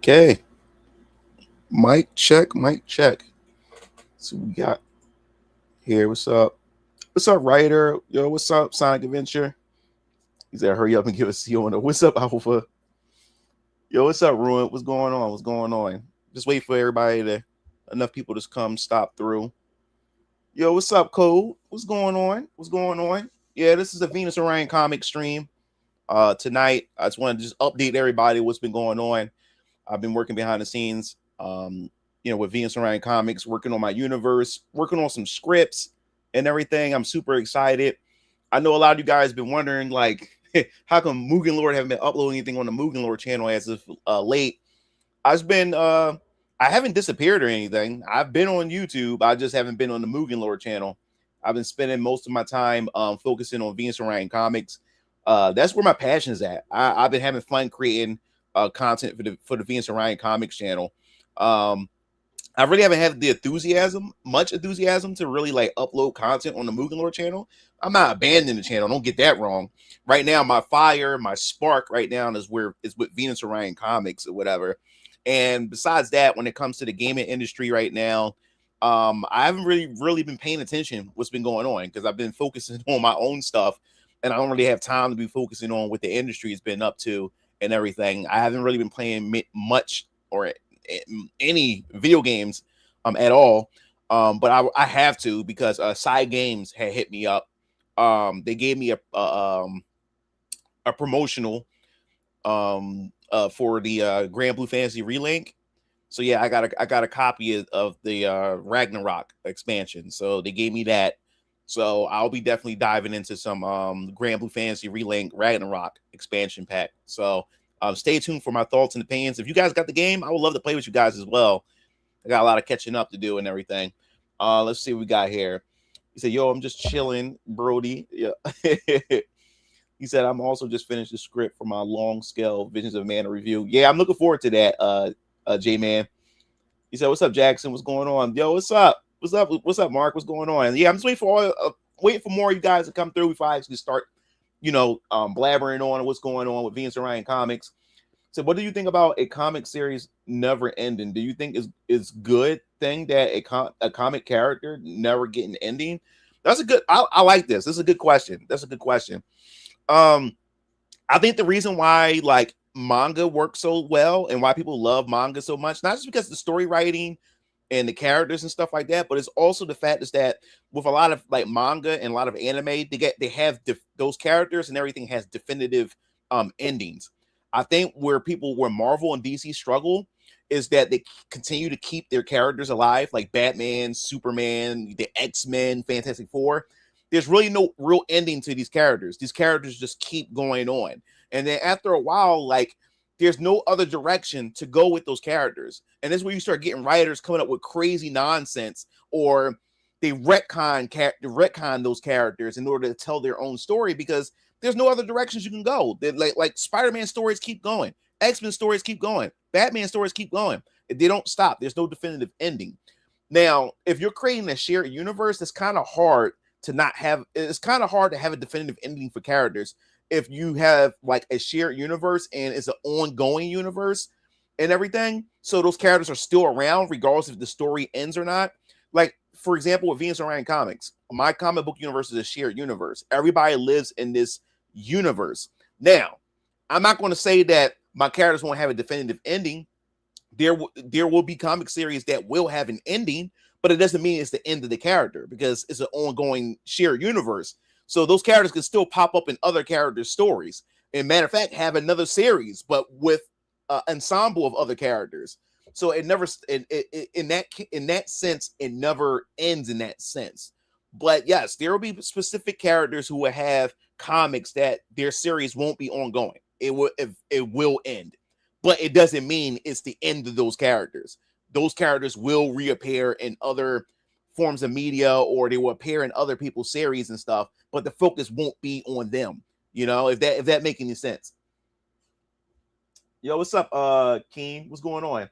Okay. Mic check, mic check. So we got here. What's up? What's up, Ryder? Yo, what's up, Sonic Adventure? He said, hurry up and give us Siona. What's up, Alpha? Yo, what's up, Ruin? What's going on? What's going on? Just wait for everybody to enough people to come stop through. Yo, what's up, Code? What's going on? What's going on? Yeah, this is a Venus Orion comic stream. Tonight, I just want to just update everybody what's been going on. I've been working behind the scenes, with Venus Orion Comics, working on my universe, working on some scripts and everything. I'm super excited. I know a lot of you guys been wondering, like, how come Mugen Lord haven't been uploading anything on the Mugen Lord channel as of late? I haven't disappeared or anything. I've been on YouTube. I just haven't been on the Mugen Lord channel. I've been spending most of my time focusing on Venus Orion Comics. That's where my passion is at. I've been having fun creating content for the Venus Orion Comics channel. I really haven't had the much enthusiasm to really like upload content on the Mugen Lord channel. I'm not abandoning the channel. Don't get that wrong. Right now, my fire, my spark right now is with Venus Orion Comics or whatever. And besides that, when it comes to the gaming industry right now, I haven't really been paying attention what's been going on because I've been focusing on my own stuff, and I don't really have time to be focusing on what the industry has been up to and everything. I haven't really been playing much or any video games at all. But I have to because Side Games had hit me up. They gave me a promotional for the Grand Blue Fantasy Relink. So yeah, I got a copy of the Ragnarok expansion. So they gave me that. So I'll be definitely diving into some Grand Blue Fantasy Relink Ragnarok expansion pack. So stay tuned for my thoughts and opinions. If you guys got the game, I would love to play with you guys as well. I got a lot of catching up to do and everything. Let's see what we got here. He said, yo, I'm just chilling, Brody. Yeah. He said, I'm also just finished the script for my long scale Visions of Mana review. Yeah, I'm looking forward to that, J-Man. He said, what's up, Jackson? What's going on? Yo, what's up? What's up? What's up, Mark? What's going on? Yeah, I'm just waiting for more of you guys to come through before I actually start, blabbering on what's going on with Venus Orion Comics. So what do you think about a comic series never ending? Do you think it's good thing that a comic character never getting ending? That's a good, I like this. This is a good question. That's a good question. I think the reason why like manga works so well and why people love manga so much, not just because of the story writing and the characters and stuff like that, but it's also the fact is that with a lot of like manga and a lot of anime, they have those characters and everything has definitive endings. I think where Marvel and DC struggle is that they continue to keep their characters alive, like Batman, Superman, the X-Men, Fantastic Four. There's really no real ending to these characters. These characters just keep going on. And then after a while, like there's no other direction to go with those characters. And this is where you start getting writers coming up with crazy nonsense, or they retcon those characters in order to tell their own story because there's no other directions you can go. Like Spider-Man stories keep going. X-Men stories keep going. Batman stories keep going. They don't stop. There's no definitive ending. Now, if you're creating a shared universe, it's kind of hard to have a definitive ending for characters if you have like a shared universe and it's an ongoing universe and everything. So those characters are still around regardless if the story ends or not. Like, for example, with Venus Orion Comics, my comic book universe is a shared universe. Everybody lives in this universe. Now, I'm not going to say that my characters won't have a definitive ending. There will be comic series that will have an ending, but it doesn't mean it's the end of the character because it's an ongoing shared universe. So those characters can still pop up in other characters' stories. And matter of fact, have another series, but with an ensemble of other characters. So it never, in that sense, it never ends in that sense. But yes, there will be specific characters who will have comics that their series won't be ongoing. It will end, but it doesn't mean it's the end of those characters. Those characters will reappear in other forms of media, or they will appear in other people's series and stuff, but the focus won't be on them. If that makes any sense. Yo, what's up, Keen? What's going on?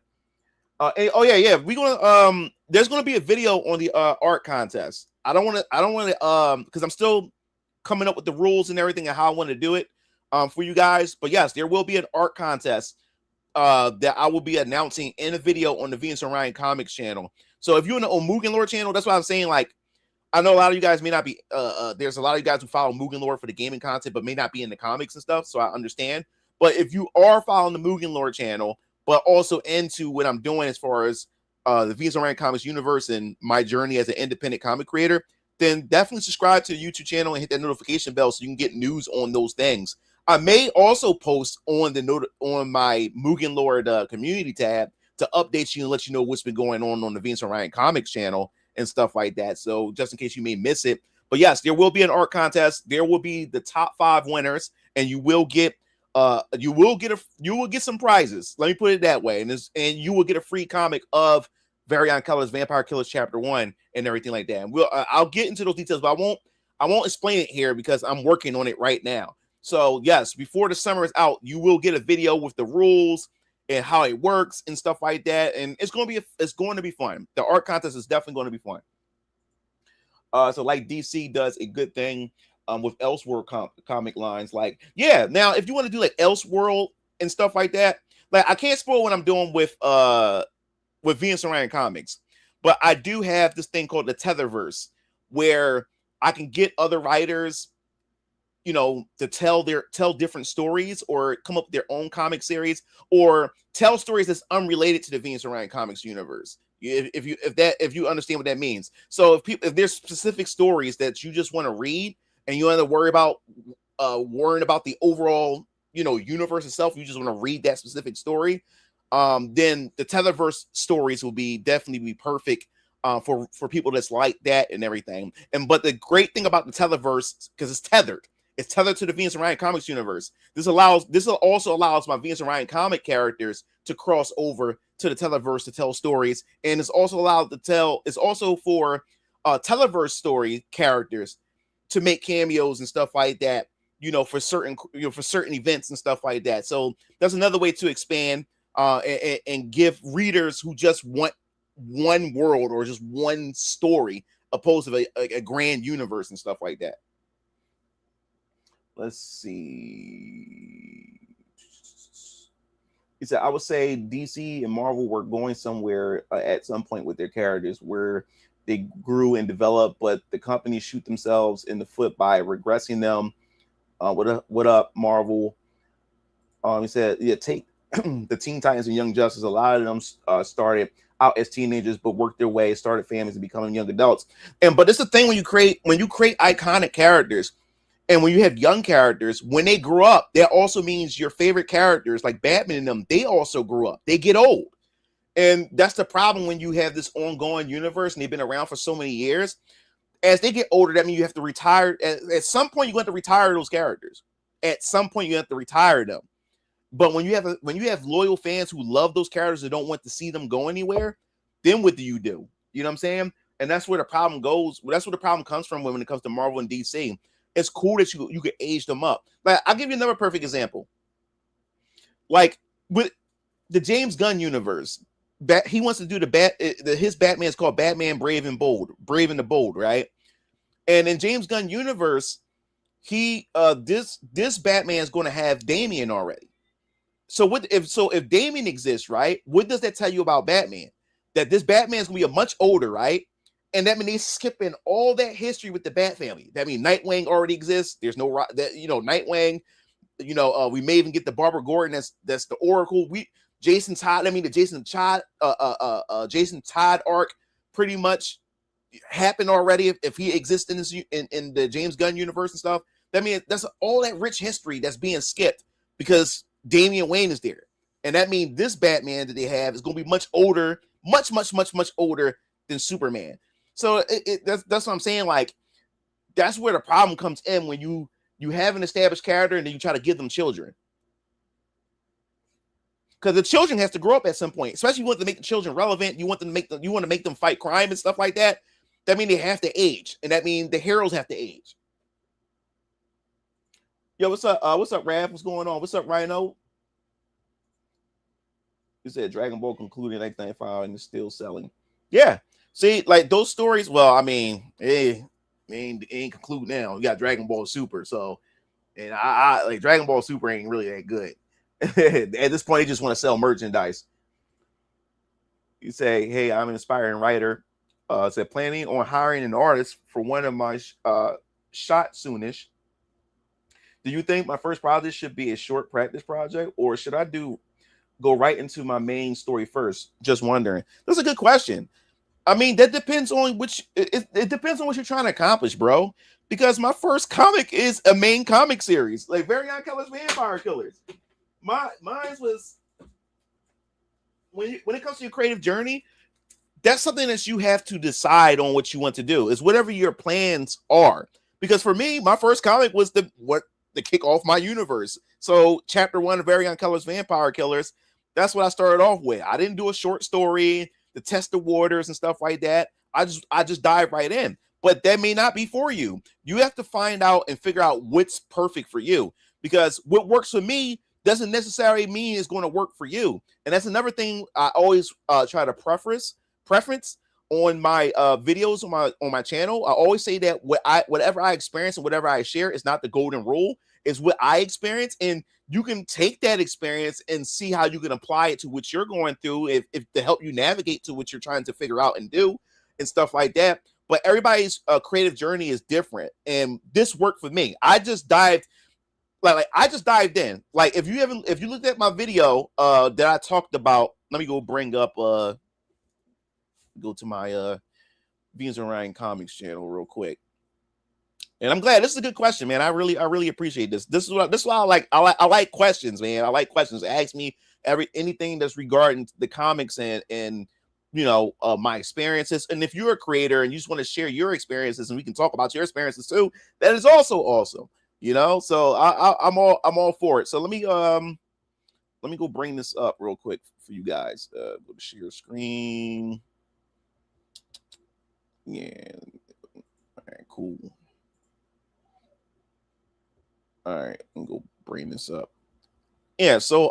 Oh yeah, we're gonna there's gonna be a video on the art contest. I don't want to because I'm still coming up with the rules and everything and how I want to do it for you guys. But yes, there will be an art contest that I will be announcing in a video on the Venus Orion Comics channel. So if you're in the Mugen Lore channel, that's why I'm saying, like, I know a lot of you guys may not be, there's a lot of you guys who follow Mugen Lore for the gaming content, but may not be in the comics and stuff. So I understand. But if you are following the Mugen Lore channel, but also into what I'm doing as far as the Venus Orion Comics universe and my journey as an independent comic creator, then definitely subscribe to the YouTube channel and hit that notification bell so you can get news on those things. I may also post on on my Mugen Lore community tab to update you and let you know what's been going on the Venus Orion Comics channel and stuff like that. So just in case you may miss it. But yes, there will be an art contest. There will be the top 5 winners, and you will get some prizes. Let me put it that way. And you will get a free comic of Variant Colors, Vampire Killers Chapter 1, and everything like that. And I'll get into those details, but I won't explain it here because I'm working on it right now. So yes, before the summer is out, you will get a video with the rules and how it works and stuff like that. And it's going to be fun. The art contest is definitely going to be fun. So like DC does a good thing with Elseworld comic lines. Like, yeah, now if you want to do like Elseworld and stuff like that, like I can't spoil what I'm doing with Venus Orion Comics, but I do have this thing called the Tetherverse where I can get other writers, you know, to tell different stories or come up with their own comic series or tell stories that's unrelated to the Venus Orion Comics universe. If you understand what that means. So if there's specific stories that you just want to read and you want to worrying about the overall, you know, universe itself, you just want to read that specific story, then the Tetherverse stories will definitely be perfect for people that's like that and everything. But the great thing about the Tetherverse, because it's tethered to the Venus Orion Comics universe. This also allows my Venus Orion comic characters to cross over to the Tetherverse to tell stories, and it's also for Tetherverse story characters to make cameos and stuff like that, you know, for certain events and stuff like that. So that's another way to expand and give readers who just want one world or just one story opposed to a grand universe and stuff like that. Let's see. He said, I would say DC and Marvel were going somewhere at some point with their characters where they grew and developed, but the companies shoot themselves in the foot by regressing them. What up, Marvel? He said, yeah, take the Teen Titans and Young Justice. A lot of them started out as teenagers, but worked their way, started families, and becoming young adults. But it's the thing when you create iconic characters. And when you have young characters, when they grow up, that also means your favorite characters like Batman and them, they also grew up. They get old. And that's the problem when you have this ongoing universe and they've been around for so many years. As they get older, that means you have to retire. At some point, you have to retire those characters. At some point, you have to retire them. But when you have loyal fans who love those characters and don't want to see them go anywhere, then what do? You know what I'm saying? And that's where the problem goes. That's where the problem comes from when it comes to Marvel and DC. It's cool that you could age them up. Like, I'll give you another perfect example. Like with the James Gunn universe, he wants to do his Batman is called Batman Brave and the Bold, right? And in James Gunn universe, this Batman is going to have Damian already. So if Damian exists, right? What does that tell you about Batman? That this Batman is going to be a much older, right? And that means they're skipping all that history with the Bat family. That means Nightwing already exists. There's no Nightwing. We may even get the Barbara Gordon. That's the Oracle. Jason Todd. The Jason Todd arc pretty much happened already. If he exists in the James Gunn universe and stuff, that means that's all that rich history that's being skipped because Damian Wayne is there, and that means this Batman that they have is going to be much older, much older than Superman. So that's what I'm saying. Like, that's where the problem comes in when you have an established character and then you try to give them children. Because the children has to grow up at some point, especially you want to make the children relevant. You want to make them fight crime and stuff like that. That means they have to age, and that means the heroes have to age. Yo, what's up? What's up, Raph? What's going on? What's up, Rhino? You said Dragon Ball concluded in 1995 and is still selling. Yeah. See, like those stories, well, I mean, it ain't conclude now. You got Dragon Ball Super, so, and I like Dragon Ball Super ain't really that good. At this point, they just want to sell merchandise. You say, hey, I'm an aspiring writer. Said planning on hiring an artist for one of my shot soonish. Do you think my first project should be a short practice project, or should I go right into my main story first? Just wondering. That's a good question. I mean, that depends on which it depends on what you're trying to accomplish, bro. Because my first comic is a main comic series, like Very Young Colors Vampire Killers. Mine was when it comes to your creative journey, that's something that you have to decide on what you want to do. Is whatever your plans are. Because for me, my first comic was the kick off my universe. So chapter 1 of Very Young Colors Vampire Killers, that's what I started off with. I didn't do a short story to test the waters and stuff like that. I just dive right in. But that may not be for you. You have to find out and figure out what's perfect for you. Because what works for me doesn't necessarily mean it's going to work for you. And that's another thing I always try to preference on my videos on my channel. I always say that whatever I experience and whatever I share is not the golden rule. It's what I experience, and you can take that experience and see how you can apply it to what you're going through, if to help you navigate to what you're trying to figure out and do and stuff like that. But everybody's creative journey is different, and this worked for me. I just dived I just dived in. Like if you looked at my video that I talked about, let me go bring up go to my Venus and Orion Comics channel real quick. And I'm glad. This is a good question, man. I really appreciate this. This is why I like questions, man. I like questions. Ask me anything that's regarding the comics and my experiences. And if you're a creator and you just want to share your experiences and we can talk about your experiences too, that is also awesome. So I'm all for it. So let me go bring this up real quick for you guys. Go to share screen. Yeah. All right, cool. All right, I'm gonna go bring this up. Yeah, so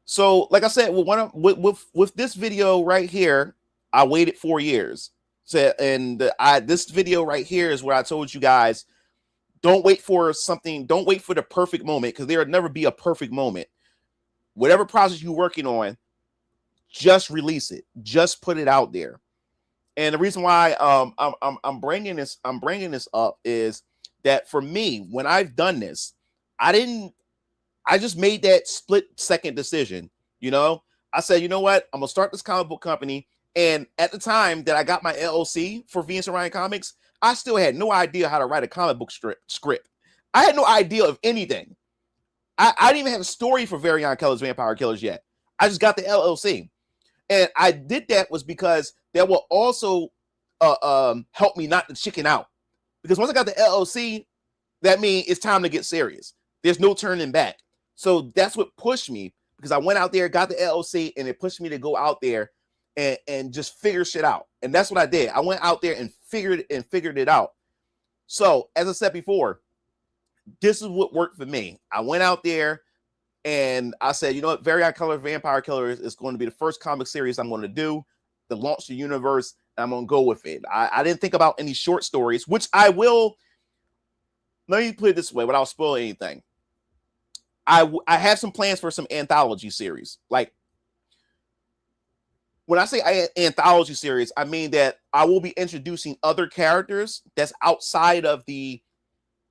so like I said, with this video right here, I waited 4 years. So this video right here is where I told you guys, don't wait for the perfect moment, because there will never be a perfect moment. Whatever project you're working on, just release it, just put it out there. And the reason why I'm bringing this up is that for me, when I've done this, I just made that split-second decision. I said, you know what? I'm gonna start this comic book company. And at the time that I got my LLC for Venus and Orion Comics, I still had no idea how to write a comic book script. I had no idea of anything. I didn't even have a story for Very Young Colors Vampire Killers yet. I just got the LLC. And I did that was because that will also help me not to chicken out. Because once I got the LLC, that means it's time to get serious. There's no turning back. So that's what pushed me, because I went out there, got the LLC, and it pushed me to go out there and just figure shit out. And that's what I did. I went out there and figured it out. So as I said before, this is what worked for me. I went out there and I said, you know what, Very Young Colors Vampire Killers is going to be the first comic series I'm going to do to launch the universe. And I'm going to go with it. I didn't think about any short stories, which I will. Let me put it this way without spoiling anything. I have some plans for some anthology series. Like, when I say anthology series, I mean that I will be introducing other characters that's outside of the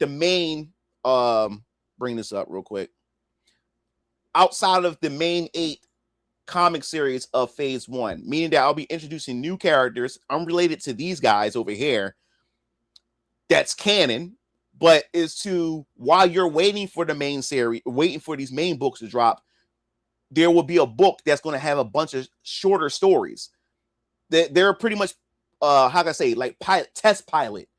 main. Bring this up real quick. Outside of the main 8 comic series of phase 1, meaning that I'll be introducing new characters unrelated to these guys over here. That's canon, but is to, while you're waiting for the main series, waiting for these main books to drop, there will be a book that's going to have a bunch of shorter stories. They're pretty much, how can I say, like test pilot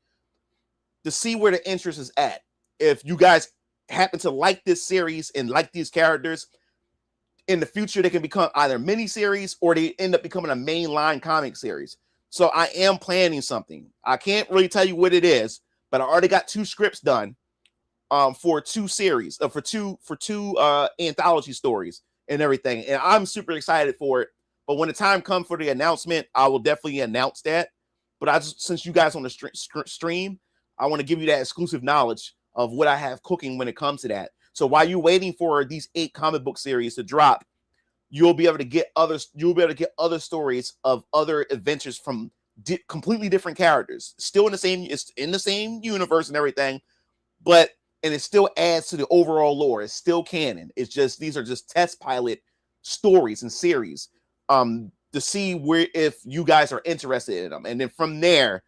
to see where the interest is at. If you guys happen to like this series and like these characters, in the future they can become either miniseries or they end up becoming a mainline comic series. So I am planning something. I can't really tell you what it is, but I already got 2 scripts done for 2 series, for two anthology stories and everything. And I'm super excited for it. But when the time comes for the announcement, I will definitely announce that. But since you guys on the stream, I want to give you that exclusive knowledge of what I have cooking when it comes to that. So while you're waiting for these 8 comic book series to drop, you'll be able to get other stories of other adventures from completely different characters, still in the same universe and everything, but and it still adds to the overall lore. It's still canon. It's just these are just test pilot stories and series to see where if you guys are interested in them, and then from there,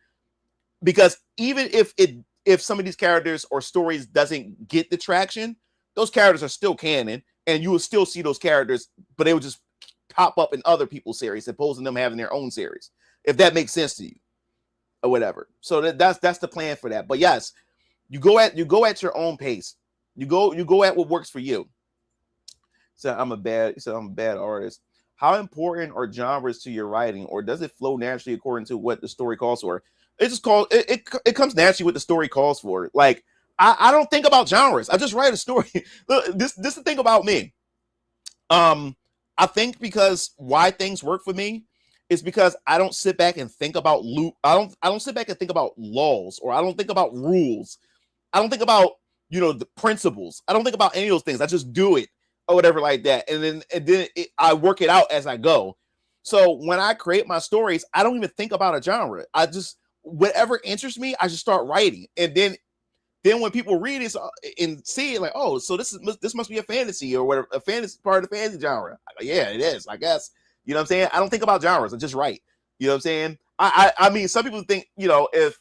because even if some of these characters or stories doesn't get the traction, those characters are still canon, and you will still see those characters, but they will just pop up in other people's series, opposed to them having their own series, if that makes sense to you or whatever. So that's the plan for that. But yes, you go at your own pace. You go at what works for you. So I'm a bad artist. How important are genres to your writing, or does it flow naturally according to what the story calls for? It comes naturally what the story calls for. Like I don't think about genres. I just write a story. Look, this is the thing about me. I think because why things work for me is because I don't sit back and think about I don't sit back and think about laws, or I don't think about rules. I don't think about the principles. I don't think about any of those things. I just do it or whatever like that, and then I work it out as I go. So when I create my stories, I don't even think about a genre. I just whatever interests me, I just start writing, and then when people read it and see it, like, oh, so this must be a fantasy or whatever, a fantasy part of the fantasy genre. Yeah, it is, I guess. You know what I'm saying? I don't think about genres. I just write. You know what I'm saying? I mean, some people think, if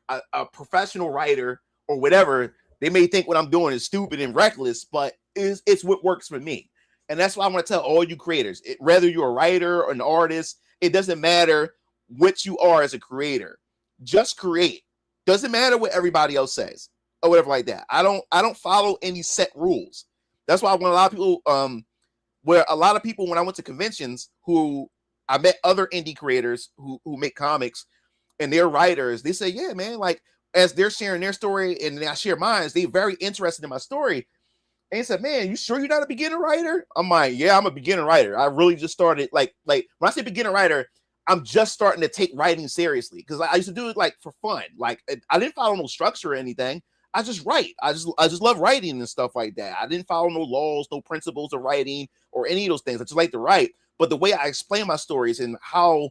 a professional writer or whatever, they may think what I'm doing is stupid and reckless, but it's what works for me. And that's why I want to tell all you creators, whether you're a writer or an artist, it doesn't matter what you are as a creator. Just create. Doesn't matter what everybody else says or whatever like that. I don't follow any set rules. That's why when a lot of people, when I went to conventions, who I met other indie creators who make comics and they're writers, they say, yeah, man, like as they're sharing their story and I share mine, they're very interested in my story. And he said, man, you sure you're not a beginner writer? I'm like, yeah, I'm a beginner writer. I really just started like when I say beginner writer, I'm just starting to take writing seriously, because I used to do it like for fun. Like I didn't follow no structure or anything. I just write. I just love writing and stuff like that. I didn't follow no laws, no principles of writing or any of those things. I just like to write. But the way I explain my stories and how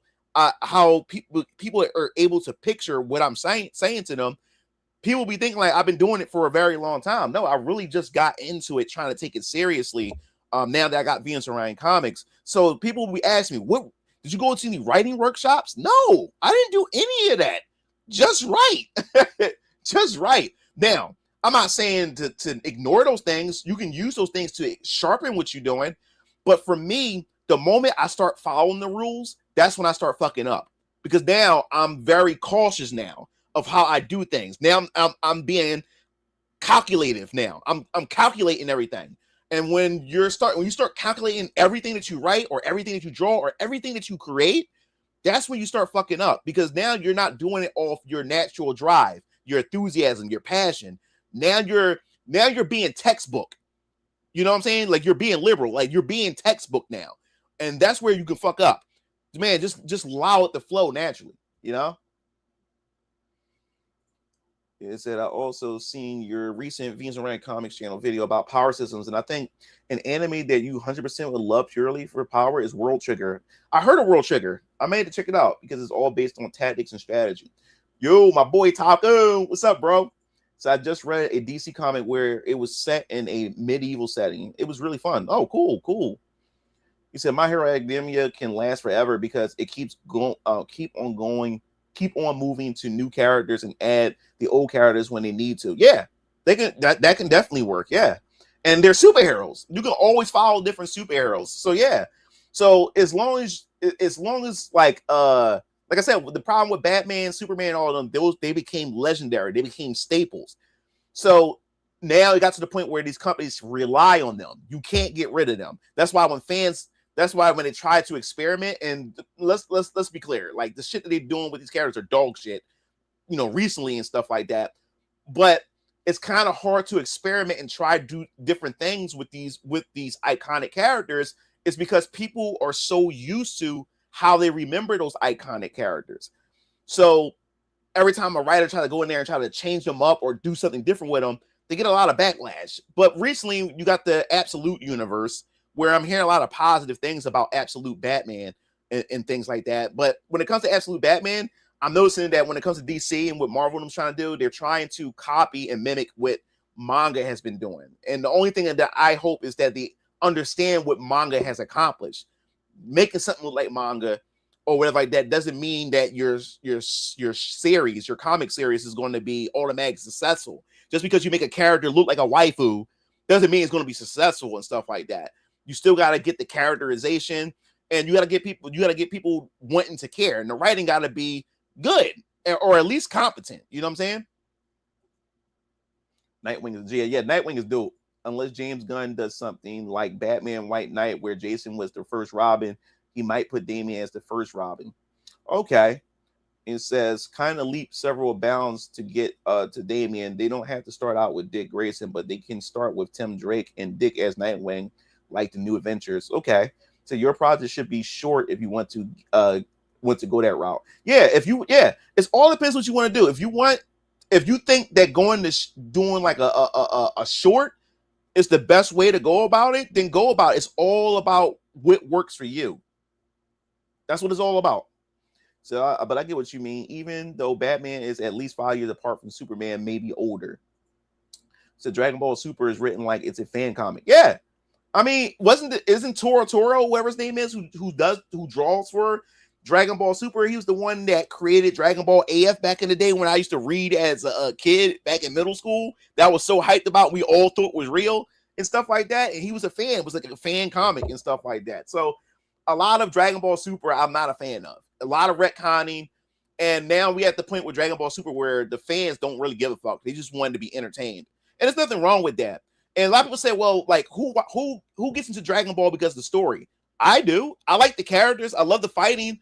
people are able to picture what I'm saying to them, people be thinking like I've been doing it for a very long time. No, I really just got into it trying to take it seriously. Now that I got Venus Orion Comics, so people will be asking me, "What did you go to any writing workshops?" No, I didn't do any of that. Just write, just write. Now, I'm not saying to ignore those things. You can use those things to sharpen what you're doing. But for me, the moment I start following the rules, that's when I start fucking up, because now I'm very cautious now of how I do things. Now I'm being calculative. Now I'm calculating everything. And when you start calculating everything that you write or everything that you draw or everything that you create, that's when you start fucking up, because now you're not doing it off your natural drive, your enthusiasm, your passion. Now you're being textbook. You know what I'm saying? Like you're being liberal, like you're being textbook now. And that's where you can fuck up. Man, just allow it to flow naturally, you know? It said, I also seen your recent Venus and Rand Comics channel video about power systems, and I think an anime that you 100% would love purely for power is World Trigger. I heard of World Trigger. I made to check it out because it's all based on tactics and strategy. Yo, my boy Taco, what's up, bro? So I just read a DC comic where it was set in a medieval setting. It was really fun. Oh, cool. He said, My Hero Academia can last forever because it keeps going, keep on moving to new characters and add the old characters when they need to. Yeah, they can. That can definitely work. Yeah, and they're superheroes. You can always follow different superheroes. So yeah. So as long as like I said, the problem with Batman, Superman, all of them, they became legendary. They became staples. So now it got to the point where these companies rely on them. You can't get rid of them. That's why when they try to experiment, and let's be clear, like the shit that they're doing with these characters are dog shit, recently and stuff like that. But it's kind of hard to experiment and try to do different things with these iconic characters. It's because people are so used to how they remember those iconic characters. So every time a writer try to go in there and try to change them up or do something different with them, they get a lot of backlash. But recently, you got the Absolute universe, where I'm hearing a lot of positive things about Absolute Batman and things like that. But when it comes to Absolute Batman, I'm noticing that when it comes to DC and what Marvel is trying to do, they're trying to copy and mimic what manga has been doing. And the only thing that I hope is that they understand what manga has accomplished. Making something look like manga or whatever like that doesn't mean that your series, your comic series, is going to be automatically successful. Just because you make a character look like a waifu doesn't mean it's going to be successful and stuff like that. You still got to get the characterization, and you got to get people wanting to care, and the writing got to be good or at least competent. You know what I'm saying? Nightwing is Nightwing is dope. Unless James Gunn does something like Batman White Knight, where Jason was the first Robin, he might put Damian as the first Robin. Okay. It says kind of leap several bounds to get to Damian. They don't have to start out with Dick Grayson, but they can start with Tim Drake and Dick as Nightwing, like the New Adventures. Okay. So your project should be short if you want to go that route. It's all depends what you want to do. If you think that doing like a short is the best way to go about it, then go about it. It's all about what works for you. That's what it's all about. So, but I get what you mean. Even though Batman is at least 5 years apart from Superman, maybe older. So Dragon Ball Super is written like it's a fan comic. Yeah, I mean, isn't Toro, whoever his name is, who draws for Dragon Ball Super? He was the one that created Dragon Ball AF back in the day when I used to read as a kid back in middle school. That was so hyped about. We all thought was real and stuff like that. And he was a fan. It was like a fan comic and stuff like that. So a lot of Dragon Ball Super, I'm not a fan of. A lot of retconning, and now we at the point with Dragon Ball Super where the fans don't really give a fuck. They just wanted to be entertained, and there's nothing wrong with that. And a lot of people say, well, like who gets into Dragon Ball because of the story? I do. I like the characters. I love the fighting,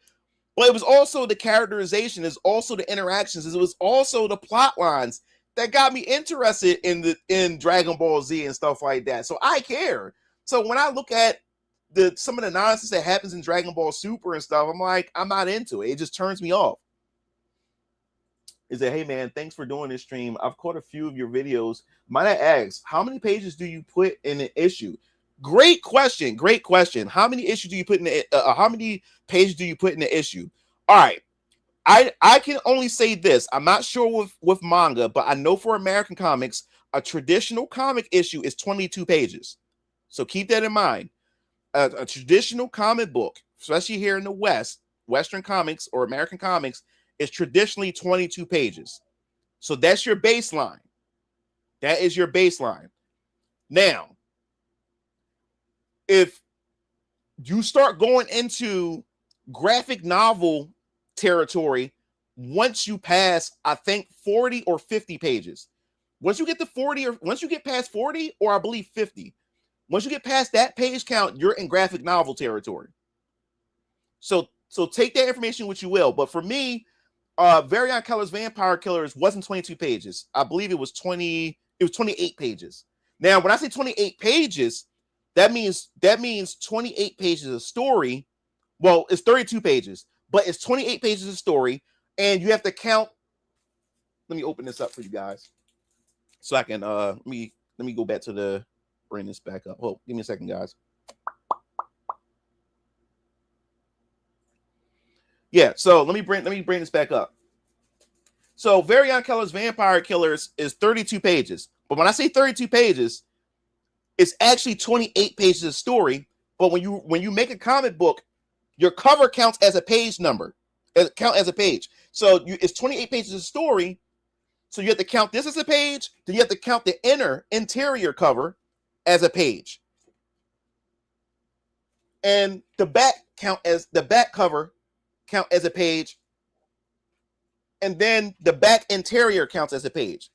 but it was also the characterization. It's also the interactions. It was also the plot lines that got me interested in Dragon Ball Z and stuff like that. So I care. So when I look at some of the nonsense that happens in Dragon Ball Super and stuff, I'm like, I'm not into it. It just turns me off. Is that, hey man, thanks for doing this stream. I've caught a few of your videos. Might I ask, how many pages do you put in an issue? Great question. Great question. How many issues do you put in how many pages do you put in the issue? All right. I can only say this. I'm not sure with manga, but I know for American comics, a traditional comic issue is 22 pages. So keep that in mind. A traditional comic book, especially here in the West, Western comics or American comics, is traditionally 22 pages. So that's your baseline. That is your baseline. Now, if you start going into graphic novel territory, once you pass, I think 40 or 50 pages. Once you get past 40, or I believe 50, once you get past that page count, you're in graphic novel territory. So take that information which you will. But for me, Variant Keller's Vampire Killers wasn't 22 pages. I believe it was 28 pages. Now, when I say 28 pages, that means 28 pages of story. Well, it's 32 pages, but it's 28 pages of story, and you have to count. Let me open this up for you guys, so I can let me go back to bring this back up. Oh, give me a second, guys. Yeah, so let me bring this back up. So Variant Keller's Vampire Killers is 32 pages. But when I say 32 pages, it's actually 28 pages of story. But when you make a comic book, your cover counts as a page number. As a page. So it's 28 pages of story. So you have to count this as a page. Then you have to count the interior cover as a page. And the back cover count as a page. And then the back interior counts as a page.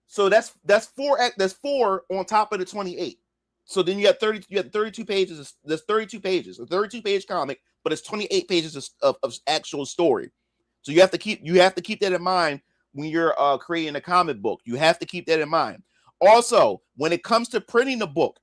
So that's four on top of the 28. So then you have 32 pages. There's 32 pages, a 32-page comic, but it's 28 pages of actual story. So you have to keep that in mind when you're creating a comic book. You have to keep that in mind. Also, when it comes to printing a book,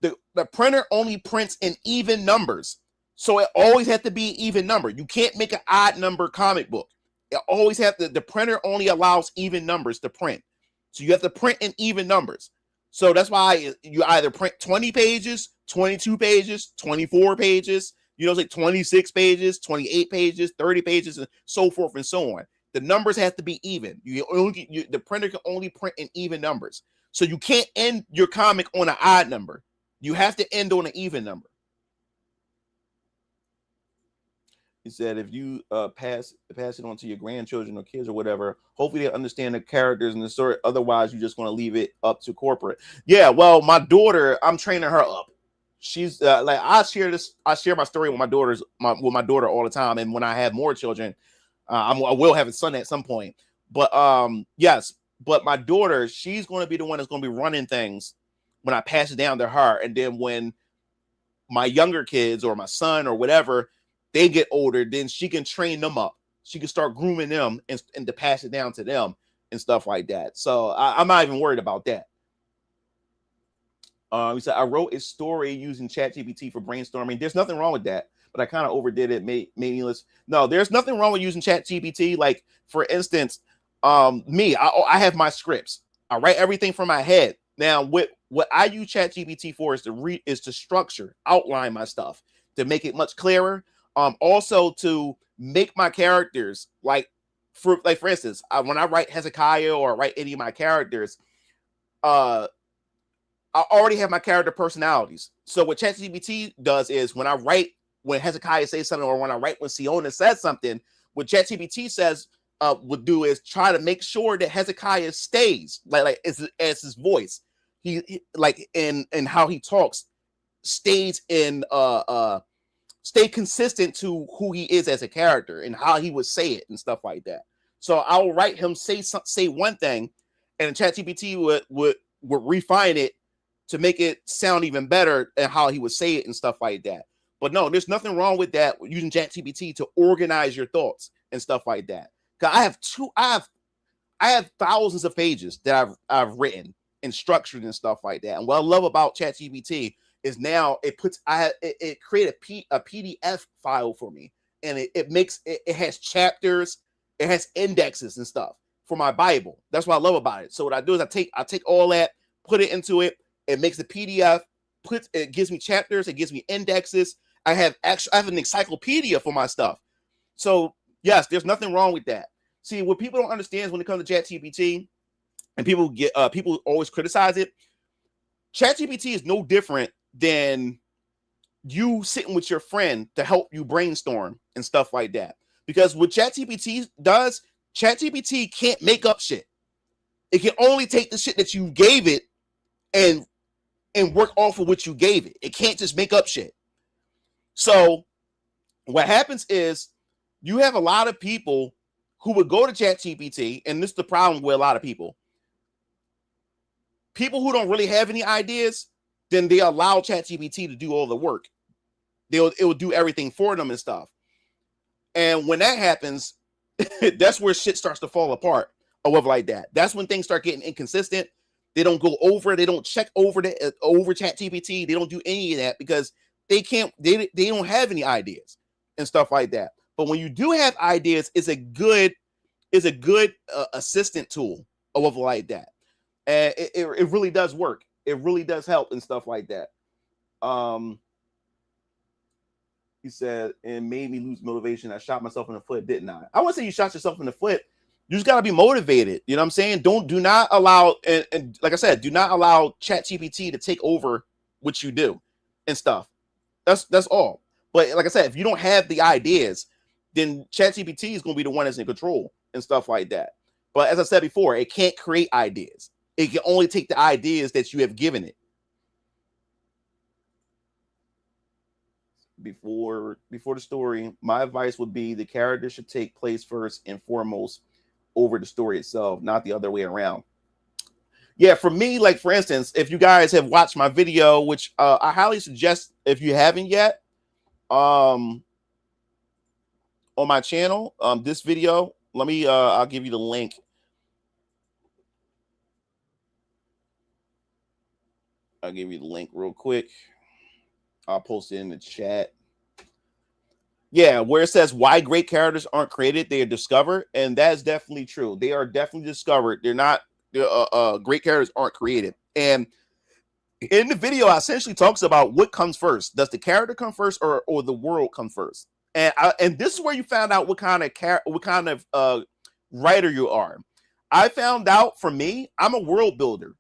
the printer only prints in even numbers. So it always has to be even number. You can't make an odd number comic book. It always have the printer only allows even numbers to print. So you have to print in even numbers. So that's why you either print 20 pages, 22 pages, 24 pages, like 26 pages, 28 pages, 30 pages, and so forth and so on. The numbers have to be even. The printer can only print in even numbers. So you can't end your comic on an odd number. You have to end on an even number. He said, if you pass it on to your grandchildren or kids or whatever, hopefully they understand the characters and the story. Otherwise, you're just going to leave it up to corporate. Yeah, well, my daughter, I'm training her up. She's like, I share my story with my daughter all the time. And when I have more children, I will have a son at some point. But yes, but my daughter, she's going to be the one that's going to be running things when I pass it down to her. And then when my younger kids or my son or whatever, they get older, then she can train them up. She can start grooming them and to pass it down to them and stuff like that. So I'm not even worried about that. He said, I wrote a story using ChatGPT for brainstorming. There's nothing wrong with that, but I kind of overdid it. Meaningless. No, there's nothing wrong with using ChatGPT. Like, for instance, me, I have my scripts. I write everything from my head. Now, what I use ChatGPT for is to structure, outline my stuff, to make it much clearer. Also to make my characters for instance, when I write Hezekiah or write any of my characters, I already have my character personalities. So what ChatGPT does is when Hezekiah says something, or when I write when Siona says something, what ChatGPT would do is try to make sure that Hezekiah stays like as his voice. He like in how he talks stays in stay consistent to who he is as a character and how he would say it and stuff like that. So I'll write him say one thing, and ChatGPT would refine it to make it sound even better and how he would say it and stuff like that. But no, there's nothing wrong with that, using ChatGPT to organize your thoughts and stuff like that. Because I have thousands of pages that I've written and structured and stuff like that. And what I love about ChatGPT is now it created a PDF file for me, and it has chapters, it has indexes and stuff for my Bible. That's what I love about it. So what I do is I take all that, put it into it. It makes the PDF. It gives me chapters. It gives me indexes. I have an encyclopedia for my stuff. So yes, there's nothing wrong with that. See, what people don't understand is when it comes to ChatGPT, and people always criticize it. ChatGPT is no different than you sitting with your friend to help you brainstorm and stuff like that. Because what ChatGPT does, ChatGPT can't make up shit. It can only take the shit that you gave it and work off of what you gave it. It can't just make up shit. So what happens is you have a lot of people who would go to ChatGPT, and this is the problem with a lot of people. People who don't really have any ideas, then they allow ChatGPT to do all the work. It will do everything for them and stuff. And when that happens, that's where shit starts to fall apart or whatever like that. That's when things start getting inconsistent. They don't go over. They don't check over ChatGPT. They don't do any of that because they don't have any ideas and stuff like that. But when you do have ideas, it's a good assistant tool or whatever like that. And it really does work. It really does help and stuff like that. He said, and made me lose motivation. I shot myself in the foot, didn't I? I wouldn't say you shot yourself in the foot. You just got to be motivated. You know what I'm saying? Do not allow, and like I said, do not allow ChatGPT to take over what you do and stuff. That's all. But like I said, if you don't have the ideas, then ChatGPT is going to be the one that's in control and stuff like that. But as I said before, it can't create ideas. It can only take the ideas that you have given it. Before the story, my advice would be the character should take place first and foremost over the story itself, not the other way around. Yeah, for me, like for instance, if you guys have watched my video, which I highly suggest if you haven't yet, on my channel, this video, let me I'll give you the link. I'll give you the link real quick. I'll post it in the chat. Yeah, where it says why great characters aren't created, they are discovered, and that is definitely true. They are definitely discovered. They're not. Great characters aren't created, and in the video, I essentially talks about what comes first. Does the character come first, or the world come first? And this is where you found out what kind of writer you are. I found out for me, I'm a world builder.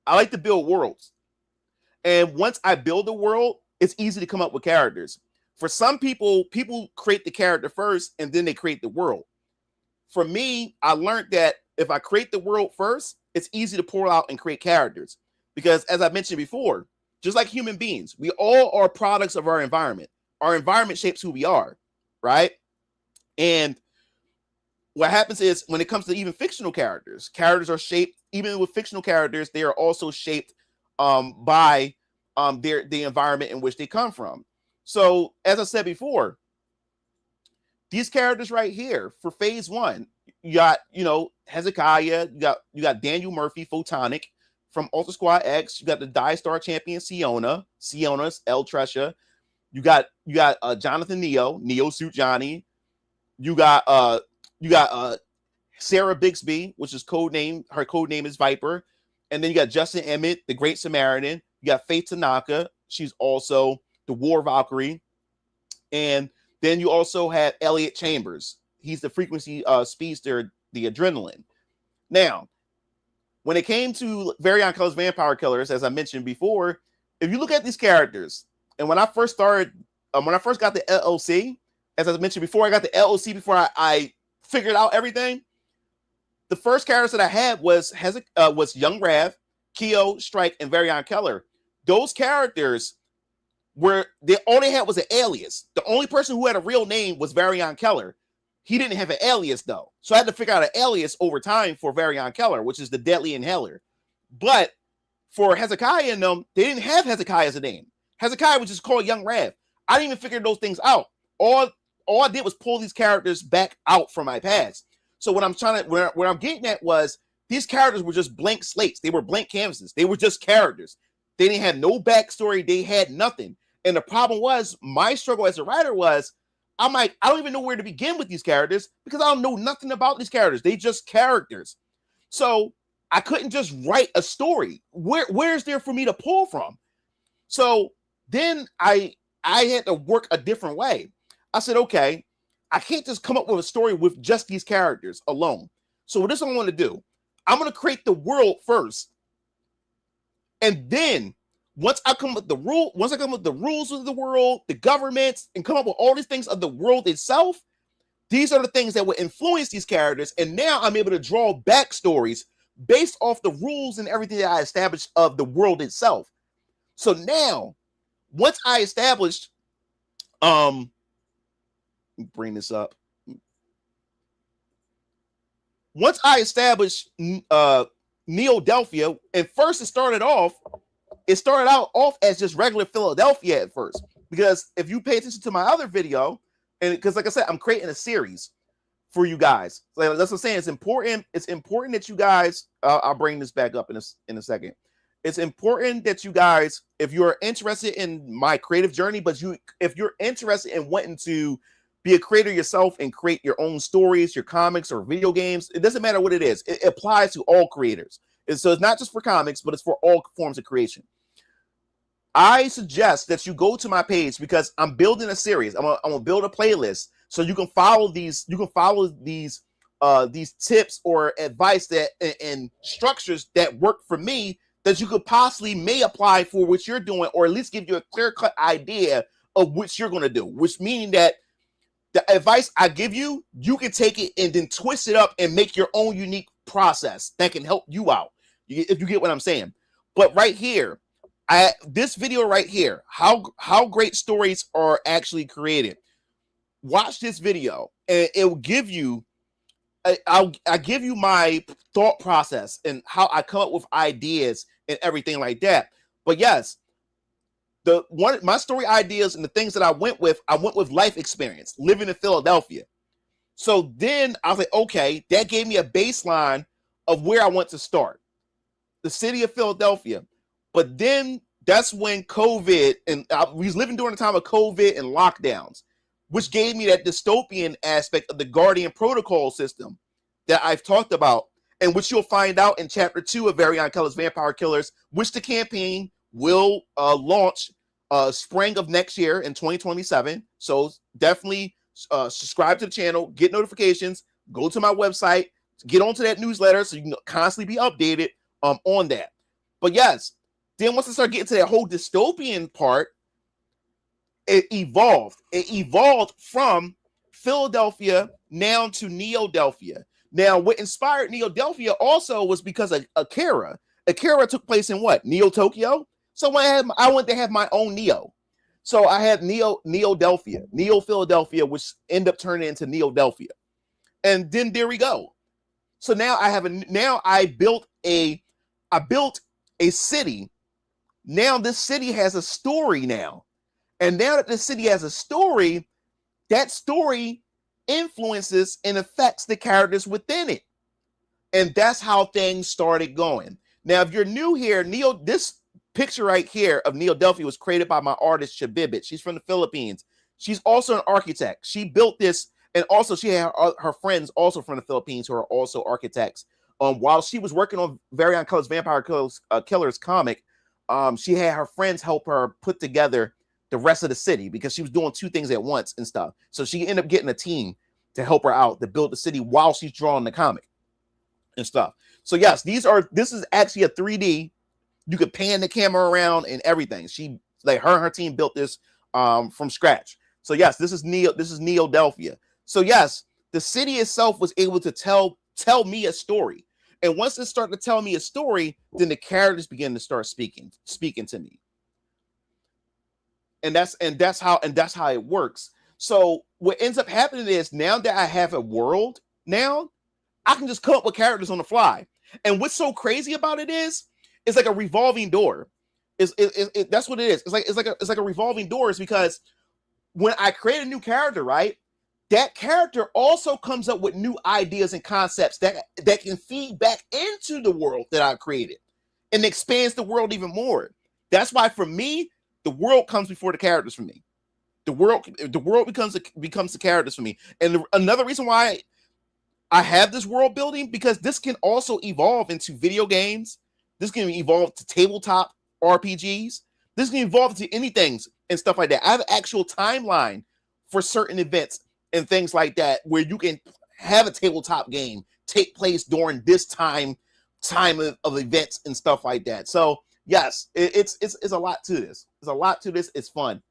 I like to build worlds, and once I build a world, it's easy to come up with characters. For some people, people create the character first, and then they create the world. For me, I learned that if I create the world first, it's easy to pour out and create characters. Because as I mentioned before, just like human beings, we all are products of our environment. Our environment shapes who we are, right? And what happens is when it comes to even fictional characters, characters are shaped, even with fictional characters, they are also shaped by the environment in which they come from. So as I said before, these characters right here for phase one, you got, Hezekiah, you got Daniel Murphy, Photonic from Ultra Squad X, you got the Die Star champion Siona's El Tresha, you got Jonathan Neo Suit Johnny, you got Sarah Bixby, which is her code name is Viper, and then you got Justin Emmett, the Great Samaritan, you got Faith Tanaka, she's also the War Valkyrie, and then you also have Elliot Chambers. He's the frequency speedster, the Adrenaline. Now, when it came to Variant Colors Vampire Killers, as I mentioned before, if you look at these characters, and when I first got the LLC, as I mentioned before, I got the LLC before I figured out everything. The first characters that I had was Young Rav, Keo, Strike, and Variant Keller. Those characters all they had was an alias. The only person who had a real name was Varian Keller. He didn't have an alias though, so I had to figure out an alias over time for Varian Keller, which is the Deadly Inhaler. But for Hezekiah and them, they didn't have Hezekiah as a name. Hezekiah was just called Young Rav. I didn't even figure those things out. All I did was pull these characters back out from my past. So what I'm getting at was these characters were just blank slates. They were blank canvases. They were just characters. They didn't have no backstory. They had nothing. And the problem was, my struggle as a writer was, I'm like, I don't even know where to begin with these characters because I don't know nothing about these characters. They just characters. So I couldn't just write a story. Where's there for me to pull from? So then I had to work a different way. I said, okay, I can't just come up with a story with just these characters alone. So this is what I want to do. I'm going to create the world first. And then once I come up with the rules of the world, the governments, and come up with all these things of the world itself, these are the things that will influence these characters. And now I'm able to draw backstories based off the rules and everything that I established of the world itself. So now, once I established, bring this up. Once I established Neo-Delphia, and first it started out off as just regular Philadelphia at first. Because if you pay attention to my other video, and because like I said, I'm creating a series for you guys. So that's what I'm saying. It's important. It's important that you guys. I'll bring this back up in a second. It's important that you guys, if you're interested in my creative journey, if you're interested in wanting to be a creator yourself and create your own stories, your comics or video games, it doesn't matter what it is. It applies to all creators. And so it's not just for comics, but it's for all forms of creation. I suggest that you go to my page because I'm building a series. I'm gonna build a playlist so you can follow these. You can follow these tips or advice that and structures that work for me that you could possibly may apply for what you're doing, or at least give you a clear-cut idea of what you're going to do, which meaning that the advice I give you, you can take it and then twist it up and make your own unique process that can help you out, if you get what I'm saying. But right here, this video right here, how great stories are actually created. Watch this video and it will give you, I'll give you my thought process and how I come up with ideas and everything like that. But yes, my story ideas and the things that I went with life experience, living in Philadelphia. So then I was like, okay, that gave me a baseline of where I want to start, the city of Philadelphia. But then that's when COVID, and we was living during the time of COVID and lockdowns. which gave me that dystopian aspect of the Guardian Protocol system that I've talked about, and which you'll find out in Chapter 2 of Orion Keller's Vampire Killers, which the campaign will launch spring of next year in 2027. So definitely subscribe to the channel, get notifications, go to my website, get onto that newsletter so you can constantly be updated on that. But yes, then once I start getting to that whole dystopian part, it evolved. It evolved from Philadelphia now to Neo-Delphia. Now, what inspired Neo-Delphia also was because of Akira. Akira took place in what? Neo-Tokyo? So I went to have my own Neo. So I had Neo-Delphia, Neo-Philadelphia, which ended up turning into Neo-Delphia. And then there we go. So now I built a city. Now this city has a story now. And now that this city has a story, that story influences and affects the characters within it. And that's how things started going. Now, if you're new here, this picture right here of Neo-Delphia was created by my artist, Shabibit. She's from the Philippines. She's also an architect. She built this, and also she had her friends also from the Philippines who are also architects. While she was working on Orion Keller's Vampire Killers comic, she had her friends help her put together the rest of the city because she was doing two things at once and stuff. So she ended up getting a team to help her out to build the city while she's drawing the comic and stuff. So yes, this is actually a 3D. You could pan the camera around and everything. Her and her team built this from scratch. So yes, this is Neo-Delphia. So yes, the city itself was able to tell me a story. And once it started to tell me a story, then the characters begin to start speaking to me. And that's how it works. So what ends up happening is now that I have a world, now I can just come up with characters on the fly. And what's so crazy about it is it's like a revolving door. That's what it is. It's like a revolving door. Is because when I create a new character, right, that character also comes up with new ideas and concepts that can feed back into the world that I've created and expands the world even more. That's why for me, the world comes before the characters for me. The world becomes the characters for me. And another reason why I have this world building, because this can also evolve into video games. This can evolve to tabletop RPGs. This can evolve to anything and stuff like that. I have an actual timeline for certain events and things like that where you can have a tabletop game take place during this time of events and stuff like that. So yes, it's a lot to this. There's a lot to this. It's fun.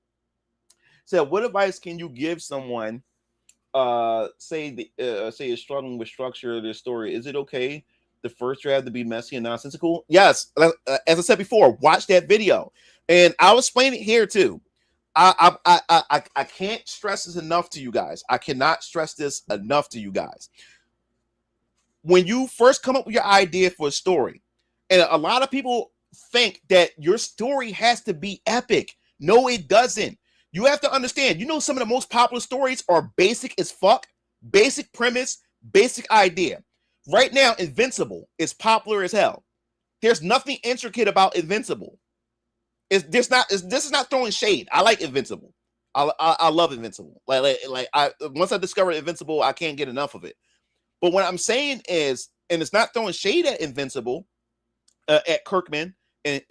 So what advice can you give someone say is struggling with structure of their story? Is it okay the first draft to be messy and nonsensical? Yes. As I said before, watch that video. And I'll explain it here too. I can't stress this enough to you guys. I cannot stress this enough to you guys. When you first come up with your idea for a story, and a lot of people think that your story has to be epic. No, it doesn't. You have to understand, some of the most popular stories are basic as fuck, basic premise, basic idea. Right now, Invincible is popular as hell. There's nothing intricate about Invincible. This is not throwing shade. I like Invincible. I love Invincible. Once I discovered Invincible, I can't get enough of it. But what I'm saying is, and it's not throwing shade at Invincible, at Kirkman and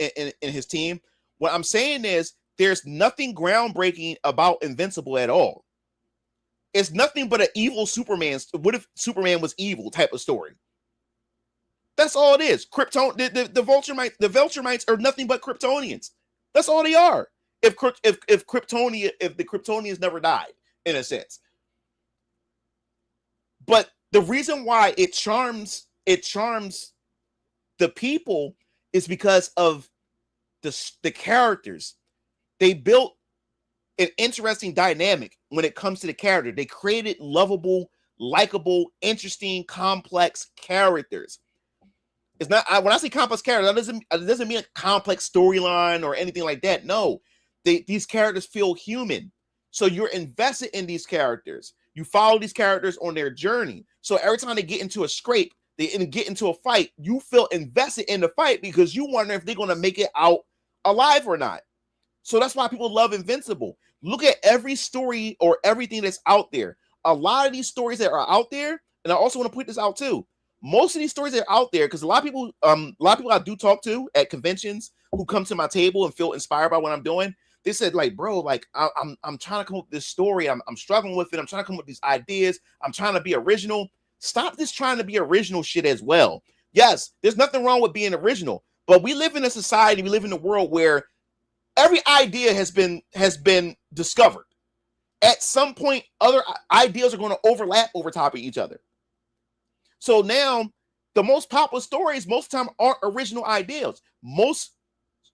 his team. What I'm saying is, there's nothing groundbreaking about Invincible at all. It's nothing but an evil Superman. What if Superman was evil type of story? That's all it is. The Vulturemites are nothing but Kryptonians. That's all they are. If the Kryptonians never died, in a sense. But the reason why it charms the people is because of the characters. They built an interesting dynamic when it comes to the character. They created lovable, likable, interesting, complex characters. It's not when I say complex characters, that doesn't mean a complex storyline or anything like that. No, these characters feel human. So you're invested in these characters. You follow these characters on their journey. So every time they get into a scrape, they get into a fight, you feel invested in the fight because you wonder if they're going to make it out alive or not. So that's why people love Invincible. Look at every story or everything that's out there. A lot of these stories that are out there, and I also want to point this out too. Most of these stories that are out there, because a lot of people I do talk to at conventions who come to my table and feel inspired by what I'm doing. They said, like, bro, like I'm trying to come up with this story. I'm struggling with it. I'm trying to come up with these ideas. I'm trying to be original. Stop this trying to be original shit as well. Yes, there's nothing wrong with being original, but we live in a society, we live in a world where every idea has been discovered. At some point, other ideas are going to overlap over top of each other. So now, the most popular stories most of the time aren't original ideas. Most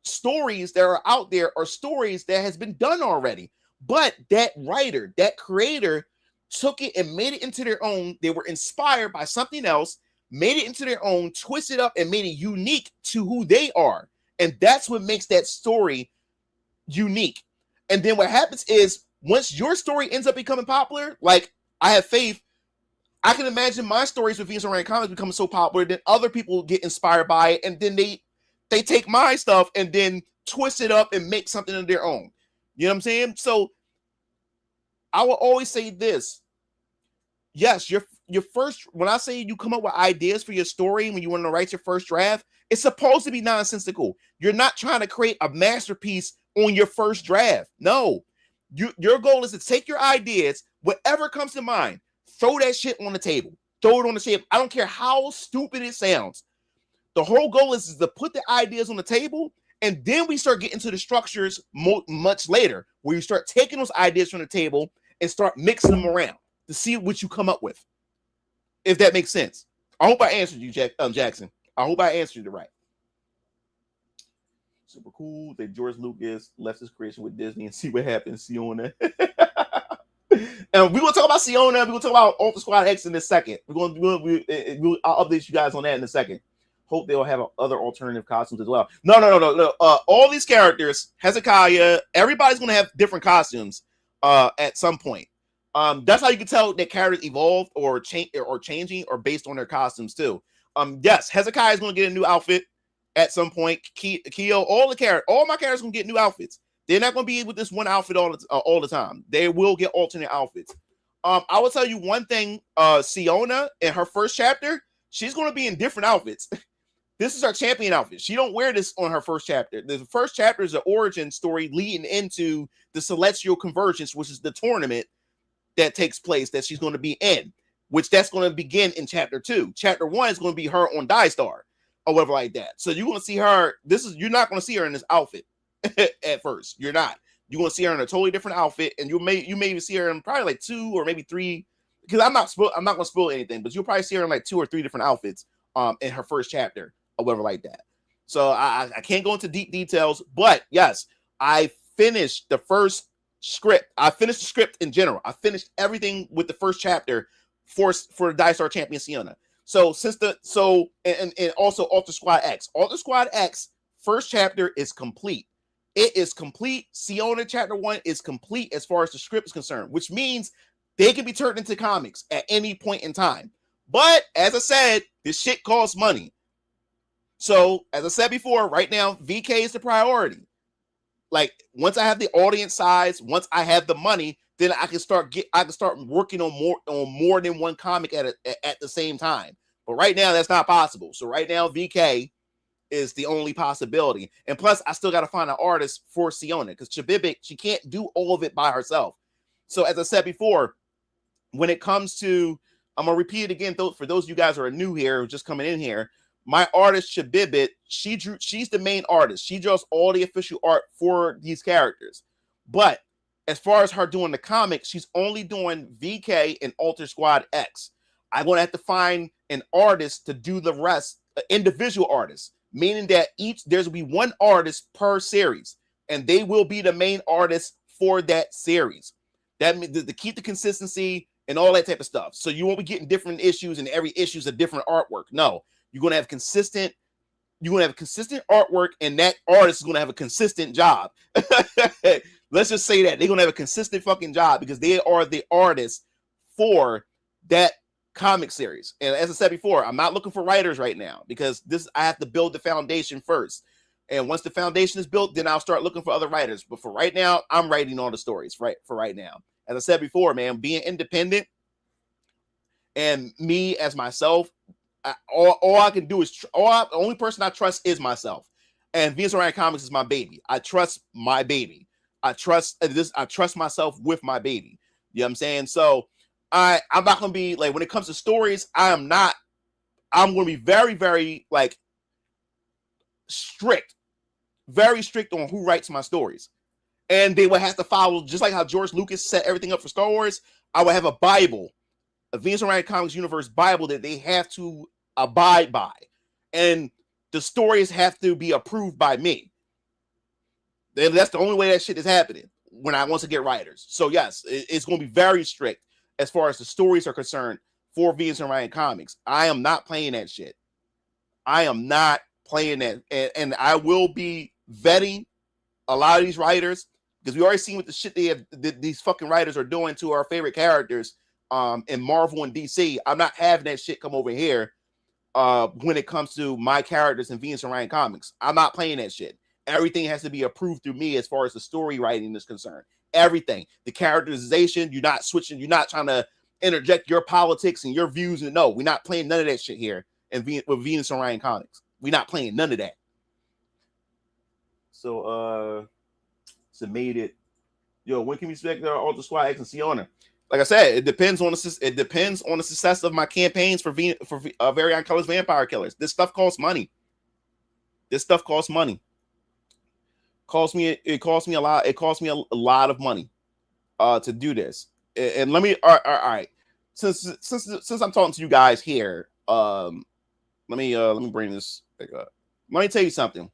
stories that are out there are stories that has been done already. But that writer, that creator, took it and made it into their own. They were inspired by something else, made it into their own, twisted up, and made it unique to who they are. And that's what makes that story unique. And then what happens is, once your story ends up becoming popular, like I have faith, I can imagine my stories with Venus Orion Comics becoming so popular that other people get inspired by it, and then they take my stuff and then twist it up and make something of their own. You know what I'm saying? So I will always say this. Yes, your first, when I say you come up with ideas for your story when you want to write your first draft, it's supposed to be nonsensical. You're not trying to create a masterpiece on your first draft. No. Your goal is to take your ideas, whatever comes to mind, throw that shit on the table. Throw it on the table. I don't care how stupid it sounds. The whole goal is to put the ideas on the table, and then we start getting to the structures much later, where you start taking those ideas from the table and start mixing them around to see what you come up with. If that makes sense. I hope I answered you, Jackson. I hope I answered it right. Super cool that George Lucas left his creation with Disney and see what happens, Siona. And we're gonna talk about Siona. We're gonna talk about Alpha Squad X in a second. I'll update you guys on that in a second. Hope they'll have other alternative costumes as well. No. All these characters, Hezekiah, everybody's gonna have different costumes at some point. That's how you can tell that characters evolved or changing or based on their costumes too. Yes, Hezekiah is gonna get a new outfit at some point. Keo, all my characters gonna get new outfits. They're not gonna be with this one outfit all the time. They will get alternate outfits. I will tell you one thing. Siona in her first chapter, she's gonna be in different outfits. This is her champion outfit. She don't wear this on her first chapter. The first chapter is an origin story leading into the Celestial Convergence, which is the tournament that takes place that she's going to be in, which that's going to begin in chapter 2. Chapter 1 is going to be her on Die Star or whatever like that. So you're going to see her. You're not going to see her in this outfit at first. You're not. You're going to see her in a totally different outfit, and you may even see her in probably like 2 or maybe 3. Because I'm not going to spoil anything, but you'll probably see her in like 2 or 3 different outfits in her first chapter or whatever like that. So I can't go into deep details, but yes, I finished the first script. I finished the script in general. I finished everything with the first chapter for the Die Star Champion Siona. So and also Alter Squad X. Alter Squad X first chapter is complete. It is complete. Siona chapter 1 is complete as far as the script is concerned, which means they can be turned into comics at any point in time. But as I said, this shit costs money. So as I said before, right now VK is the priority. Like once I have the audience size, once I have the money, then I can start working on more than one comic at the same time. But right now that's not possible. So right now VK is the only possibility. And plus I still got to find an artist for Siona because Chabibic, she can't do all of it by herself. So as I said before, when it comes to, I'm gonna repeat it again for those of you guys who are new here, just coming in here. My artist Shabibit, she's the main artist. She draws all the official art for these characters. But as far as her doing the comics, she's only doing VK and Alter Squad X. I'm gonna have to find an artist to do the rest, individual artists, meaning that there's will be one artist per series, and they will be the main artist for that series. That means to keep the consistency and all that type of stuff. So you won't be getting different issues, and every issue is a different artwork. No. You're gonna have consistent artwork, and that artist is gonna have a consistent job. Let's just say that they're gonna have a consistent fucking job because they are the artists for that comic series. And as I said before, I'm not looking for writers right now because I have to build the foundation first. And once the foundation is built, then I'll start looking for other writers. But for right now, I'm writing all the stories for right now. As I said before, man, being independent and me as myself, all I can do is the only person I trust is myself. And Venus Orion Comics is my baby. I trust my baby. I trust this. I trust myself with my baby. You know what I'm saying? So I'm not gonna be like, when it comes to stories, I'm gonna be very, very like strict, very strict on who writes my stories. And they would have to follow, just like how George Lucas set everything up for Star Wars. I would have a Bible, a Venus Orion Comics Universe Bible that they have to abide by. And the stories have to be approved by me. Then that's the only way that shit is happening when I want to get writers. So yes, it's going to be very strict as far as the stories are concerned for Venus Orion Comics. I am not playing that shit. I am not playing that. And I will be vetting a lot of these writers, because we already seen what the shit these fucking writers are doing to our favorite characters in Marvel and DC. I'm not having that shit come over here when it comes to my characters in Venus Orion Comics. I'm not playing that shit. Everything has to be approved through me as far as the story writing is concerned. Everything. The characterization, you're not switching, you're not trying to interject your politics and your views. And no, we're not playing none of that shit here with Venus Orion Comics. We're not playing none of that. So made it. Yo, when can we expect Ultra Squad X and Siona? Like I said, it depends on the success of my campaigns for Variant Colors Vampire Killers. This stuff costs money. It costs me a lot. It costs me a lot of money to do this. And let me all right. Since I'm talking to you guys here, let me bring this back up. Let me tell you something.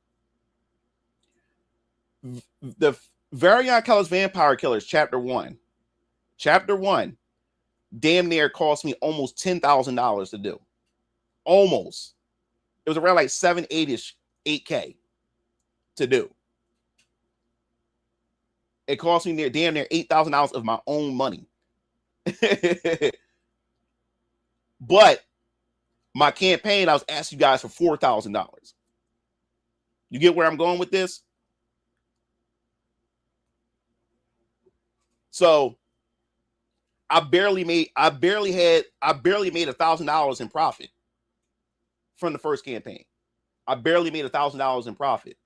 The Variant Colors Vampire Killers Chapter 1, damn near cost me almost $10,000 to do. Almost. It was around like 7-8ish, $8K to do. It cost me damn near $8,000 of my own money. But my campaign, I was asking you guys for $4,000. You get where I'm going with this? So I barely made $1,000 in profit from the first campaign. I barely made $1,000 in profit.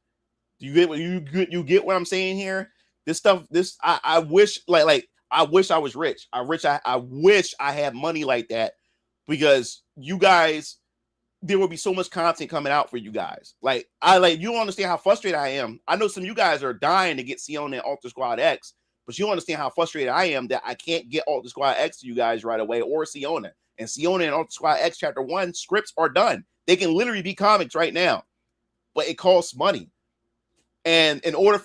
Do you get what I'm saying here? This stuff, I wish I wish I was rich. I wish I had money like that, because you guys, there will be so much content coming out for you guys. You don't understand how frustrated I am. I know some of you guys are dying to get Siona and Ultra Squad X, but you don't understand how frustrated I am that I can't get Ultra Squad X to you guys right away, or Siona. And Siona and Ultra Squad X Chapter 1 scripts are done. They can literally be comics right now, but it costs money. And in order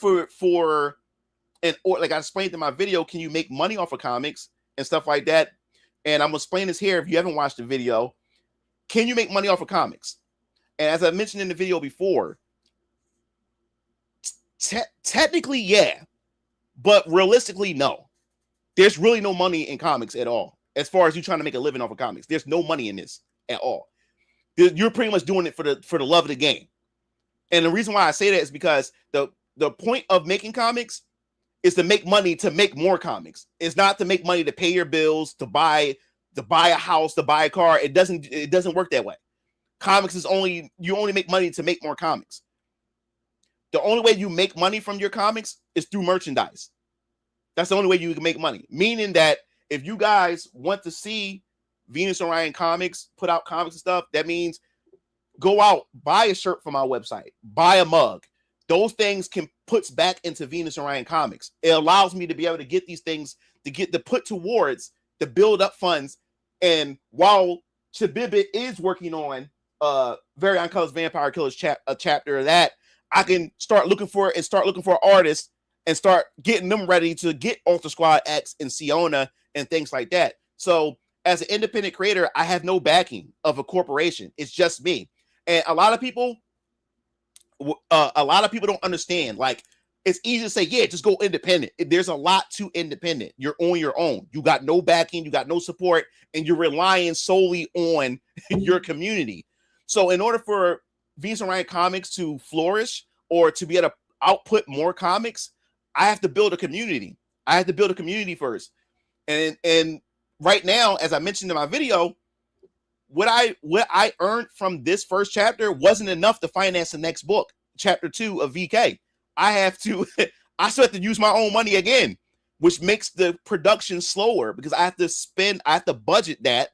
like I explained in my video, can you make money off of comics and stuff like that? And I'm gonna explain this here if you haven't watched the video. Can you make money off of comics? And as I mentioned in the video before, technically, yeah. But realistically, no. There's really no money in comics at all. As far as you trying to make a living off of comics, there's no money in this at all. You're pretty much doing it for the love of the game. And the reason why I say that is because the point of making comics is to make money to make more comics. It's not to make money to pay your bills, to buy a house, to buy a car. It doesn't work that way. Comics is you only make money to make more comics. The only way you make money from your comics is through merchandise. That's the only way you can make money. Meaning that if you guys want to see Venus Orion Comics put out comics and stuff, that means go out, buy a shirt from our website, buy a mug. Those things can puts back into Venus Orion Comics. It allows me to be able to get these things to put towards the build up funds. And while Chabibit is working on Variant Colors Vampire Killers a chapter of that, I can start looking for artists and start getting them ready to get Ultra Squad X and Siona and things like that. So as an independent creator, I have no backing of a corporation. It's just me. And a lot of people don't understand. Like, it's easy to say, yeah, just go independent. There's a lot to independent. You're on your own. You got no backing, you got no support, and you're relying solely on your community. So in order for Venus Orion Comics to flourish, or to be able to output more comics, I have to build a community. I have to build a community first. And right now, as I mentioned in my video, what I earned from this first chapter wasn't enough to finance the next book, chapter 2 of VK. I have to, I still have to use my own money again, which makes the production slower because I have to budget that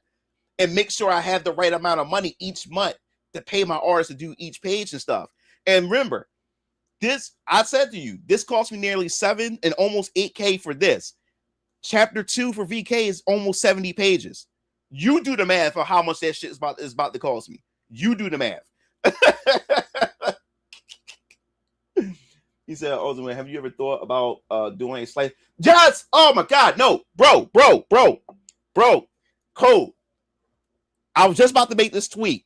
and make sure I have the right amount of money each month to pay my artists to do each page and stuff. And remember, I said to you, this cost me nearly 7 and almost 8K for this. Chapter 2 for VK is almost 70 pages. You do the math for how much that shit is about to cost me. You do the math. He said, "Ultimately, have you ever thought about doing a slice?" Yes. Oh my God, no, bro. Code. I was just about to make this tweet.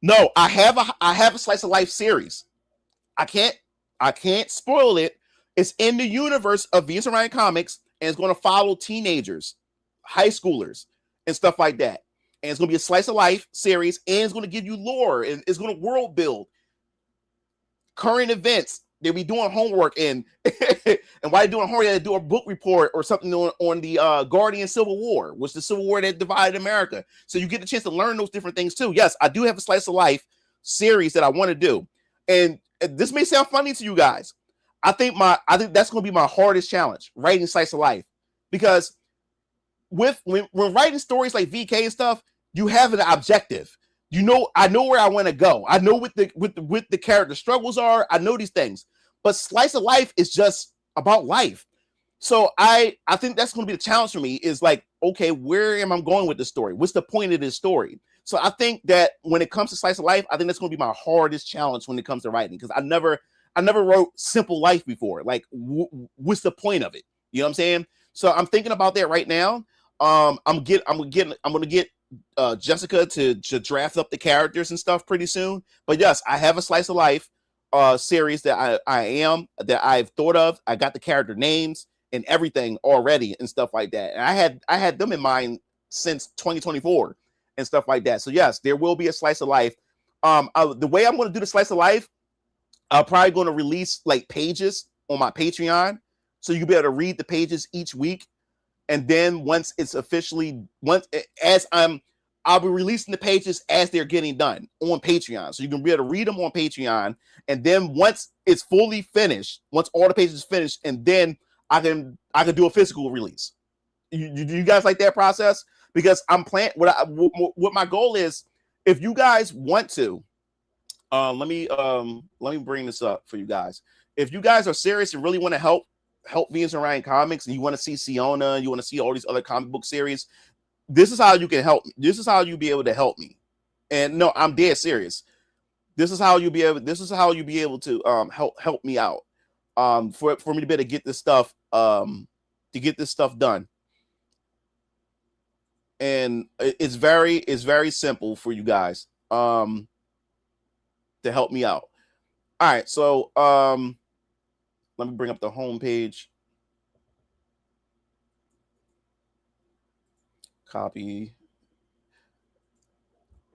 No, I have a slice of life series. I can't spoil it. It's in the universe of Venus and Orion comics, and it's going to follow teenagers, high schoolers, and stuff like that. And it's going to be a slice of life series, and it's going to give you lore, and it's going to world build current events. They'll be doing homework, and and while they're doing homework, they do a book report or something on the Guardian Civil War, which is the Civil War that divided America. So you get the chance to learn those different things too. Yes, I do have a slice of life series that I want to do, and this may sound funny to you guys. I think that's going to be my hardest challenge, writing slice of life, because when writing stories like VK and stuff, you have an objective. You know, I know where I want to go. I know what the character struggles are. I know these things, but slice of life is just about life. So I think that's going to be the challenge for me. Is like, okay, where am I going with this story? What's the point of this story? So I think that when it comes to slice of life, I think that's going to be my hardest challenge when it comes to writing, because I never wrote simple life before. Like, what's the point of it? You know what I'm saying? So I'm thinking about that right now. I'm gonna get Jessica to draft up the characters and stuff pretty soon. But yes, I have a slice of life series that I've thought of. I got the character names and everything already and stuff like that. And I had them in mind since 2024 and stuff like that. So yes, there will be a slice of life. The way I'm going to do the slice of life, I'm probably going to release like pages on my Patreon, so you can be able to read the pages each week. And then once it's officially, I'll be releasing the pages as they're getting done on Patreon. So you can be able to read them on Patreon. And then once it's fully finished, once all the pages finished, and then I can do a physical release. You guys like that process? Because I'm planning, what my goal is, if you guys want to, let me bring this up for you guys. If you guys are serious and really want to help Venus and Orion comics, and you want to see Siona, and you want to see all these other comic book series, this is how you can help me. This is how you be able to help me. And no, I'm dead serious. This is how you be able to help me out. For me to be able to get this stuff done. And it's very simple for you guys to help me out. All right, so let me bring up the home page. Copy.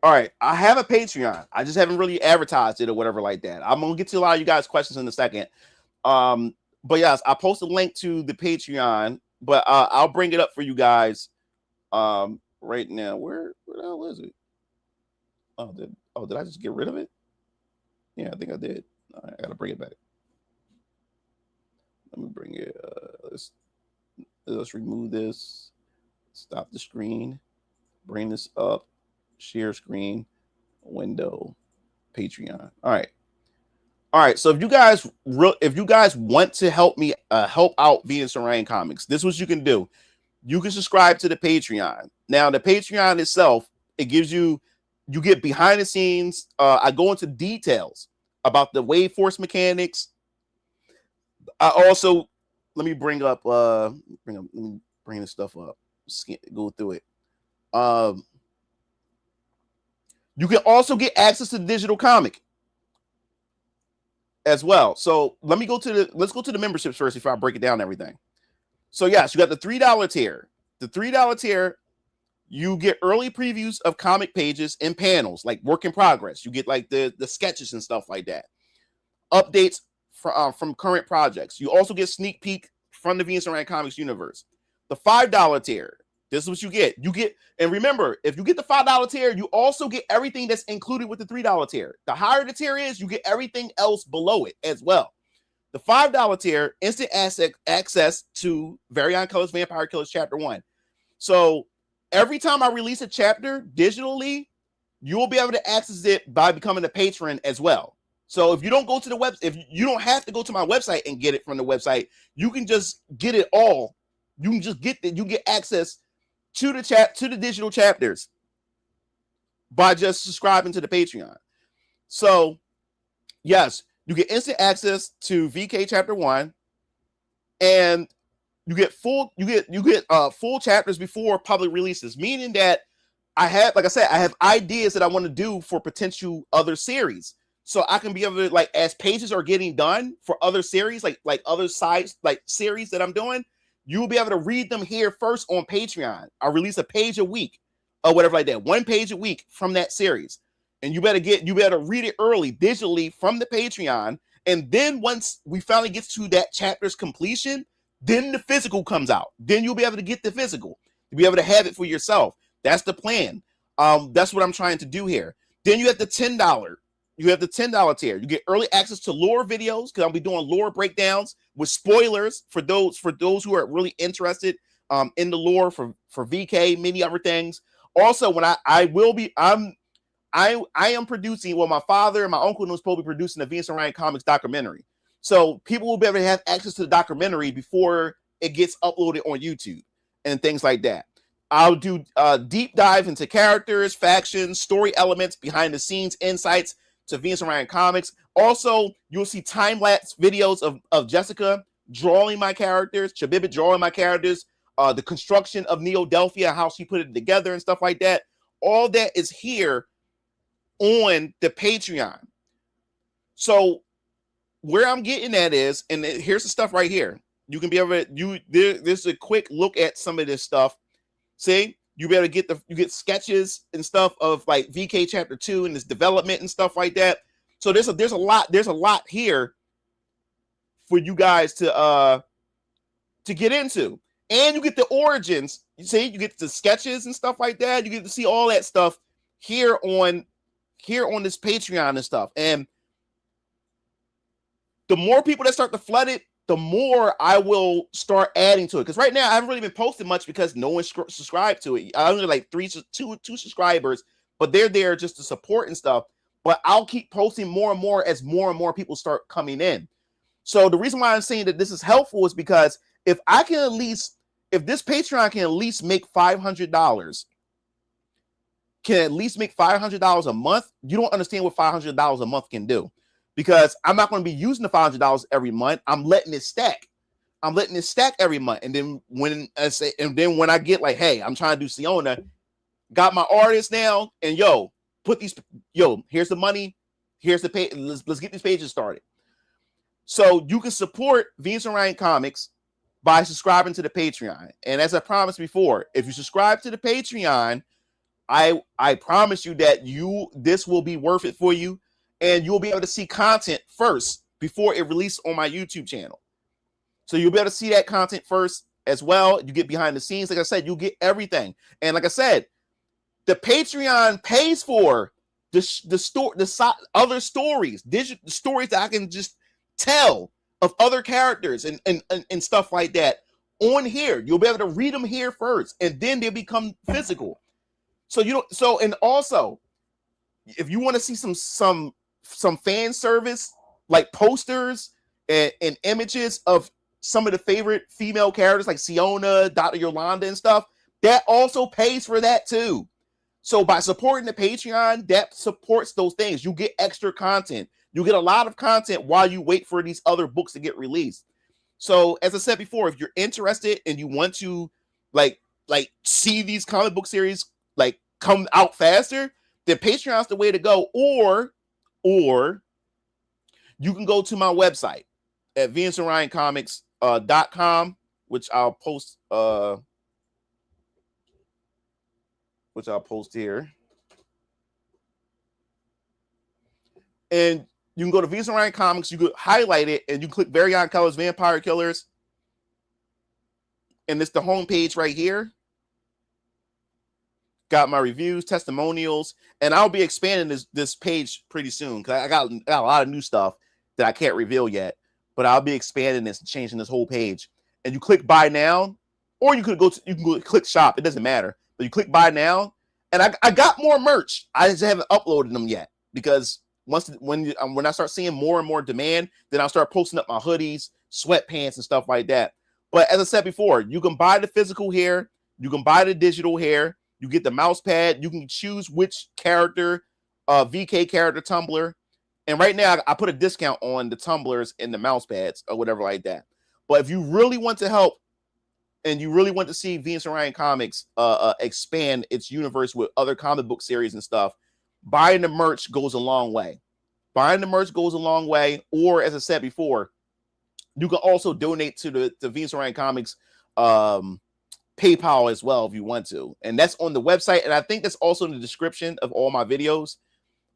All right, I have a Patreon. I just haven't really advertised it or whatever like that. I'm gonna get to a lot of you guys' questions in a second. But yes, I post a link to the Patreon, but I'll bring it up for you guys right now. Where the hell is it? Did I just get rid of it? Yeah, I think I did. I gotta bring it back. Let me bring it. Let's remove this. Stop the screen. Bring this up. Share screen. Window. Patreon. All right. So if you guys want to help me help out Venus and Orion Comics, this is what you can do. You can subscribe to the Patreon. Now, the Patreon itself, it gives you get behind the scenes. I go into details about the wave force mechanics. I also let me bring this stuff up. Go through it. You can also get access to the digital comic as well. So let's go to the memberships first before I break it down everything. So yes, you got the $3 tier. The $3 tier, you get early previews of comic pages and panels, like work in progress. You get like the sketches and stuff like that. updates from current projects. You also get sneak peek from the Venus and Ryan Comics universe. The $5 tier, this is what you get. And remember, if you get the $5 tier, you also get everything that's included with the $3 tier. The higher the tier is, you get everything else below it as well. The $5 tier, instant access to Very Own Colors Vampire Killers Chapter 1. So every time I release a chapter digitally, you will be able to access it by becoming a patron as well. So if you don't go to the web, if you don't have to go to my website and get it from the website, you can just get it all. You can just get that. You get access to the digital chapters by just subscribing to the Patreon. So yes, you get instant access to VK Chapter 1, and you get full chapters before public releases, meaning that I have ideas that I want to do for potential other series. So I can be able to, like, as pages are getting done for other series, like other sides, like series that I'm doing, you will be able to read them here first on Patreon. I release a page a week or whatever like that, 1 page a week from that series. And you better read it early digitally from the Patreon. And then once we finally get to that chapter's completion, then the physical comes out. Then you'll be able to get the physical. You'll be able to have it for yourself. That's the plan. That's what I'm trying to do here. Then you have the $10. You have the $10 tier. You get early access to lore videos, because I'll be doing lore breakdowns with spoilers for those who are really interested in the lore for VK, many other things. Also, when I am producing, well, my father and my uncle was supposed to be producing the Venus and Ryan Comics documentary. So people will be able to have access to the documentary before it gets uploaded on YouTube and things like that. I'll do deep dive into characters, factions, story elements, behind the scenes insights to Venus and Ryan Comics. Also, you'll see time-lapse videos of Jessica drawing my characters, Chabibit drawing my characters, the construction of Neo-Delphia, how she put it together and stuff like that. All that is here on the Patreon. So where I'm getting at is, and here's the stuff right here. You can be able to, there's a quick look at some of this stuff. See, you better get you get sketches and stuff of like VK Chapter 2 and this development and stuff like that. So there's a lot here for you guys to get into. And you get the origins. You see, you get the sketches and stuff like that. You get to see all that stuff here on this Patreon and stuff. And the more people that start to flood it, the more I will start adding to it. Because right now I haven't really been posting much because no one subscribed to it. I only like two subscribers, but they're there just to support and stuff. But I'll keep posting more and more people start coming in. So the reason why I'm saying that this is helpful is because if this Patreon can at least make $500, a month, you don't understand what $500 a month can do. Because I'm not going to be using the $500 every month. I'm letting it stack. Every month. And then when I get like, hey, I'm trying to do Siona, got my artist now, and here's the money, here's the page. Let's get these pages started. So you can support Venus and Ryan Comics by subscribing to the Patreon. And as I promised before, if you subscribe to the Patreon, I promise you that this will be worth it for you. And you'll be able to see content first before it releases on my YouTube channel. So you'll be able to see that content first as well. You get behind the scenes. Like I said, you'll get everything. And like I said, the Patreon pays for the other stories, the stories that I can just tell of other characters and stuff like that on here. You'll be able to read them here first, and then they become physical. And also, if you want to see some fan service, like posters and images of some of the favorite female characters like Siona, Dr. Yolanda and stuff, that also pays for that too. So by supporting the Patreon, that supports those things. You get extra content. You get a lot of content while you wait for these other books to get released. So as I said before, if you're interested and you want to like see these comic book series like come out faster, then Patreon's the way to go. Or you can go to my website at VenusandRyanComics.com, which I'll post here. And You can go to Venus and Orion Comics, you could highlight it, and you click Orion Colors Vampire Killers. And it's the home page right here. Got my reviews, testimonials, and I'll be expanding this page pretty soon because I got a lot of new stuff that I can't reveal yet. But I'll be expanding this and changing this whole page. And you click buy now, or you can go click shop. It doesn't matter. But you click buy now, and I got more merch. I just haven't uploaded them yet because when I start seeing more and more demand, then I'll start posting up my hoodies, sweatpants, and stuff like that. But as I said before, you can buy the physical hair, you can buy the digital hair. You get the mouse pad. You can choose which character, VK character tumbler. And right now, I put a discount on the tumblers and the mouse pads or whatever like that. But if you really want to help and you really want to see Venus and Orion Comics expand its universe with other comic book series and stuff, buying the merch goes a long way. Buying the merch goes a long way. Or, as I said before, you can also donate to the Venus and Orion Comics PayPal as well if you want to, and that's on the website, and I think that's also in the description of all my videos.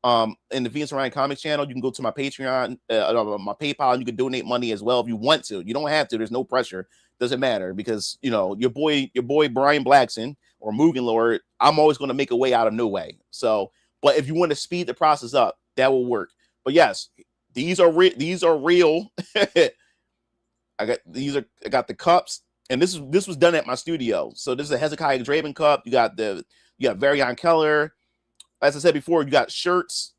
In the Venus and Orion Comics channel, you can go to my Patreon, my PayPal, and you can donate money as well if you want to. You don't have to. There's no pressure. Doesn't matter because your boy Brian Blackson or Mugen Lord, I'm always going to make a way out of no way. So, but if you want to speed the process up, that will work. But yes, these are real. I got the cups. And this was done at my studio. So this is a Hezekiah Draven cup. You got Varian Keller. As I said before, you got shirts.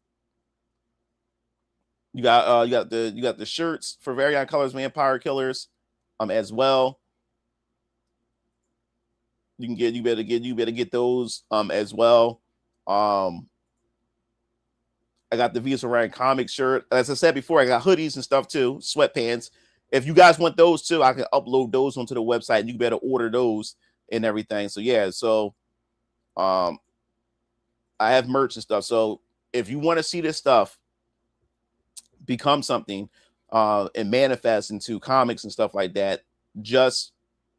You got the shirts for Varian Colors Vampire Killers as well. You better get those as well. I got the Venus Orion comic shirt. As I said before, I got hoodies and stuff too, sweatpants. If you guys want those too, I can upload those onto the website and you better order those and everything. So yeah, so I have merch and stuff. So if you want to see this stuff become something and manifest into comics and stuff like that, just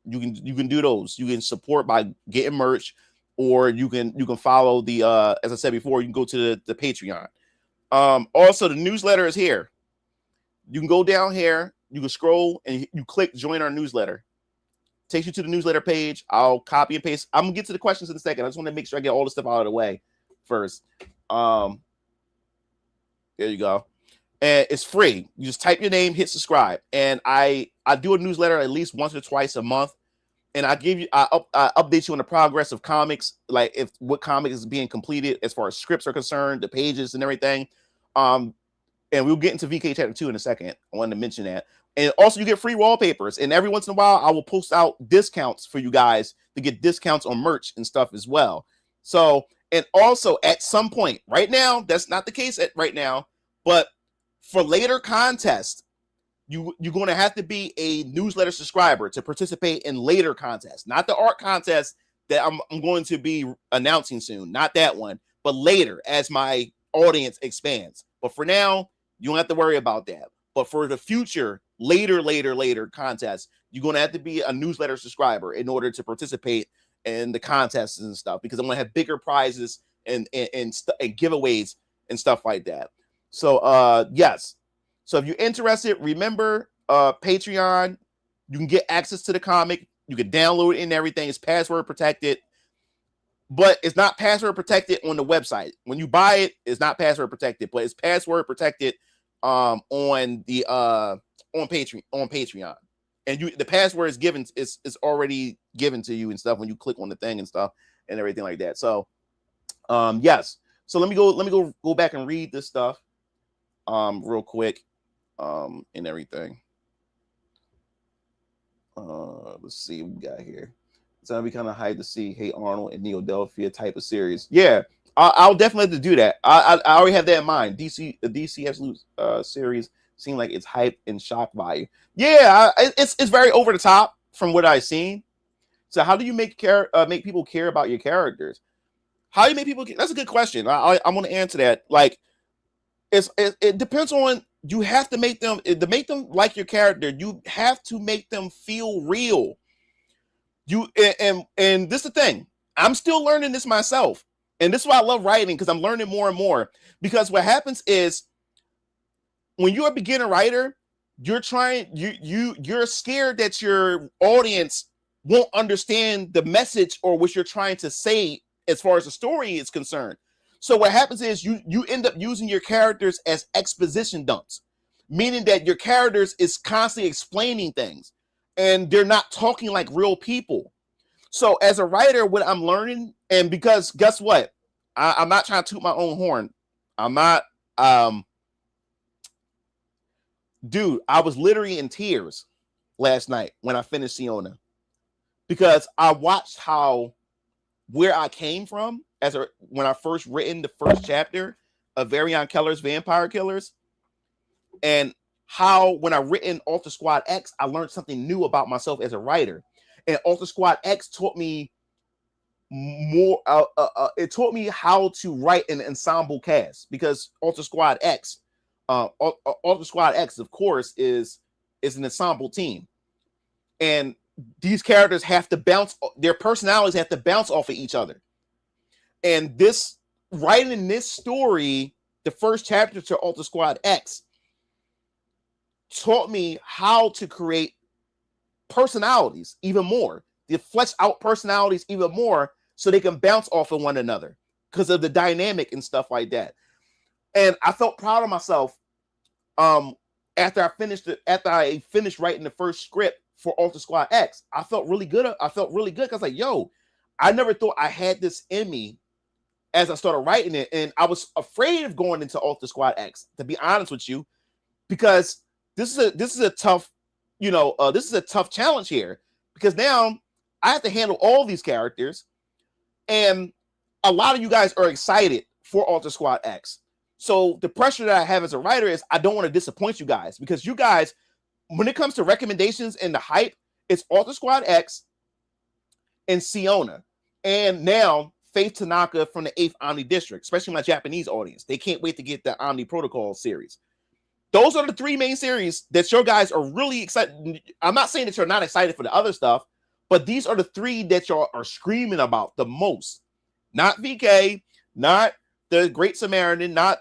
you can do those. You can support by getting merch, or you can follow the as I said before, you can go to the Patreon. Also the newsletter is here. You can go down here. You can scroll and you click join our newsletter. Takes you to the newsletter page. I'll copy and paste. I'm gonna get to the questions in a second. I just want to make sure I get all the stuff out of the way first. There you go. And it's free. You just type your name, hit subscribe. And I do a newsletter at least once or twice a month. And I update you on the progress of comics, like what comic is being completed as far as scripts are concerned, the pages and everything. And we'll get into VK Chapter 2 in a second. I wanted to mention that. And also you get free wallpapers. And every once in a while, I will post out discounts for you guys to get discounts on merch and stuff as well. So, and also at some point, right now, that's not the case right now, but for later contests, you're going to have to be a newsletter subscriber to participate in later contests. Not the art contest that I'm going to be announcing soon. Not that one, but later as my audience expands. But for now, you don't have to worry about that. But for the future, later contests, you're going to have to be a newsletter subscriber in order to participate in the contests and stuff, because I'm going to have bigger prizes and giveaways and stuff like that. So, yes. So if you're interested, remember Patreon. You can get access to the comic. You can download it and everything. It's password protected. But it's not password protected on the website. When you buy it, it's not password protected, but it's password protected on Patreon. And the password is given, it's already given to you and stuff when you click on the thing and stuff and everything like that. So yes. So let me go back and read this stuff real quick and everything. Let's see what we got here. It's gonna be kind of hyped to see Hey Arnold and Neo-Delphia type of series. Yeah, I'll definitely have to do that. I already have that in mind. The DC Absolute series seemed like it's hype and shock value. Yeah, it's very over the top from what I've seen. So how do you make people care about your characters? How do you make people care? That's a good question. I want to answer that. Like, it depends on, you have to make them like your character. You have to make them feel real. And this is the thing. I'm still learning this myself. And this is why I love writing, because I'm learning more and more. Because what happens is when you're a beginner writer, you're scared that your audience won't understand the message or what you're trying to say as far as the story is concerned. So what happens is you end up using your characters as exposition dumps, meaning that your characters is constantly explaining things and they're not talking like real people. So as a writer, what I'm learning, and because guess what? I'm not trying to toot my own horn. I'm not, dude, I was literally in tears last night when I finished Siona because I watched where I came from when I first written the first chapter of Orion Keller's Vampire Killers, and how when I written Alter Squad X, I learned something new about myself as a writer. And Alter Squad X taught me more. It taught me how to write an ensemble cast, because Alter Squad X, of course, is an ensemble team, and these characters have to bounce. Their personalities have to bounce off of each other. And this writing this story, the first chapter to Alter Squad X, taught me how to create personalities even more, to flesh out personalities even more so they can bounce off of one another because of the dynamic and stuff like that. And I felt proud of myself after I finished writing the first script for Alter Squad X. I felt really good. I was like, yo, I never thought I had this in me as I started writing it. And I was afraid of going into Alter Squad X, to be honest with you, because this is a tough challenge here, because now I have to handle all these characters, and a lot of you guys are excited for Alter Squad X. So the pressure that I have as a writer is I don't want to disappoint you guys, because you guys, when it comes to recommendations and the hype, it's Alter Squad X and Siona, and now Faith Tanaka from the 8th Omni District, especially my Japanese audience. They can't wait to get the Omni Protocol series. Those are the 3 main series that your guys are really excited. I'm not saying that you're not excited for the other stuff, but these are the 3 that y'all are screaming about the most. Not VK, not the Great Samaritan, not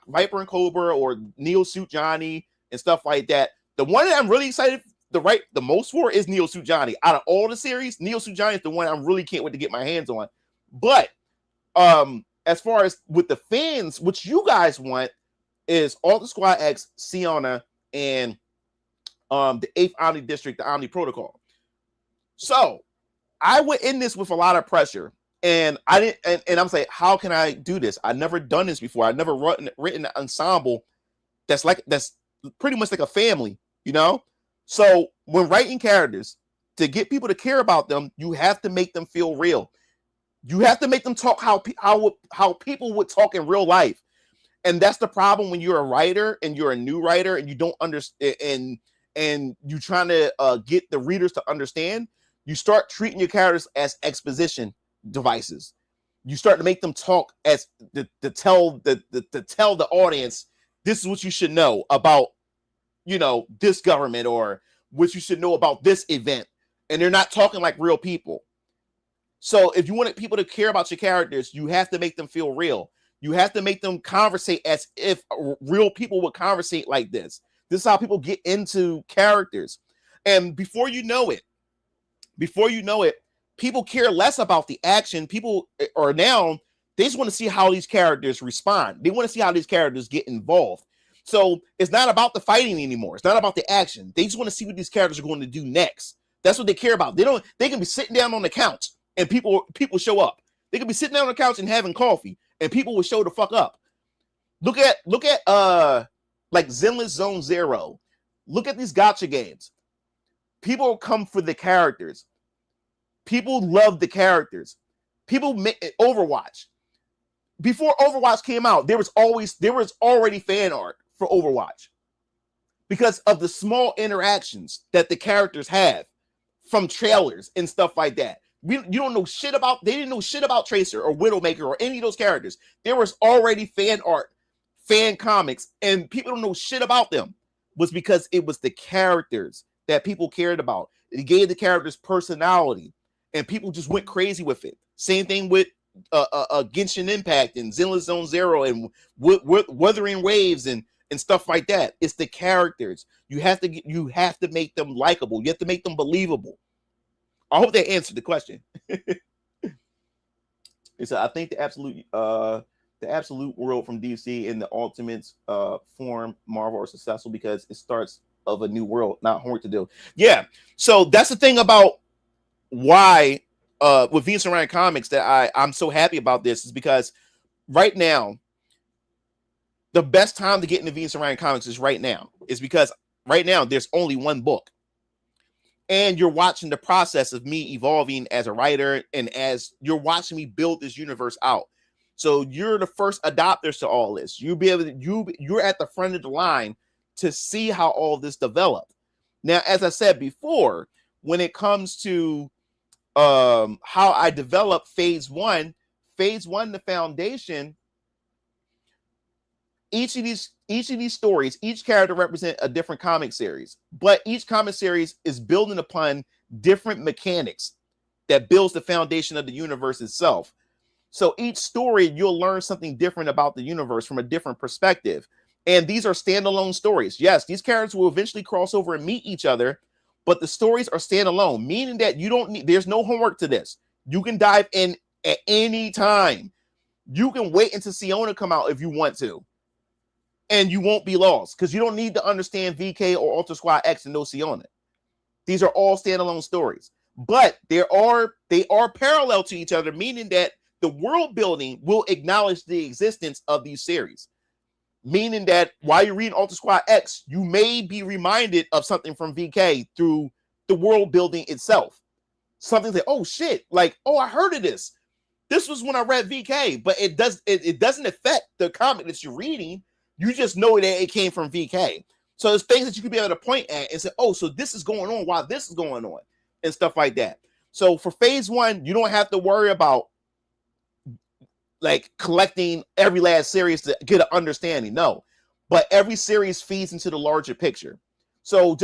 Viper and Cobra or Neo Suit Johnny and stuff like that. The one that I'm really excited to write the most for is Neo Suit Johnny. Out of all the series, Neo Suit Johnny is the one I really can't wait to get my hands on. But as far as with the fans, what you guys want is Alter Squad X, Siona, and the 8th Omni District, the Omni Protocol. So I went in this with a lot of pressure, and I didn't. And I'm saying, how can I do this? I've never done this before. I've never written an ensemble that's pretty much like a family, you know. So when writing characters, to get people to care about them, you have to make them feel real. You have to make them talk how people would talk in real life. And that's the problem when you're a writer and you're a new writer and you don't understand, and you're trying to get the readers to understand. You start treating your characters as exposition devices. You start to make them talk as to tell the audience, this is what you should know about, this government, or what you should know about this event. And they're not talking like real people. So if you want people to care about your characters, you have to make them feel real. You have to make them conversate as if real people would conversate like this. This is how people get into characters. And before you know it, people care less about the action. People are now, they just want to see how these characters respond. They want to see how these characters get involved. So it's not about the fighting anymore. It's not about the action. They just want to see what these characters are going to do next. That's what they care about. They can be sitting down on the couch and people show up. They can be sitting down on the couch and having coffee, and people will show the fuck up. Look at like Zenless Zone Zero. Look at these gacha games. People come for the characters. People love the characters. People make Overwatch. Before Overwatch came out, there was already fan art for Overwatch because of the small interactions that the characters have from trailers and stuff like that. You don't know shit about. They didn't know shit about Tracer or Widowmaker or any of those characters. There was already fan art, fan comics, and people don't know shit about them. Was because it was the characters that people cared about. It gave the characters personality, and people just went crazy with it. Same thing with Genshin Impact and Zenless Zone Zero and Wuthering Waves and and stuff like that. It's the characters. You have to make them likable. You have to make them believable. I hope they answered the question. So I think the absolute world from DC and the Ultimates form Marvel are successful because it starts of a new world, not homework to do. Yeah. So that's the thing about why with Venus and Orion Comics that I'm so happy about this is because right now, the best time to get into Venus and Orion Comics is right now. Is because right now there's only one book. And you're watching the process of me evolving as a writer, and as you're watching me build this universe out. So you're the first adopters to all this. You're at the front of the line to see how all this developed. Now, as I said before, when it comes to how I developed phase one, the foundation, each of these stories, each character represent a different comic series, but each comic series is building upon different mechanics that builds the foundation of the universe itself. So each story, you'll learn something different about the universe from a different perspective. And these are standalone stories. Yes, these characters will eventually cross over and meet each other, but the stories are standalone, meaning that there's no homework to this. You can dive in at any time. You can wait until Siona come out if you want to. And you won't be lost because you don't need to understand VK or Ultra Squad X to know Siona. These are all standalone stories, but they are parallel to each other, meaning that the world building will acknowledge the existence of these series. Meaning that while you're reading Ultra Squad X, you may be reminded of something from VK through the world building itself. Something that, oh shit, like, oh, I heard of this. This was when I read VK, but it doesn't affect the comic that you're reading. You just know that it came from VK. So there's things that you could be able to point at and say, oh, so this is going on while this is going on and stuff like that. So for phase one, you don't have to worry about like collecting every last series to get an understanding. No, but every series feeds into the larger picture. So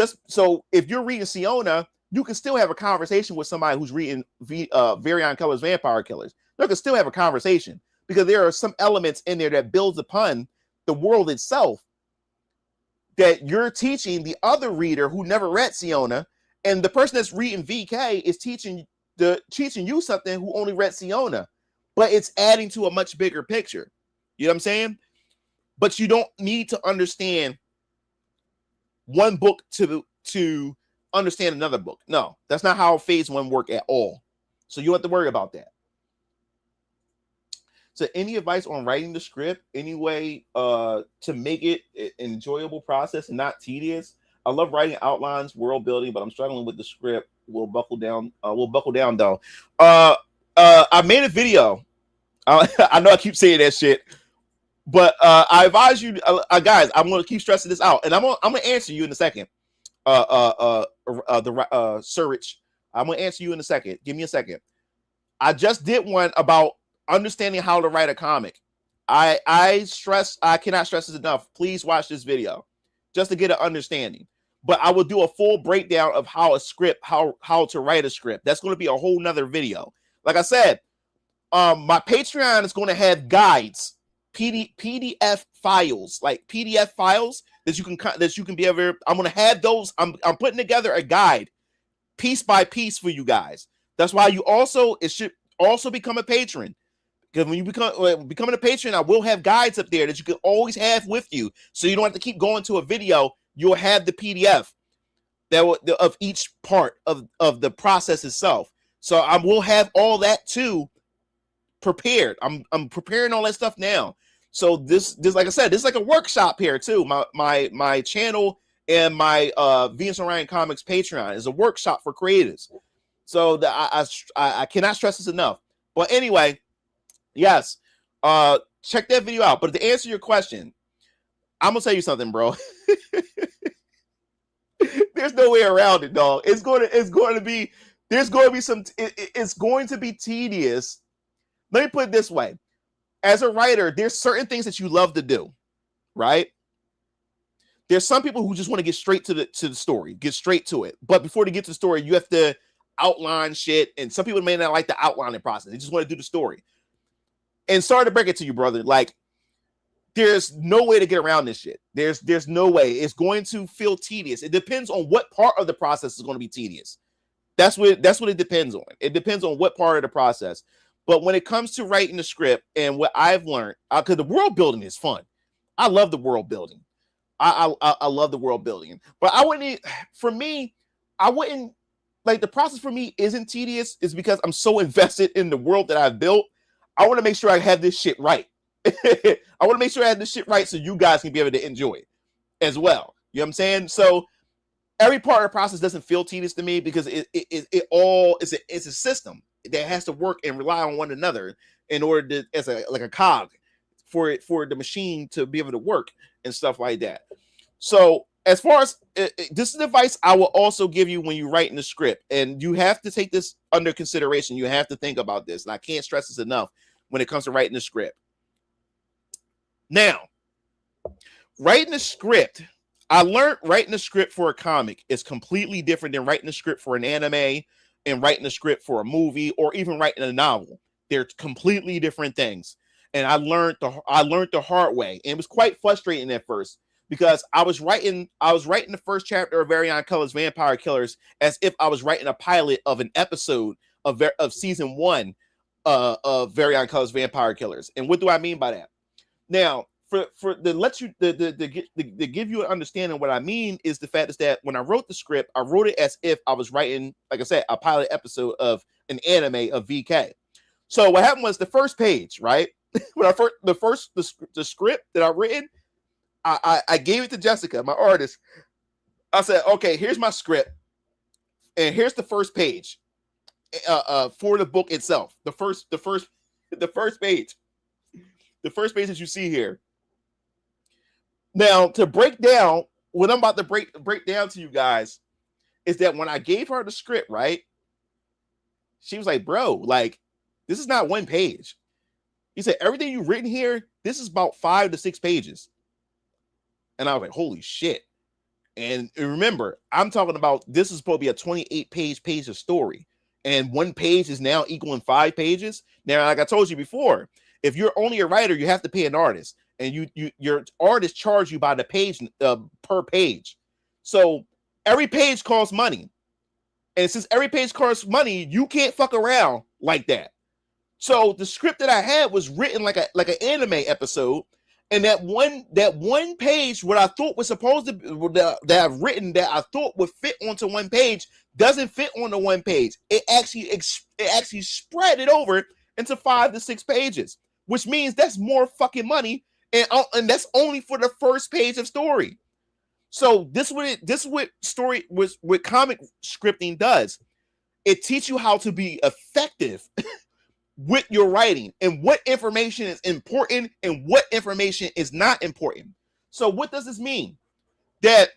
if you're reading Siona, you can still have a conversation with somebody who's reading Variant Colors, Vampire Killers. You can still have a conversation because there are some elements in there that builds upon the world itself that you're teaching the other reader who never read Siona, and the person that's reading VK is teaching you something who only read Siona, but it's adding to a much bigger picture. You know what I'm saying? But you don't need to understand one book to understand another book. No, that's not how phase one work at all. So you don't have to worry about that. So any advice on writing the script, any way to make it an enjoyable process and not tedious? I love writing outlines, world building, but I'm struggling with the script. We'll buckle down though. I made a video. I know I keep saying that shit, but I advise you, guys. I'm going to keep stressing this out, and I'm going to answer you in a second. Sir Rich, I'm going to answer you in a second. Give me a second. I just did one about understanding how to write a comic. I cannot stress this enough. Please watch this video just to get an understanding. But I will do a full breakdown of how to write a script. That's going to be a whole nother video. Like I said, my Patreon is going to have guides, PDF files, like PDF files that you can be able. I'm going to have those. I'm putting together a guide, piece by piece for you guys. That's why it should also become a patron. Because when you becoming a patron, I will have guides up there that you can always have with you, so you don't have to keep going to a video. You'll have the PDF of each part of the process itself. So I will have all that too prepared. I'm preparing all that stuff now. So this like I said, this is like a workshop here too. My channel and my Venus Orion Comics Patreon is a workshop for creatives. So I cannot stress this enough. But anyway. Yes, check that video out. But to answer your question, I'm gonna tell you something, bro. There's no way around it, dog. It's going to be tedious. Let me put it this way: as a writer, there's certain things that you love to do, right? There's some people who just want to get straight to the story, get straight to it. But before they get to the story, you have to outline shit, and some people may not like the outlining process. They just want to do the story. And sorry to break it to you, brother. Like, there's no way to get around this shit. There's no way. It's going to feel tedious. It depends on what part of the process is going to be tedious. That's what it depends on. It depends on what part of the process. But when it comes to writing the script and what I've learned, because the world building is fun. I love the world building. I love the world building. But I wouldn't, for me, I wouldn't, like, the process for me isn't tedious. Is because I'm so invested in the world that I've built. I want to make sure I have this shit right. I want to make sure I have this shit right so you guys can be able to enjoy it as well. You know what I'm saying? So every part of the process doesn't feel tedious to me because it all is it's a system that has to work and rely on one another in order to, as a like a cog for the machine to be able to work and stuff like that. So as far as this is advice I will also give you when you write in the script, and you have to take this under consideration. You have to think about this, and I can't stress this enough when it comes to writing the script. Now, writing a script, I learned writing a script for a comic is completely different than writing a script for an anime and writing a script for a movie or even writing a novel. They're completely different things. And I learned the hard way. And it was quite frustrating at first because I was writing the first chapter of Orion Colors Vampire Killers as if I was writing a pilot of an episode of season 1 of Orion Colors Vampire Killers. And what do I mean by that? Now, for to give you an understanding of what I mean is the fact is that when I wrote the script, I wrote it as if I was writing, like I said, a pilot episode of an anime of VK. So what happened was the first page, right? When the script that I written, I gave it to Jessica, my artist. I said, okay, here's my script, and here's the first page for the book itself. The first page. The first page that you see here. Now, to break down, what I'm about to break down to you guys is that when I gave her the script, right? She was like, bro, like, this is not one page. He said, everything you've written here, this is about 5 to 6 pages. And I was like, holy shit. And remember, I'm talking about this is supposed to be a 28-page of story. And one page is now equaling 5 pages. Now, like I told you before, if you're only a writer, you have to pay an artist, and your artist charge you by the page per page. So every page costs money, and since every page costs money, you can't fuck around like that. So the script that I had was written like an anime episode, and that one page, what I thought was supposed to that I've written that I thought would fit onto one page doesn't fit on the one page. It actually spread it over into 5 to 6 pages. Which means that's more fucking money, and that's only for the first page of story. So this is what comic scripting does. It teaches you how to be effective with your writing and what information is important and what information is not important. So what does this mean? That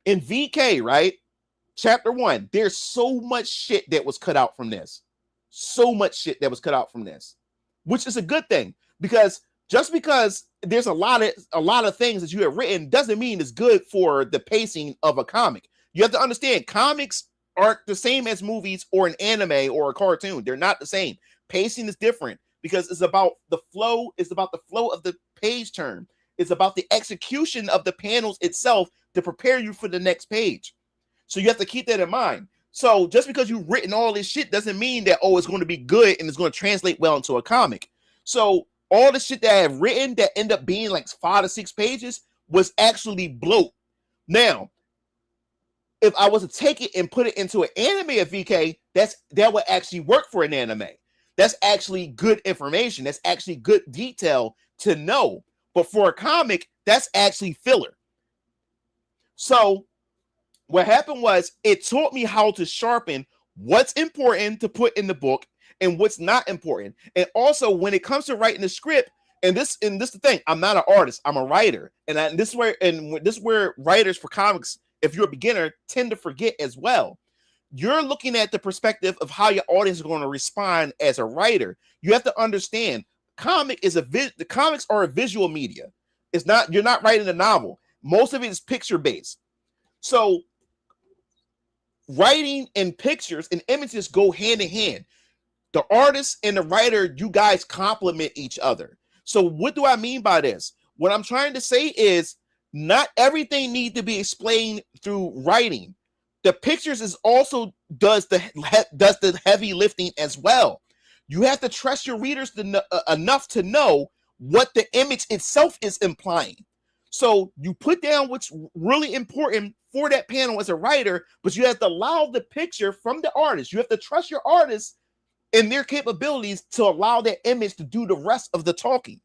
in VK, right, chapter 1, there's so much shit that was cut out from this. So much shit that was cut out from this. Which is a good thing, because just because there's a lot of things that you have written doesn't mean it's good for the pacing of a comic. You have to understand, comics aren't the same as movies or an anime or a cartoon. They're not the same. Pacing is different because it's about the flow. It's about the flow of the page turn. It's about the execution of the panels itself to prepare you for the next page. So you have to keep that in mind. So just because you've written all this shit doesn't mean that, oh, it's going to be good and it's going to translate well into a comic. So all the shit that I have written that end up being like 5 to 6 pages was actually bloat. Now, if I was to take it and put it into an anime of VK, that would actually work for an anime. That's actually good information. That's actually good detail to know. But for a comic, that's actually filler. So what happened was it taught me how to sharpen what's important to put in the book and what's not important. And also when it comes to writing the script, and this is the thing, I'm not an artist, I'm a writer. And this is where writers for comics, if you're a beginner, tend to forget as well. You're looking at the perspective of how your audience is going to respond as a writer. You have to understand the comics are a visual media. You're not writing a novel. Most of it is picture based. So writing and pictures and images go hand in hand. The artist and the writer, you guys complement each other. So what do I mean by this? What I'm trying to say is not everything needs to be explained through writing. The pictures is also does the heavy lifting as well. You have to trust your readers enough to know what the image itself is implying. So you put down what's really important for that panel as a writer, but you have to allow the picture from the artist. You have to trust your artists and their capabilities to allow that image to do the rest of the talking.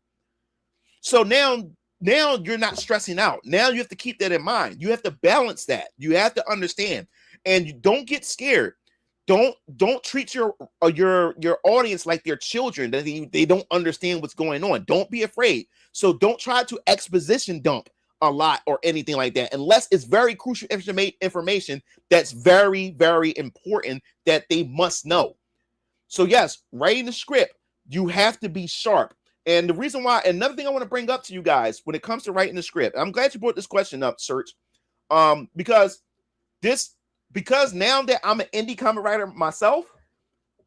So now you're not stressing out. Now you have to keep that in mind. You have to balance that. You have to understand, and you don't get scared. Don't treat your audience like they're children that they don't understand what's going on. Don't be afraid. So don't try to exposition dump a lot or anything like that, unless it's very crucial information that's very, very important that they must know. So yes, writing the script, you have to be sharp. And the reason why, another thing I want to bring up to you guys when it comes to writing the script, I'm glad you brought this question up, Search, because now that I'm an indie comic writer myself,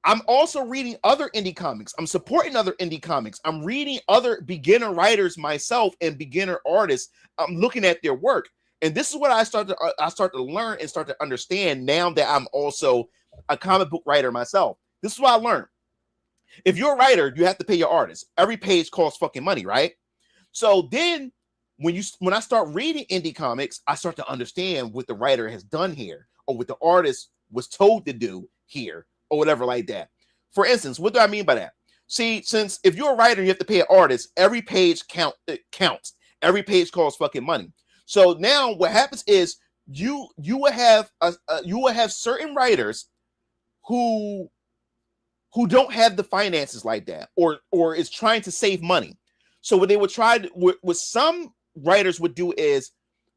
I'm also reading other indie comics. I'm supporting other indie comics. I'm reading other beginner writers myself and beginner artists. I'm looking at their work, and this is what I start to learn and start to understand now that I'm also a comic book writer myself. This is what I learned. If you're a writer, you have to pay your artist. Every page costs fucking money, right? So then when I start reading indie comics, I start to understand what the writer has done here or what the artist was told to do here or whatever like that. For instance, what do I mean by that? See, since if you're a writer, you have to pay an artist, every page counts. Every page costs fucking money. So now what happens is you will have certain writers who don't have the finances like that, or is trying to save money. So what they would try to, what some writers would do is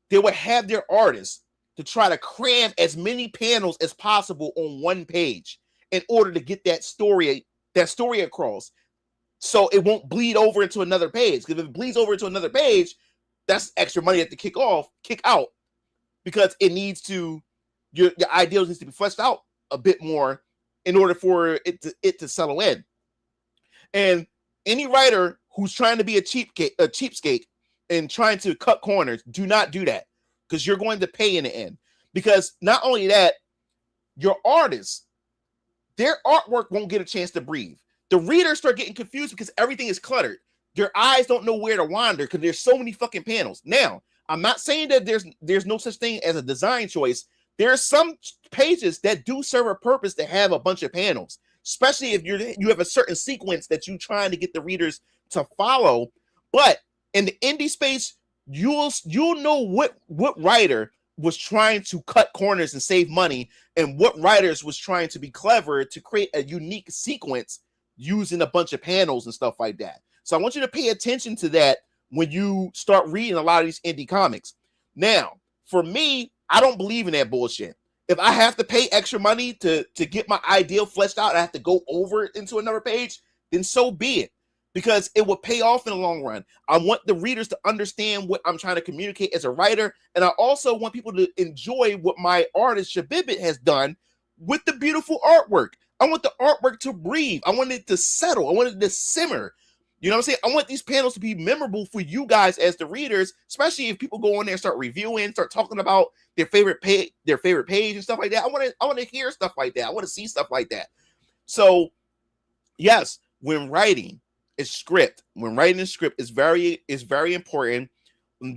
they would have their artists to try to cram as many panels as possible on one page in order to get that story across, so it won't bleed over into another page. Because if it bleeds over into another page, that's extra money to kick out, because it needs to, your ideals needs to be fleshed out a bit more in order for it to settle in. And any writer who's trying to be a cheapskate and trying to cut corners, do not do that, because you're going to pay in the end. Because not only that, your artists, their artwork won't get a chance to breathe. The readers start getting confused because everything is cluttered. Their eyes don't know where to wander because there's so many fucking panels. Now, I'm not saying that there's no such thing as a design choice. There are some pages that do serve a purpose to have a bunch of panels, especially if you have a certain sequence that you're trying to get the readers to follow. But in the indie space, you'll know what writer was trying to cut corners and save money, and what writers was trying to be clever to create a unique sequence using a bunch of panels and stuff like that. So I want you to pay attention to that when you start reading a lot of these indie comics. Now, for me, I don't believe in that bullshit. If I have to pay extra money to get my ideal fleshed out, I have to go over it into another page, then so be it, because it will pay off in the long run. I want the readers to understand what I'm trying to communicate as a writer, and I also want people to enjoy what my artist Shabibit has done with the beautiful artwork. I want the artwork to breathe. I want it to settle. I want it to simmer. You know what I'm saying? I want these panels to be memorable for you guys as the readers, especially if people go on there and start reviewing, start talking about their favorite page and stuff like that. I want to hear stuff like that. I want to see stuff like that. So, yes, when writing a script, it's very important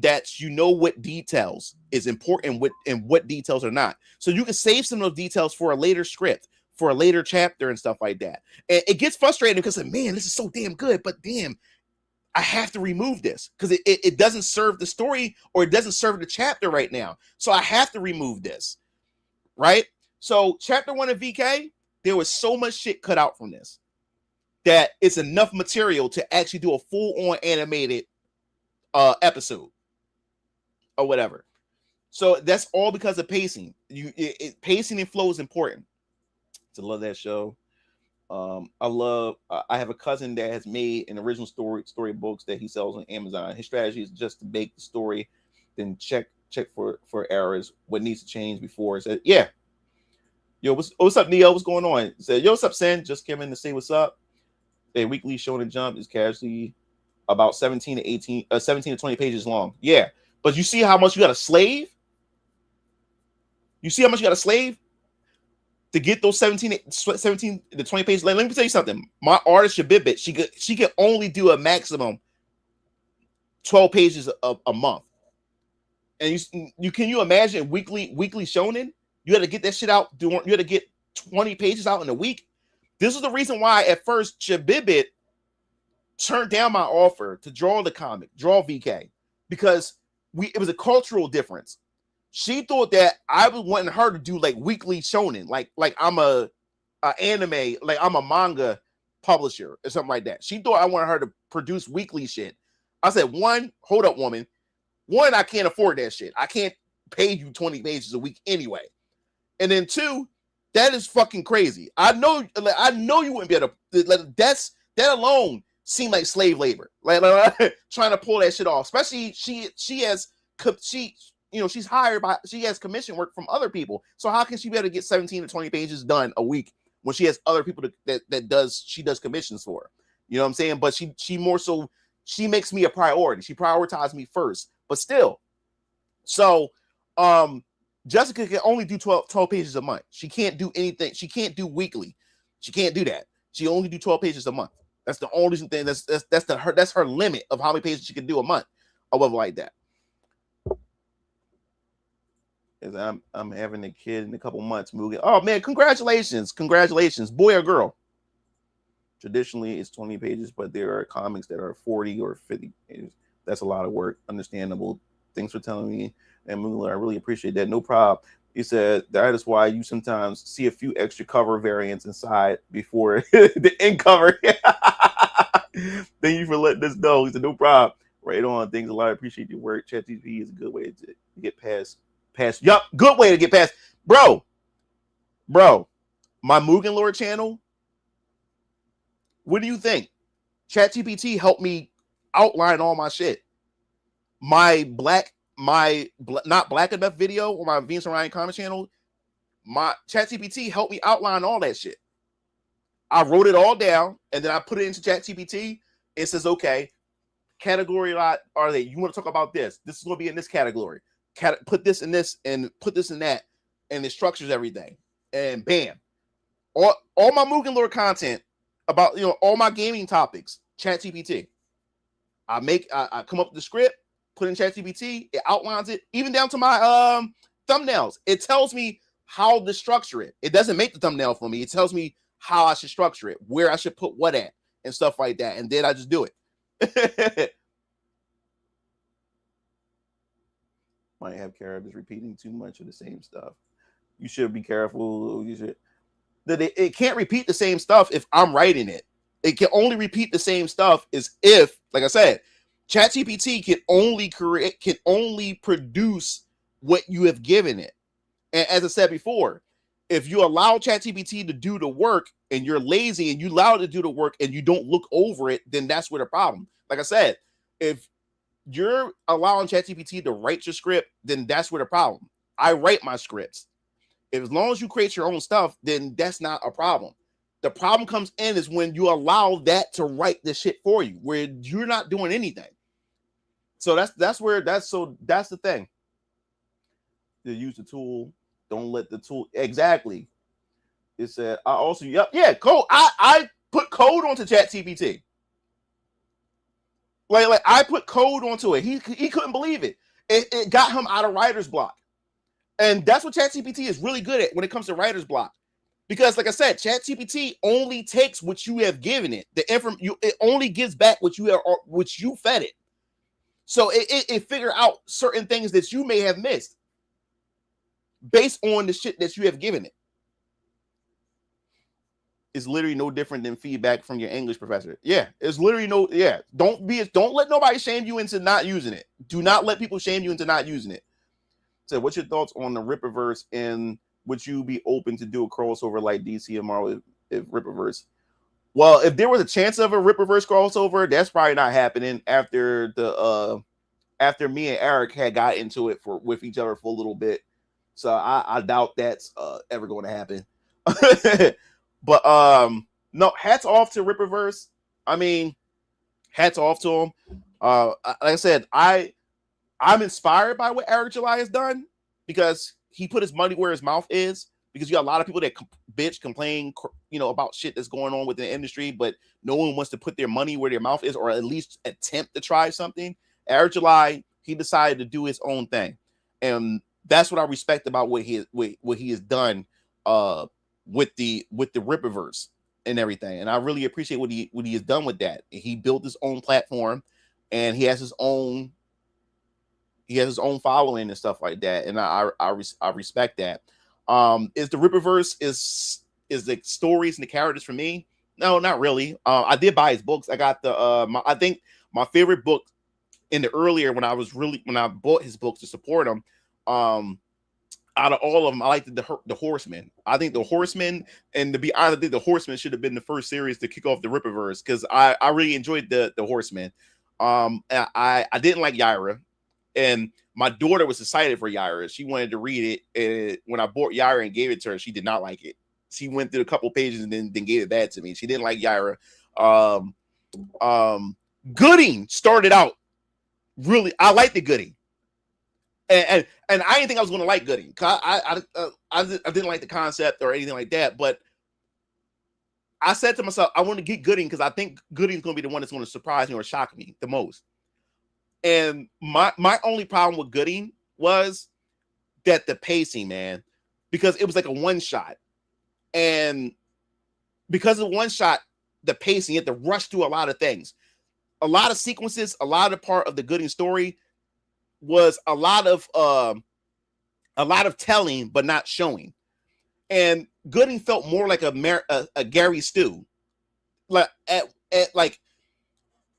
that you know what details is important and what details are not. So you can save some of those details for a later script, for a later chapter and stuff like that. And it gets frustrating because, man, this is so damn good, but damn, I have to remove this because it doesn't serve the story or it doesn't serve the chapter right now. So I have to remove this, right? So chapter 1 of VK, there was so much shit cut out from this that it's enough material to actually do a full-on animated episode or whatever. So that's all because of pacing. Pacing and flow is important. To love that show. I have a cousin that has made an original story books that he sells on Amazon. His strategy is just to make the story, then check for errors, what needs to change before. Said, yeah. Yo, what's up, Neo? What's going on? Said, yo, what's up, Sen? Just came in to say what's up. A weekly show and jump is casually about 17 to 20 pages long. Yeah, but you see how much you got to slave. You see how much you got to slave to get those 17 to 20 pages. Let me tell you something. My artist Shabibit, she can only do a maximum 12 pages a month. And you imagine weekly shonen? You had to get that shit out. You had to get 20 pages out in a week. This is the reason why at first Shabibit turned down my offer to draw the comic, draw VK, because it was a cultural difference. She thought that I was wanting her to do like weekly shonen, like I'm a anime, like I'm a manga publisher or something like that. She thought I wanted her to produce weekly shit. I said, one, hold up, woman. One, I can't afford that shit. I can't pay you 20 pages a week anyway. And then two, that is fucking crazy. I know you wouldn't be able to. That alone seemed like slave labor. Like trying to pull that shit off. Especially she has she's hired by, she has commission work from other people. So how can she be able to get 17 to 20 pages done a week when she has other people that she does commissions for? You know what I'm saying? But she more so, she makes me a priority. She prioritized me first. But still, so Jessica can only do 12 pages a month. She can't do anything. She can't do weekly. She can't do that. She only do 12 pages a month. That's the only thing. That's her limit of how many pages she can do a month, or whatever like that. I'm having a kid in a couple months. Moving. Oh man, congratulations, boy or girl. Traditionally, it's 20 pages, but there are comics that are 40 or 50 pages. That's a lot of work. Understandable. Thanks for telling me. And Moogler, I really appreciate that. No problem. He said that is why you sometimes see a few extra cover variants inside before the end cover. Thank you for letting us know. He said, no problem. Right on. Thanks a lot. I appreciate your work. ChatGPT is a good way to get past. Yup. Good way to get past. Bro. My Mugen Lord channel. What do you think? ChatGPT helped me outline all my shit. My not black enough video on my Venus Orion comic channel, my ChatGPT helped me outline all that shit. I wrote it all down and then I put it into ChatGPT. It says, okay, category lot are they? You want to talk about this? This is going to be in this category. Put this in this and put this in that, and it structures everything. And bam, all my Mugen Lord content about all my gaming topics, ChatGPT. I come up with the script, put in ChatGPT, it outlines it, even down to my thumbnails. It tells me how to structure it. It doesn't make the thumbnail for me. It tells me how I should structure it, where I should put what at, and stuff like that. And then I just do it. Might have characters repeating too much of the same stuff. You should be careful. It can't repeat the same stuff if I'm writing it. It can only repeat the same stuff as if, like I said, ChatGPT can only produce what you have given it. And as I said before, if you allow ChatGPT to do the work and you're lazy and you allow it to do the work and you don't look over it, then that's where the problem. Like I said, if you're allowing ChatGPT to write your script, then that's where the problem. I write my scripts. As long as you create your own stuff, then that's not a problem. The problem comes in is when you allow that to write the shit for you, where you're not doing anything. So that's the thing. To use the tool, don't let the tool exactly. It said I also code. I put code onto ChatGPT. Like I put code onto it. He couldn't believe it. It got him out of writer's block. And that's what ChatGPT is really good at when it comes to writer's block. Because, like I said, ChatGPT only takes what you have given it. It only gives back what you fed it. So it figure out certain things that you may have missed based on the shit that you have given it. It's literally no different than feedback from your English professor. Yeah, it's literally Don't let nobody shame you into not using it. Do not let people shame you into not using it. So, what's your thoughts on the Rippaverse, and would you be open to do a crossover like DC and Marvel if Rippaverse? Well, if there was a chance of a Rippaverse crossover, that's probably not happening after me and Eric had got into it with each other for a little bit. So I doubt that's ever going to happen. But no, hats off to Rippaverse. I mean, hats off to him. Like I said, I'm inspired by what Eric July has done because he put his money where his mouth is. Because you got a lot of people that complain, about shit that's going on within the industry, but no one wants to put their money where their mouth is, or at least attempt to try something. Eric July, he decided to do his own thing, and that's what I respect about what he has done with the Rippaverse and everything. And I really appreciate what he has done with that. He built his own platform, and he has his own following and stuff like that. And I respect that. Is the Rippaverse is the stories and the characters for me? No, not really. I did buy his books. I got the I think my favorite book in the earlier when I bought his books to support him. Out of all of them, I liked the Horseman. I think the Horseman, and to be honest, I think the Horseman should have been the first series to kick off the Rippaverse because I really enjoyed the Horseman. I didn't like Yaira, and my daughter was excited for Yaira. She wanted to read it, and when I bought Yaira and gave it to her, she did not like it. She went through a couple pages and then gave it back to me. She didn't like Yaira. Gooding started out really. I liked the Gooding, and I didn't think I was going to like Gooding. I didn't like the concept or anything like that. But I said to myself, I want to get Gooding because I think Gooding's going to be the one that's going to surprise me or shock me the most. And my only problem with Gooding was that the pacing, man, because it was like a one shot, and because of one shot, the pacing, you had to rush through a lot of things, a lot of sequences, a lot of part of the Gooding story was a lot of telling but not showing, and Gooding felt more like a Gary Stu, like like.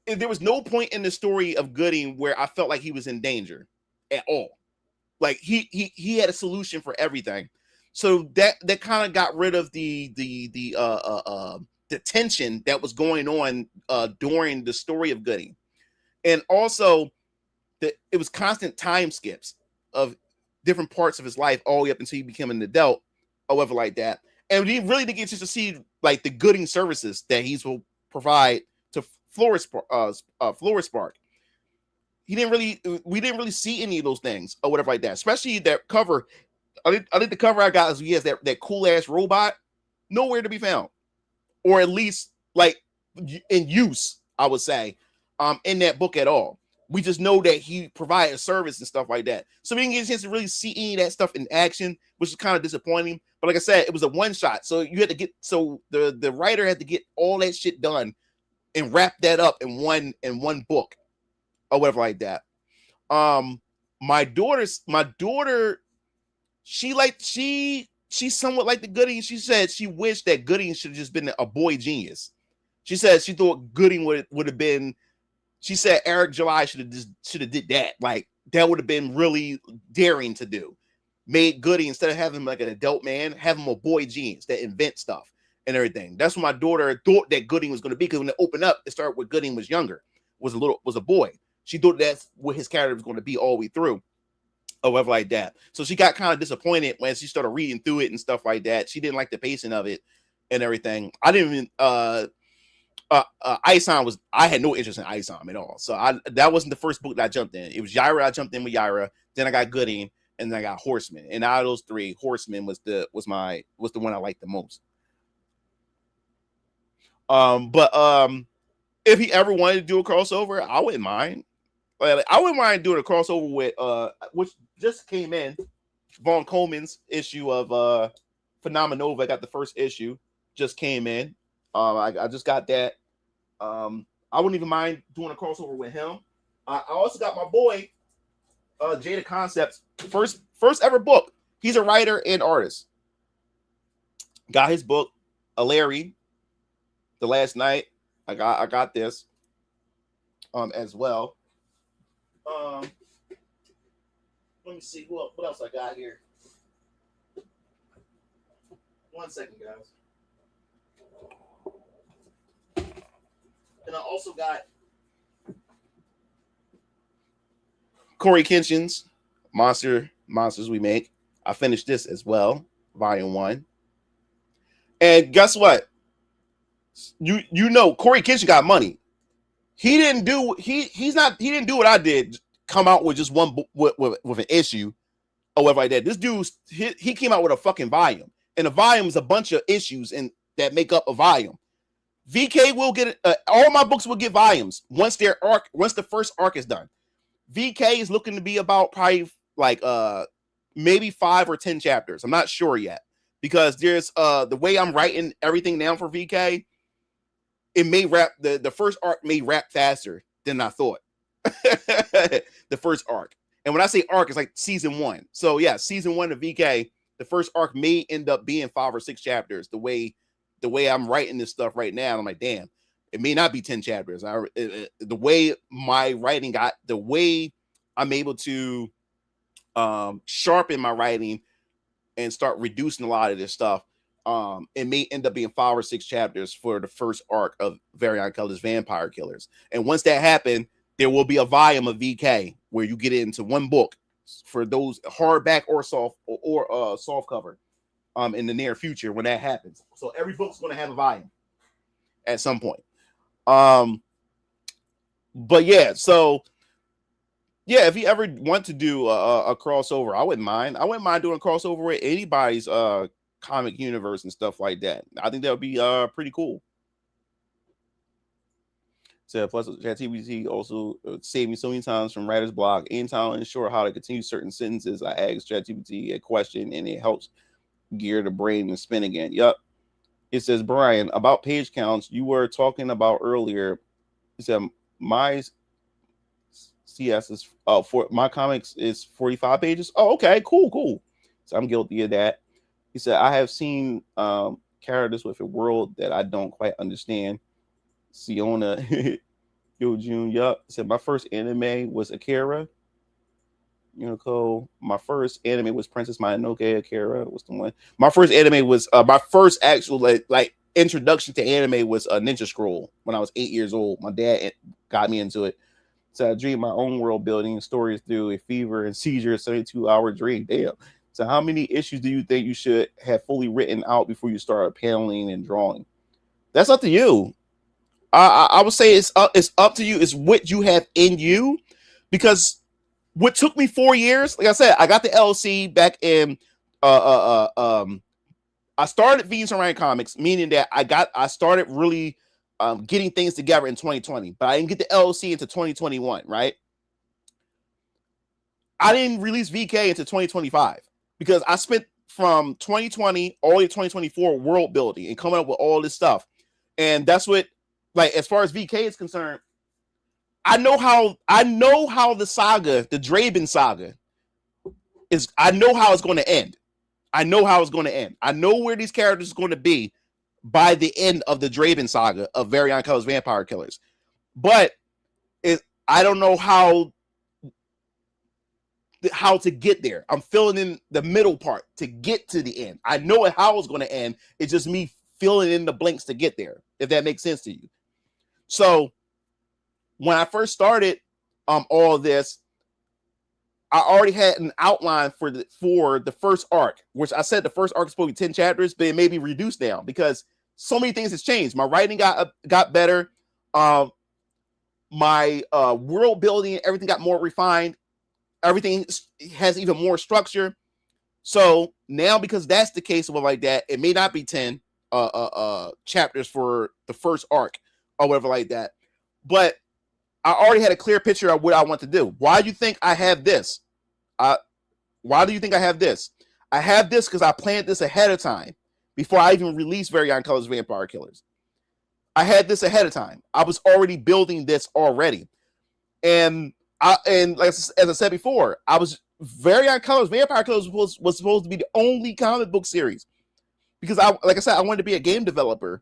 There was no point in the story of Gooding where I felt like he was in danger at all. Like he had a solution for everything. So that kind of got rid of the tension that was going on during the story of Gooding. And also it was constant time skips of different parts of his life all the way up until he became an adult or whatever like that. And we really didn't get to see like the Gooding services that he will provide to Florist Spark. We didn't really see any of those things or whatever like that, especially that cover. I think the cover I got is he has that cool ass robot, nowhere to be found, or at least like in use, I would say, in that book at all. We just know that he provided service and stuff like that. So we didn't get a chance to really see any of that stuff in action, which is kind of disappointing. But like I said, it was a one shot. So you had to the writer had to get all that shit done and wrap that up in one book or whatever like that. My daughter, she somewhat liked the Gooding. She said she wished that Gooding should have just been a boy genius. She said she thought Gooding would have been. She said Eric July should have did that. Like that would have been really daring to do. Made Gooding, instead of having him like an adult man, have him a boy genius that invent stuff and everything. That's what my daughter thought that Gooding was going to be, because when it opened up, it started with Gooding was younger, was a boy. She thought that's what his character was going to be all the way through, or whatever like that. So she got kind of disappointed when she started reading through it and stuff like that. She didn't like the pacing of it and everything. I didn't even Isom I had no interest in Isom at all. So that wasn't the first book that I jumped in. It was Yaira. I jumped in with Yaira. Then I got Gooding, and then I got Horseman. And out of those three, Horseman was the one I liked the most. But if he ever wanted to do a crossover, I wouldn't mind. Like, I wouldn't mind doing a crossover with which just came in, Vaughn Coleman's issue of Phenomenova. I got the first issue, just came in. I just got that. I wouldn't even mind doing a crossover with him. I also got my boy Jada Concepts first ever book. He's a writer and artist. Got his book, Larry, the last night. I got this as well. Let me see what else I got here. 1 second, guys. And I also got Corey Kenshin's Monsters We Make. I finished this as well, Volume 1. And guess what? You know Corey Kenshin got money. he didn't do he didn't do what I did. Come out with just one with an issue or whatever like that. This dude he came out with a fucking volume, and a volume is a bunch of issues and that make up a volume. VK will get all my books will get volumes once the first arc is done. VK is looking to be about probably like maybe 5 or 10 chapters. I'm not sure yet because there's the way I'm writing everything down for VK. It may wrap the first arc may wrap faster than I thought. The first arc, and when I say arc, it's like season 1. So yeah, season 1 of VK, the first arc may end up being 5 or 6 chapters. The way I'm writing this stuff right now, I'm like, damn, it may not be 10 chapters. The way my writing got, the way I'm able to sharpen my writing and start reducing a lot of this stuff, it may end up being 5 or 6 chapters for the first arc of Variant Colors Vampire Killers. And once that happens, there will be a volume of VK where you get it into one book for those hardback or soft cover in the near future when that happens. So every book's going to have a volume at some point. But yeah, so yeah, if you ever want to do a crossover, I wouldn't mind. I wouldn't mind doing a crossover with anybody's comic universe and stuff like that. I think that would be pretty cool. So plus ChatGPT also saved me so many times from writer's block. Anytime I'm unsure how to continue certain sentences, I ask ChatGPT a question and it helps gear the brain and spin again. Yup. It says, Brian, about page counts you were talking about earlier. He said my CS is for my comics is 45 pages. Oh, okay, cool. So I'm guilty of that. He said, I have seen characters with a world that I don't quite understand. Siona, Yo June, yup. Said my first anime was Akira. My first anime was Princess Mononoke. Akira was the one. My first anime was my first actual like introduction to anime was a Ninja Scroll when I was 8 years old. My dad got me into it. So I dreamed my own world building stories through a fever and seizure 72-hour dream. Damn. So how many issues do you think you should have fully written out before you start paneling and drawing? That's up to you. I would say it's up to you. It's what you have in you, because what took me 4 years, like I said, I got the LLC back in I started Venus and Ryan Comics, meaning that I started really getting things together in 2020, but I didn't get the LLC into 2021, right? I didn't release VK into 2025 because I spent from 2020 all the way to 2024 world building and coming up with all this stuff. And that's what, like, as far as VK is concerned, I know how the saga, the Draven saga, is. I know how it's going to end. I know how it's going to end. I know where these characters are going to be by the end of the Draven saga of Variant Colors Vampire Killers. But I don't know how to get there. I'm filling in the middle part to get to the end. I know how it's going to end. It's just me filling in the blanks to get there, if that makes sense to you. So when I first started all of this, I already had an outline for the first arc, which I said the first arc is supposed to be 10 chapters, but it may be reduced down because so many things has changed. My writing got better. My world building, everything got more refined. Everything has even more structure. So now, because that's the case of like that, it may not be 10 chapters for the first arc or whatever like that. But I already had a clear picture of what I want to do. Why do you think I have this? Why do you think I have this? I have this because I planned this ahead of time before I even released Variant Colors Vampire Killers. I had this ahead of time. I was already building this already. And like as I said before, Variant Colors Vampire Killers was supposed to be the only comic book series because like I said, I wanted to be a game developer.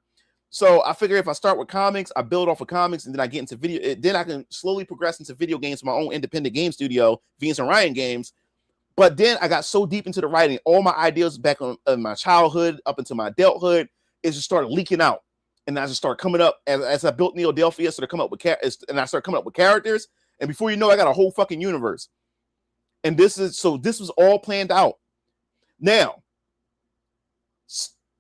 So I figure if I start with comics, I build off of comics, and then I get into video. Then I can slowly progress into video games, my own independent game studio, Venus and Ryan Games. But then I got so deep into the writing, all my ideas back in my childhood up into my adulthood, it just started leaking out, and I just started coming up as I built Neo-Delphia, started coming up with and I started coming up with characters, and before you know, I got a whole fucking universe. And this was all planned out. Now,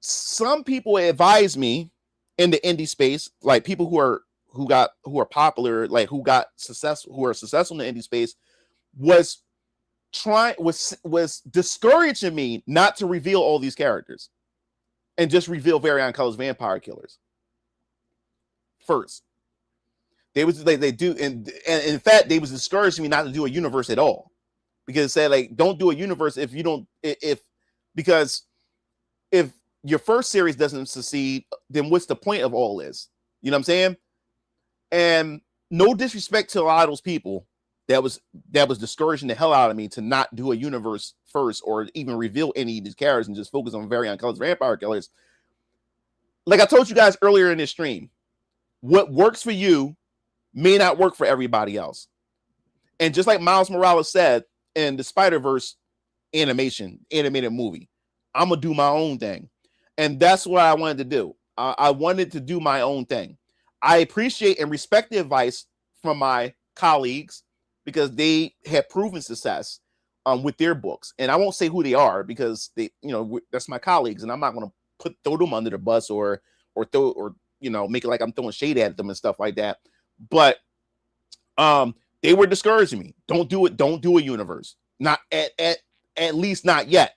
some people advise me in the indie space, like people who who are popular, like who are successful in the indie space, was discouraging me not to reveal all these characters and just reveal Variant Colors Vampire Killers first. They do, and in fact, they was discouraging me not to do a universe at all, because it said, like, don't do a universe because if your first series doesn't succeed, then what's the point of all this? You know what I'm saying? And no disrespect to a lot of those people that was discouraging the hell out of me to not do a universe first, or even reveal any of these characters and just focus on Variant Colors Vampire Killers. Like I told you guys earlier in this stream, what works for you may not work for everybody else. And just like Miles Morales said in the Spider-Verse animated movie, I'm gonna do my own thing. And that's what I wanted to do. I wanted to do my own thing. I appreciate and respect the advice from my colleagues, because they have proven success with their books. And I won't say who they are, because they, that's my colleagues, and I'm not going to throw them under the bus or make it like I'm throwing shade at them and stuff like that. But they were discouraging me. Don't do it. Don't do a universe. Not at least not yet.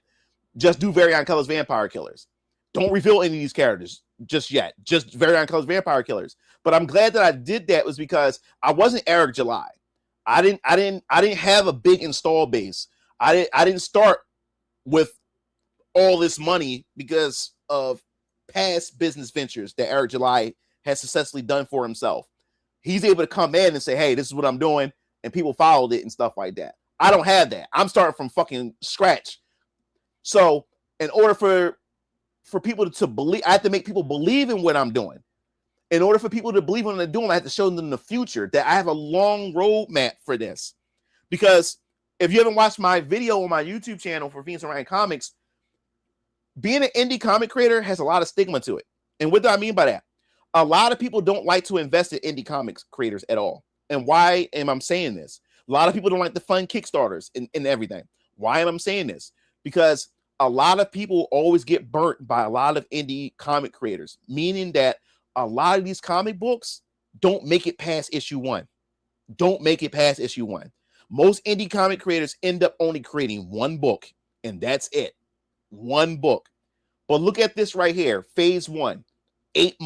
Just do Variant Colors Vampire Killers. Don't reveal any of these characters just yet. Just Variant Colors Vampire Killers. But I'm glad that I did that, was because I wasn't Eric July. I didn't have a big install base. I didn't start with all this money because of past business ventures that Eric July has successfully done for himself. He's able to come in and say, hey, this is what I'm doing, and people followed it and stuff like that. I don't have that. I'm starting from fucking scratch. So in order for people to believe, I have to make people believe in what I'm doing. In order for people to believe in what I'm doing, I have to show them the future, that I have a long roadmap for this. Because if you haven't watched my video on my YouTube channel for Phoenix Orion Comics, being an indie comic creator has a lot of stigma to it. And what do I mean by that? A lot of people don't like to invest in indie comics creators at all. And why am I saying this? A lot of people don't like to fund Kickstarters and everything. Why am I saying this? Because a lot of people always get burnt by a lot of indie comic creators, meaning that a lot of these comic books don't make it past issue 1. Don't make it past issue 1. Most indie comic creators end up only creating one book, and that's it. One book. But look at this right here. Phase 1. 8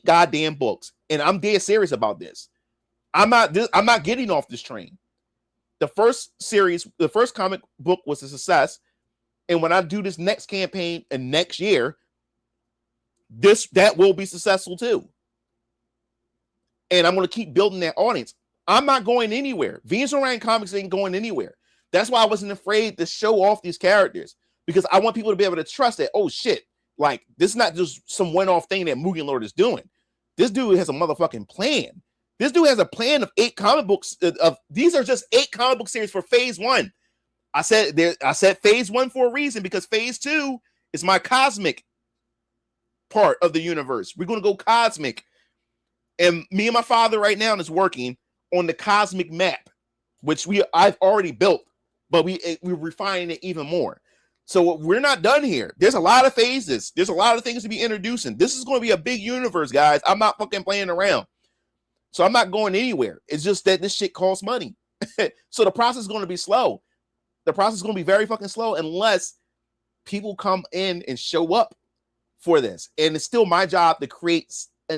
goddamn books. And I'm dead serious about this. I'm not getting off this train. The first comic book was a success. And when I do this next campaign and next year, that will be successful too. And I'm going to keep building that audience. I'm not going anywhere. Venus Orion Comics ain't going anywhere. That's why I wasn't afraid to show off these characters, because I want people to be able to trust that, oh shit, like this is not just some one-off thing that Mugen Lord is doing. This dude has a motherfucking plan. This dude has a plan of 8 comic books. These are just 8 comic book series for phase 1. I said phase 1 for a reason, because phase 2 is my cosmic part of the universe. We're going to go cosmic. And me and my father right now is working on the cosmic map, which I've already built, but we're refining it even more. So we're not done here. There's a lot of phases. There's a lot of things to be introducing. This is going to be a big universe, guys. I'm not fucking playing around. So I'm not going anywhere. It's just that this shit costs money. So the process is going to be slow. The process is going to be very fucking slow unless people come in and show up for this. And it's still my job to create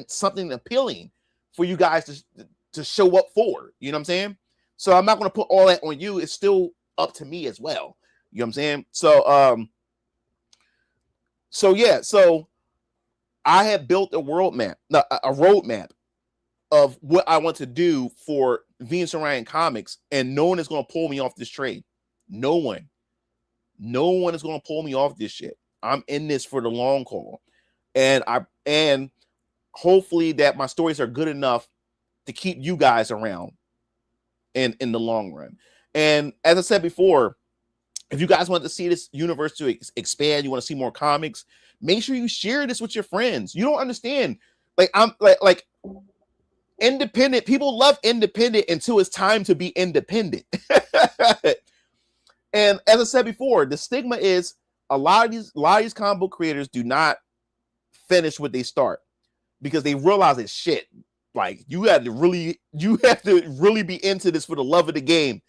something appealing for you guys to show up for. You know what I'm saying? So I'm not going to put all that on you. It's still up to me as well. You know what I'm saying? So I have built a roadmap of what I want to do for Venus Orion Comics, and no one is going to pull me off this train. No one is going to pull me off this shit. I'm in this for the long haul, and hopefully that my stories are good enough to keep you guys around in the long run. And as I said before, if you guys want to see this universe to expand, you want to see more comics, make sure you share this with your friends. You don't understand. Like I'm like independent. People love independent until it's time to be independent. And as I said before, the stigma is a lot of these comic book creators do not finish what they start, because they realize it's shit. Like you have to really be into this for the love of the game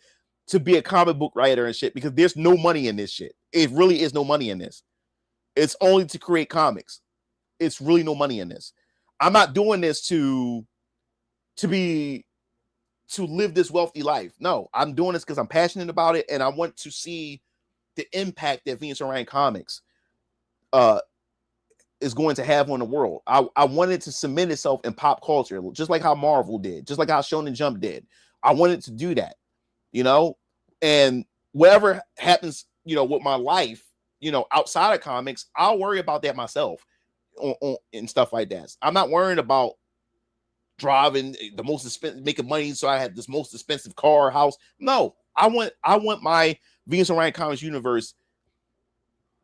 to be a comic book writer and shit, because there's no money in this shit. It really is no money in this. It's only to create comics. It's really no money in this. I'm not doing this to live this wealthy life. No, I'm doing this because I'm passionate about it, and I want to see the impact that Venus and Ryan Comics is going to have on the world. I wanted to cement itself in pop culture, just like how Marvel did, just like how Shonen Jump did. I wanted to do that, and whatever happens, with my life, outside of comics, I'll worry about that myself and stuff like that. I'm not worrying about driving the most expensive, making money so I have this most expensive car, house. No, I want my Venus and Ryan Comics universe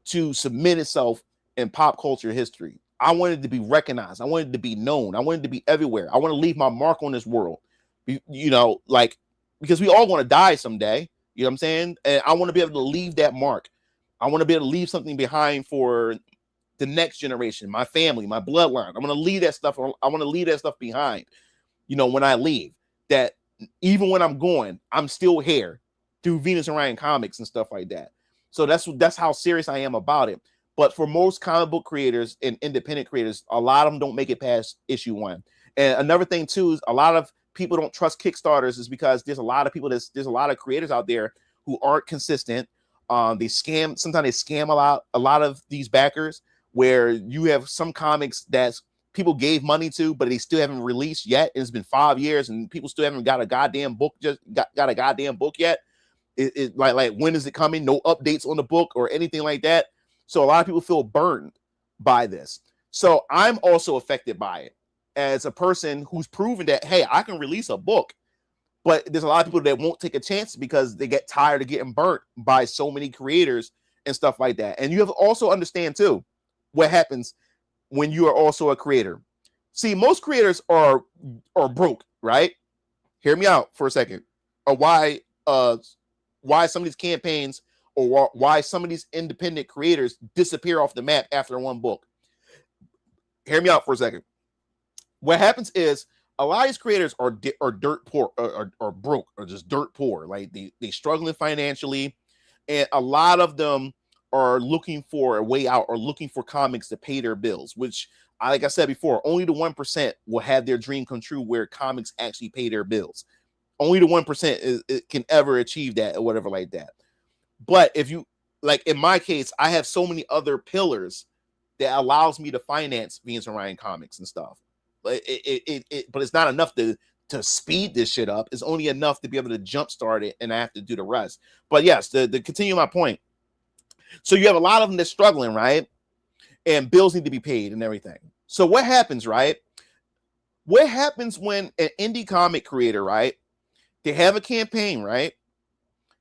to cement itself in pop culture history. I wanted to be recognized. I wanted to be known. I wanted to be everywhere. I want to leave my mark on this world. Because we all want to die someday. You know what I'm saying? And I want to be able to leave that mark. I want to be able to leave something behind for the next generation, my family, my bloodline. I'm going to leave that stuff. I want to leave that stuff behind. When I leave, that even when I'm going, I'm still here through Venus and Ryan Comics and stuff like that. So that's how serious I am about it. But for most comic book creators and independent creators, a lot of them don't make it past issue 1. And another thing too is a lot of people don't trust Kickstarters is because there's a lot of creators out there who aren't consistent. They scam. Sometimes they scam a lot of these backers, where you have some comics that people gave money to, but they still haven't released yet. It's been 5 years and people still haven't got a goddamn book, got a goddamn book yet. It like when is it coming? No updates on the book or anything like that. So a lot of people feel burned by this. So I'm also affected by it as a person who's proven that, hey, I can release a book, but there's a lot of people that won't take a chance because they get tired of getting burnt by so many creators and stuff like that. And you have to also understand too, what happens when you are also a creator. See, most creators are broke, right? Hear me out for a second. Or why some of these campaigns or why some of these independent creators disappear off the map after one book. Hear me out for a second. What happens is a lot of these creators are dirt poor, or broke, or just dirt poor. Like they struggling financially, and a lot of them are looking for a way out or looking for comics to pay their bills, which, like I said before, only the 1% will have their dream come true where comics actually pay their bills. Only the 1% can ever achieve that or whatever like that. But if you, like in my case, I have so many other pillars that allows me to finance Venus and Ryan Comics and stuff. But it's not enough to speed this shit up. It's only enough to be able to jumpstart it, and I have to do the rest. But yes, to continue my point. So you have a lot of them that's struggling, right? And bills need to be paid and everything. So what happens, right? What happens when an indie comic creator, right? They have a campaign, right?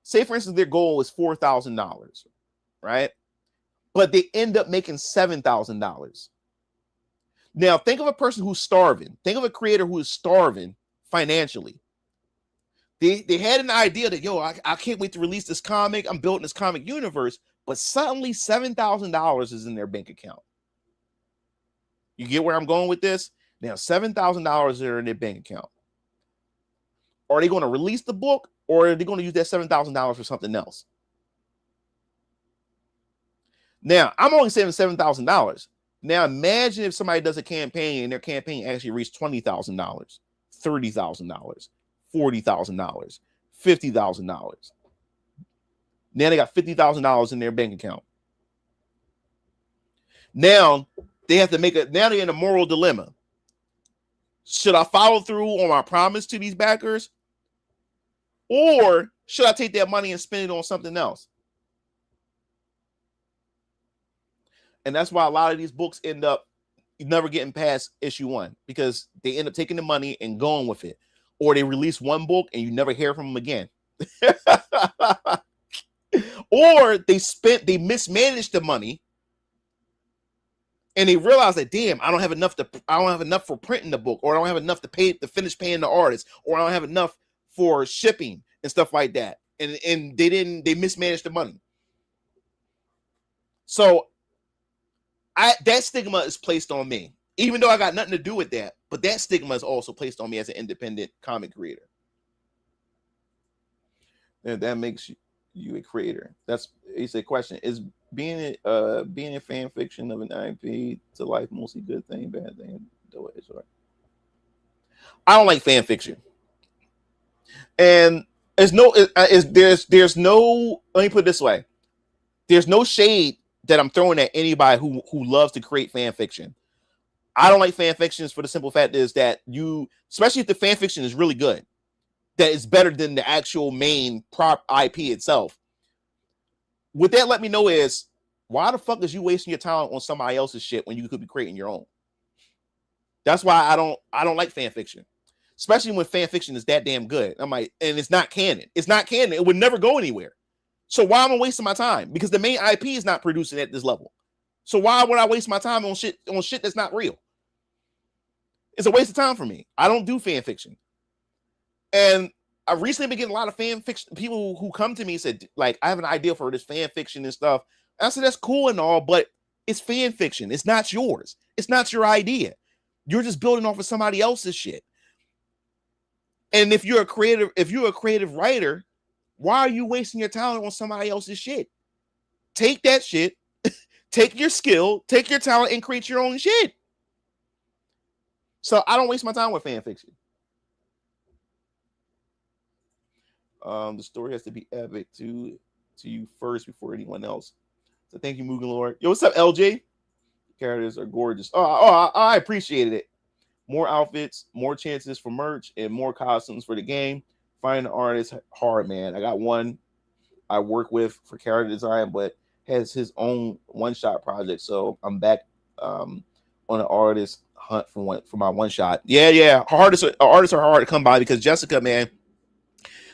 Say, for instance, their goal is $4,000, right? But they end up making $7,000. Now, think of a person who's starving. Think of a creator who is starving financially. They had an idea that, I can't wait to release this comic. I'm building this comic universe. But suddenly $7,000 is in their bank account. You get where I'm going with this? Now, $7,000 are in their bank account. Are they going to release the book, or are they going to use that $7,000 for something else? Now, I'm only saving $7,000. Now, imagine if somebody does a campaign and their campaign actually reached $20,000, $30,000, $40,000, $50,000. Now they got $50,000 in their bank account. Now they have to now they're in a moral dilemma. Should I follow through on my promise to these backers? Or should I take that money and spend it on something else? And that's why a lot of these books end up never getting past issue 1, because they end up taking the money and going with it. Or they release one book and you never hear from them again. Or they mismanaged the money and they realize that, damn, I don't have enough for printing the book, or I don't have enough to finish paying the artist, or I don't have enough for shipping and stuff like that. And they mismanaged the money. So that stigma is placed on me. Even though I got nothing to do with that, but that stigma is also placed on me as an independent comic creator. And that makes you a creator. That's it's a question. Is being a fan fiction of an IP to life mostly good thing, bad thing? I don't like fan fiction. And there's no, let me put it this way. There's no shade that I'm throwing at anybody who loves to create fan fiction. I don't like fan fictions for the simple fact is that especially if the fan fiction is really good, that is better than the actual main prop IP itself. What that let me know is, why the fuck is you wasting your time on somebody else's shit when you could be creating your own? That's why I don't like fan fiction, especially when fan fiction is that damn good. I'm like, and it's not canon. It's not canon. It would never go anywhere. So why am I wasting my time? Because the main IP is not producing at this level. So why would I waste my time on shit that's not real? It's a waste of time for me. I don't do fan fiction. And I recently been getting a lot of fan fiction people who come to me and said, like, I have an idea for this fan fiction and stuff. And I said, that's cool and all, but it's fan fiction. It's not yours. It's not your idea. You're just building off of somebody else's shit. And if you're a creative writer, why are you wasting your talent on somebody else's shit? Take that shit, take your skill, take your talent, and create your own shit. So I don't waste my time with fan fiction. The story has to be epic to you first before anyone else. So thank you, Mugen Lord. Yo, what's up, LJ? Characters are gorgeous. I appreciated it. More outfits, more chances for merch, and more costumes for the game. Finding an artist hard, man. I got one I work with for character design, but has his own one-shot project. So I'm back on an artist hunt for my one-shot. Yeah. Artists are hard to come by because Jessica, man,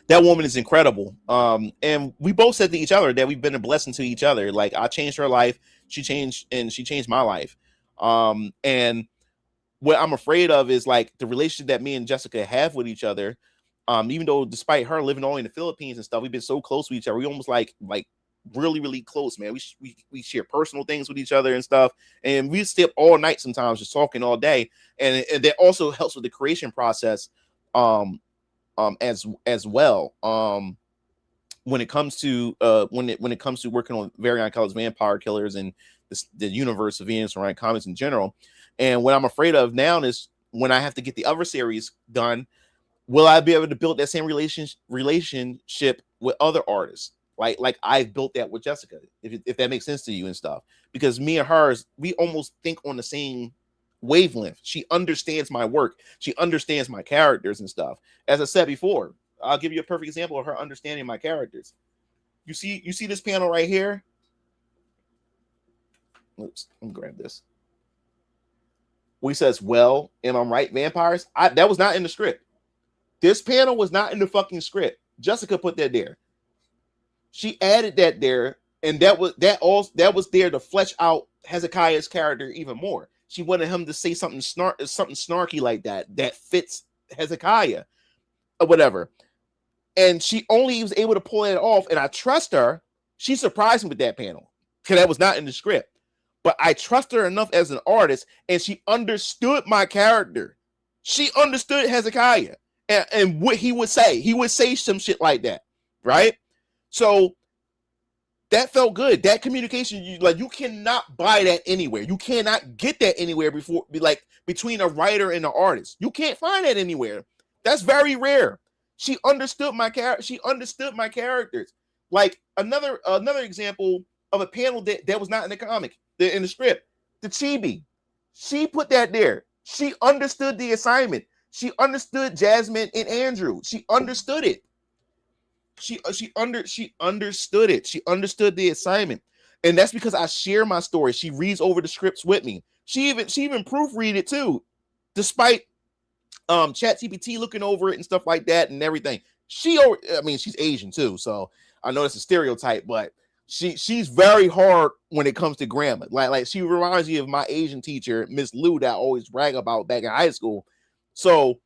that woman is incredible. And we both said to each other that we've been a blessing to each other. Like, I changed her life, she changed my life. And what I'm afraid of is like the relationship that me and Jessica have with each other. Even though despite her living only in the Philippines and stuff, we've been so close to each other. We almost like really, really close, man. We share personal things with each other and stuff. And we stay up all night sometimes just talking all day. And that also helps with the creation process as well. When it comes to when it comes to working on Variant Colors Vampire Killers and the universe of Venus and Orion comics in general. And what I'm afraid of now is when I have to get the other series done, will I be able to build that same relationship with other artists? Like I've built that with Jessica, if that makes sense to you and stuff. Because me and hers, we almost think on the same wavelength. She understands my work. She understands my characters and stuff. As I said before, I'll give you a perfect example of her understanding my characters. You see this panel right here? Oops, let me grab this. He says, well, am I right, vampires? That was not in the script. This panel was not in the fucking script. Jessica put that there. She added that there, and that was there to flesh out Hezekiah's character even more. She wanted him to say something snarky like that fits Hezekiah or whatever. And she only was able to pull it off, and I trust her. She surprised me with that panel because that was not in the script. But I trust her enough as an artist, and she understood my character. She understood Hezekiah and what he would say. He would say some shit like that, right? So that felt good. That communication, you cannot buy that anywhere. You cannot get that anywhere between a writer and an artist. You can't find that anywhere. That's very rare. She understood my character. She understood my characters. Like another example of a panel that was not in the comic, in the script, the Chibi. She put that there. She understood the assignment. She understood Jasmine and Andrew. She understood it. She understood it. She understood the assignment. And that's because I share my story. She reads over the scripts with me. She even proofread it too, despite ChatGPT looking over it and stuff like that and everything. She's Asian too, so I know it's a stereotype, but she's very hard when it comes to grammar. Like she reminds me of my Asian teacher, Miss Lou, that I always brag about back in high school. So,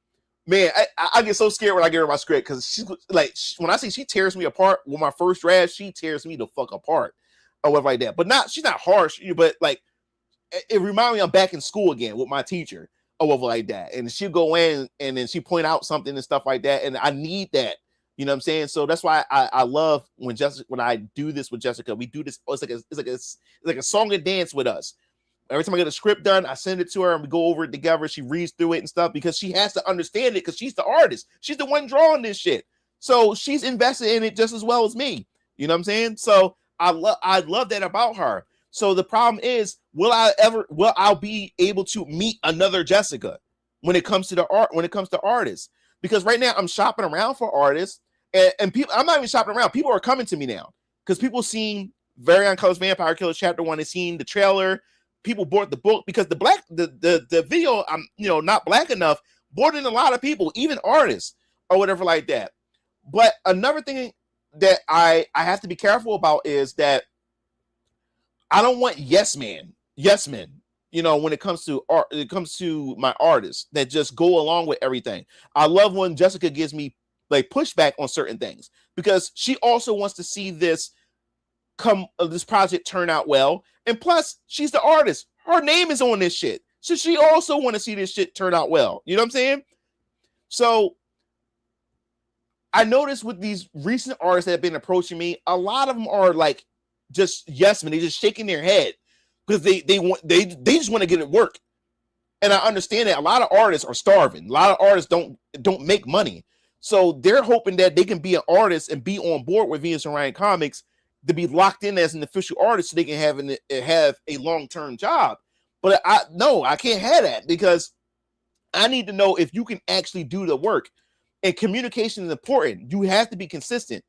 man, I get so scared when I get her my script because she's like, when I say she tears me apart with my first draft, she tears me the fuck apart or whatever like that. But she's not harsh, but like it reminded me I'm back in school again with my teacher or whatever like that. And she'll go in and then she point out something and stuff like that. And I need that. You know what I'm saying? So that's why I love when I do this with Jessica. We do this. It's like a song and dance with us. Every time I get a script done, I send it to her and we go over it together. She reads through it and stuff because she has to understand it because she's the artist. She's the one drawing this shit. So she's invested in it just as well as me. You know what I'm saying? So I love that about her. So the problem is, will I be able to meet another Jessica when it comes to the art, when it comes to artists? Because right now I'm shopping around for artists and people, I'm not even shopping around. People are coming to me now because people seen Very Colors Vampire Killer Chapter 1. They seen the trailer. People bought the book because the video, I'm not black enough, brought in a lot of people, even artists or whatever like that. But another thing that I have to be careful about is that I don't want yes men, when it comes to art, it comes to my artists that just go along with everything. I love when Jessica gives me like pushback on certain things because she also wants to see this project turn out well. And plus, she's the artist. Her name is on this shit. So she also want to see this shit turn out well. You know what I'm saying? So I noticed with these recent artists that have been approaching me, a lot of them are like just yes men. They're just shaking their head because they just want to get it work. And I understand that a lot of artists are starving. A lot of artists don't make money. So they're hoping that they can be an artist and be on board with Venus and Orion Comics to be locked in as an official artist so they can have a long-term job. But I can't have that because I need to know if you can actually do the work. And communication is important. You have to be consistent.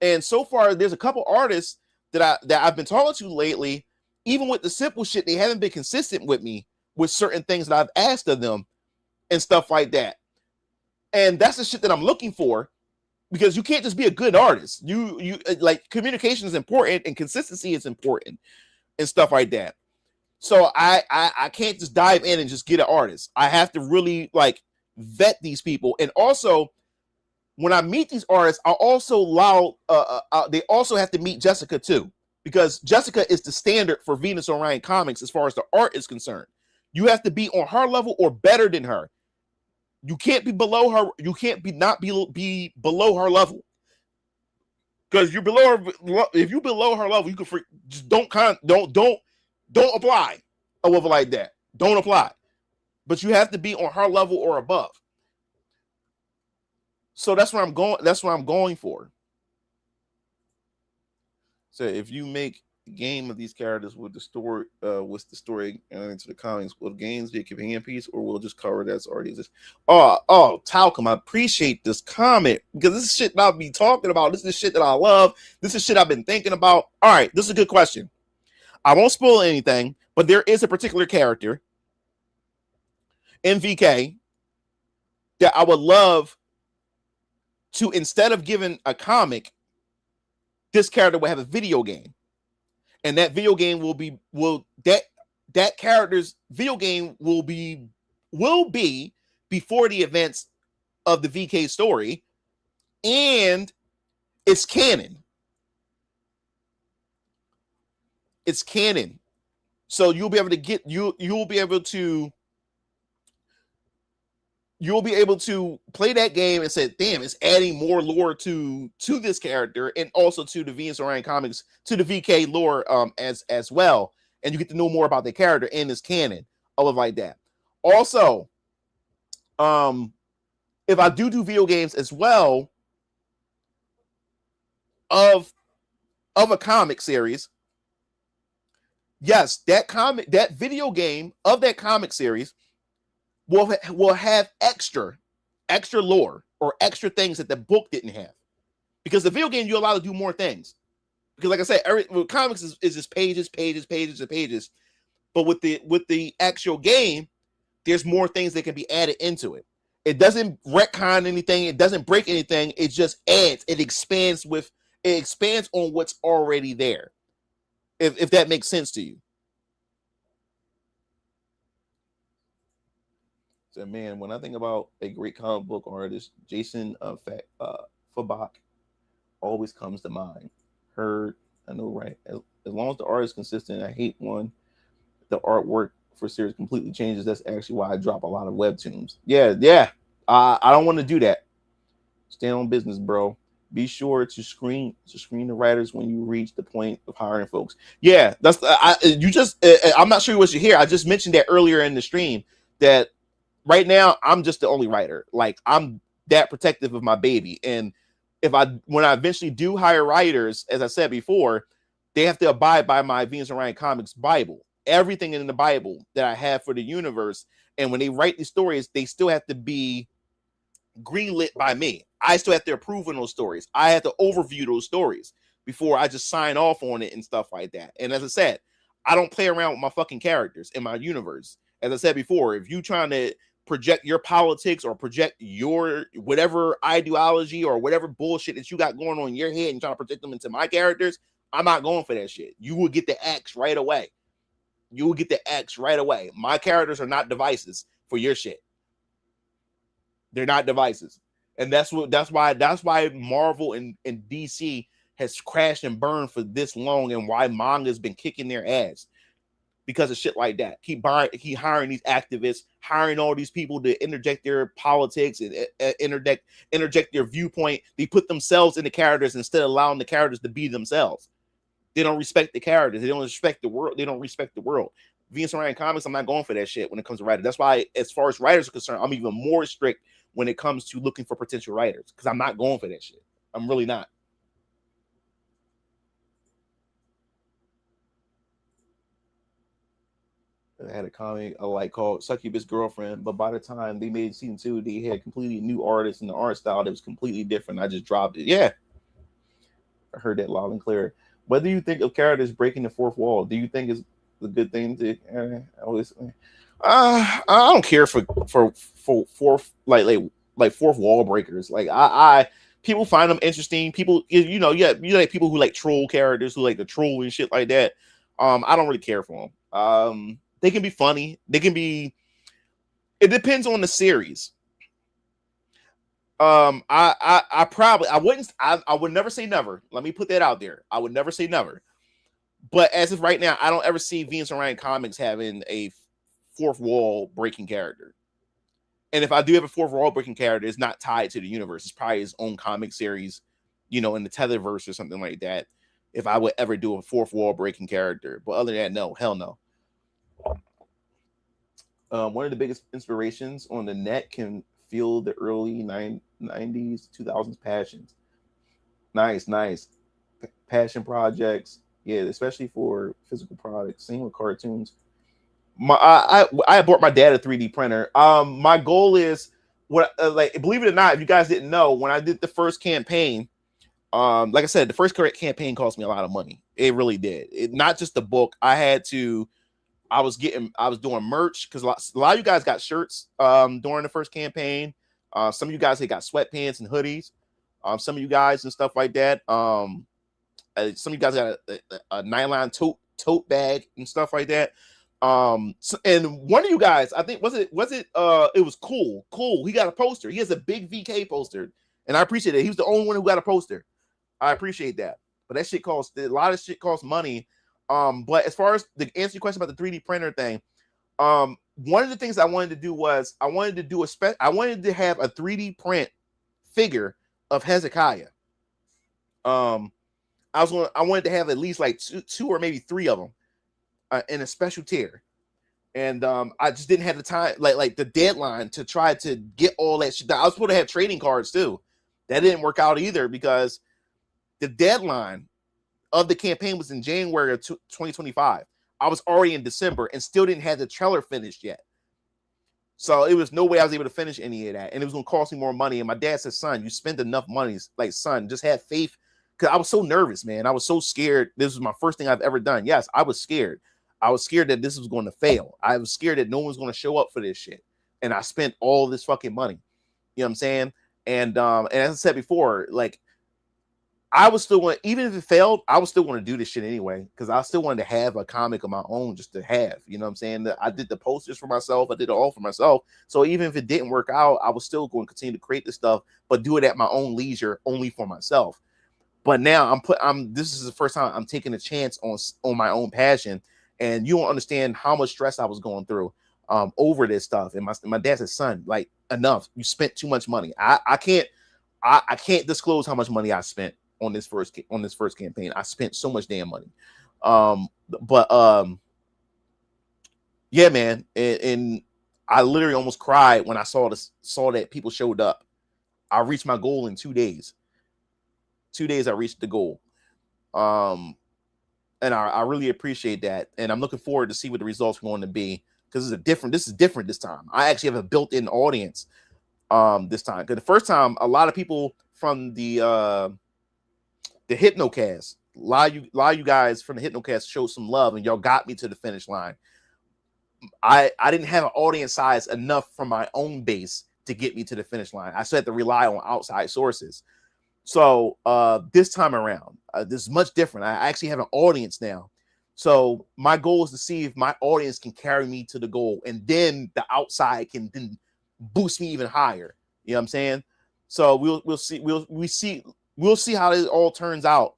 And so far, there's a couple artists that I've been talking to lately. Even with the simple shit, they haven't been consistent with me with certain things that I've asked of them and stuff like that. And that's the shit that I'm looking for because you can't just be a good artist. You like communication is important and consistency is important and stuff like that. So I can't just dive in and just get an artist. I have to really like vet these people. And also, when I meet these artists, I also allow they also have to meet Jessica too, because Jessica is the standard for Venus Orion Comics as far as the art is concerned. You have to be on her level or better than her. You can't be below her. You can't be below her level. Because you're below her. If you below her level, you can just don't apply or whatever like that. Don't apply. But you have to be on her level or above. So that's where I'm going. That's what I'm going for. So if you make a game of these characters with the story, into the comics, will the games be a companion piece, or will it just cover that's already exists? Oh, Talcum, I appreciate this comment because this is shit that I'll be talking about. This is shit that I love. This is shit I've been thinking about. All right, this is a good question. I won't spoil anything, but there is a particular character in VK that I would love to, instead of giving a comic, this character will have a video game, and that video game that character's video game will be before the events of the VK story, and it's canon. It's canon, so you'll be able to play that game and say, damn, it's adding more lore to this character and also to the Venus Orion Comics, to the VK lore as well. And you get to know more about the character and his canon, all of like that. Also, if I do video games as well of a comic series, yes, that video game of that comic series will have extra lore or extra things that the book didn't have, because the video game you're allowed to do more things. Because like I said, comics is just pages, but with the actual game, there's more things that can be added into it. It doesn't retcon anything, it doesn't break anything, it just adds, it expands on what's already there, if that makes sense to you. So, man, when I think about a great comic book artist, Jason Fabok always comes to mind. Heard, I know, right? As long as the art is consistent, I hate one The artwork for series completely changes. That's actually why I drop a lot of webtoons. Yeah. I don't want to do that. Stay on business, bro. Be sure to screen the writers when you reach the point of hiring folks. Yeah, that's you just. I'm not sure what you hear. I just mentioned that earlier in the stream that right now I'm just the only writer. Like I'm that protective of my baby, and if I when I eventually do hire writers, as I said before, they have to abide by my Venus and Ryan Comics Bible. Everything in the Bible that I have for the universe, and when they write these stories, they still have to be greenlit by me. I still have to approve on those stories. I have to overview those stories before I just sign off on it and stuff like that. And as I said, I don't play around with my fucking characters in my universe. As I said before, if you trying to project your politics or project your whatever ideology or whatever bullshit that you got going on in your head and trying to project them into my characters, I'm not going for that shit. You will get the axe right away. You will get the axe right away. My characters are not devices for your shit. They're not devices. And that's why Marvel and DC has crashed and burned for this long, and why manga's been kicking their ass because of shit like that. Keep hiring these activists, hiring all these people to interject their politics and interject their viewpoint. They put themselves in the characters instead of allowing the characters to be themselves. They don't respect the characters. They don't respect the world. They don't respect the world. Venus and Ryan Comics, I'm not going for that shit when it comes to writers. That's why, as far as writers are concerned, I'm even more strict when it comes to looking for potential writers, because I'm not going for that shit. I'm really not. I had a comic I like called Succubus Girlfriend, but by the time they made season 2, they had completely new artists and the art style that was completely different. I just dropped it. Yeah, I heard that loud and clear. What do you think of characters breaking the fourth wall? Do you think it's a good thing to always? I don't care for fourth like fourth wall breakers. Like I people find them interesting. People, you like people who like troll characters, who like the troll and shit like that. I don't really care for them. They can be funny. They can be. It depends on the series. I probably I would never say never. Let me put that out there. I would never say never. But as of right now, I don't ever see Venus and Ryan Comics having a fourth wall breaking character. And if I do have a fourth wall breaking character, it's not tied to the universe. It's probably his own comic series, in the Tetherverse or something like that. If I would ever do a fourth wall breaking character. But other than that, no, hell no. One of the biggest inspirations on the net can feel the early 90s, 2000s passions. Nice. Passion projects. Yeah, especially for physical products. Same with cartoons. I bought my dad a 3D printer. My goal is believe it or not, if you guys didn't know, when I did the first campaign, like I said, the first campaign cost me a lot of money. It really did. Not just the book. I was doing merch because a lot of you guys got shirts during the first campaign. Some of you guys got sweatpants and hoodies. Some of you guys and stuff like that. Some of you guys got a nylon tote bag and stuff like that. And one of you guys, I think it was cool. He got a poster. He has a big VK poster, and I appreciate it. He was the only one who got a poster. I appreciate that. But that shit costs a lot of shit costs money. But as far as the answer your question about the 3D printer thing, one of the things I wanted to do was I wanted to have a 3D print figure of Hezekiah. I wanted to have at least like two or maybe three of them in a special tier. And I just didn't have the time, like the deadline to try to get all that shit. I was supposed to have trading cards too. That didn't work out either because the deadline of the campaign was in January of 2025. I was already in December and still didn't have the trailer finished yet. So it was no way I was able to finish any of that. And it was going to cost me more money. And my dad said, son, you spent enough money. Like, son, just have faith. Because I was so nervous, man. I was so scared. This was my first thing I've ever done. Yes, I was scared. I was scared that this was going to fail. I was scared that no one was going to show up for this shit. And I spent all this fucking money. You know what I'm saying? And as I said before, like, I was still going, even if it failed, I was still going to do this shit anyway, because I still wanted to have a comic of my own just to have, you know what I'm saying? I did the posters for myself. I did it all for myself. So even if it didn't work out, I was still going to continue to create this stuff, but do it at my own leisure, only for myself. But now this is the first time I'm taking a chance on my own passion. and you don't understand how much stress I was going through over this stuff. And my dad said, son, like, enough. You spent too much money. I can't disclose how much money I spent on this first campaign. I spent so much damn money. Yeah, man. And I literally almost cried when I saw that people showed up. I reached my goal in 2 days. 2 days I reached the goal. And I really appreciate that. And I'm looking forward to see what the results are going to be, because this is different this time. I actually have a built-in audience this time. Because the first time, a lot of people from the Hypnocast, a lot of you guys from the Hypnocast showed some love, and y'all got me to the finish line. I didn't have an audience size enough from my own base to get me to the finish line. I still had to rely on outside sources. So this time around, this is much different. I actually have an audience now. So my goal is to see if my audience can carry me to the goal, and then the outside can then boost me even higher. You know what I'm saying? So we'll see how this all turns out.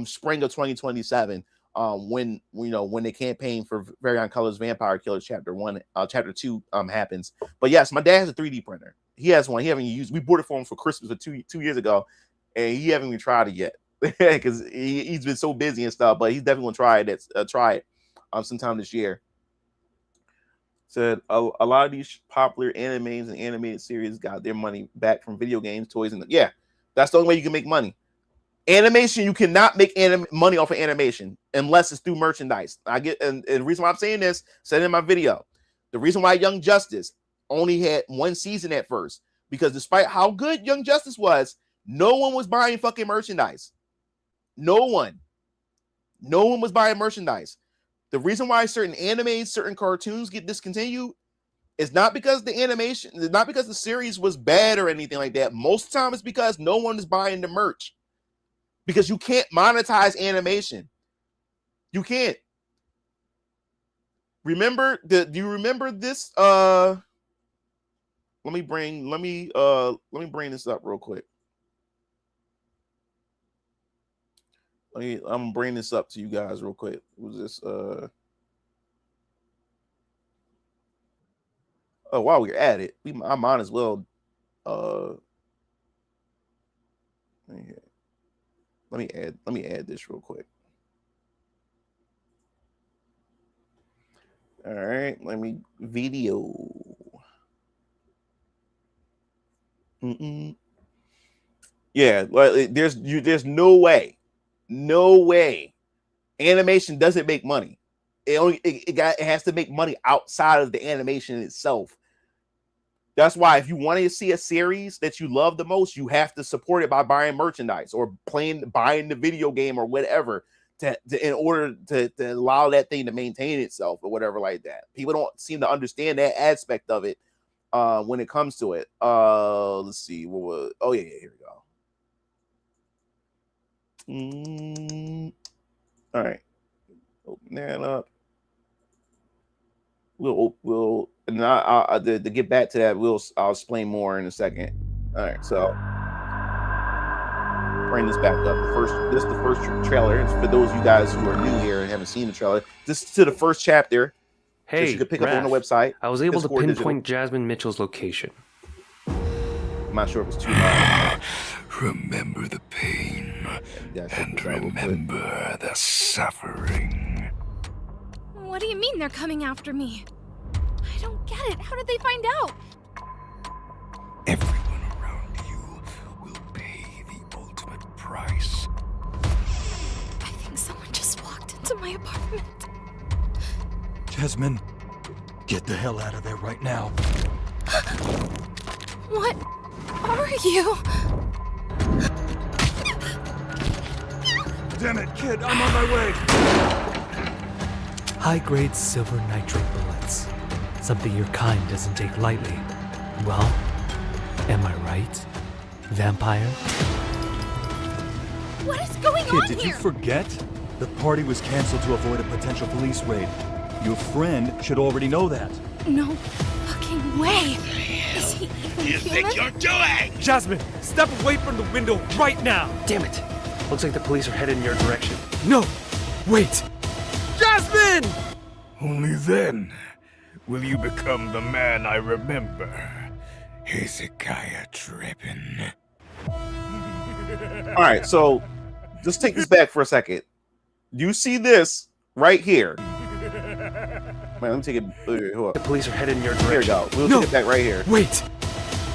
Spring of 2027, when the campaign for Variant Colors Vampire Killers Chapter 2 happens. But yes, my dad has a 3D printer. He has one. He haven't used. We bought it for him for Christmas two years ago, and he haven't even tried it yet because he's been so busy and stuff. But he's definitely gonna try it sometime this year. Said a lot of these popular animes and animated series got their money back from video games, toys, and yeah, that's the only way you can make money. Animation, you cannot make money off of animation unless it's through merchandise. And the reason why I'm saying this, said in my video, the reason why Young Justice only had one season at first, because despite how good Young Justice was, no one was buying fucking merchandise. No one was buying merchandise. The reason why certain animes, certain cartoons get discontinued is not because the animation, not because the series was bad or anything like that. Most of the time it's because no one is buying the merch. Because you can't monetize animation. You can't. Do you remember this? Let me bring this up real quick. I'm gonna bring this up to you guys real quick. Was this oh, while we're at it, I might as well let me add this real quick. All right, let me video. Yeah, like there's no way animation doesn't make money. It has to make money outside of the animation itself. That's why if you want to see a series that you love the most, you have to support it by buying merchandise or buying the video game or whatever in order to allow that thing to maintain itself or whatever like that. People don't seem to understand that aspect of it when it comes to it. Let's see. Here we go. All right. Open that up. We'll and to get back to that, I'll explain more in a second. All right, so bring this back up. This is the first trailer. It's for those of you guys who are new here and haven't seen the trailer. This is to the first chapter. Hey, so you can pick up on the website. I was able to pinpoint Jasmine Mitchell's location. I'm not sure if it's too loud. Remember the pain and remember the suffering. What do you mean they're coming after me? I don't get it. How did they find out? Everyone around you will pay the ultimate price. I think someone just walked into my apartment. Jasmine, get the hell out of there right now. What are you? Damn it, kid, I'm on my way. High-grade silver nitrate bullets. Something your kind doesn't take lightly. Well, am I right, vampire? What is going on Kid, did here? you forget? The party was canceled to avoid a potential police raid. Your friend should already know that. No fucking way. Is he even You human? think you're doing? Jasmine, step away from the window right now! Damn it! Looks like the police are headed in your direction. No! Wait! Jasmine! Only then will you become the man I remember. Hezekiah Trippin. All right, so just take this back for a second. You see this right here. Man, let me take it. Hold The up. police are headed in your Here we direction. go. We'll take it back right here. Wait!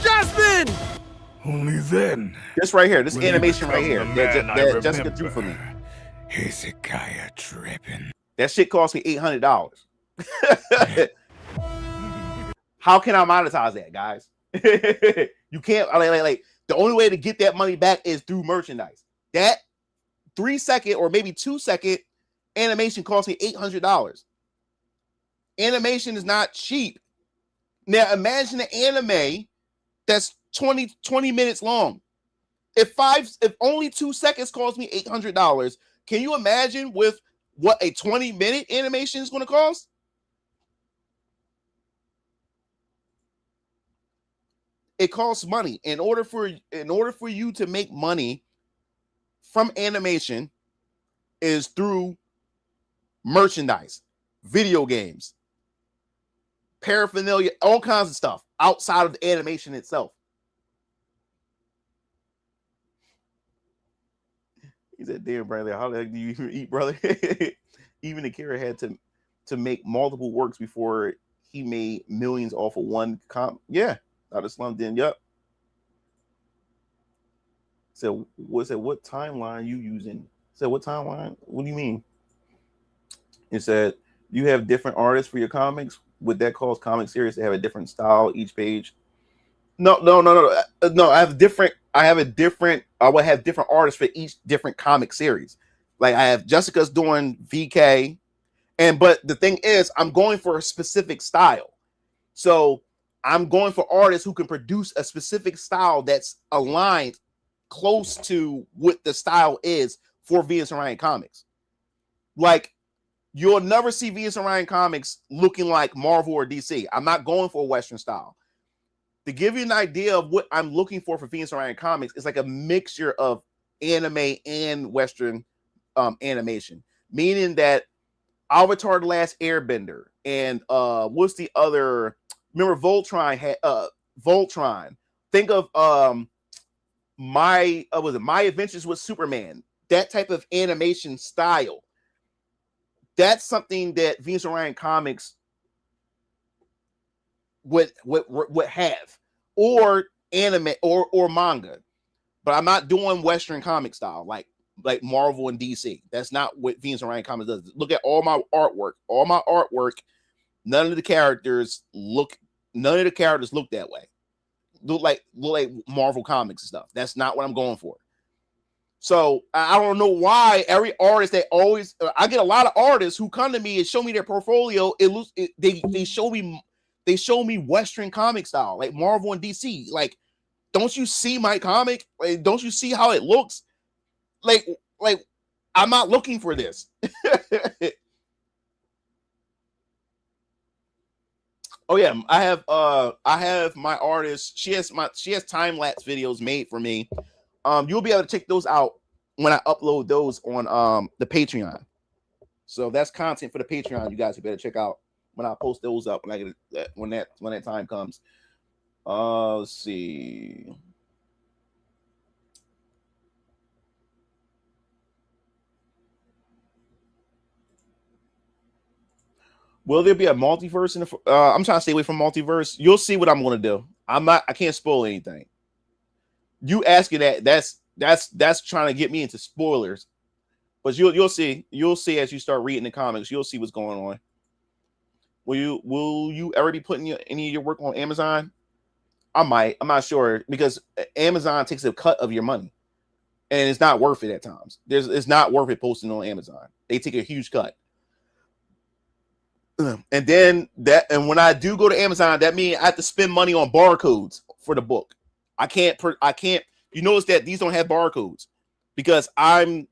Jasmine! Only then. This right here. This will you animation right become here. the man I That Jessica drew for me. remember. Hezekiah Trippin. That shit cost me $800. How can I monetize that, guys? You can't. Like the only way to get that money back is through merchandise. That 3-second or maybe 2-second animation cost me $800. Animation is not cheap. Now imagine an anime that's 20 minutes long. If only 2 seconds cost me $800, can you imagine with what a 20-minute animation is going to cost? It costs money. In order for you to make money from animation is through merchandise, video games, paraphernalia, all kinds of stuff outside of the animation itself. He said, "Damn, Bradley, how the heck do you even eat, brother?" Even Akira had to make multiple works before he made millions off of one comp. Yeah, out of slum den. Yep. So what timeline you using? Said, what timeline? What do you mean? It said, you have different artists for your comics. Would that cause comic series to have a different style each page? No. I have different. I would have different artists for each different comic series. Like I have Jessica's doing VK, but the thing is, I'm going for a specific style. So I'm going for artists who can produce a specific style that's aligned close to what the style is for Venus and Ryan Comics. Like you'll never see Venus and Ryan Comics looking like Marvel or DC. I'm not going for a Western style. To give you an idea of what I'm looking for Venus and Ryan Comics, it's like a mixture of anime and Western animation, meaning that Avatar: The Last Airbender and what's the other? Remember Voltron had Voltron. Think of My Adventures with Superman. That type of animation style. That's something that Venus and Ryan Comics would have, or anime or manga. But I'm not doing Western comic style like Marvel and DC. That's not what Venus and Ryan Comics does. Look at all my artwork. All my artwork, none of the characters look that way. Look like Marvel Comics and stuff. That's not what I'm going for. So I don't know why every artist that always I get a lot of artists who come to me and show me their portfolio. They show me Western comic style like Marvel and DC. Like, don't you see my comic? Like, don't you see how it looks? Like I'm not looking for this. Oh yeah, I have my artist. She has time-lapse videos made for me. You'll be able to check those out when I upload those on the Patreon. So that's content for the Patreon. You guys better check out when I post those up when that time comes. Let's see. Will there be a multiverse in the? I'm trying to stay away from multiverse. You'll see what I'm going to do. I can't spoil anything. You asking that's trying to get me into spoilers, but you'll see as you start reading the comics. You'll see what's going on. Will you ever be putting any of your work on Amazon? I might. I'm not sure because Amazon takes a cut of your money, and it's not worth it at times. It's not worth it posting on Amazon. They take a huge cut. And then when I do go to Amazon, that means I have to spend money on barcodes for the book. I can't. You notice that these don't have barcodes because I'm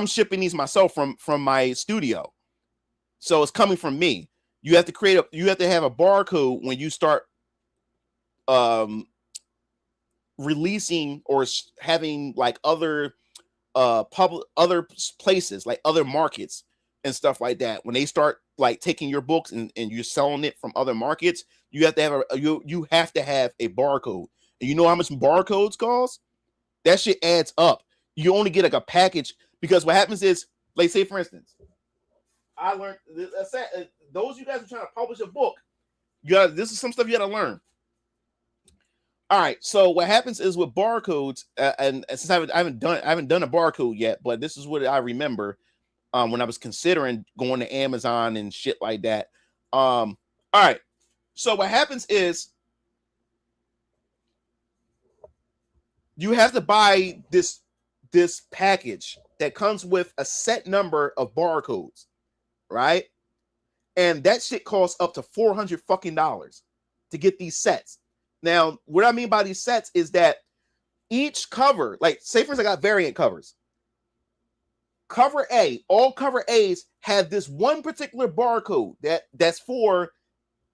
shipping these myself from my studio, so it's coming from me. You have to have a barcode when you start releasing or having like other places, like other markets. and stuff like that, when they start like taking your books and you're selling it from other markets, you have to have you have to have a barcode. And you know how much barcodes cost? That shit adds up. You only get like a package, because what happens is, like, say for instance, I learned those of you guys are trying to publish a book, this is some stuff you got to learn. All right, so what happens is with barcodes, and since I haven't done a barcode yet, but this is what I remember when I was considering going to Amazon and shit like that. All right, so what happens is you have to buy this package that comes with a set number of barcodes, right? And that shit costs up to $400 fucking to get these sets. Now, what I mean by these sets is that each cover, like, say for instance, I got variant covers. Cover A, all cover A's have this one particular barcode that's for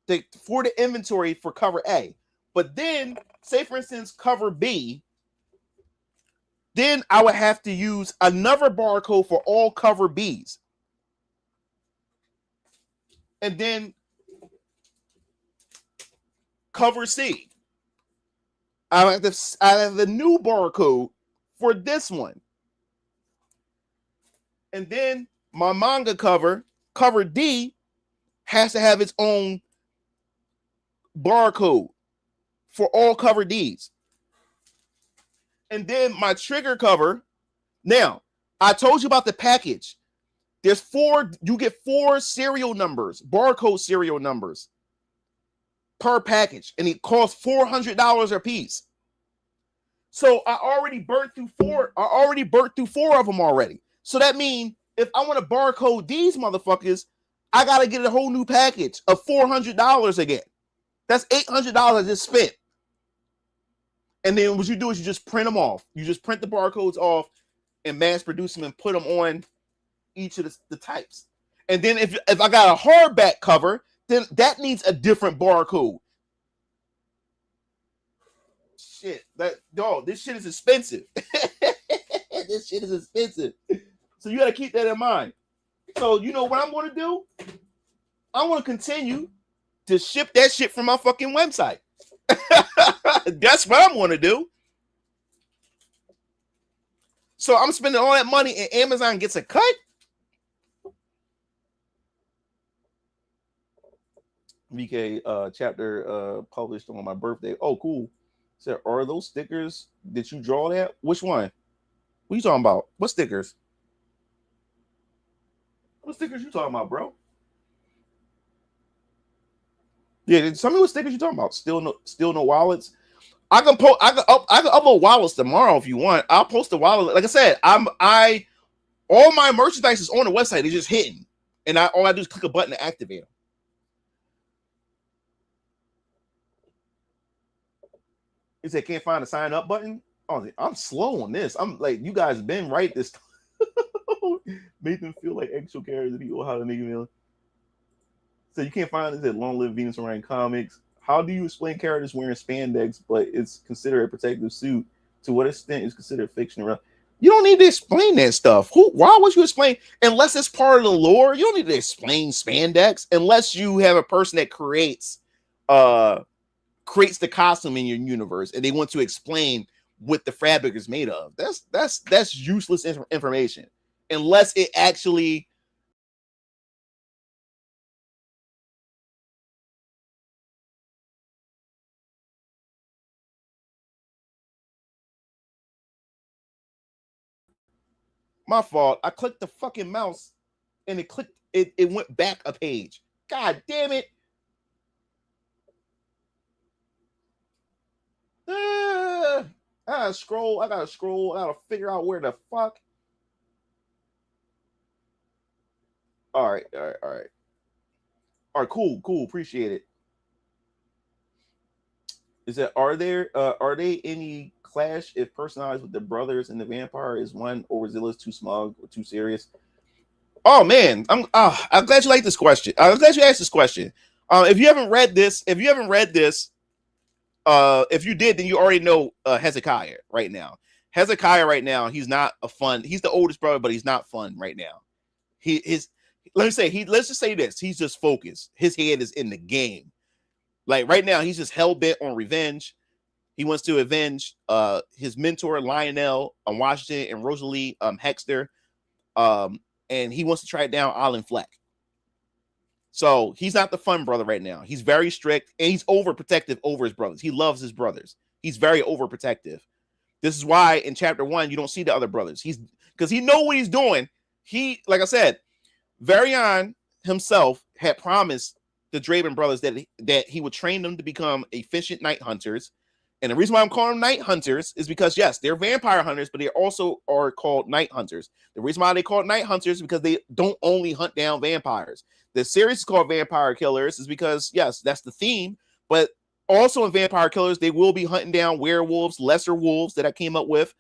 the inventory for cover A. But then, say for instance, cover B, then I would have to use another barcode for all cover B's. And then cover C, I have the new barcode for this one. And then my manga cover D, has to have its own barcode for all cover D's. And then my trigger cover. Now, I told you about the package. You get 4 serial numbers, barcode serial numbers per package, and it costs $400 a piece. So I already burnt through 4 of them already. So that means if I want to barcode these motherfuckers, I gotta get a whole new package of $400 again. That's $800 I just spent. And then what you do is you just print them off. You just print the barcodes off and mass produce them and put them on each of the types. And then if I got a hardback cover, then that needs a different barcode. Shit, this shit is expensive. This shit is expensive. So you got to keep that in mind. So you know what I'm going to do? I want to continue to ship that shit from my fucking website. That's what I'm going to do. So I'm spending all that money and Amazon gets a cut. VK chapter published on my birthday. Oh, cool. So are those stickers? Did you draw that? Which one? What are you talking about? What stickers? What stickers you talking about, bro? Yeah, tell me what stickers you talking about. Still no wallets. I can upload wallets tomorrow if you want. I'll post the wallet. Like I said, all my merchandise is on the website. It's just hidden, and all I do is click a button to activate them. He said, "Can't find the sign up button." Oh, I'm slow on this. I'm like, you guys been right this time. Made them feel like actual characters. People how to make them. So you can't find it. Long Live Venus Orion comics. How do you explain characters wearing spandex, but it's considered a protective suit? To what extent is considered fiction? You don't need to explain that stuff. Why would you explain? Unless it's part of the lore, you don't need to explain spandex unless you have a person that creates the costume in your universe and they want to explain what the fabric is made of. That's useless information unless it actually my fault. I clicked the fucking mouse and it went back a page. God damn it. I gotta scroll. I gotta figure out where the fuck. All right. Cool. Appreciate it. Is that are they any clash if personalized with the brothers and the vampire? Is one overzealous, too smug, or too serious? Oh man, I'm glad you like this question. I'm glad you asked this question. If you haven't read this, if you did, then you already know Hezekiah right now. Hezekiah right now, he's not a fun. He's the oldest brother, but he's not fun right now. He's let's just say this. He's just focused. His head is in the game. Like right now, he's just hell bent on revenge. He wants to avenge his mentor Lionel Washington and Rosalie Hexter. And he wants to track down Alan Fleck. So he's not the fun brother right now. He's very strict and he's overprotective over his brothers. He loves his brothers. He's very overprotective. This is why in chapter 1 you don't see the other brothers. He's because he know what he's doing. He, like I said, Varian himself had promised the Draven brothers that he would train them to become efficient night hunters. And the reason why I'm calling them night hunters is because, yes, they're vampire hunters, but they also are called night hunters. The reason why they call it night hunters is because they don't only hunt down vampires. The series is called Vampire Killers is because, yes, that's the theme. But also in Vampire Killers, they will be hunting down werewolves, lesser wolves that I came up with,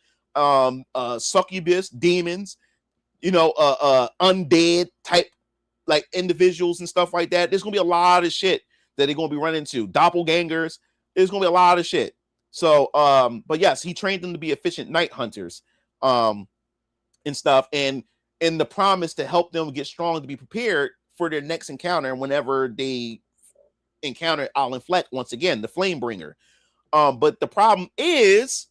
succubus, demons, undead type like individuals and stuff like that. There's going to be a lot of shit that they're going to be running into. Doppelgangers. There's going to be a lot of shit. So, but yes, he trained them to be efficient night hunters, and stuff. And in the promise to help them get strong to be prepared for their next encounter whenever they encounter Alan Fleck once again, the Flamebringer. But the problem is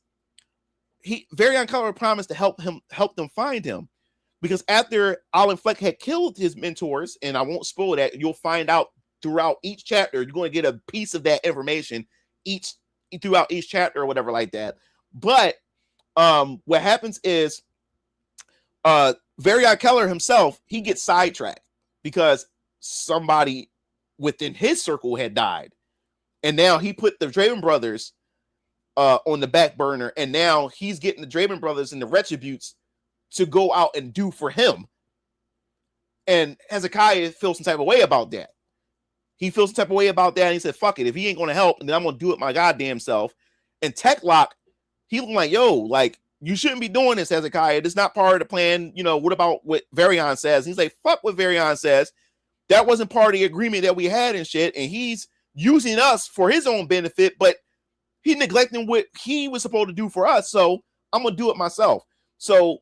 Varian Color promised to help them find him. Because after Alan Fleck had killed his mentors, and I won't spoil that, you'll find out throughout each chapter, you're going to get a piece of that information throughout each chapter or whatever like that. But what happens is Varian Keller himself, he gets sidetracked because somebody within his circle had died. And now he put the Draven brothers on the back burner, and now he's getting the Draven brothers and the Retributes to go out and do for him. And Hezekiah feels some type of way about that. He feels some type of way about that. And he said, fuck it. If he ain't going to help, then I'm going to do it my goddamn self. And Techlock, he was like, yo, like, you shouldn't be doing this, Hezekiah. This is not part of the plan. What about what Varian says? He's like, fuck what Varian says. That wasn't part of the agreement that we had and shit. And he's using us for his own benefit, but he neglecting what he was supposed to do for us. So I'm going to do it myself. So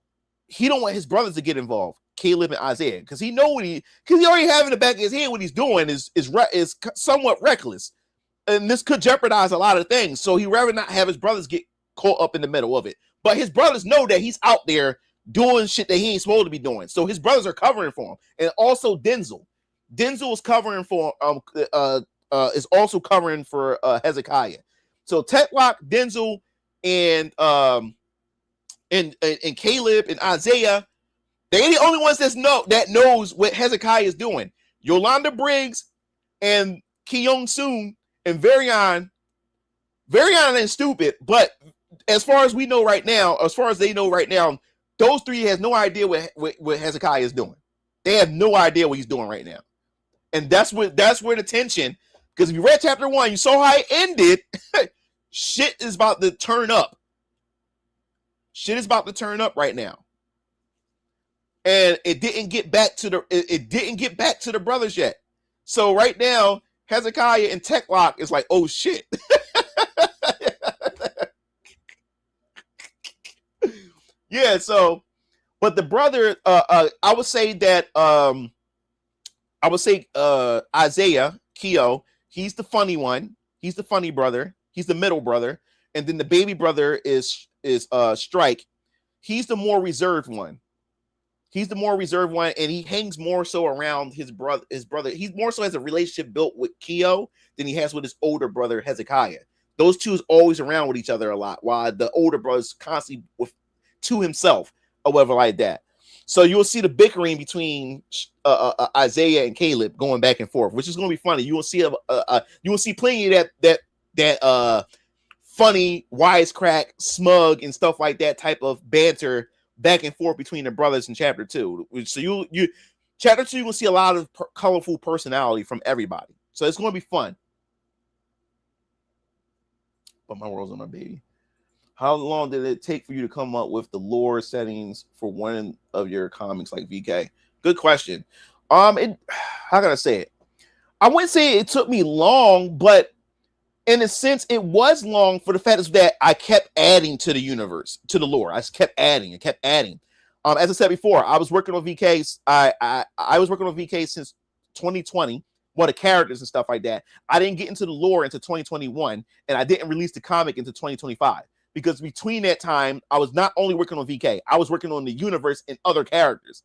he don't want his brothers to get involved, Caleb and Isaiah, because he already have in the back of his head what he's doing is somewhat reckless, and this could jeopardize a lot of things. So he rather not have his brothers get caught up in the middle of it. But his brothers know that he's out there doing shit that he ain't supposed to be doing. So his brothers are covering for him, and also Denzel is covering for is also covering for Hezekiah. So Tetlock, Denzel, and Caleb and Isaiah, they're the only ones that knows what Hezekiah is doing. Yolanda Briggs and Kyung Soon and Varian ain't stupid, but as far as they know right now, those three has no idea what Hezekiah is doing. They have no idea what he's doing right now. And that's where the tension, because if you read chapter 1, you saw how it ended. Shit is about to turn up. Shit is about to turn up right now. And it didn't get back to the brothers yet. So right now, Hezekiah and Techlock is like, oh shit. Yeah, so but the brother, I would say that Isaiah Keo, he's the funny one, he's the funny brother, he's the middle brother, and then the baby brother is Strike. He's the more reserved one. And he hangs more so around his brother. He more so has a relationship built with Keo than he has with his older brother Hezekiah. Those two is always around with each other a lot, while the older brother's constantly to himself or whatever like that. So you'll see the bickering between Isaiah and Caleb going back and forth, which is going to be funny. You will see plenty of that funny, wisecrack, smug, and stuff like that type of banter back and forth between the brothers in chapter 2. So chapter 2, you will see a lot of colorful personality from everybody. So it's going to be fun. But my world's on my baby. How long did it take for you to come up with the lore settings for one of your comics like VK? Good question. How can I say it? I wouldn't say it took me long, but in a sense, it was long for the fact that I kept adding to the universe, to the lore. I just kept adding and kept adding. As I said before, I was working on VKs. I was working on VK since 2020. Well, the characters and stuff like that. I didn't get into the lore until 2021, and I didn't release the comic until 2025. Because between that time, I was not only working on VK, I was working on the universe and other characters.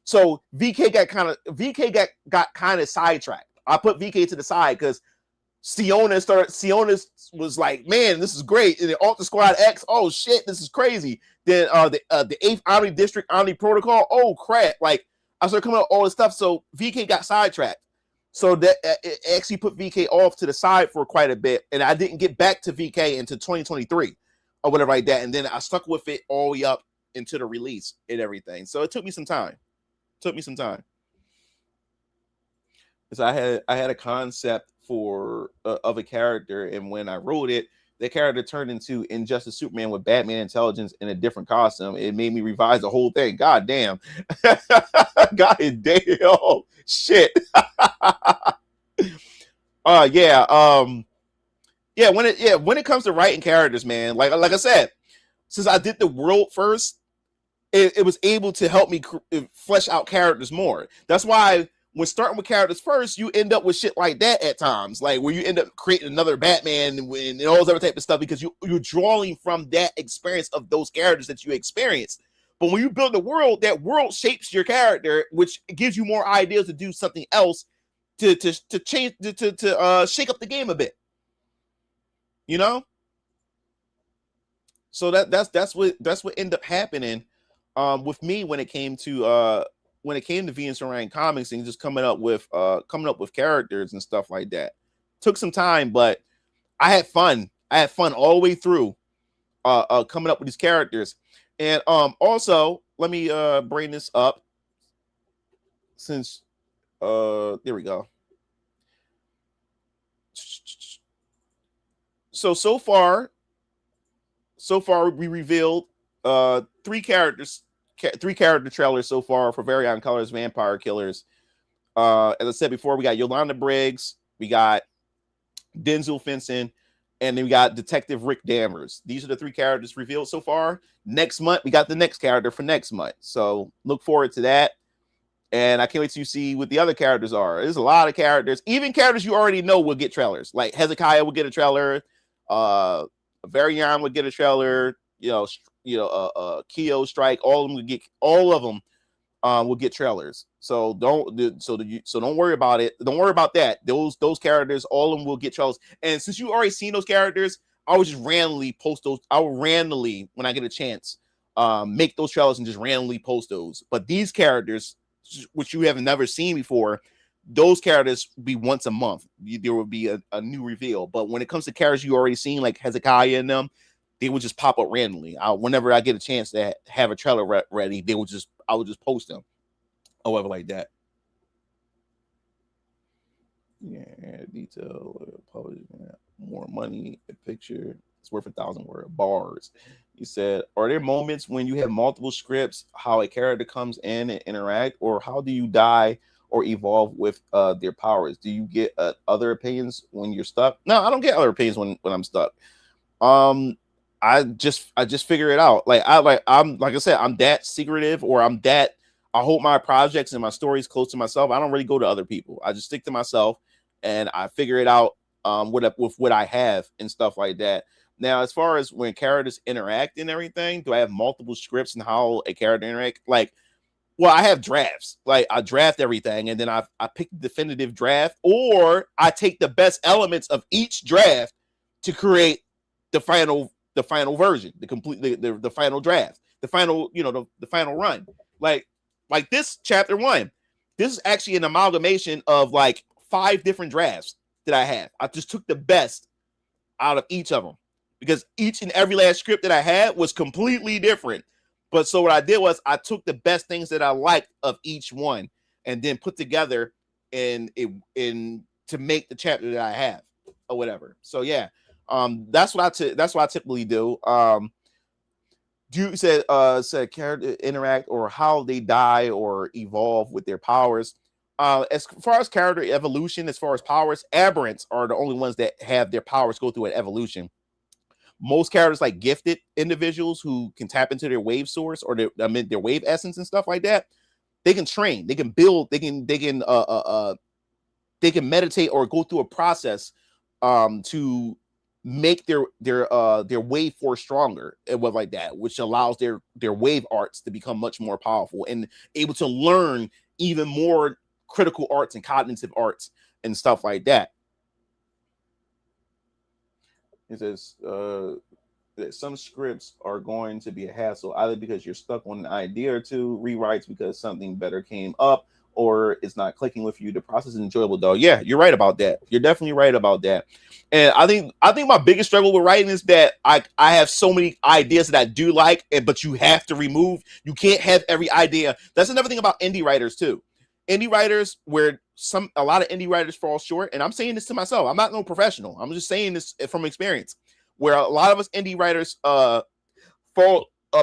So VK got kind of sidetracked. I put VK to the side because Siona was like, man, this is great. And then Alter Squad X, oh shit, this is crazy. Then the 8th Omni District Omni Protocol, oh crap. Like I started coming up with all this stuff. So VK got sidetracked. So that it actually put VK off to the side for quite a bit. And I didn't get back to VK until 2023 or whatever like that. And then I stuck with it all the way up into the release and everything. So it took me some time. Because I had a concept for of a character, and when I wrote it, the character turned into Injustice Superman with Batman intelligence in a different costume. It made me revise the whole thing. God damn. God damn. Shit. When it comes to writing characters, man, like I said, since I did the world first, it was able to help me flesh out characters more. That's why when starting with characters first, you end up with shit like that at times, like where you end up creating another Batman and all this other type of stuff because you're drawing from that experience of those characters that you experienced. But when you build the world, that world shapes your character, which gives you more ideas to do something else to change to shake up the game a bit. You know? So that's what ended up happening with me when it came to Venus Orion Comics and just coming up with characters and stuff like that. Took some time, but I had fun. All the way through coming up with these characters. And also, let me bring this up since there we go. So far we revealed 3 character trailers so far for Very Odd Colors Vampire Killers. As I said before, we got Yolanda Briggs, we got Denzel Fenton, and then we got Detective Rick Danvers. These are the 3 characters revealed so far. Next month, we got the next character for next month. So look forward to that. And I can't wait to see what the other characters are. There's a lot of characters. Even characters you already know will get trailers. Like Hezekiah will get a trailer. Varian will get a trailer. Keo Strike. All of them will get trailers. So don't worry about it. Don't worry about that. Those characters, all of them will get trailers. And since you already seen those characters, I would just randomly post those. I will randomly, when I get a chance, make those trailers and just randomly post those. But these characters, which you have never seen before, those characters will be once a month. There will be a new reveal. But when it comes to characters you already seen, like Hezekiah and them, they will just pop up randomly. Whenever I get a chance to have a trailer ready, I will just post them. Or whatever like that. Yeah, detail, publish, more money, a picture. It's worth 1,000 word bars. He said, are there moments when you have multiple scripts, how a character comes in and interact, or how do you die or evolve with their powers? Do you get other opinions when you're stuck? No, I don't get other opinions when I'm stuck. I just figure it out. Like I said, I'm that secretive, or I hold my projects and my stories close to myself. I don't really go to other people. I just stick to myself and I figure it out with what I have and stuff like that. Now, as far as when characters interact and everything, do I have multiple scripts and how a character interact? Like, well, I have drafts. Like, I draft everything and then I pick the definitive draft, or I take the best elements of each draft to create the final version, the final draft, the final, the final run. Like this chapter 1, this is actually an amalgamation of like 5 different drafts that I have. I just took the best out of each of them because each and every last script that I had was completely different. But so what I did was I took the best things that I liked of each one and then put together in to make the chapter that I have or whatever. So yeah, that's what I typically do. You said character interact or how they die or evolve with their powers. As far as character evolution, as far as powers, aberrants are the only ones that have their powers go through an evolution. most characters like gifted individuals who can tap into their wave source or their wave essence and stuff like that. They can train, they can build, they can meditate or go through a process to make their wave force stronger and what like that, which allows their wave arts to become much more powerful and able to learn even more critical arts and cognitive arts and stuff like that. It says that some scripts are going to be a hassle, either because you're stuck on an idea or two, rewrites because something better came up, or it's not clicking with you. The process is enjoyable though. Yeah, you're right about that. You're definitely right about that. And I think my biggest struggle with writing is that I have so many ideas that I do like, but you have to remove. You can't have every idea. That's another thing about indie writers too. Indie writers, where a lot of indie writers fall short, and I'm saying this to myself. I'm not no professional. I'm just saying this from experience. Where a lot of us indie writers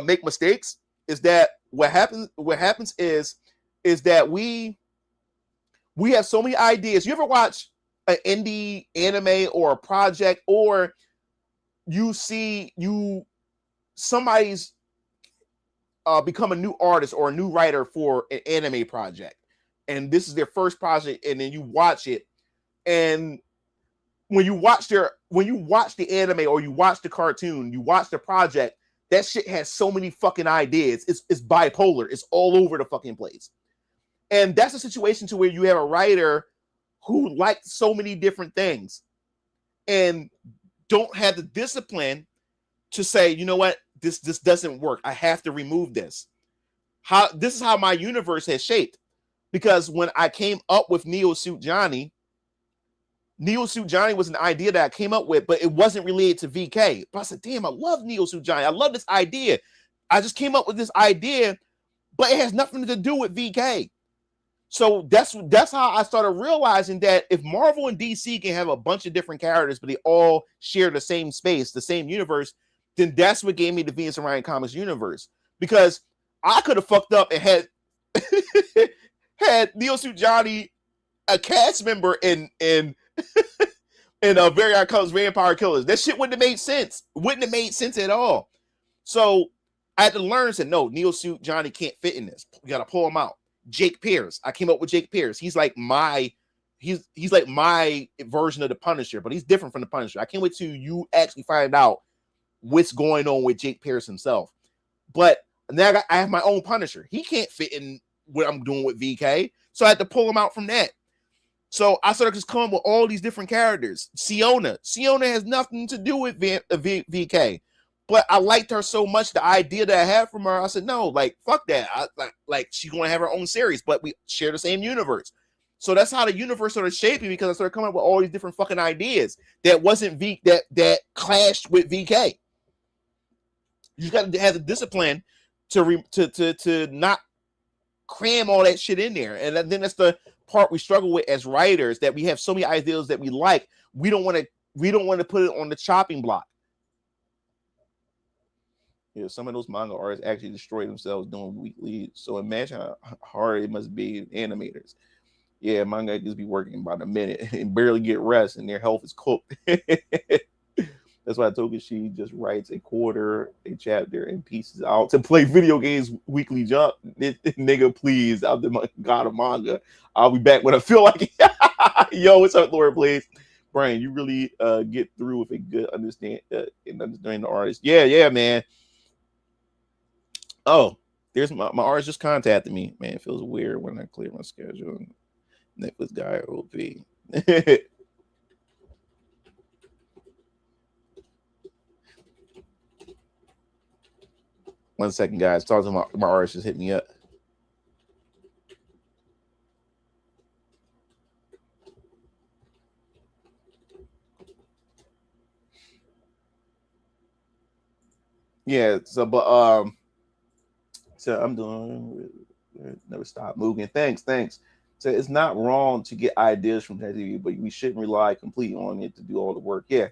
make mistakes is that what happens is that we have so many ideas. You ever watch an indie anime or a project, or you see somebody's become a new artist or a new writer for an anime project, and this is their first project, and then you watch it, and when you watch the anime or you watch the cartoon, you watch the project, that shit has so many fucking ideas. It's bipolar. It's all over the fucking place. And that's a situation to where you have a writer who likes so many different things and don't have the discipline to say, you know what, this doesn't work. I have to remove this. This is how my universe has shaped. Because when I came up with Neo Suit Johnny was an idea that I came up with, but it wasn't related to VK. But I said, damn, I love Neo Suit Johnny. I love this idea. I just came up with this idea, but it has nothing to do with VK. So that's how I started realizing that if Marvel and DC can have a bunch of different characters, but they all share the same space, the same universe, then that's what gave me the Venus and Orion Comics universe. Because I could have fucked up and had had Neo Suit Johnny a cast member in Very Odd Colors Vampire Killers. That shit wouldn't have made sense. Wouldn't have made sense at all. So I had to learn and say, no, Neo Suit Johnny can't fit in this. We got to pull him out. Jake Pierce. I came up with Jake Pierce. He's like my version of the Punisher, but he's different from the Punisher. I can't wait till you actually find out what's going on with Jake Pierce himself. But now I have my own Punisher. He can't fit in what I'm doing with VK. So I had to pull him out from that. So I started just coming with all these different characters. Siona has nothing to do with VK. But I liked her so much, the idea that I had from her, I said, no, like, fuck that. Like she's going to have her own series, but we share the same universe. So that's how the universe started shaping, because I started coming up with all these different fucking ideas that wasn't that clashed with VK. You got to have the discipline to not cram all that shit in there. And then that's the part we struggle with as writers, that we have so many ideas that we like. We don't want to put it on the chopping block. You know, some of those manga artists actually destroy themselves doing weekly. So imagine how hard it must be animators. Yeah, manga just be working about a minute and barely get rest, and their health is cooked. That's why I told you she just writes a chapter and pieces out to play video games weekly jump. Nigga, please. I'm the god of manga. I'll be back when I feel like it. Yo, what's up, Laura, please? Brian, you really get through with a good understanding the artist. Yeah, man. Oh, there's my artist just contacted me. Man, it feels weird when I clear my schedule. Netflix guy OP. One second, guys. Talking to my artist just hit me up. Yeah, so I'm doing never stop moving. Thanks. So it's not wrong to get ideas from TV, but we shouldn't rely completely on it to do all the work. Yeah,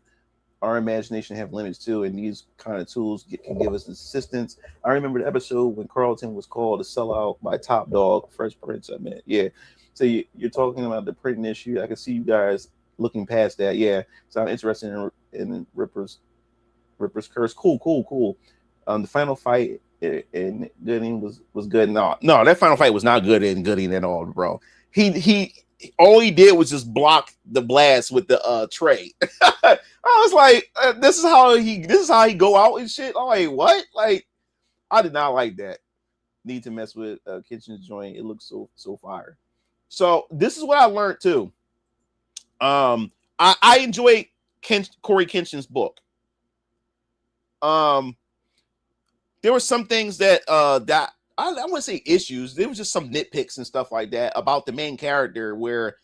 our imagination have limits too, and these kind of tools can give us assistance. I remember the episode when Carlton was called a sellout by Top Dog, Fresh Prince. I mean, yeah. So you're talking about the printing issue. I can see you guys looking past that. Yeah, so I'm interested in Ripper's Ripper's Curse. Cool. The final fight in Gooding was good. No, that final fight was not good in Gooding at all, bro. He all he did was just block the blast with the tray. I was like, this is how he go out and shit. I'm like, what? Like, I did not like that. Need to mess with Kitchen's joint. It looks so fire. So this is what I learned too. I enjoyed Corey Kenshin's book. There were some things that that I wouldn't say issues. There was just some nitpicks and stuff like that about the main character where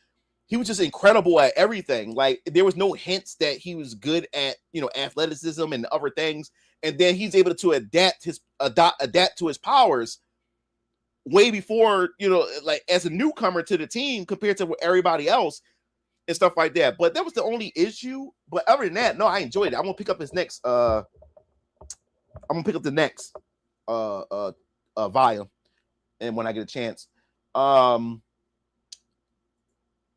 he was just incredible at everything. Like there was no hints that he was good at, athleticism and other things. And then he's able to adapt to his powers way before, like as a newcomer to the team compared to everybody else and stuff like that. But that was the only issue. But other than that, no, I enjoyed it. I'm gonna pick up his next the next volume, and when I get a chance. Let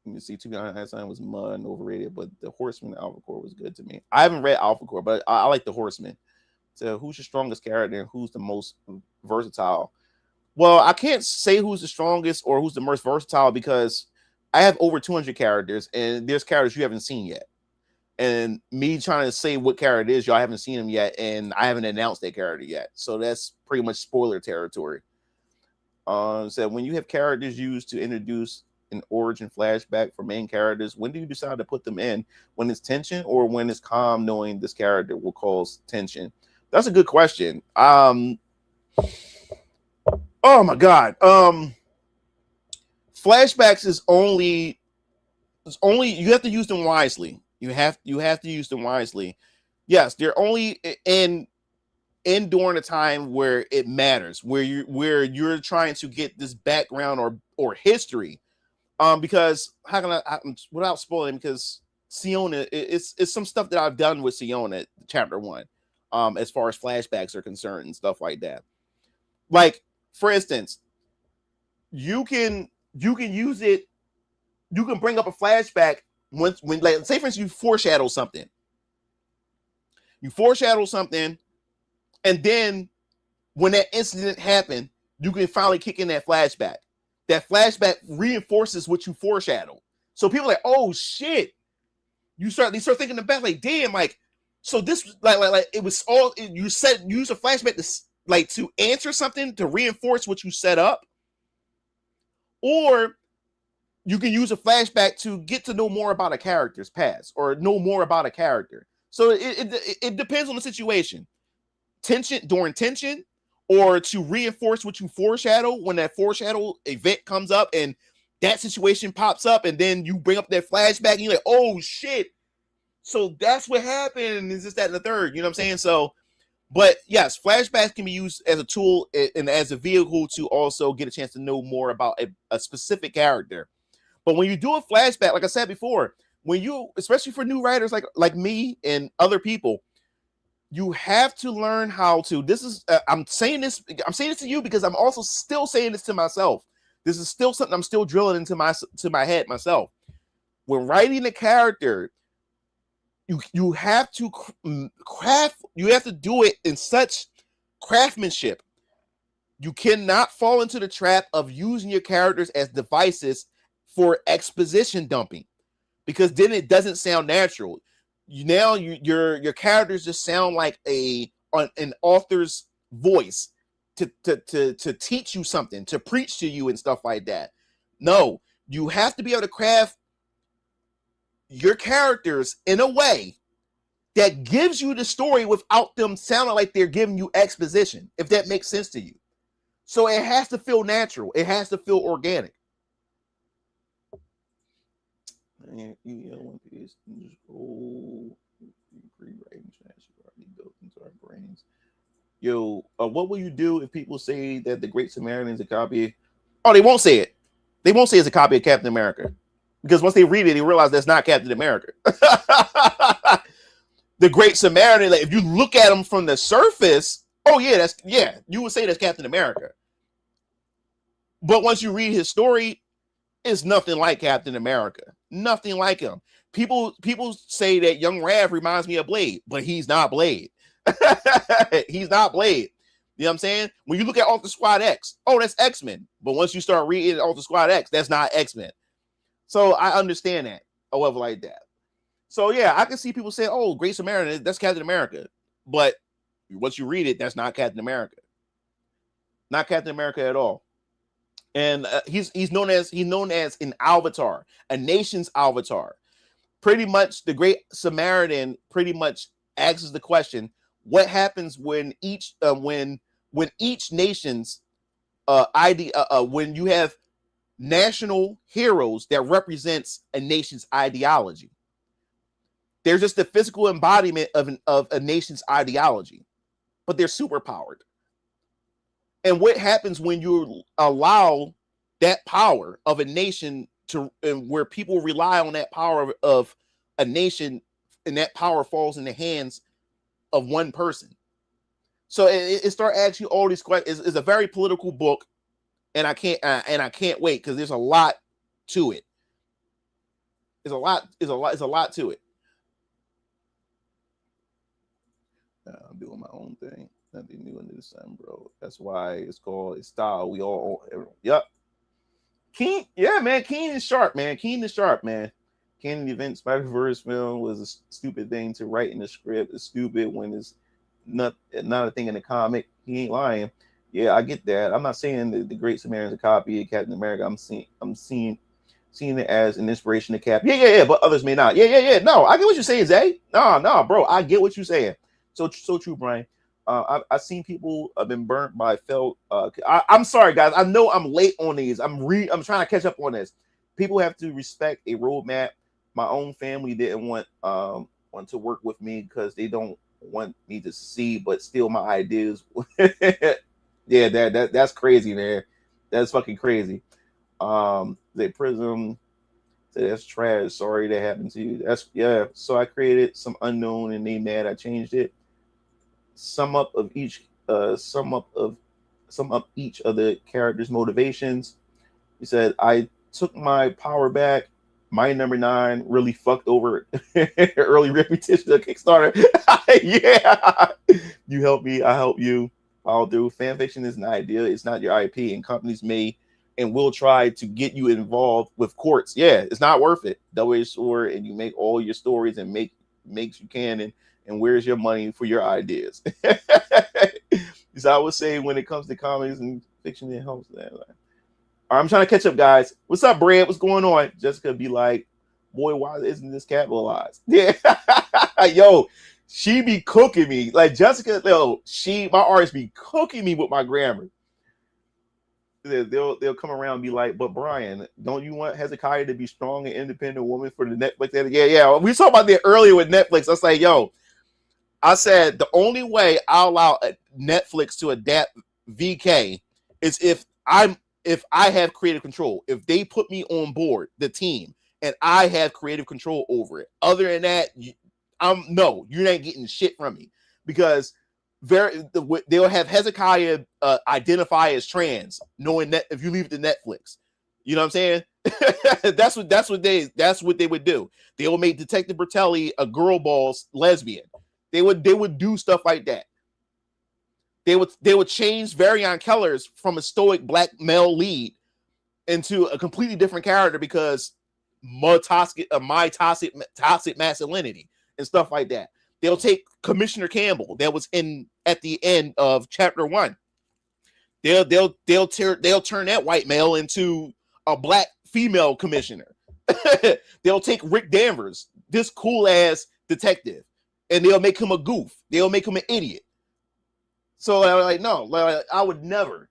me see. To be honest, that was mud and overrated, but the Horseman Alpha Core was good to me. I haven't read Alpha Core, but I like the Horseman. So who's your strongest character and who's the most versatile? Well, I can't say who's the strongest or who's the most versatile because I have over 200 characters and there's characters you haven't seen yet. And me trying to say what character it is, y'all haven't seen him yet, and I haven't announced that character yet. So that's pretty much spoiler territory. So when you have characters used to introduce an origin flashback for main characters, when do you decide to put them in? When it's tension or when it's calm, knowing this character will cause tension? That's a good question. Oh my god. Flashbacks is only you have to use them wisely. You have to use them wisely. Yes, they're only in during a time where it matters, where you're trying to get this background or history. Because how can I without spoiling, because Siona, it's some stuff that I've done with Siona chapter 1. As far as flashbacks are concerned and stuff like that. Like, for instance, you can use it, you can bring up a flashback when like, say for instance, you foreshadow something, and then when that incident happened, you can finally kick in that flashback. That flashback reinforces what you foreshadowed. So people are like, oh shit. They start thinking about like, damn, like, so this like it was all you use a flashback to answer something, to reinforce what you set up, or you can use a flashback to get to know more about a character's past or know more about a character. So it depends on the situation. During tension, or to reinforce what you foreshadow when that foreshadow event comes up and that situation pops up, and then you bring up that flashback and you're like, oh shit. So that's what happened. Is this, that, and the third? You know what I'm saying? So, but yes, flashbacks can be used as a tool and as a vehicle to also get a chance to know more about a specific character. But when you do a flashback, like I said before, when you, especially for new writers like me and other people, you have to learn how to. This is I'm saying this to you because I'm also still saying this to myself. This is still something I'm still drilling into my head myself. When writing a character, you have to craft. You have to do it in such craftsmanship. You cannot fall into the trap of using your characters as devices for exposition dumping, because then it doesn't sound natural. Your characters just sound like an author's voice to teach you something, to preach to you and stuff like that. No, you have to be able to craft your characters in a way that gives you the story without them sounding like they're giving you exposition, if that makes sense to you. So it has to feel natural. It has to feel organic. One piece, just rewriting already built into our brains. Yo, what will you do if people say that the Great Samaritan is a copy? Oh, they won't say it. They won't say it's a copy of Captain America, because once they read it, they realize that's not Captain America. The Great Samaritan, like, if you look at him from the surface, oh yeah, you would say that's Captain America. But once you read his story, it's nothing like Captain America. Nothing like him. People say that young Rav reminds me of Blade, but he's not Blade. He's not Blade. You know what I'm saying? When you look at Alter Squad X, oh, that's X-Men. But once you start reading Alter Squad X, that's not X-Men. So I understand that, or whatever like that. So yeah, I can see people say, "Oh, Great Samaritan, that's Captain America," but once you read it, that's not Captain America. Not Captain America at all. And he's known as an avatar, a nation's avatar. Pretty much, the Great Samaritan pretty much asks the question: what happens when each nation's when you have national heroes that represents a nation's ideology? They're just the physical embodiment of a nation's ideology, but they're superpowered. And what happens when you allow that power of a nation to, and where people rely on that power of a nation, and that power falls in the hands of one person? So it start asking you all these questions. It's a very political book, and I can't wait, because there's a lot to it. It's a lot to it. I'm doing my own thing. Nothing new under the sun, bro. That's why it's called style. We all, yep. Keen, yeah, man. Keen is sharp, man. Keen is sharp, man. Canon event Spider-Verse film was a stupid thing to write in the script. It's stupid when it's not a thing in the comic. He ain't lying. Yeah, I get that. I'm not saying that the Great Samaritan's a copy of Captain America. I'm seeing it as an inspiration to Cap. Yeah. But others may not. Yeah. No, I get what you're saying, Zay. No, bro. I get what you're saying. So true, Brian. I've seen people have been burnt by felt. I'm sorry, guys. I know I'm late on these. I'm trying to catch up on this. People have to respect a roadmap. My own family didn't want to work with me because they don't want me to see but steal my ideas. Yeah, that's crazy, man. That's fucking crazy. The Prism said that's trash. Sorry that happened to you. So I created some unknown and they mad. I changed it. Sum up each of the characters' motivations. He said, I took my power back. My number 9 really fucked over early repetition of Kickstarter. Yeah. You help me, I help you. I'll do. Fan fiction is an idea. It's not your IP, and companies may and will try to get you involved with courts. Yeah, it's not worth it. Double-edged sword, and you make all your stories and makes you canon. And where's your money for your ideas? As I would say, when it comes to comics and fiction, it helps that. I'm trying to catch up, guys. What's up, Brad? What's going on? Jessica be like, boy, why isn't this capitalized? Yeah. Yo, she be cooking me. Like Jessica, my artists be cooking me with my grammar. They'll come around and be like, but Brian, don't you want Hezekiah to be strong and independent woman for the Netflix? Yeah. We talked about that earlier with Netflix. I was like, I said the only way I'll allow Netflix to adapt VK is if I have creative control. If they put me on board the team and I have creative control over it. Other than that, you're not getting shit from me, because they'll have Hezekiah identify as trans, knowing that if you leave it to Netflix, you know what I'm saying? that's what they would do. They will make Detective Bertelli a girl boss lesbian. They would do stuff like that. They would change Varian Kellers from a stoic black male lead into a completely different character because my toxic masculinity and stuff like that. They'll take Commissioner Campbell that was at the end of chapter 1. They'll turn that white male into a black female commissioner. They'll take Rick Danvers, this cool ass detective, and they'll make him a goof. They'll make him an idiot. So I'm like, no, I would never.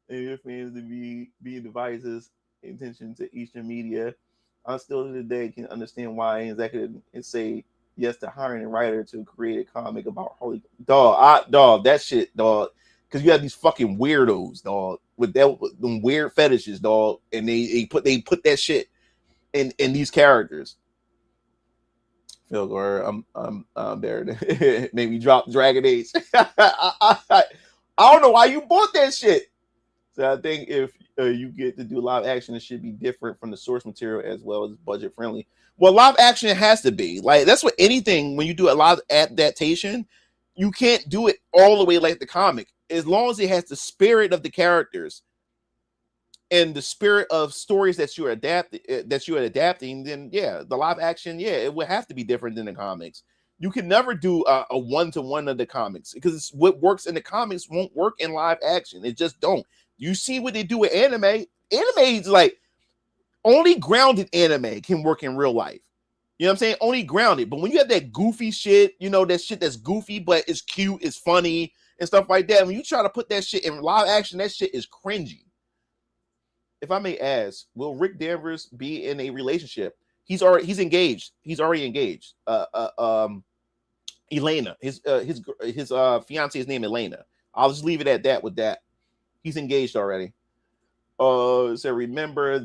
And your fans to be devices intention to Eastern media. I still to today can understand why an executive say yes to hiring a writer to create a comic about Holy dog. That shit, dog. Because you have these fucking weirdos, dog, with them weird fetishes, dog, and they put that shit in these characters. Phil Gore, I'm there. Made me drop Dragon Age. I don't know why you bought that shit. So I think if you get to do live action, it should be different from the source material as well as budget friendly. Well, live action has to be like that's what anything when you do a live adaptation, you can't do it all the way like the comic. As long as it has the spirit of the characters and the spirit of stories that you're adapting, then yeah, the live action, yeah, it would have to be different than the comics. You can never do a one-to-one of the comics because what works in the comics won't work in live action. It just don't. You see what they do with anime. Anime is like only grounded anime can work in real life. You know what I'm saying? Only grounded. But when you have that goofy shit, you know, that shit that's goofy, but it's cute, it's funny, and stuff like that. When you try to put that shit in live action, that shit is cringy. If I may ask, will Rick Danvers be in a relationship? He's engaged. He's already engaged. Elena, his fiance's name Elena. I'll just leave it at that with that. He's engaged already. So remember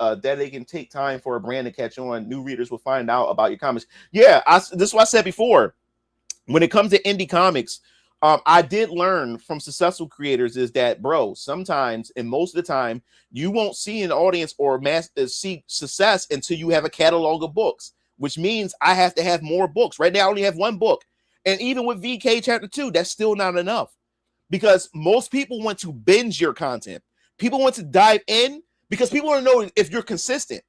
that they can take time for a brand to catch on. New readers will find out about your comics. Yeah, this is what I said before. When it comes to indie comics, I did learn from successful creators is that, bro, sometimes and most of the time, you won't see an audience or see success until you have a catalog of books, which means I have to have more books. Right now, I only have one book. And even with VK Chapter 2, that's still not enough because most people want to binge your content. People want to dive in because people want to know if you're consistent.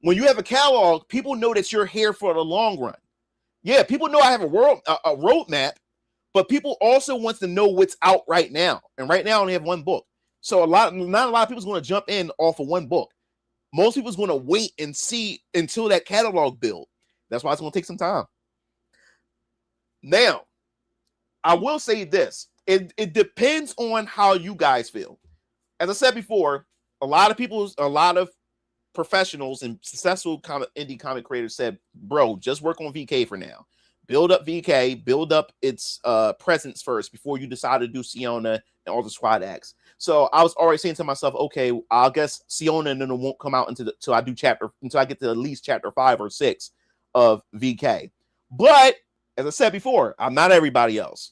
When you have a catalog, people know that you're here for the long run. Yeah, people know I have a roadmap, but people also want to know what's out right now. And right now, I only have one book. So not a lot of people's going to jump in off of one book. Most people's going to wait and see until that catalog build. That's why it's going to take some time. Now, I will say this. It depends on how you guys feel. As I said before, a lot of professionals and successful indie comic creators said, bro, just work on VK for now. Build up VK, build up its presence first before you decide to do Siona and all the squad acts. So I was already saying to myself, okay, I guess Siona and then it won't come out until I get to at least chapter 5 or 6 of VK. But as I said before, I'm not everybody else.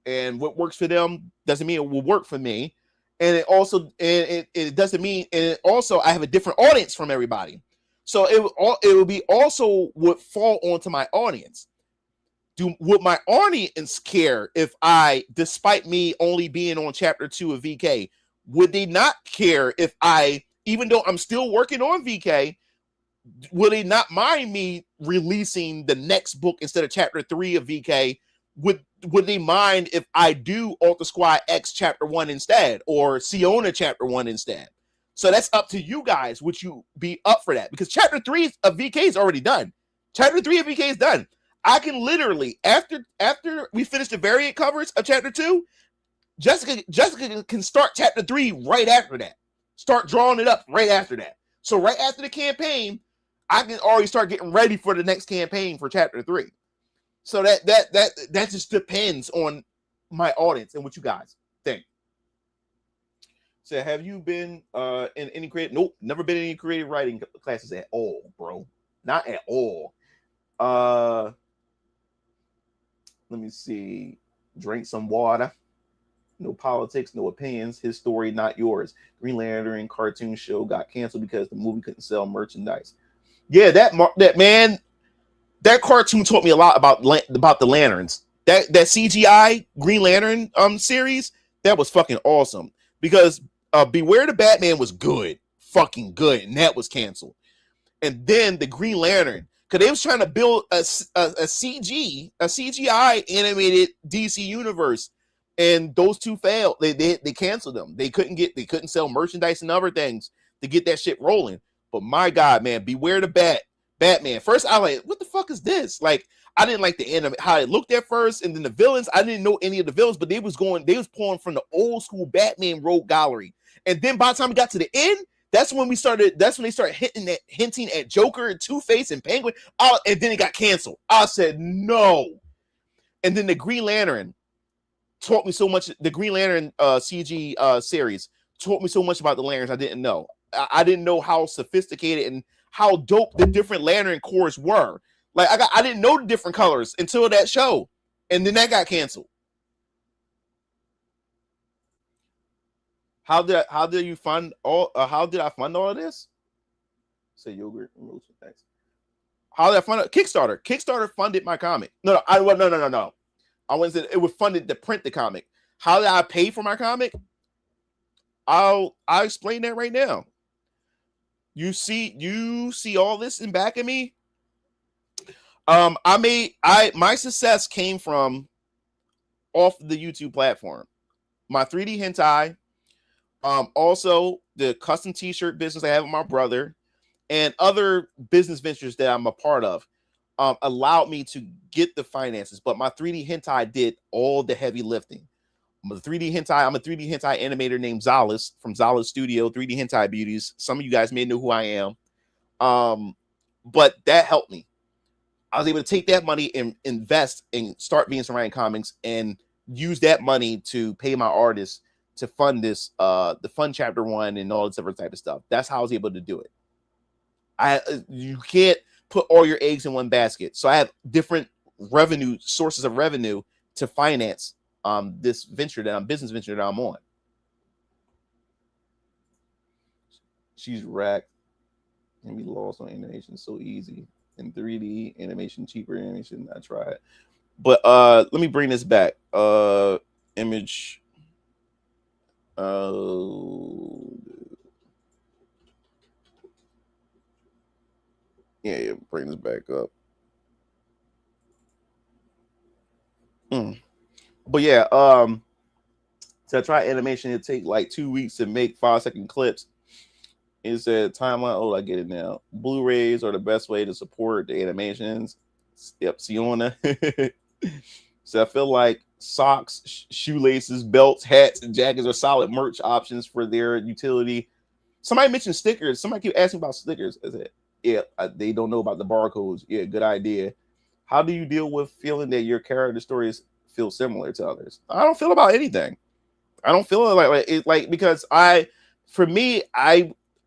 And what works for them doesn't mean it will work for me. And it also it doesn't mean, and also I have a different audience from everybody. So it will be also would fall onto my audience. Would my audience care if I, despite me only being on chapter 2 of VK, would they not care if I, even though I'm still working on VK, would they not mind me releasing the next book instead of chapter 3 of VK? Would they mind if I do Alter Squad X chapter 1 instead, or Siona chapter 1 instead? So that's up to you guys. Would you be up for that? Because chapter 3 of VK is already done. Chapter 3 of VK is done. I can literally, after we finish the variant covers of chapter 2, Jessica can start chapter 3 right after that. Start drawing it up right after that. So right after the campaign, I can already start getting ready for the next campaign for chapter 3. So that just depends on my audience and what you guys think. So have you been in any creative? Nope, never been in any creative writing classes at all, bro. Not at all. Let me see. Drink some water. No politics, no opinions. His story, not yours. Green Lantern cartoon show got canceled because the movie couldn't sell merchandise. Yeah, that man. That cartoon taught me a lot about the lanterns. That CGI Green Lantern series, that was fucking awesome. Because Beware the Batman was good, fucking good, and that was canceled. And then the Green Lantern, because they was trying to build a CGI animated DC universe, and those two failed. They canceled them. They couldn't sell merchandise and other things to get that shit rolling. But my God, man, Beware the Batman. First, I like, what the fuck is this? Like, I didn't like the anime, how it looked at first, and then the villains. I didn't know any of the villains, but they was pulling from the old school Batman rogue gallery. And then by the time we got to the end, that's when they started hinting at Joker and Two-Face and Penguin. And then it got canceled. I said no. And then the Green Lantern taught me so much. The Green Lantern CG series taught me so much about the lanterns I didn't know. I didn't know how sophisticated and how dope the different lantern cores were. Like I didn't know the different colors until that show, and then that got canceled. How did you fund all? How did I fund all of this? Say yogurt. Thanks. How did I fund it? Kickstarter? Kickstarter funded my comic. No. I wouldn't say it was funded to print the comic. How did I pay for my comic? I'll explain that right now. You see all this in back of me. My success came from off the YouTube platform. My 3D hentai, also the custom t-shirt business I have with my brother, and other business ventures that I'm a part of, allowed me to get the finances. But my 3D hentai did all the heavy lifting. I'm a 3D hentai animator named Zalis from Zalis Studio, 3D Hentai Beauties. Some of you guys may know who I am. But that helped me. I was able to take that money and invest and start being surrounding comics and use that money to pay my artists to fund this, the fund chapter 1 and all this different type of stuff. That's how I was able to do it. You can't put all your eggs in one basket. So I have different sources of revenue to finance this business venture that I'm on. She's racked and be lost on animation so easy. In 3D animation, cheaper animation. I tried. But let me bring this back. Image. Yeah, bring this back up. But yeah, to try animation, it take like 2 weeks to make 5-second clips. It said timeline. Oh, I get it now. Blu-rays are the best way to support the animations. Yep, Siona. So I feel like socks, shoelaces, belts, hats, and jackets are solid merch options for their utility. Somebody mentioned stickers. Somebody keep asking about stickers. I said, yeah, they don't know about the barcodes. Yeah, good idea. How do you deal with feeling that your character stories feel similar to others? I don't feel about anything. I don't feel like because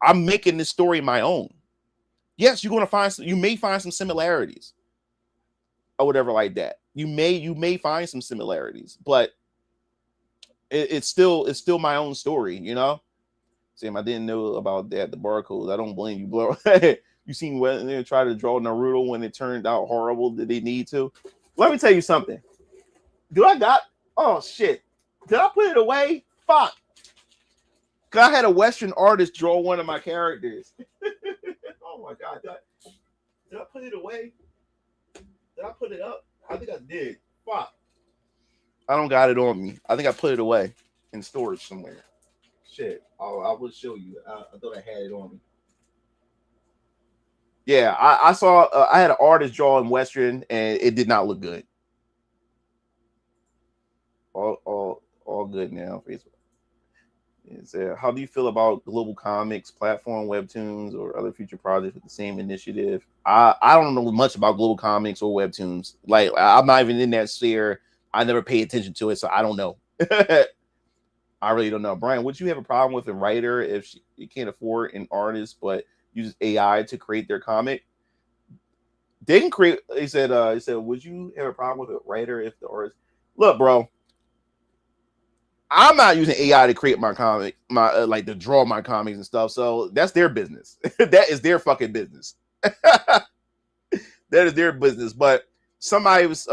I'm making this story my own. Yes, you may find some similarities or whatever like that. You may find some similarities, but it's still my own story, you know. Sam, I didn't know about that. The barcodes. I don't blame you, bro. You seen when they try to draw Naruto when it turned out horrible that they need to. Let me tell you something. Oh shit. Did I put it away? Fuck. Cause I had a Western artist draw one of my characters. Oh my god. Did I put it away? Did I put it up? I think I did. Fuck. I don't got it on me. I think I put it away in storage somewhere. Shit. I will show you. I thought I had it on me. Yeah, I saw. I had an artist draw in Western, and it did not look good. All good now. Facebook. How do you feel about global comics, platform, webtoons, or other future projects with the same initiative? I don't know much about global comics or webtoons. Like, I'm not even in that sphere. I never pay attention to it, so I don't know. I really don't know. Brian, would you have a problem with a writer if you can't afford an artist but uses AI to create their comic? They can create. He said, would you have a problem with a writer if the artist? Look, bro. I'm not using AI to create my comic, like to draw my comics and stuff. So that's their business. That is their fucking business. That is their business. But somebody was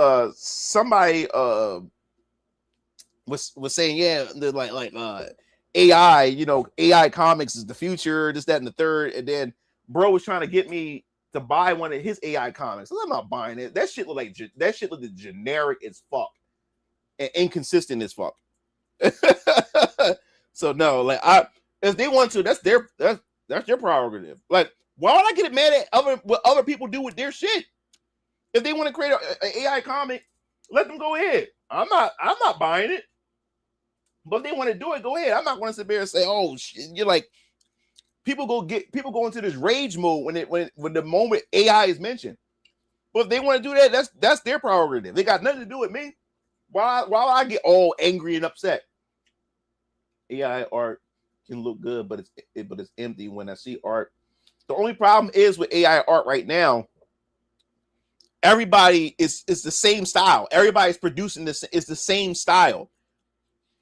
saying, yeah, like AI, you know, AI comics is the future, this, that, and the third. And then bro was trying to get me to buy one of his AI comics. I'm not buying it. That shit looked generic as fuck and inconsistent as fuck. So no, like if they want to, that's their prerogative. Like, why would I get mad at what other people do with their shit? If they want to create an AI comic, let them go ahead. I'm not buying it. But if they want to do it, go ahead. I'm not going to sit there and say, oh shit. You're like, people go into this rage mode when the moment AI is mentioned. But if they want to do that, that's their prerogative. They got nothing to do with me. Why I get all angry and upset? AI art can look good, but it's empty when I see art. The only problem is with AI art right now, everybody is the same style. Everybody's producing this. It's the same style.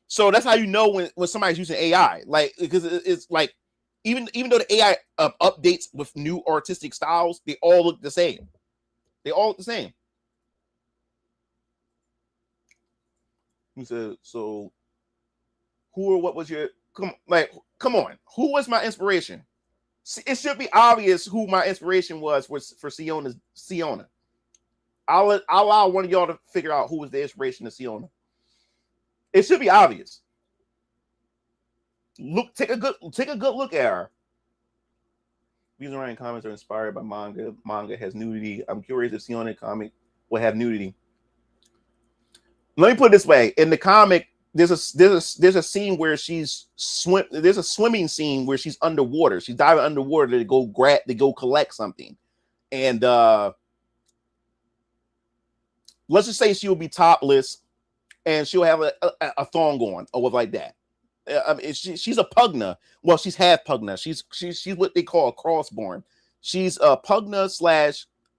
So that's how you know when somebody's using AI, like because it's like even though the AI updates with new artistic styles, they all look the same. They all look the same. He said, "So, who or what was your come on? Who was my inspiration? It should be obvious who my inspiration was for Siona. I'll allow one of y'all to figure out who was the inspiration of Siona. It should be obvious. Take a good look at her. These Orion comments are inspired by manga. Manga has nudity. I'm curious if Siona comic will have nudity. Let me put it this way: in the comic, there's a scene where there's a swimming scene where she's underwater. She's diving underwater to go collect something, and let's just say she will be topless, and she'll have a thong on or whatever like that. I mean, she's a pugna. Well, she's half pugna. She's what they call a crossborn. She's a pugna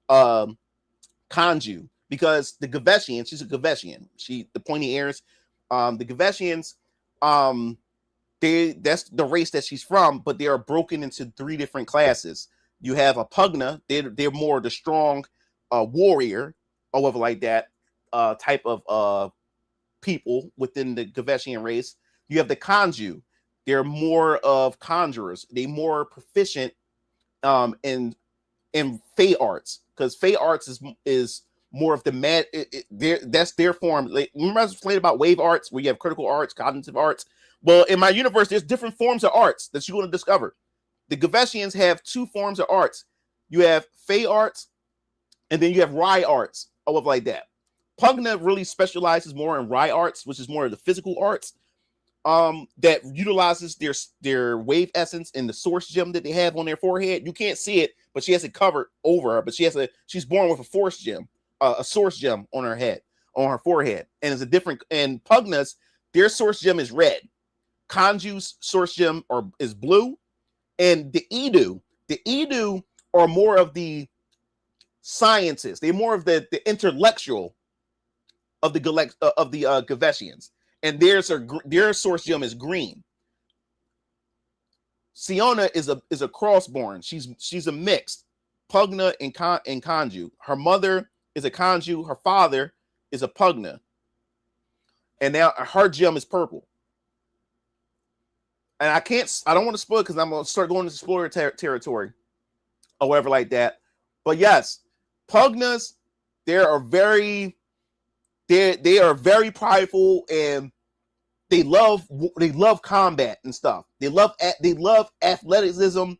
/ kanju, because the Gaveshian, she's a Gaveshian. The pointy ears. The Gaveshians, that's the race that she's from, but they are broken into 3 different classes. You have a pugna. They're more the strong warrior or whatever like that type of people within the Gaveshian race. You have the Kanju. They're more of conjurers. They're more proficient in Fey arts, because Fey arts is more of the mad. That's their form. Like, remember I was explaining about wave arts, where you have critical arts, cognitive arts. Well, in my universe, there's different forms of arts that you're going to discover. The Gaveshians have 2 forms of arts. You have Fey arts, and then you have Rai arts, or whatever like that. Pugna really specializes more in Rai arts, which is more of the physical arts. That utilizes their wave essence and the source gem that they have on their forehead. You can't see it, but she has it covered over her. But she's born with a source gem on her forehead, and it's a different. And Pugna's, their source gem is red. Kanju's source gem is blue, and the Edu are more of the scientists. They're more of the intellectual of the Gaveshians. And their source gem is green. Siona is a crossborn. She's a mixed Pugna and Kanju. Her mother is a Kanju. Her father is a Pugna. And now her gem is purple. And I don't want to spoil it because I'm going to start going into spoiler territory or whatever like that. But yes, Pugnas, they are very prideful, and they love combat and stuff. They love athleticism.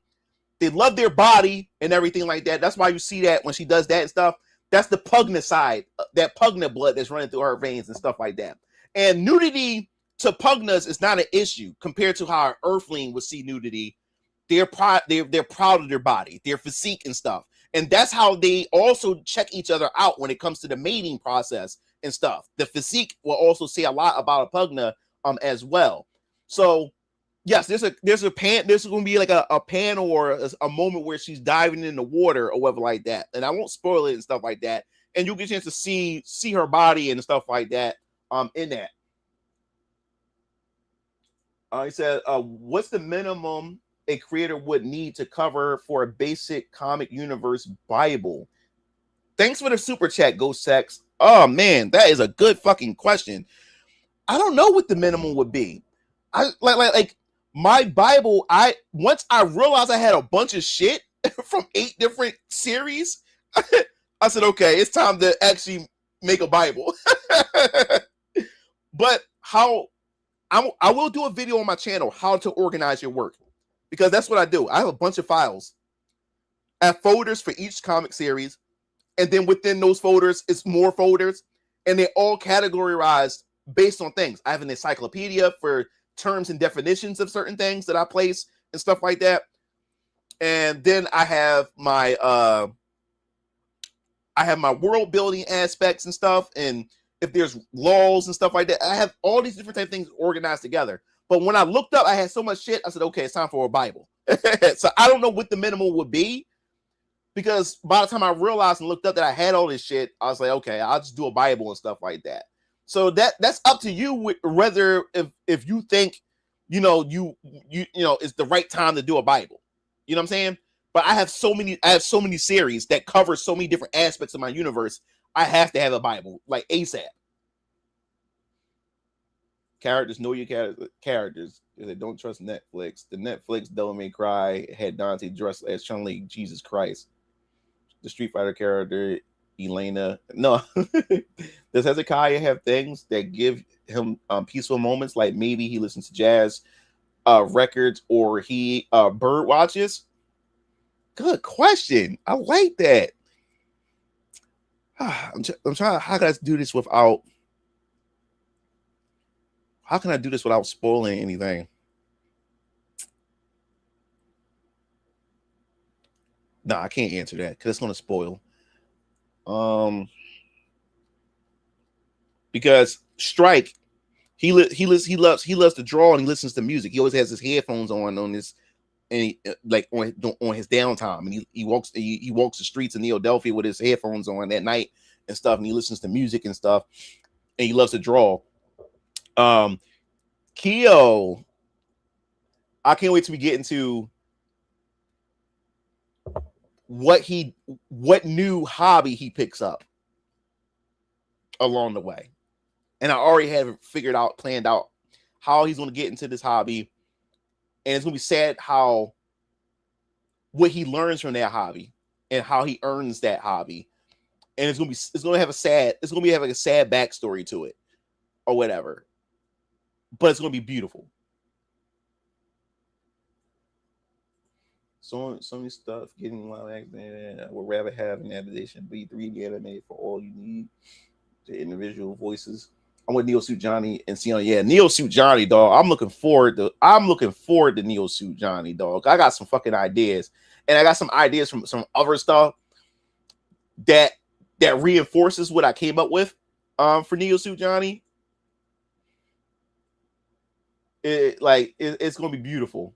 They love their body and everything like that. That's why you see that when she does that and stuff. That's the Pugna side, that Pugna blood that's running through her veins and stuff like that. And nudity to Pugnas is not an issue compared to how an Earthling would see nudity. They're proud of their body, their physique and stuff. And that's how they also check each other out when it comes to the mating process and stuff. The physique will also say a lot about a Pugna as well. So yes, there's a pan. There's going to be like a panel or a moment where she's diving in the water or whatever like that. And I won't spoil it and stuff like that. And you'll get a chance to see her body and stuff like that in that. He said, what's the minimum a creator would need to cover for a basic comic universe Bible? Thanks for the super chat, Ghost Sex. Oh man, that is a good fucking question. I don't know what the minimum would be. I like my Bible. Once I realized I had a bunch of shit from 8 different series, I said, okay, it's time to actually make a Bible. But I will do a video on my channel how to organize your work, because that's what I do. I have a bunch of files. I have folders for each comic series, and then within those folders, it's more folders, and they're all categorized based on things. I have an encyclopedia for terms and definitions of certain things that I place and stuff like that. And then I have my world building aspects and stuff, and if there's laws and stuff like that, I have all these different type of things organized together. But when I looked up, I had so much shit. I said, okay, it's time for a Bible. So I don't know what the minimum would be, because by the time I realized and looked up that I had all this shit, I was like, okay, I'll just do a Bible and stuff like that. So that's up to you whether if you think you know it's the right time to do a Bible. You know what I'm saying? But I have so many series that cover so many different aspects of my universe. I have to have a Bible like ASAP. Characters know your characters. They don't trust Netflix. The Netflix Devil May Cry had Dante dressed as Chun-Li, Jesus Christ. The Street Fighter character Elena. No. Does Hezekiah have things that give him peaceful moments? Like maybe he listens to jazz records or he bird watches? Good question. I like that. I'm trying. How can I do this without? How can I do this without spoiling anything? No, I can't answer that because it's going to spoil. Because Strike, he loves to draw and he listens to music. He always has his headphones on his and he, like on his downtime, and he walks the streets of Philadelphia with his headphones on at night and stuff, and he listens to music and stuff, and he loves to draw. Keo, I can't wait till we get into what new hobby he picks up along the way. And I already have planned out how he's going to get into this hobby. And it's going to be sad what he learns from that hobby and how he earns that hobby. And it's going to have a sad backstory to it or whatever. But it's going to be beautiful. So many stuff getting a lot of accident. I would rather have an adaptation be 3D animated for all you need. The individual voices. I want Neo Suit Johnny and Siona. Yeah, Neo Suit Johnny, dog. I'm looking forward to Neo Suit Johnny, dog. I got some fucking ideas, and I got some ideas from some other stuff that reinforces what I came up with for Neo Suit Johnny. It's gonna be beautiful.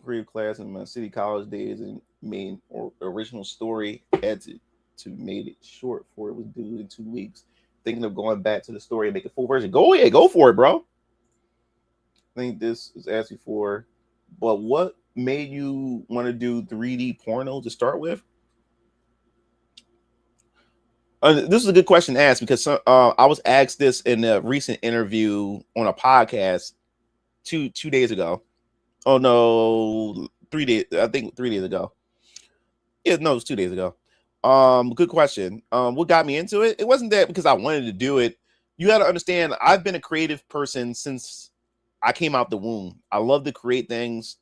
Creative class in my city college days and made original story, had to made it short for it was due in 2 weeks. Thinking of going back to the story and make a full version. Go for it, bro. I think this is asking for, but what made you want to do 3D porno to start with? This is a good question to ask because I was asked this in a recent interview on a podcast two days ago. Oh no, 3 days. I think 3 days ago. Yeah, no, it was 2 days ago. Good question. What got me into it? It wasn't that because I wanted to do it. You got to understand, I've been a creative person since I came out the womb. I love to create things.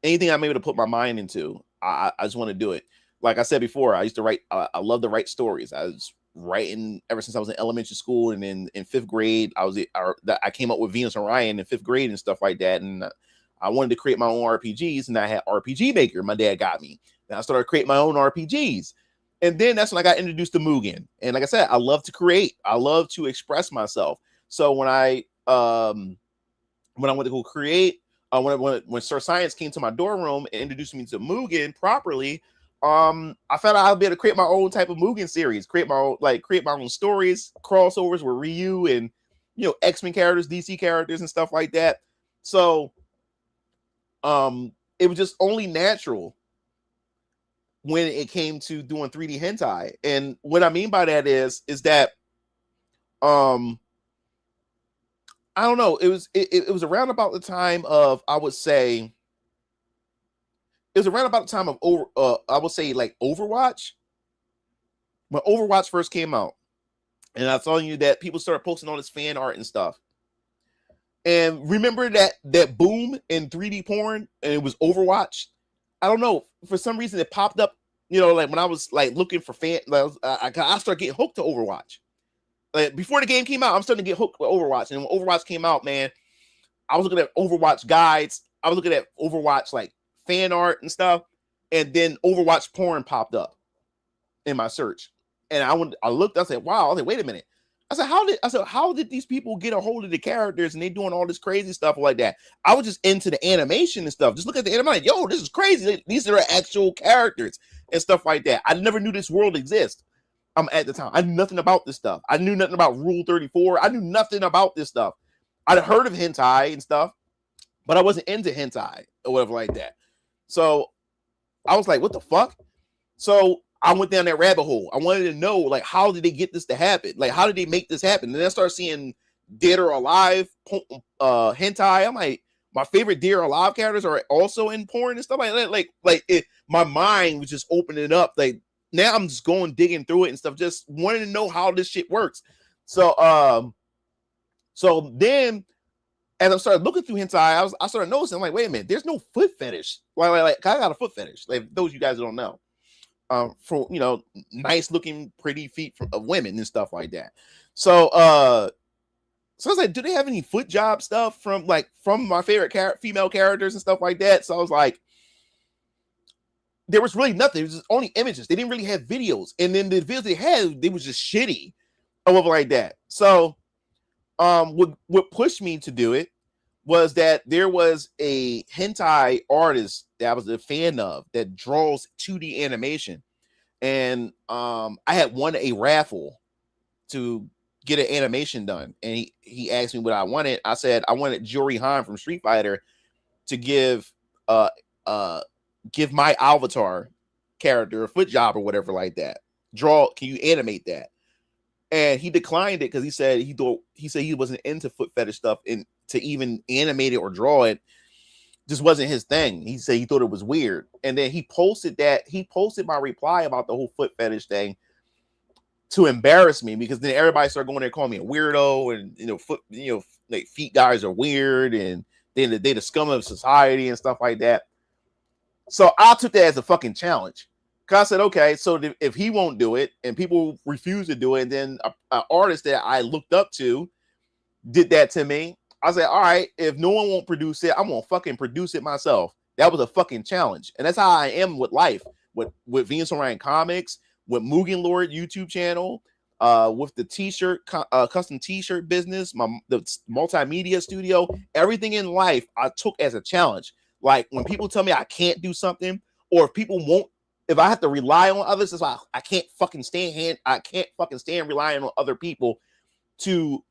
Anything I'm able to put my mind into, I just want to do it. Like I said before, I used to write. I love to write stories. I was writing ever since I was in elementary school, and in 5th grade, I came up with Venus and Orion in 5th grade and stuff like that. And I wanted to create my own RPGs, and I had RPG Maker. My dad got me. And I started creating my own RPGs. And then that's when I got introduced to Mugen. And like I said, I love to create. I love to express myself. So when I went to go create, when Sir Science came to my dorm room and introduced me to Mugen properly, I found out I'd be able to create my own type of Mugen series, create my own stories, crossovers with Ryu and X-Men characters, DC characters, and stuff like that. So it was just only natural when it came to doing 3D hentai. And what I mean by that is that I don't know, it was around about the time of, I would say it was around about the time of I would say like Overwatch. When Overwatch first came out. And I was telling you that people started posting all this fan art and stuff. And remember that boom in 3D porn, and it was Overwatch. I don't know, for some reason it popped up, like when I was like looking for I started getting hooked to Overwatch. Like before the game came out, I'm starting to get hooked with Overwatch. And when Overwatch came out, man, I was looking at Overwatch guides. I was looking at Overwatch like fan art and stuff. And then Overwatch porn popped up in my search. And I looked, I said, wow, wait a minute. I said, how did these people get a hold of the characters and they doing all this crazy stuff like that? I was just into the animation and stuff. Just look at the animation. Yo, this is crazy. These are actual characters and stuff like that. I never knew this world exists. at the time. I knew nothing about this stuff. I knew nothing about Rule 34. I knew nothing about this stuff. I'd heard of hentai and stuff, but I wasn't into hentai or whatever like that. So I was like, what the fuck? So I went down that rabbit hole. I wanted to know, like, how did they get this to happen? Like, how did they make this happen? And then I started seeing Dead or Alive hentai. I'm like, my favorite Dead or Alive characters are also in porn and stuff like that. My mind was just opening up. Like, now I'm just going digging through it and stuff, just wanting to know how this shit works. So then as I started looking through hentai, I started noticing, I'm like, wait a minute, there's no foot fetish. Like I got a foot fetish. Like, those you guys don't know. For, you know, nice looking pretty feet of women and stuff like that. So I was like, do they have any foot job stuff from my favorite female characters and stuff like that? So I was like, there was really nothing. It was just only images. They didn't really have videos, and then the videos they had, they was just shitty or whatever like that. So what pushed me to do it was that there was a hentai artist that I was a fan of that draws 2D animation. And I had won a raffle to get an animation done. And he asked me what I wanted. I said I wanted Jory Han from Street Fighter to give my avatar character a foot job or whatever like that. Can you animate that? And he declined it because he said he wasn't into foot fetish stuff, and to even animate it or draw it just wasn't his thing. He said he thought it was weird. And then he posted my reply about the whole foot fetish thing to embarrass me, because then everybody started going there calling me a weirdo, and like feet guys are weird, and they the scum of society and stuff like that. So I took that as a fucking challenge. Cause I said, okay, so if he won't do it and people refuse to do it, and then an artist that I looked up to did that to me, I said, all right, if no one won't produce it, I'm gonna fucking produce it myself. That was a fucking challenge. And that's how I am with life, with Venus Orion Comics, with Mugen Lord YouTube channel, with the t-shirt, custom t-shirt business, the multimedia studio. Everything in life I took as a challenge. Like, when people tell me I can't do something, or if I have to rely on others, it's like I can't fucking stand relying on other people to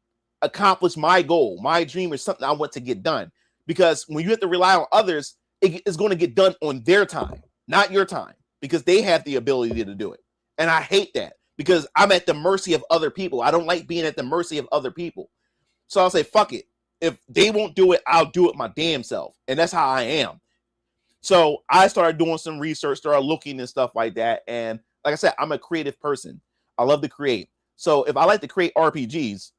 accomplish my goal. My dream is something I want to get done. Because when you have to rely on others, it's going to get done on their time, not your time, because they have the ability to do it. And I hate that, because I'm at the mercy of other people. I don't like being at the mercy of other people. So I'll say, fuck it. If they won't do it, I'll do it my damn self. And that's how I am. So I started doing some research, started looking and stuff like that. And like I said, I'm a creative person. I love to create. So if I like to create RPGs,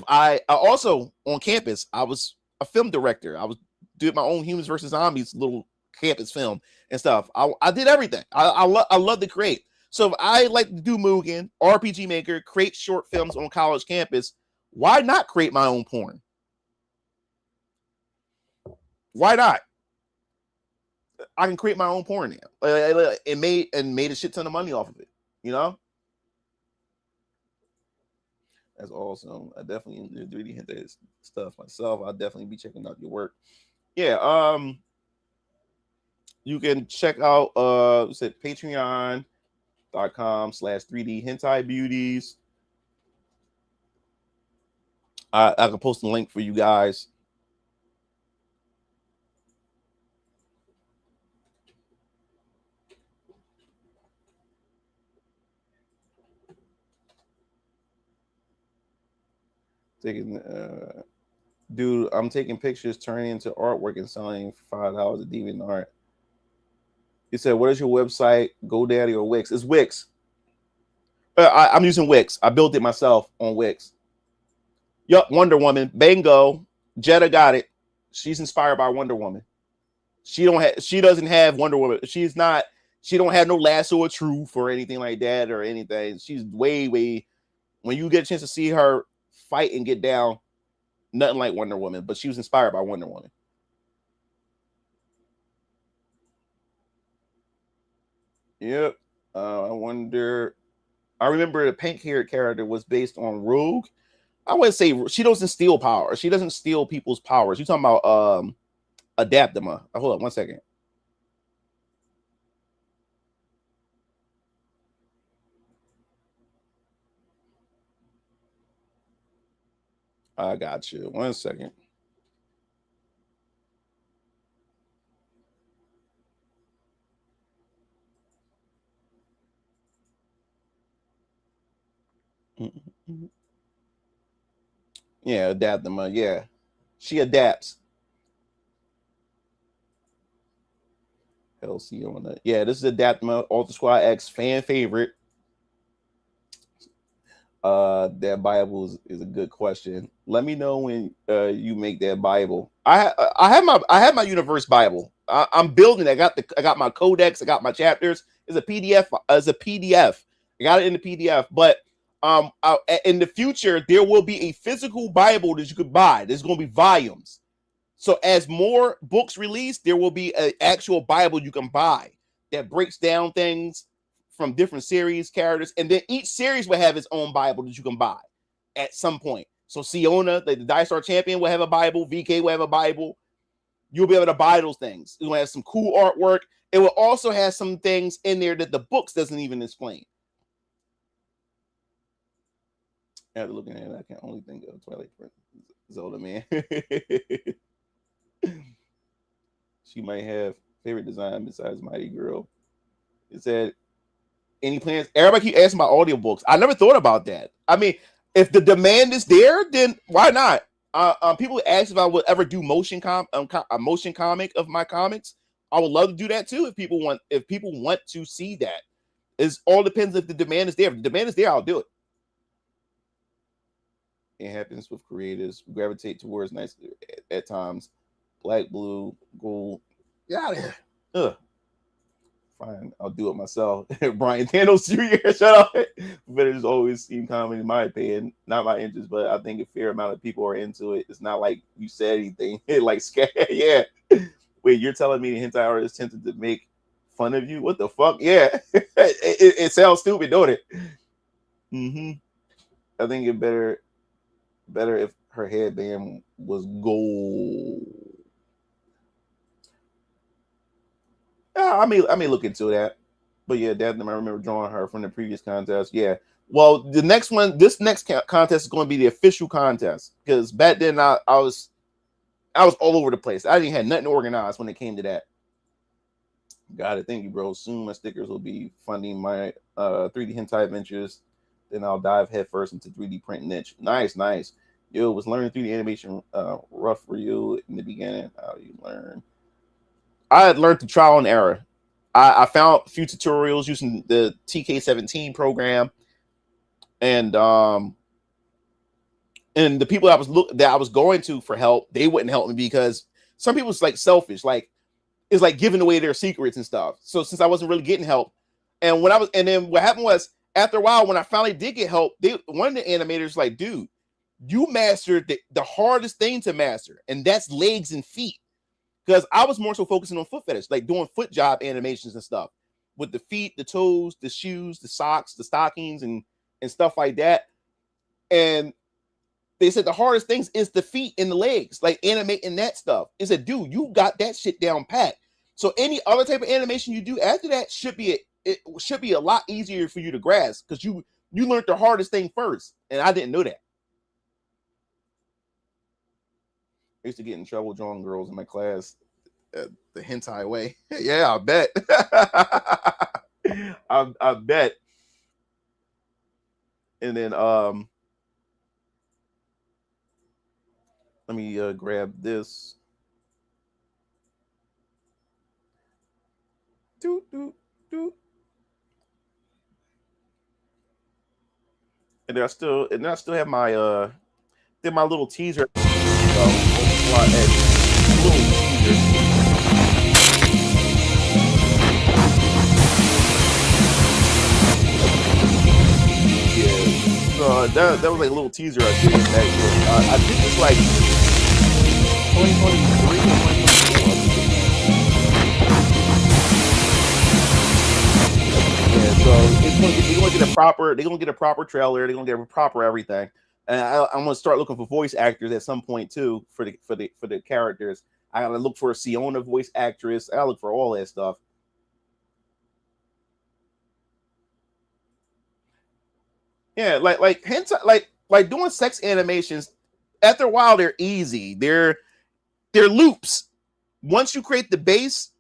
I also on campus, I was a film director. I was doing my own Humans versus Zombies little campus film and stuff. I did everything. I love to create. So if I like to do Mugen, RPG Maker, create short films on college campus, why not create my own porn? Why not? I can create my own porn now. It made a shit ton of money off of it. You know? That's awesome. I definitely 3D hentai stuff myself. I'll definitely be checking out your work. Yeah. You can check out patreon.com/3D hentai beauties. I can post a link for you guys. Dude, I'm taking pictures, turning into artwork, and selling for $5 a DeviantArt. He said, what is your website? GoDaddy or Wix? It's Wix. I'm using Wix. I built it myself on Wix. Yup, Wonder Woman. Bingo. Jetta got it. She's inspired by Wonder Woman. She doesn't have Wonder Woman. She don't have no lasso of truth or anything like that or anything. She's way, when you get a chance to see her fight and get down, nothing like Wonder Woman, but she was inspired by Wonder Woman. Yep. I remember the pink-haired character was based on Rogue. I wouldn't say she doesn't steal power. She doesn't steal people's powers. You're talking about Adaptima. Hold on 1 second. I got you. 1 second. Yeah, adapt them. Yeah, she adapts. Hell, Siona. Yeah, this is Adaptima Ultra Squad X fan favorite. That Bible is a good question. Let me know when you make that Bible. I have my universe Bible. I'm building it. I got my codex. I got my chapters. It's a PDF. As a PDF. I got it in the PDF. But in the future there will be a physical Bible that you could buy. There's going to be volumes. So as more books release, there will be an actual Bible you can buy that breaks down things from different series characters, and then each series will have its own Bible that you can buy at some point. So Siona, the Dice Star champion, will have a Bible. VK will have a Bible. You'll be able to buy those things. It will have some cool artwork. It will also have some things in there that the books doesn't even explain. After looking at it, I can only think of Twilight Princess Zelda, man. She might have favorite design besides Mighty Girl. It said, any plans? Everybody keep asking about audiobooks. I never thought about that. I mean, if the demand is there, then why not? People ask if I would ever do a motion comic of my comics. I would love to do that too if people want to see that. It all depends if the demand is there. If the demand is there, I'll do it. It happens with creators who gravitate towards nice at times. Black, blue, gold. Get out of here. Ugh. Fine, I'll do it myself. Brian Thanos Jr. Shut up. But it's always seemed common in my opinion, not my interest, but I think a fair amount of people are into it. It's not like you said anything. Like scare. Yeah. Wait, you're telling me the hentai artist tempted to make fun of you? What the fuck? Yeah. It sounds stupid, don't it? I think it better if her headband was gold. I may look into that, but yeah, I remember drawing her from the previous contest. Yeah, well, this next contest is going to be the official contest because back then I was all over the place. I didn't have nothing organized when it came to that. Got it. Thank you, bro. Soon my stickers will be funding my 3D hentai adventures. Then I'll dive headfirst into 3D print niche. Nice. Yo, was learning 3D animation rough for you in the beginning? How do you learn? I had learned the trial and error. I found a few tutorials using the TK17 program, and the people that I was going to for help, they wouldn't help me because some people was like selfish, like it's like giving away their secrets and stuff. So since I wasn't really getting help, and then what happened was after a while when I finally did get help, one of the animators like, dude, you mastered the hardest thing to master, and that's legs and feet. Because I was more so focusing on foot fetish, like doing foot job animations and stuff with the feet, the toes, the shoes, the socks, the stockings, and stuff like that. And they said the hardest things is the feet and the legs, like animating that stuff. It said, dude, you got that shit down pat. So any other type of animation you do after that should be a lot easier for you to grasp because you learned the hardest thing first, and I didn't know that. I used to get in trouble drawing girls in my class the hentai way. Yeah, I bet. I bet. And then let me grab this. Doot, doot, doot. And then I still have my did my little teaser. That was like a little teaser I did. I did this like 2023 or 2024. Yeah, so they're gonna get a proper trailer. They're gonna get a proper everything. And I'm gonna start looking for voice actors at some point too for the characters. I gotta look for a Siona voice actress. I gotta look for all that stuff. Yeah, like hentai, like doing sex animations. after a while, they're easy. They're loops. Once you create the base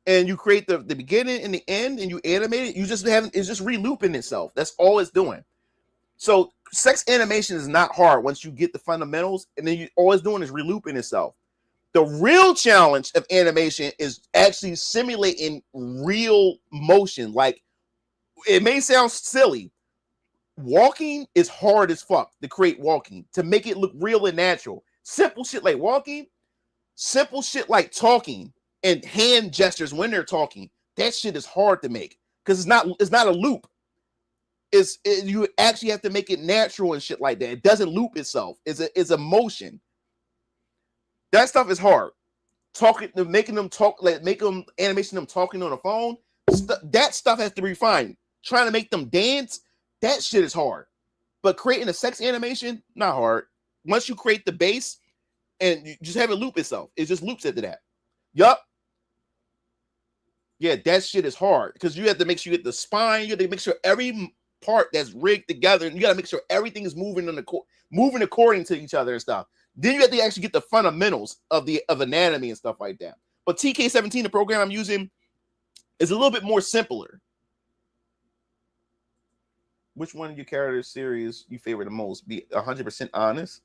and you create the beginning and the end and you animate it, it's just re-looping itself. That's all it's doing. So sex animation is not hard once you get the fundamentals, and then all it's doing is re-looping itself. The real challenge of animation is actually simulating real motion. Like, it may sound silly. Walking is hard as fuck to create walking, to make it look real and natural. Simple shit like walking, simple shit like talking and hand gestures when they're talking. That shit is hard to make because it's not a loop. You actually have to make it natural and shit like that. It doesn't loop itself. It's a motion. That stuff is hard. Making them talk, like make them animation them talking on the phone. That stuff has to be refined. Trying to make them dance, that shit is hard. But creating a sex animation, not hard. Once you create the base and you just have it loop itself, it just loops into that. Yup. Yeah, that shit is hard because you have to make sure you get the spine. You have to make sure every part that's rigged together, and you got to make sure everything is moving according to each other and stuff. Then you have to actually get the fundamentals of anatomy and stuff like that. But TK17, the program I'm using, is a little bit more simpler. Which one of your character series you favor the most? Be 100% honest.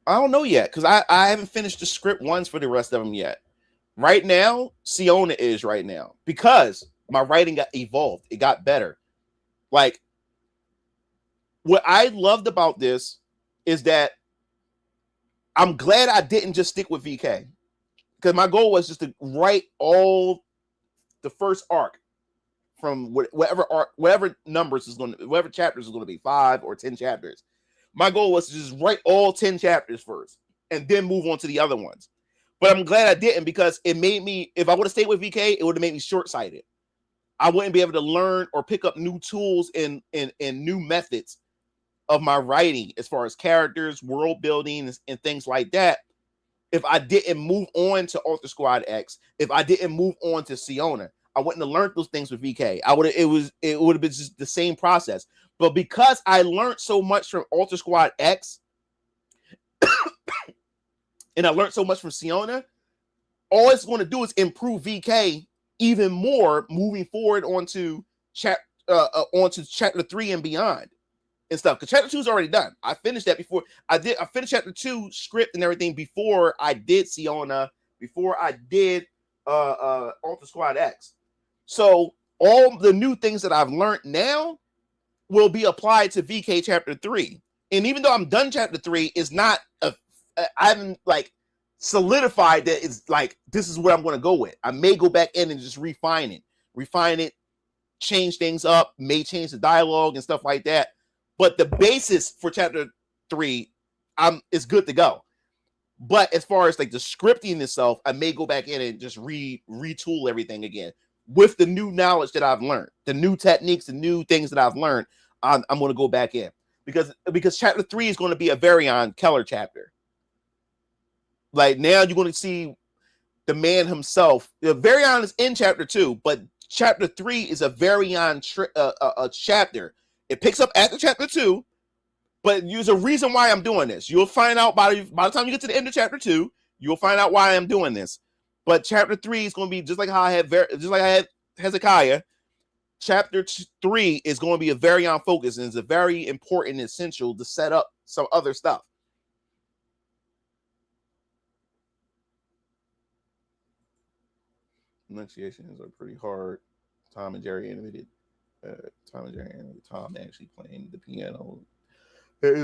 I don't know yet because I haven't finished the script ones for the rest of them yet. Right now, Siona is right now because my writing got evolved. It got better. Like, what I loved about this is that I'm glad I didn't just stick with VK because my goal was just to write all the first arc from whatever numbers is going to, whatever chapters is going to be, 5 or 10 chapters. My goal was to just write all 10 chapters first and then move on to the other ones. But I'm glad I didn't because it made me, if I would have stayed with VK, it would have made me short-sighted. I wouldn't be able to learn or pick up new tools and new methods of my writing as far as characters, world building, and things like that. If I didn't move on to Alter Squad X, if I didn't move on to Siona, I wouldn't have learned those things with VK. It would have been just the same process. But because I learned so much from Alter Squad X, and I learned so much from Siona, all it's going to do is improve VK even more moving forward onto chapter 3 and beyond and stuff. Because chapter 2 is already done. I finished that before I finished chapter 2 script and everything before I did Siona, before I did Alter Squad X. So all the new things that I've learned now will be applied to VK chapter 3. And even though I'm done chapter 3, it's not I haven't like solidified that it's like this is what I'm going to go with. I may go back in and just refine it, change things up, may change the dialogue and stuff like that. But the basis for chapter 3 is good to go. But as far as like the scripting itself, I may go back in and just retool everything again with the new knowledge that I've learned, the new techniques, the new things that I've learned. I'm going to go back in because chapter 3 is going to be a Varian Keller chapter. Like now you're going to see the man himself. The Varian is in chapter 2, but chapter 3 is a Varian chapter. It picks up after chapter 2, but there's a reason why I'm doing this. You'll find out by the time you get to the end of chapter 2, you'll find out why I'm doing this. But chapter 3 is going to be just like how I had Hezekiah. Chapter 3 is going to be a Varian focus, and it's a very important and essential to set up some other stuff. Enunciations are pretty hard. Tom and Jerry animated. Tom actually playing the piano. It's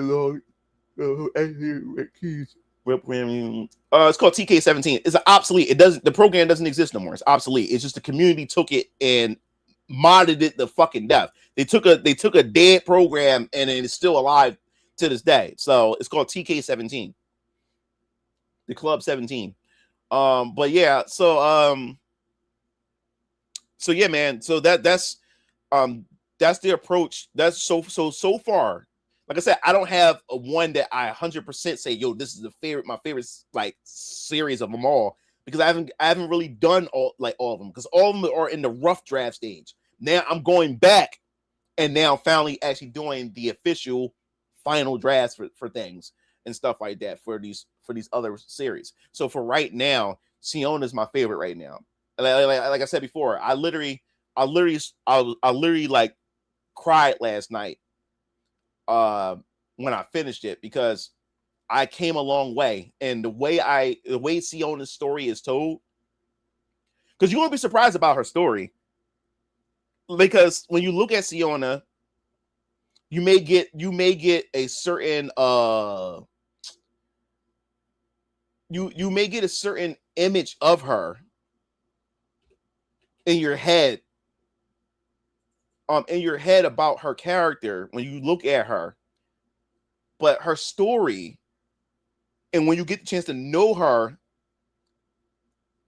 called TK17. It's obsolete. The program doesn't exist no more. It's obsolete. It's just the community took it and modded it the fucking death. They took a dead program and it's still alive to this day. So it's called TK17. The Club 17. But yeah, so yeah, man. So that's the approach. That's so far. Like I said, I don't have a one that I 100% say, yo, this is my favorite like series of them all, because I haven't really done all of them, because all of them are in the rough draft stage. Now I'm going back and now finally actually doing the official final drafts for things and stuff like that for these other series. So for right now, Siona is my favorite right now. Like I said before, I literally like cried last night when I finished it, because I came a long way, and the way Siona's story is told, because you won't be surprised about her story, because when you look at Siona, you may get a certain you may get a certain image of her in your head about her character when you look at her, but her story, and when you get the chance to know her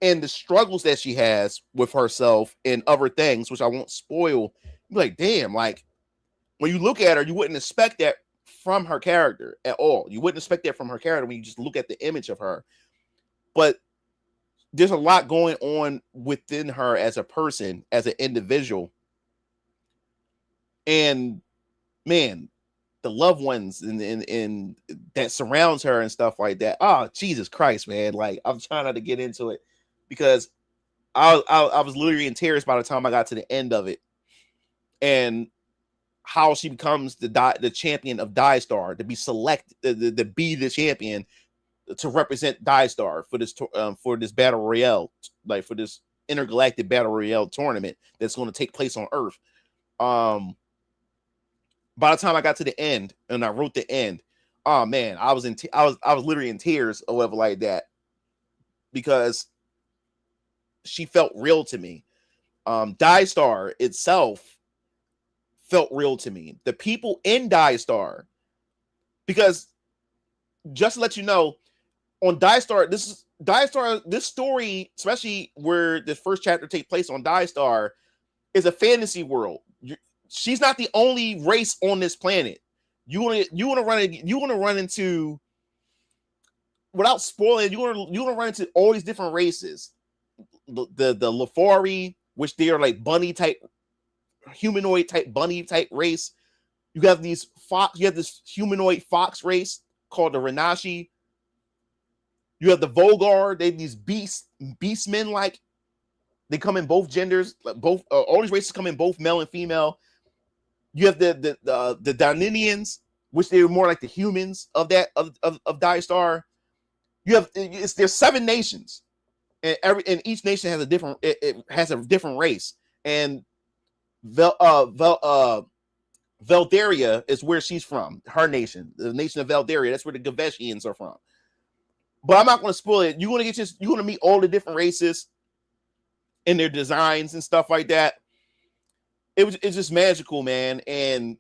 and the struggles that she has with herself and other things, which I won't spoil, you're like, damn, like when you look at her, you wouldn't expect that from her character at all. You wouldn't expect that from her character when you just look at the image of her. But there's a lot going on within her as a person, as an individual. And man, the loved ones and that surrounds her and stuff like that. Oh, Jesus Christ, man. Like, I'm trying not to get into it because I was literally in tears by the time I got to the end of it. And how she becomes the champion of Die-Star, to be selected to be the champion to represent Die-Star for this battle royale, like for this intergalactic battle royale tournament that's going to take place on Earth. By the time I got to the end and I wrote the end, oh man, I was literally in tears or whatever like that, because she felt real to me. Die-Star itself felt real to me. The people in Die-Star, because just to let you know, on Die-Star, this story, especially where the first chapter takes place on Die-Star, is a fantasy world. She's not the only race on this planet. You want to run into, without spoiling, you want to run into all these different races. The Lafari, which they are like bunny type, humanoid type bunny type race. You have this humanoid fox race called the Renashi. You have the Volgar. They have these beastmen, like they come in both genders, like both all these races come in both male and female. You have the Daninians, which they're more like the humans of Die-Star. You have there's 7 nations, and each nation has a different different race. And Veldaria is where she's from. Her nation, the nation of Veldaria, that's where the Gaveshians are from. But I'm not going to spoil it. You want to meet all the different races and their designs and stuff like that. It's just magical, man. And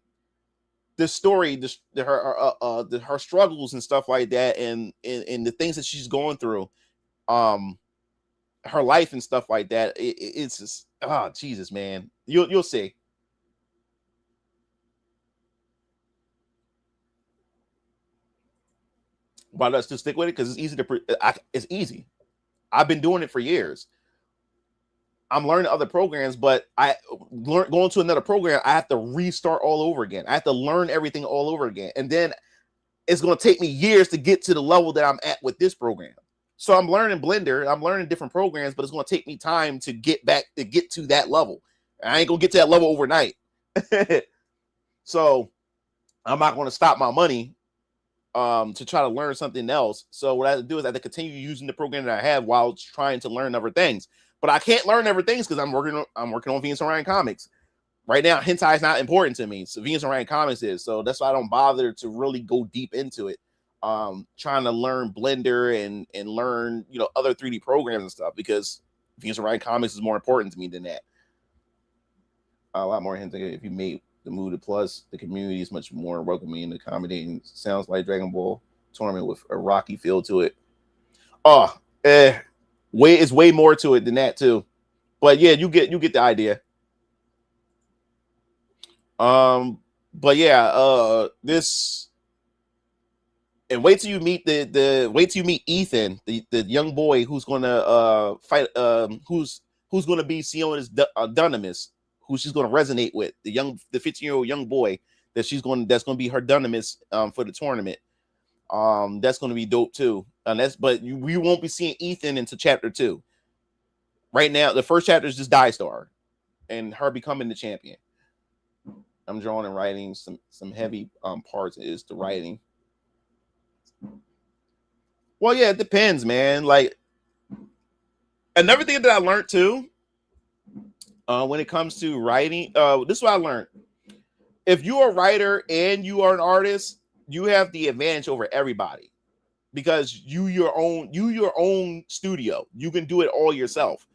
the story, her struggles and stuff like that, and the things that she's going through, her life and stuff like that. It's just, oh Jesus, man. You'll see. Why let's just stick with it, because it's easy it's easy. I've been doing it for years. I'm learning other programs, but going to another program, I have to restart all over again. I have to learn everything all over again. And then it's going to take me years to get to the level that I'm at with this program. So I'm learning Blender, I'm learning different programs, but it's going to take me time to get to that level. I ain't going to get to that level overnight. So I'm not going to stop my money to try to learn something else. So what I have to do is I have to continue using the program that I have while trying to learn other things. But I can't learn other things because I'm working on Venus and Orion Comics. Right now, hentai is not important to me. So Venus and Orion Comics is. So that's why I don't bother to really go deep into it. Trying to learn Blender and learn, other 3D programs and stuff, because Venus and Orion Comics is more important to me than that. A lot more hentai if you made the move to Plus. The community is much more welcoming and accommodating. Sounds like Dragon Ball tournament with a rocky feel to it. It's way more to it than that too. But yeah, you get the idea. But yeah, this, and wait till you meet Ethan, the young boy who's gonna fight, who's gonna be Siona's Dunamis, who she's gonna resonate with, the 15-year-old young boy that's going to be her dunamis for the tournament. That's going to be dope too. And we won't be seeing Ethan into chapter 2. Right now, the first chapter is just Star and her becoming the champion. I'm drawing and writing some heavy parts is the writing. Well, yeah, it depends, man. Like, another thing that I learned too, when it comes to writing, this is what I learned. If you're a writer and you are an artist, you have the advantage over everybody because you your own studio. You can do it all yourself.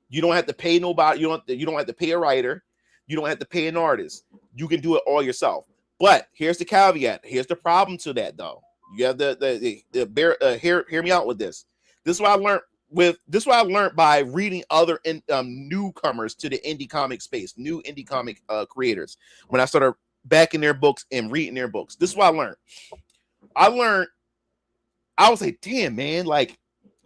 You don't have to pay nobody. You don't have to pay a writer. You don't have to pay an artist. You can do it all yourself. But here's the caveat. Here's the problem to that, though. You have hear me out with this. This is what I learned this is what I learned by reading other newcomers to the indie comic space, new indie comic creators. When I started backing their books and reading their books, this is what I learned. I was like, damn, man, like,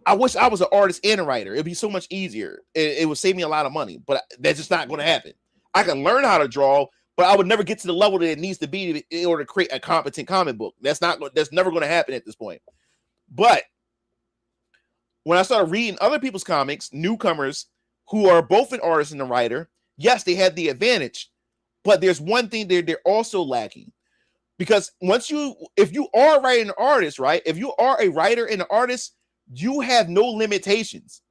I wish I was an artist and a writer. It'd be so much easier. It would save me a lot of money, but that's just not going to happen. I can learn how to draw, but I would never get to the level that it needs to be in order to create a competent comic book. That's never going to happen at this point. But when I started reading other people's comics, newcomers who are both an artist and a writer, yes, they had the advantage, but there's one thing they're also lacking. Because if you are a writer and an artist, right? If you are a writer and an artist, you have no limitations,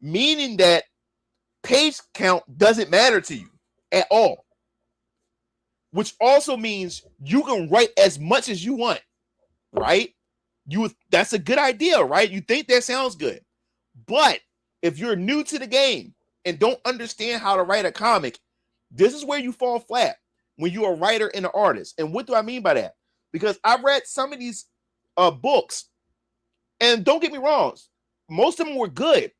meaning that page count doesn't matter to you at all, which also means you can write as much as you want, right? That's a good idea, right? You think that sounds good, but if you're new to the game and don't understand how to write a comic, this is where you fall flat when you're a writer and an artist. And what do I mean by that? Because I read some of these books, and don't get me wrong, most of them were good,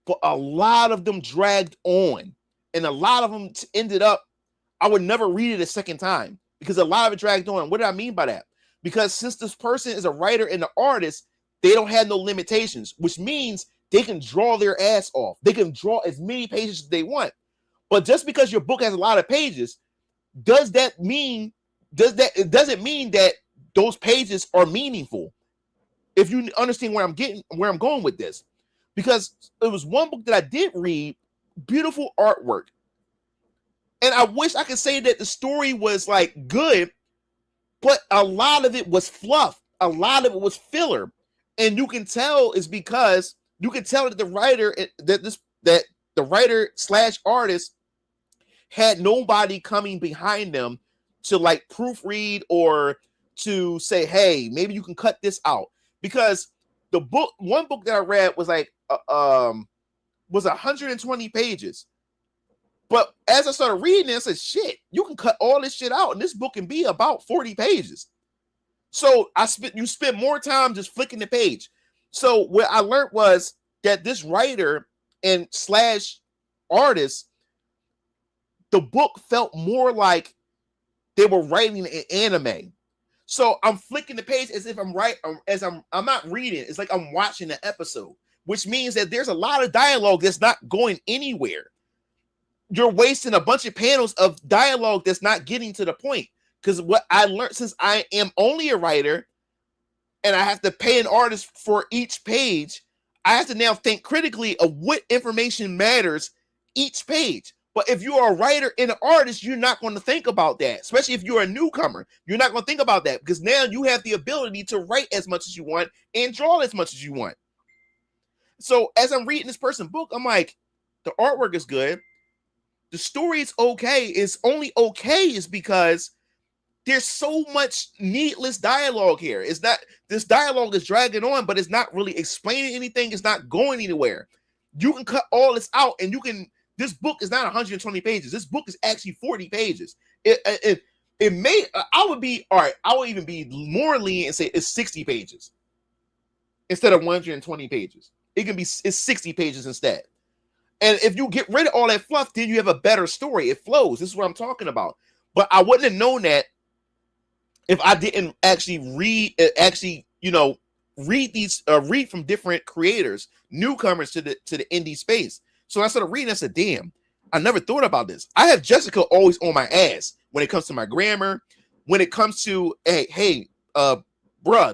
but a lot of them dragged on, and a lot of them ended up, I would never read it a second time because a lot of it dragged on. What do I mean by that? Because since this person is a writer and an artist, they don't have no limitations, which means they can draw their ass off. They can draw as many pages as they want. But just because your book has a lot of pages, it doesn't mean that those pages are meaningful. If you understand where I'm going with this, because it was one book that I did read, beautiful artwork. And I wish I could say that the story was like good, but a lot of it was fluff. A lot of it was filler. And you can tell is because you can tell that the writer / artist had nobody coming behind them to like proofread or to say, hey, maybe you can cut this out. Because one book that I read was like was 120 pages. But as I started reading it, I said, shit, you can cut all this shit out, and this book can be about 40 pages. So you spend more time just flicking the page. So what I learned was that this writer and / artist, the book felt more like they were writing an anime. So I'm flicking the page as if I'm not reading. It's like I'm watching an episode, which means that there's a lot of dialogue that's not going anywhere. You're wasting a bunch of panels of dialogue that's not getting to the point. Because what I learned, since I am only a writer and I have to pay an artist for each page, I have to now think critically of what information matters each page. But if you are a writer and an artist, you're not going to think about that, especially if you're a newcomer. You're not going to think about that because now you have the ability to write as much as you want and draw as much as you want. So as I'm reading this person's book, I'm like, the artwork is good. The story is okay. It's only okay is because there's so much needless dialogue here. It's not, this dialogue is dragging on, but it's not really explaining anything. It's not going anywhere. You can cut all this out and you can, this book is not 120 pages. This book is actually 40 pages. It may, I would be, all right, I would even be more lenient and say it's 60 pages instead of 120 pages. It's 60 pages instead. And if you get rid of all that fluff, then you have a better story. It flows. This is what I'm talking about. But I wouldn't have known that if I didn't actually read from different creators, newcomers to the indie space. So I started reading. I said, "Damn, I never thought about this." I have Jessica always on my ass when it comes to my grammar, when it comes to bruh,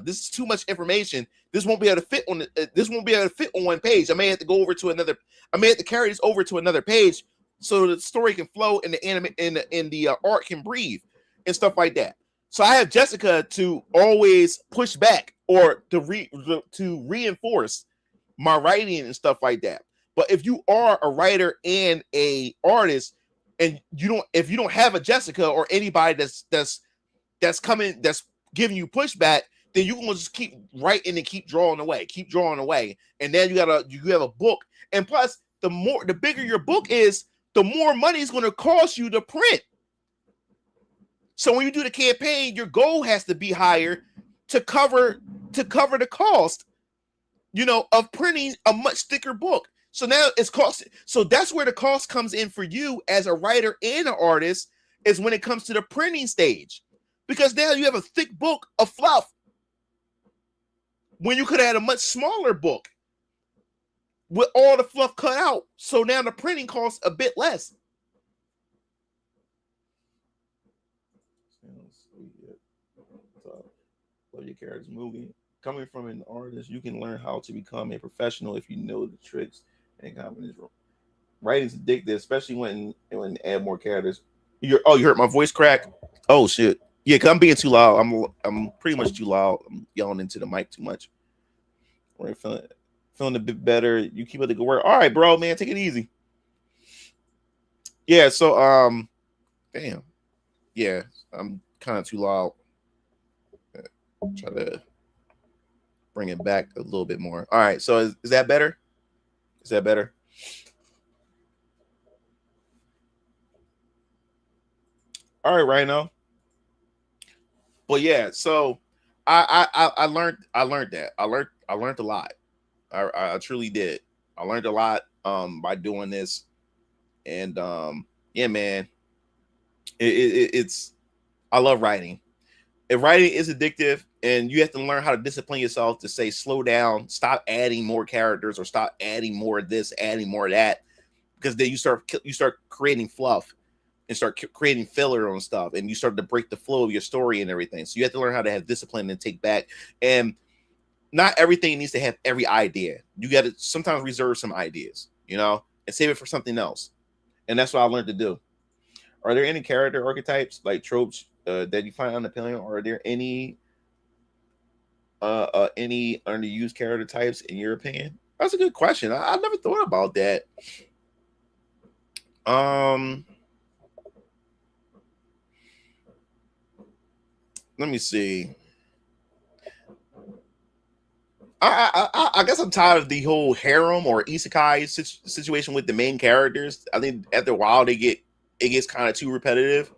this is too much information. This won't be able to fit on one page. I may have to go over to another. I may have to carry this over to another page so the story can flow and the anime and the art can breathe and stuff like that. So I have Jessica to always push back or to reinforce my writing and stuff like that. But if you are a writer and a artist, and if you don't have a Jessica or anybody that's giving you pushback, then you can just keep writing and keep drawing away, and then you have a book. And plus, the bigger your book is, the more money is going to cost you to print. So when you do the campaign, your goal has to be higher to cover the cost, of printing a much thicker book. So now it's cost. So that's where the cost comes in for you as a writer and an artist, is when it comes to the printing stage, because now you have a thick book of fluff when you could have had a much smaller book with all the fluff cut out. So now the printing costs a bit less. Love your character's movie. Coming from an artist, you can learn how to become a professional if you know the tricks and confidence. Writing's addictive, especially when add more characters. You heard my voice crack? Oh shit. Yeah, cause I'm being too loud. I'm pretty much too loud. I'm yelling into the mic too much. Right, feeling a bit better. You keep up the good work. All right, bro, man, take it easy. Yeah, so damn. Yeah, I'm kind of too loud. Try to bring it back a little bit more. All right, so is that better? Is that better? All right, right now. But yeah, so I learned that. I learned a lot. I truly did. I learned a lot by doing this. And yeah, man. It's I love writing. If writing is addictive, and you have to learn how to discipline yourself to say slow down, stop adding more characters, or stop adding more of this, adding more of that, because then you start creating fluff and start creating filler on stuff, and you start to break the flow of your story and everything. So you have to learn how to have discipline and take back. And not everything needs to have every idea. You got to sometimes reserve some ideas, and save it for something else. And that's what I learned to do. Are there any character archetypes, like tropes, that you find unappealing? Or are there any underused character types in your opinion? That's a good question. I never thought about that. Let me see. I guess I'm tired of the whole harem or isekai situation with the main characters. I think after a while it gets kind of too repetitive.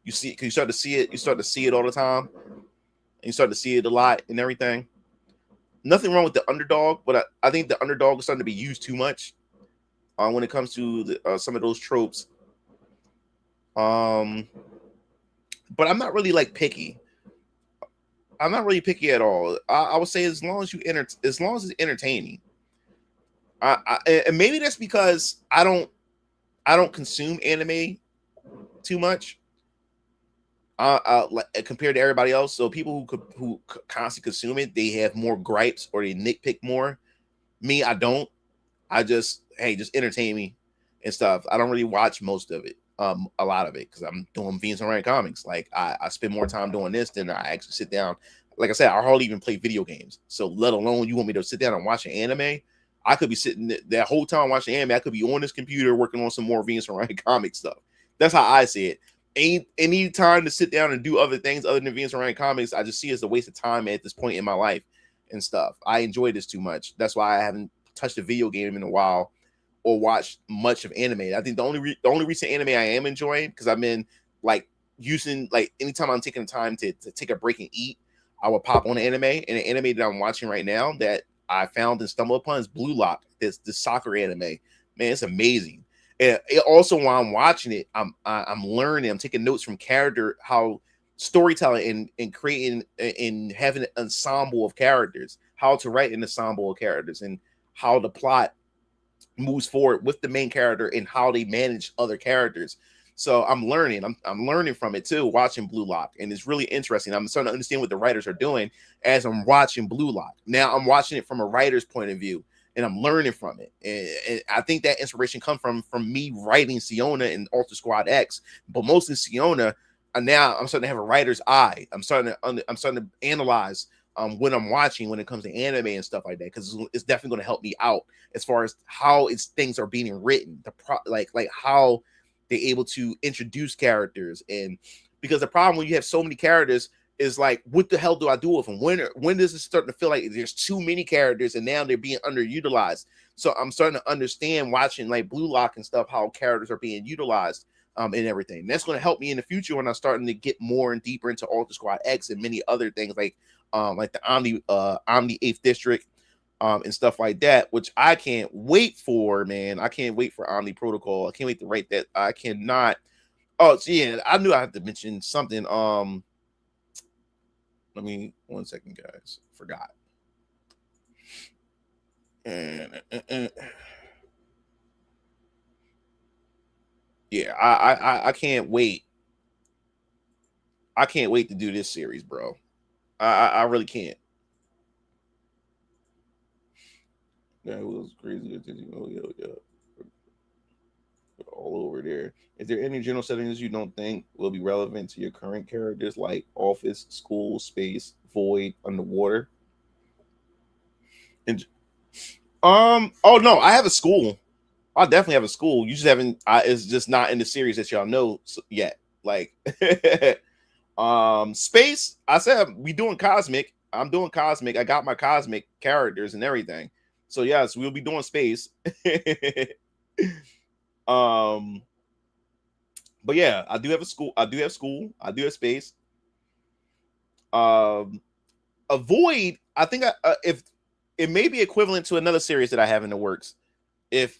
You see, because you start to see it all the time, and you start to see it a lot and everything. Nothing wrong with the underdog, but I think the underdog is starting to be used too much when it comes to some of those tropes. But I'm not really picky. I'm not really picky at all. I would say as long as it's entertaining. And maybe that's because I don't consume anime too much. Compared to everybody else. So people who constantly consume it, they have more gripes or they nitpick more. Me, I don't. I just entertain me and stuff. I don't really watch most of it, a lot of it, because I'm doing Venus and Orion comics. Like I spend more time doing this than I actually sit down. Like I said, I hardly even play video games. So let alone you want me to sit down and watch an anime. I could be sitting that whole time watching anime. I could be on this computer working on some more Venus and Orion comic stuff. That's how I see it. Any time to sit down and do other things other than Venus and Orion comics, I just see it as a waste of time at this point in my life and stuff. I enjoy this too much. That's why I haven't touched a video game in a while or watched much of anime. I think the only recent anime I am enjoying, because I've been using anytime I'm taking the time to take a break and eat, I will pop on anime. And the anime that I'm watching right now that I found and stumbled upon is Blue Lock. This soccer anime. Man, it's amazing. And also while I'm watching it, I'm learning. I'm taking notes from character, how storytelling and creating and having an ensemble of characters, how to write an ensemble of characters, and how the plot moves forward with the main character and how they manage other characters. So I'm learning. I'm learning from it too, watching Blue Lock, and it's really interesting. I'm starting to understand what the writers are doing as I'm watching Blue Lock. Now I'm watching it from a writer's point of view, and I'm learning from it. And I think that inspiration comes from me writing Siona and Alter Squad X, but mostly Siona. And now I'm starting to have a writer's eye. I'm starting to analyze what I'm watching when it comes to anime and stuff like that, because it's definitely going to help me out as far as how things are being written, like how they're able to introduce characters. And because the problem when you have so many characters is like, what the hell do I do with them? When does it start to feel like there's too many characters and now they're being underutilized? So I'm starting to understand watching like Blue Lock and stuff, how characters are being utilized and everything. And that's going to help me in the future when I'm starting to get more and deeper into Alter Squad X and many other things like the Omni 8th District and stuff like that, which I can't wait for, man. I can't wait for Omni Protocol. I can't wait to write that. I cannot. Oh, so yeah, I knew I had to mention something. Let me 1 second, guys. Forgot. Yeah, I can't wait. I can't wait to do this series, bro. I really can't. That was crazy. Oh, yeah. All over there. Is there any general settings you don't think will be relevant to your current characters, like office, school, space, void, underwater? And oh no, I have a school. I definitely have a school. You just haven't. It's just not in the series that y'all know yet. Like, space. I said we doing cosmic. I'm doing cosmic. I got my cosmic characters and everything. So yes, we'll be doing space. But yeah, I do have a school. I do have school. I do have space. A void. I think if it may be equivalent to another series that I have in the works. If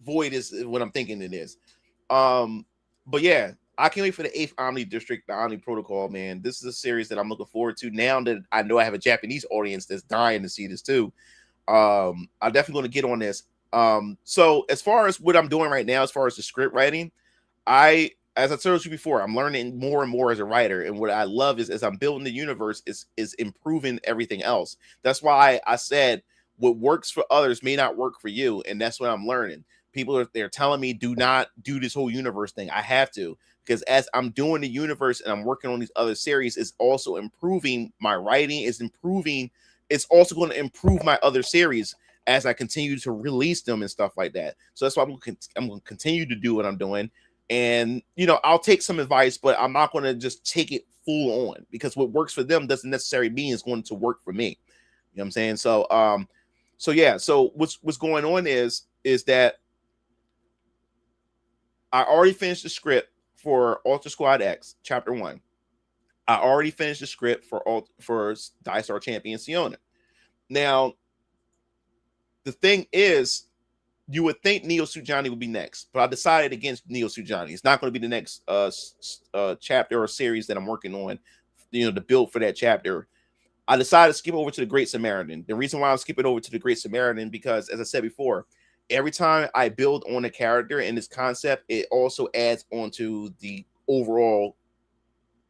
void is what I'm thinking it is. But yeah, I can't wait for the 8th Omni District, the Omni Protocol, man. This is a series that I'm looking forward to now that I know I have a Japanese audience that's dying to see this too. I'm definitely going to get on this. So as far as what I'm doing right now, as far as the script writing, as I told you before, I'm learning more and more as a writer. And what I love is as I'm building the universe is improving everything else. That's why I said what works for others may not work for you. And that's what I'm learning. People they're telling me do not do this whole universe thing. I have to, because as I'm doing the universe and I'm working on these other series, it's also improving my writing, it's also going to improve my other series as I continue to release them and stuff like that. So that's why I'm going to continue to do what I'm doing. And, I'll take some advice, but I'm not going to just take it full on, because what works for them doesn't necessarily mean it's going to work for me. You know what I'm saying? So yeah. So what's going on is that I already finished the script for Alter Squad X Chapter 1. I already finished the script for Die Star Champion Siona. Now, the thing is, you would think Neo Sujani would be next, but I decided against Neo Sujani. It's not going to be the next chapter or series that I'm working on, to build for that chapter. I decided to skip over to the Great Samaritan. The reason why I'm skipping over to the Great Samaritan, because as I said before, every time I build on a character in this concept, it also adds onto the overall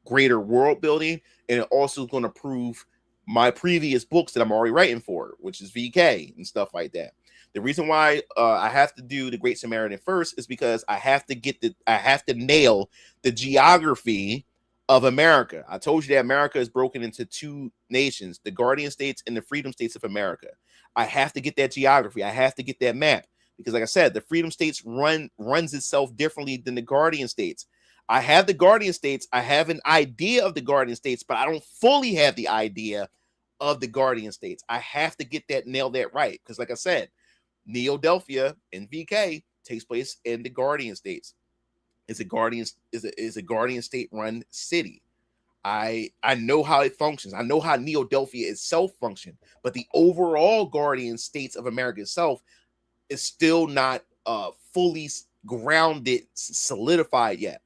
greater world building, and it also is going to prove my previous books that I'm already writing for, which is VK and stuff like that. The reason why I have to do the Great Samaritan first is because I have to nail the geography of America. I told you that America is broken into 2 nations, the Guardian States and the Freedom States of America. I have to get that geography. I have to get that map, because like I said, the Freedom States runs itself differently than the Guardian States. I have the Guardian States. I have an idea of the Guardian States, but I don't fully have the idea of the Guardian States. I have to get that, nail that right. Because like I said, Neo-Delphia in VK takes place in the Guardian States. It's a Guardian State run city. I know how it functions. I know how Neo-Delphia itself functions, but the overall Guardian States of America itself is still not fully grounded, solidified yet.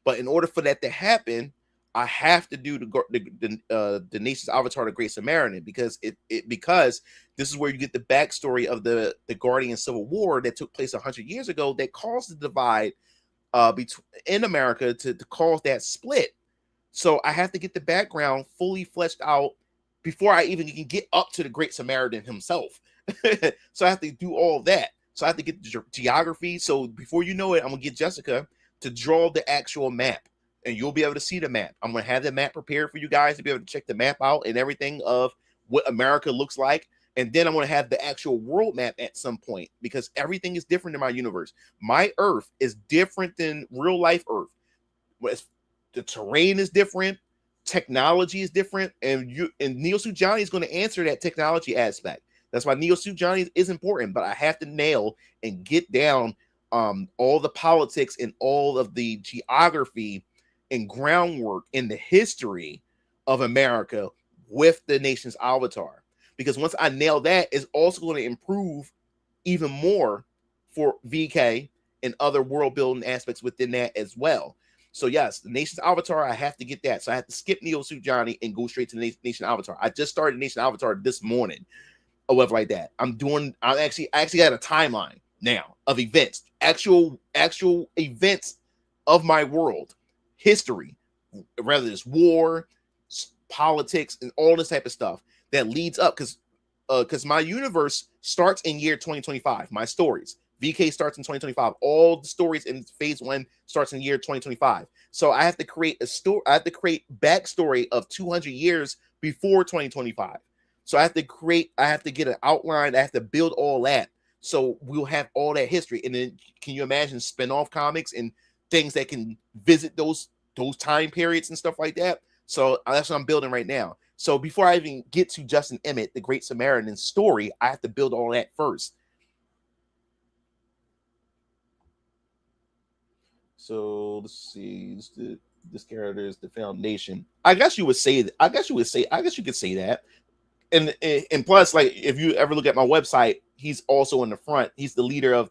But in order for that to happen, I have to do the nation's avatar, the Great Samaritan, because because this is where you get the backstory of the Guardian Civil War that took place 100 years ago that caused the divide in America to cause that split. So I have to get the background fully fleshed out before I even can get up to the Great Samaritan himself. So I have to do all that. So I have to get the geography. So before you know it, I'm gonna get Jessica to draw the actual map, and you'll be able to see the map. I'm gonna have the map prepared for you guys to be able to check the map out and everything of what America looks like. And then I'm gonna have the actual world map at some point, because everything is different in my universe. My Earth is different than real life Earth. The terrain is different, technology is different, and Neo Suit Johnny is going to answer that technology aspect. That's why Neo Suit Johnny is important, but I have to nail and get down all the politics and all of the geography and groundwork in the history of America with the nation's avatar. Because once I nail that, it's also going to improve even more for VK and other world building aspects within that as well. So yes, the nation's avatar, I have to get that. So I have to skip Neo Suit Johnny and go straight to the nation avatar. I just started Nation Avatar this morning or whatever like that. I actually got a timeline now of events, actual events of my world, history, whether it's war, politics, and all this type of stuff that leads up, because my universe starts in year 2025. My stories, VK starts in 2025. All the stories in phase 1 starts in year 2025. So I have to create a story. I have to create backstory of 200 years before 2025. So I have to get an outline. I have to build all that. So we'll have all that history. And then can you imagine spin-off comics and things that can visit those time periods and stuff like that? So that's what I'm building right now. So before I even get to Justin Emmett, the Great Samaritan story, I have to build all that first. So let's see. This character is the foundation. I guess you could say that. And plus, like, if you ever look at my website, he's also in the front. He's the leader of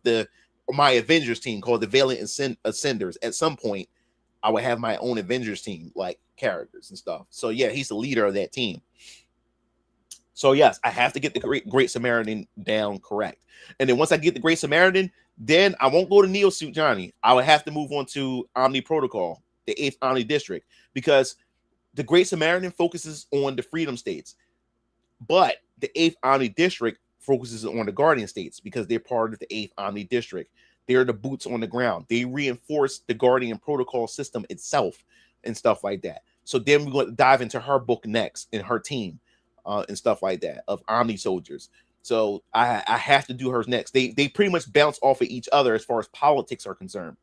my Avengers team called the Valiant Ascenders. At some point, I would have my own Avengers team, like characters and stuff. So yeah, he's the leader of that team. So yes, I have to get the Great Samaritan down correct. And then once I get the Great Samaritan, then I won't go to Neo Suit Johnny. I would have to move on to Omni Protocol, the 8th Omni District, because the Great Samaritan focuses on the Freedom States, but the 8th Omni District focuses on the Guardian States because they're part of the 8th Omni District. They're the boots on the ground. They reinforce the Guardian Protocol system itself and stuff like that. So then we're going to dive into her book next and her team and stuff like that of Omni soldiers. So I have to do hers next. They pretty much bounce off of each other as far as politics are concerned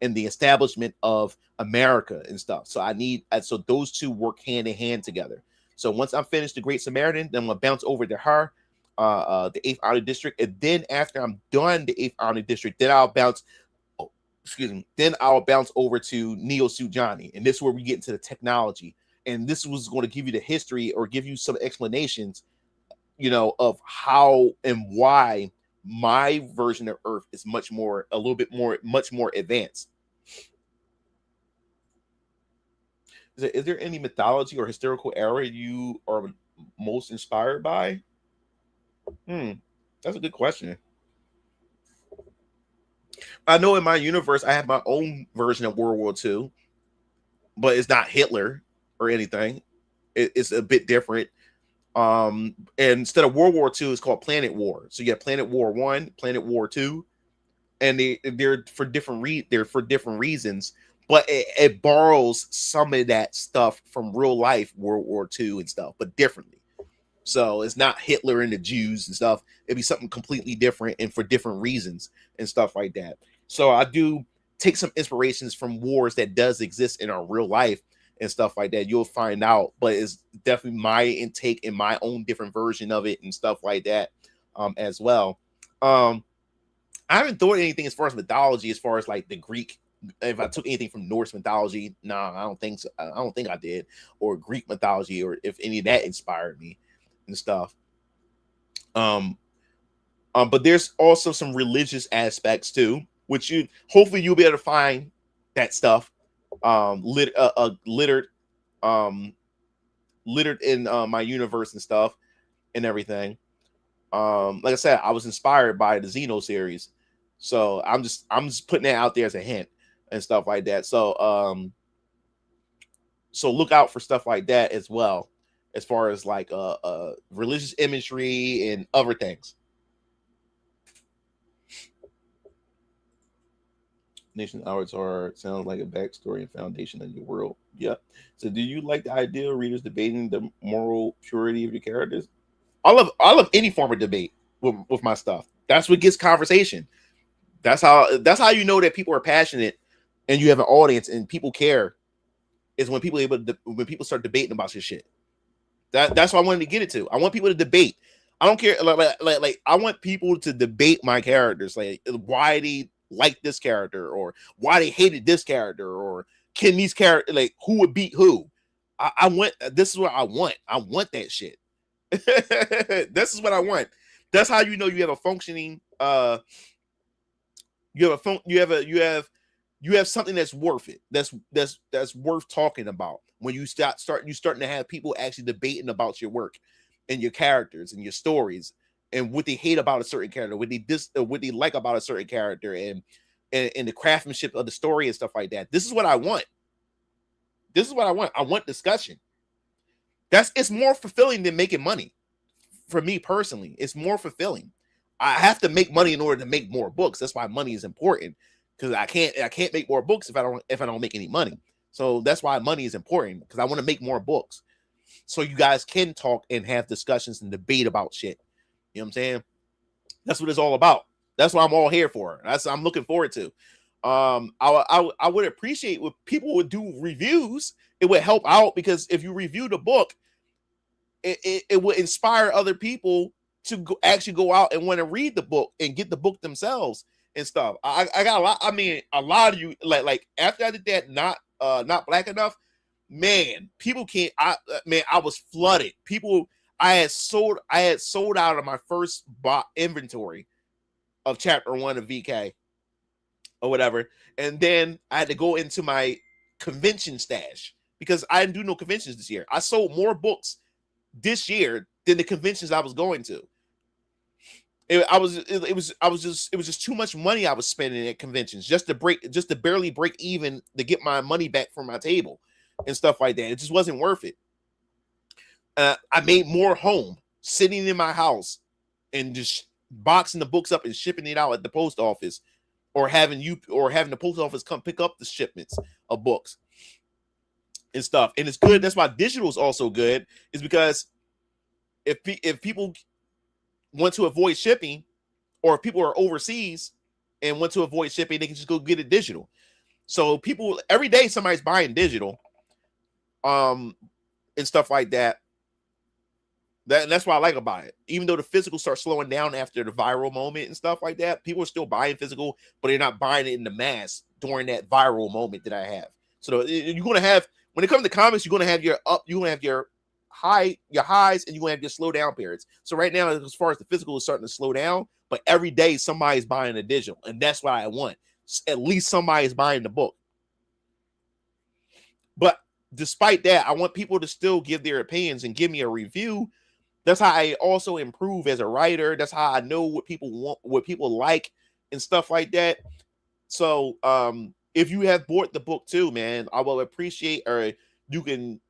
and the establishment of America and stuff. So so those two work hand in hand together. So once I'm finished the Great Samaritan, then I'm going to bounce over to her, the 8th Omni District. And then after I'm done the 8th Omni District, then I'll bounce over to Neo Suit Johnny. And this is where we get into the technology. And this was going to give you the history or give you some explanations, of how and why my version of Earth is much more advanced. Is there any mythology or historical era you are most inspired by? That's a good question. I know in my universe, I have my own version of World War II, but it's not Hitler or anything. It's a bit different. And instead of World War II, it's called Planet War. So you have Planet War 1, Planet War 2, and they're for different reasons. But it borrows some of that stuff from real life World War II and stuff, but differently. So it's not Hitler and the Jews and stuff. It'd be something completely different and for different reasons and stuff like that. So I do take some inspirations from wars that does exist in our real life and stuff like that. You'll find out, but it's definitely my intake and my own different version of it and stuff like that as well. I haven't thought anything as far as mythology, as far as like the Greek. If I took anything from Norse mythology, no, I don't think so. I don't think I did, or Greek mythology, or if any of that inspired me and stuff. But there's also some religious aspects too, which hopefully you'll be able to find that stuff littered in my universe and stuff and everything. Like I said, I was inspired by the Xeno series, so I'm just putting that out there as a hint and stuff like that. So look out for stuff like that as well, as far as like religious imagery and other things. Nation hours are sounds like a backstory and foundation of your world. Yeah. So do you like the idea of readers debating the moral purity of your characters? I love any form of debate with my stuff. That's what gets conversation. That's how you know that people are passionate and you have an audience and people care, is when people start debating about your shit. That's what I wanted to get it to. I want people to debate. I don't care. Like I want people to debate my characters, like why they like this character or why they hated this character, or can these characters, like, who would beat who. I want, this is what I want. I want that shit. This is what I want. That's how you know you have a functioning you have something that's worth it. That's worth talking about. When you starting to have people actually debating about your work and your characters and your stories and what they hate about a certain character, what they like about a certain character, and the craftsmanship of the story and stuff like that. This is what I want. This is what I want. I want discussion. It's more fulfilling than making money. For me personally, it's more fulfilling. I have to make money in order to make more books. That's why money is important, because I can't make more books if I don't make any money. So that's why money is important, because I want to make more books, so you guys can talk and have discussions and debate about shit. You know what I'm saying? That's what it's all about. That's what I'm all here for. I'm looking forward to. I would appreciate if people would do reviews. It would help out, because if you review the book, it would inspire other people to actually go out and want to read the book and get the book themselves and stuff. I got a lot. I mean, a lot of you, like after I did that, not black enough, man, people can't. I was flooded. I had sold out of my first inventory of chapter 1 of VK or whatever, and then I had to go into my convention stash, because I didn't do no conventions this year. I sold more books this year than the conventions I was going to. It was just too much money I was spending at conventions just to barely break even to get my money back from my table and stuff like that. It just wasn't worth it. I made more home, sitting in my house and just boxing the books up and shipping it out at the post office, or having the post office come pick up the shipments of books and stuff. And it's good. That's why digital is also good, is because if people want to avoid shipping, or if people are overseas and want to avoid shipping, they can just go get it digital. So people, every day somebody's buying digital, and stuff like that. That's what I like about it. Even though the physical starts slowing down after the viral moment and stuff like that, people are still buying physical, but they're not buying it in the mass during that viral moment that I have. So you're going to have, when it comes to comics, you're going to have your highs, and you're going to have your slow down periods. So right now, as far as the physical is starting to slow down, but every day somebody's buying a digital, and that's what I want. At least somebody's buying the book. But despite that, I want people to still give their opinions and give me a review. That's how I also improve as a writer. That's how I know what people want, what people like, and stuff like that. So if you have bought the book too, man, I will appreciate, or you can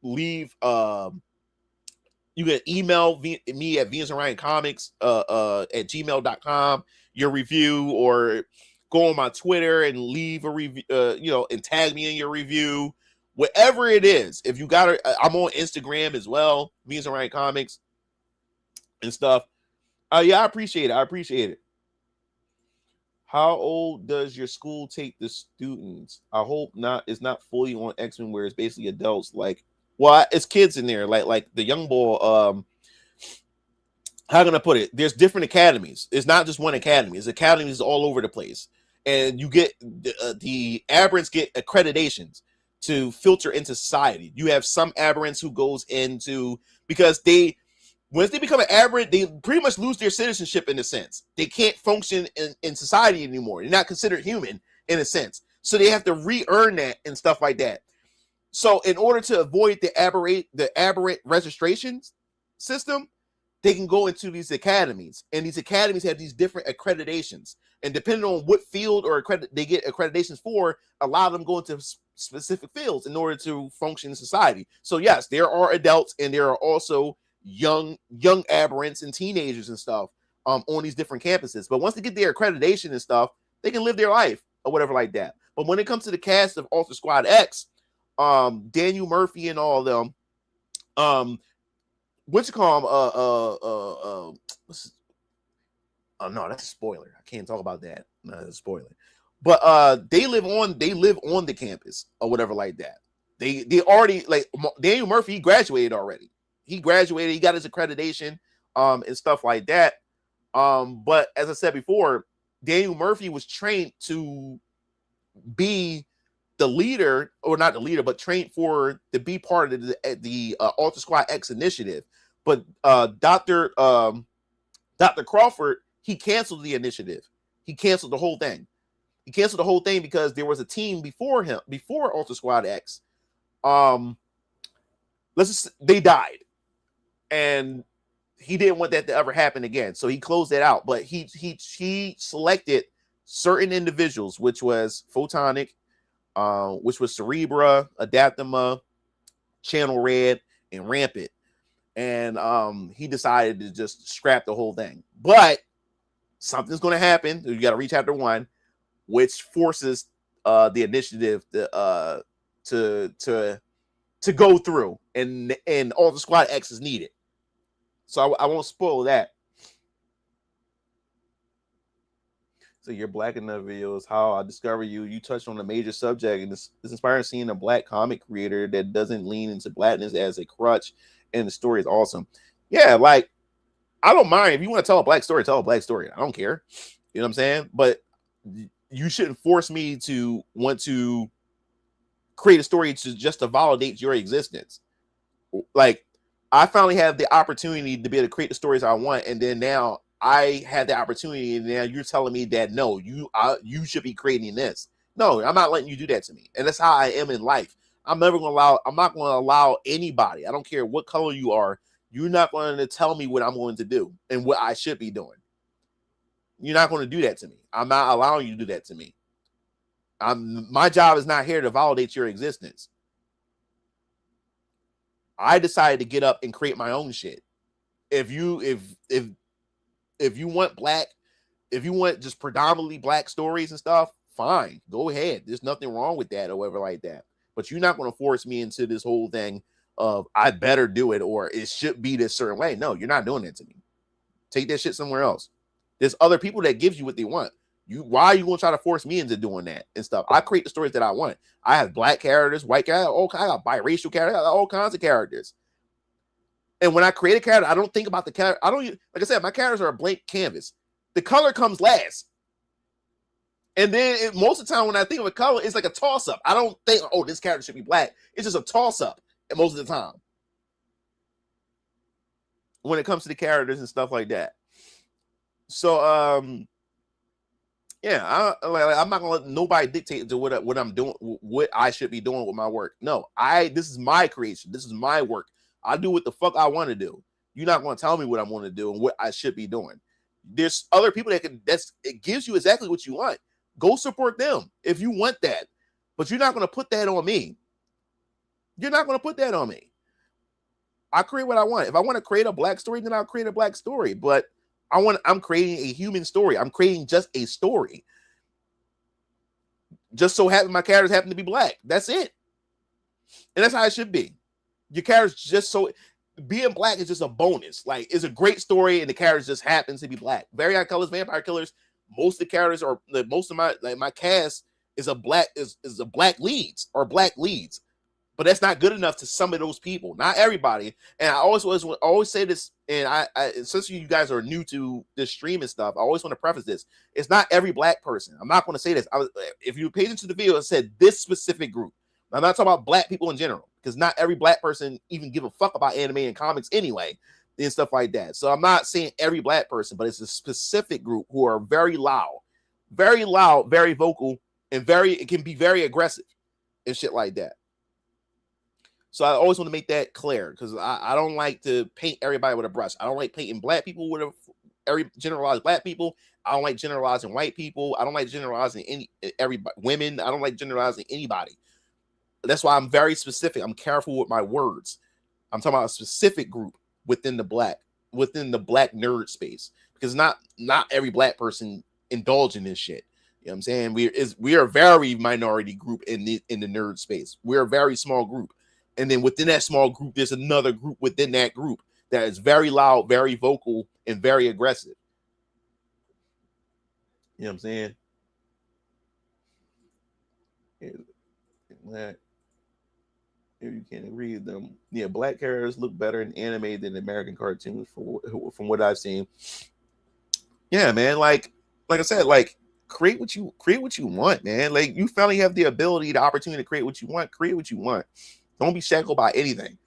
leave you can email me at VensOrionComics at gmail.com your review, or go on my Twitter and leave a review, and tag me in your review. Whatever it is, if you got it, I'm on Instagram as well, VensOrionComics and stuff. Yeah, I appreciate it. How old does your school take the students? I hope not. It's not fully on X-Men where it's basically adults. Like, well, it's kids in there. Like the young boy. How can I put it? There's different academies. It's not just one academy. It's academies all over the place, and you get the aberrants get accreditations to filter into society. You have some aberrants who goes into, because once they become an aberrant, they pretty much lose their citizenship in a sense. They can't function in society anymore. They're not considered human in a sense. So they have to re-earn that and stuff like that. So in order to avoid the aberrant registration system, they can go into these academies, and these academies have these different accreditations, and depending on what field or they get accreditations for, a lot of them go into specific fields in order to function in society. So yes, there are adults and there are also young aberrants and teenagers and stuff on these different campuses. But once they get their accreditation and stuff, they can live their life or whatever like that. But when it comes to the cast of Alter Squad X, Daniel Murphy and all of them, what you call them? Oh no, that's a spoiler. I can't talk about that. No, that's a spoiler. But they live on the campus or whatever like that. They already, like, Daniel Murphy, he graduated already. He graduated, he got his accreditation and stuff like that. But as I said before, Daniel Murphy was trained to be the leader, or not the leader, but trained to be part of the Alter Squad X initiative. But Dr. Crawford, he canceled the initiative. He canceled the whole thing. He canceled the whole thing because there was a team before him, before Alter Squad X. They died, and he didn't want that to ever happen again. So he closed that out. But he selected certain individuals, which was Photonic, which was Cerebra, Adaptima, Channel Red, and Rampant. And he decided to just scrap the whole thing. But something's going to happen. You got to reach chapter 1, which forces the initiative to go through, and Alter Squad X is needed. So I won't spoil that. So you're Black in the videos. How I discover you. You touched on a major subject, and it's inspiring seeing a Black comic creator that doesn't lean into Blackness as a crutch, and the story is awesome. Yeah, like, I don't mind if you want to tell a Black story, tell a Black story. I don't care. You know what I'm saying? But you shouldn't force me to want to create a story just to validate your existence. Like, I finally have the opportunity to be able to create the stories I want, and then now I had the opportunity, and now you're telling me that no, you should be creating this. No, I'm not letting you do that to me, and that's how I am in life. I'm not going to allow anybody. I don't care what color you are. You're not going to tell me what I'm going to do and what I should be doing. You're not going to do that to me. I'm not allowing you to do that to me. My job is not here to validate your existence. I decided to get up and create my own shit. If you want just predominantly Black stories and stuff, fine, go ahead. There's nothing wrong with that or whatever like that. But you're not going to force me into this whole thing of I better do it or it should be this certain way. No, you're not doing that to me. Take that shit somewhere else. There's other people that gives you what they want. Why are you going to try to force me into doing that and stuff? I create the stories that I want. I have Black characters, white characters, I got biracial characters, I got all kinds of characters. And when I create a character, I don't think about the character. Like I said, my characters are a blank canvas. The color comes last. And then most of the time when I think of a color, it's like a toss-up. I don't think, oh, this character should be Black. It's just a toss-up most of the time when it comes to the characters and stuff like that. So, yeah, I'm not gonna let nobody dictate to what I'm doing, what I should be doing with my work. No, this is my creation. This is my work. I do what the fuck I want to do. You're not gonna tell me what I want to do and what I should be doing. There's other people it gives you exactly what you want. Go support them if you want that. But you're not gonna put that on me. You're not gonna put that on me. I create what I want. If I want to create a Black story, then I'll create a Black story. But I'm creating a human story. I'm creating just a story. Just so happen my characters happen to be Black. That's it. And that's how it should be. Your characters being Black is just a bonus. Like, it's a great story and the characters just happens to be Black. Very Eye Colors, Vampire Killers, most of the characters are, most of my cast is a Black leads or Black leads. But that's not good enough to some of those people. Not everybody. And I always say this, and I since you guys are new to this stream and stuff, I always want to preface this. It's not every Black person. I'm not going to say this. If you paid into the video, it said this specific group. I'm not talking about Black people in general, because not every Black person even give a fuck about anime and comics anyway, and stuff like that. So I'm not saying every Black person, but it's a specific group who are very loud, very vocal, and it can be very aggressive and shit like that. So I always want to make that clear because I don't like to paint everybody with a brush. I don't like painting black people with generalize black people. I don't like generalizing white people. I don't like generalizing everybody, women. I don't like generalizing anybody. That's why I'm very specific. I'm careful with my words. I'm talking about a specific group within the black nerd space, because not every black person indulge in this shit. You know what I'm saying? We are a very minority group in the nerd space. We're a very small group. And then within that small group, there's another group within that group that is very loud, very vocal, and very aggressive. You know what I'm saying? If you can't read them, yeah, black characters look better in anime than American cartoons from what I've seen. Yeah, man, like I said, like create what you want, man. Like you finally have the ability, the opportunity to create what you want. Create what you want. Don't be shackled by anything.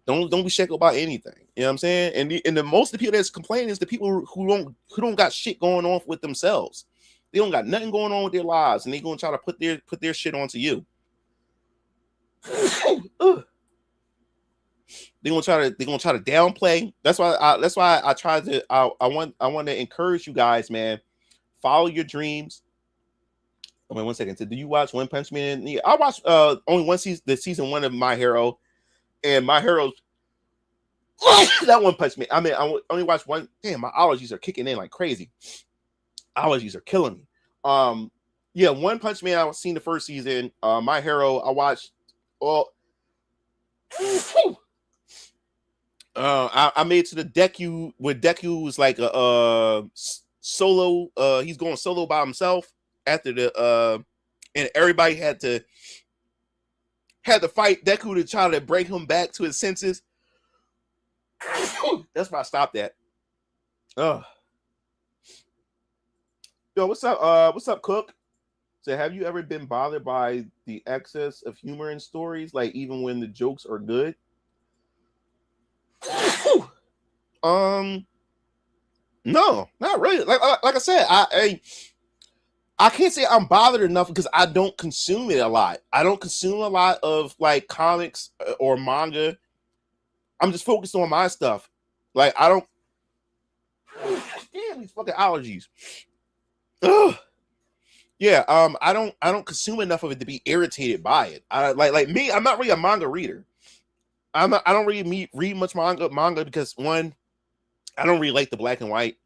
Don't be shackled by anything. You know what I'm saying? And the most of the people that's complaining is the people who don't got shit going on with themselves. They don't got nothing going on with their lives, and they gonna try to put their shit onto you. They're gonna try to downplay. That's why I want to encourage you guys, man. Follow your dreams. I mean, 1 second. So, do you watch One Punch Man? Yeah, I watched only one season, the season 1 of My Hero, and My Hero's that One Punch Man. I mean, I only watched one. Damn, my allergies are kicking in like crazy. Allergies are killing me. Yeah, One Punch Man. I've seen the first season. My Hero. I watched all. I made it to the Deku where Deku was like a solo. He's going solo by himself after the and everybody had to fight Deku to try to bring him back to his senses. That's where I stopped at. Yo, what's up? What's up, Cook? So, have you ever been bothered by the excess of humor in stories, like even when the jokes are good? No, not really. Like I said, I can't say I'm bothered enough because I don't consume it a lot. I don't consume a lot of like comics or manga. I'm just focused on my stuff. Like I don't. Damn, these fucking allergies. Ugh. Yeah, I don't consume enough of it to be irritated by it. I like me. I'm not really a manga reader. I don't really read much manga because one, I don't really like the black and white,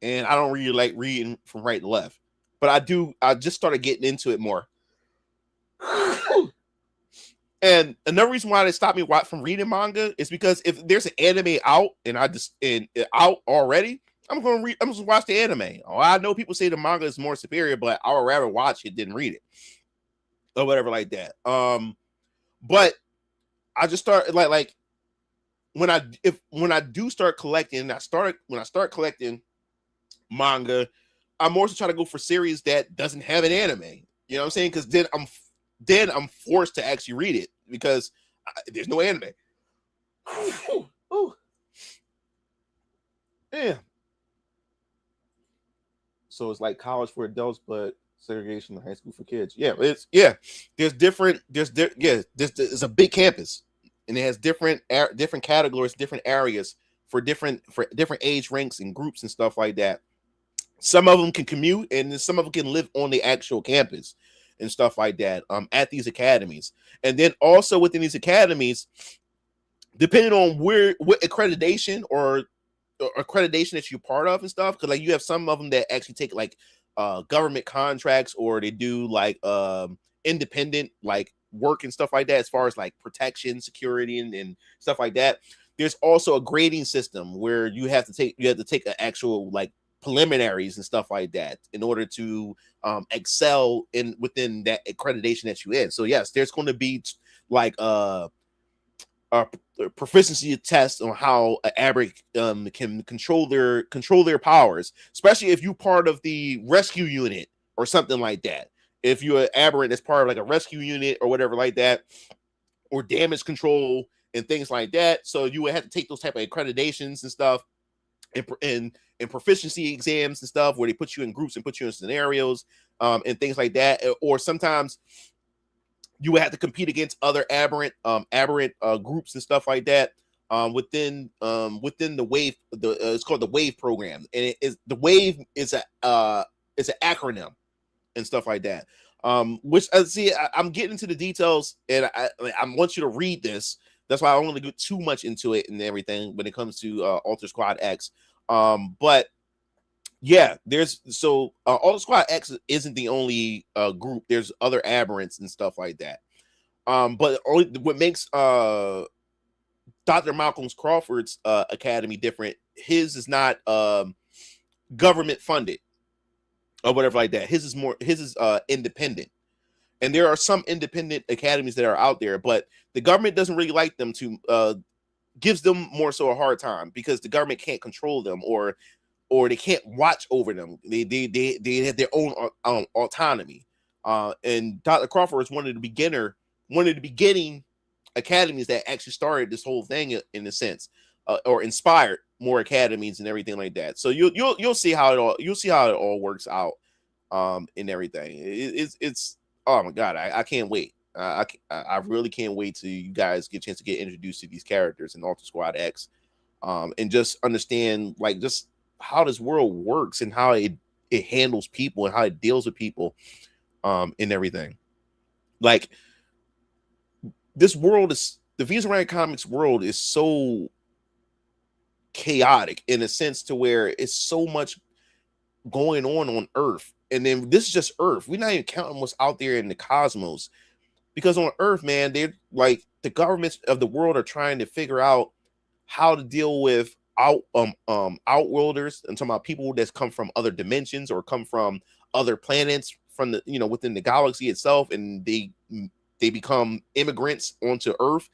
and I don't really like reading from right to left. But I just started getting into it more. And another reason why they stopped me from reading manga is because if there's an anime out and out already, I'm just watch the anime. Oh, I know people say the manga is more superior, but I would rather watch it than read it. Or whatever like that. But I just start like when I do start collecting, when I start collecting manga, I'm also trying to go for series that doesn't have an anime. You know what I'm saying? Because then I'm forced to actually read it because there's no anime. Ooh. Yeah. So it's like college for adults, but segregation in high school for kids. There's a big campus, and it has different categories, different areas for different age ranks and groups and stuff like that. Some of them can commute, and then some of them can live on the actual campus and stuff like that. At these academies, and then also within these academies, depending on what accreditation or accreditation that you're part of and stuff, because like you have some of them that actually take like government contracts, or they do like independent like work and stuff like that, as far as like protection, security, and stuff like that. There's also a grading system where you have to take an actual like preliminaries and stuff like that in order to excel within that accreditation that you're in. So yes, there's going to be like a proficiency test on how an aberrant can control their powers, especially if you're part of the rescue unit or something like that. If you're an aberrant that's part of like a rescue unit or whatever like that, or damage control and things like that, so you would have to take those type of accreditations and stuff, and proficiency exams and stuff, where they put you in groups and put you in scenarios and things like that. Or sometimes you would have to compete against other aberrant groups and stuff like that within the wave. It's called the wave program, and it is the wave is an acronym and stuff like that. Which I'm getting into the details, and I want you to read this. That's why I don't want to go too much into it and everything when it comes to Alter Squad X. But yeah, Alter Squad X isn't the only group. There's other aberrants and stuff like that. But what makes Dr. Malcolm Crawford's academy different, his is not government funded or whatever like that. His is independent. And there are some independent academies that are out there, but the government doesn't really like them to gives them more so a hard time because the government can't control them or they can't watch over them. They have their own autonomy. And Dr. Crawford is one of the beginning academies that actually started this whole thing in a sense, or inspired more academies and everything like that. So you'll see how it all works out, and everything. It's oh my god, I can't wait. I really can't wait till you guys get a chance to get introduced to these characters in Alter Squad X, and just understand like just how this world works and how it handles people and how it deals with people, and everything. Like this world is the Venus Orion Comics world is so chaotic in a sense to where it's so much going on Earth. And then this is just Earth. We're not even counting what's out there in the cosmos. Because on Earth, man, they're like the governments of the world are trying to figure out how to deal with outworlders. I'm talking about people that come from other dimensions or come from other planets from the within the galaxy itself, and they become immigrants onto Earth.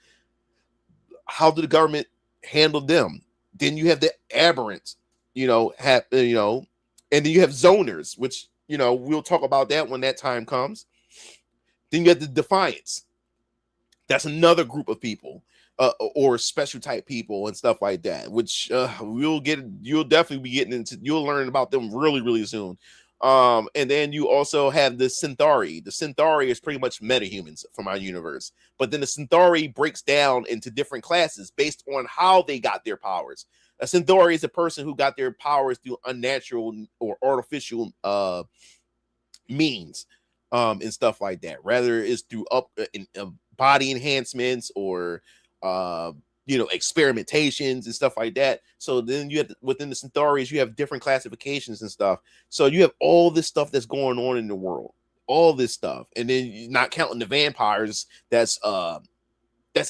How do the government handle them? Then you have the aberrants, and then you have zoners, which we'll talk about that when that time comes. Then you have the Defiants. That's another group of people, or special type people and stuff like that, which you'll definitely be getting into. You'll learn about them really, really soon. And then you also have the Centauri. The Centauri is pretty much metahumans from our universe. But then the Centauri breaks down into different classes based on how they got their powers. A Centauri is a person who got their powers through unnatural or artificial means, and stuff like that. Rather it's through body enhancements or experimentations and stuff like that. So then you have within the Centauris, you have different classifications and stuff. So you have all this stuff that's going on in the world, all this stuff, and then you're not counting the vampires that's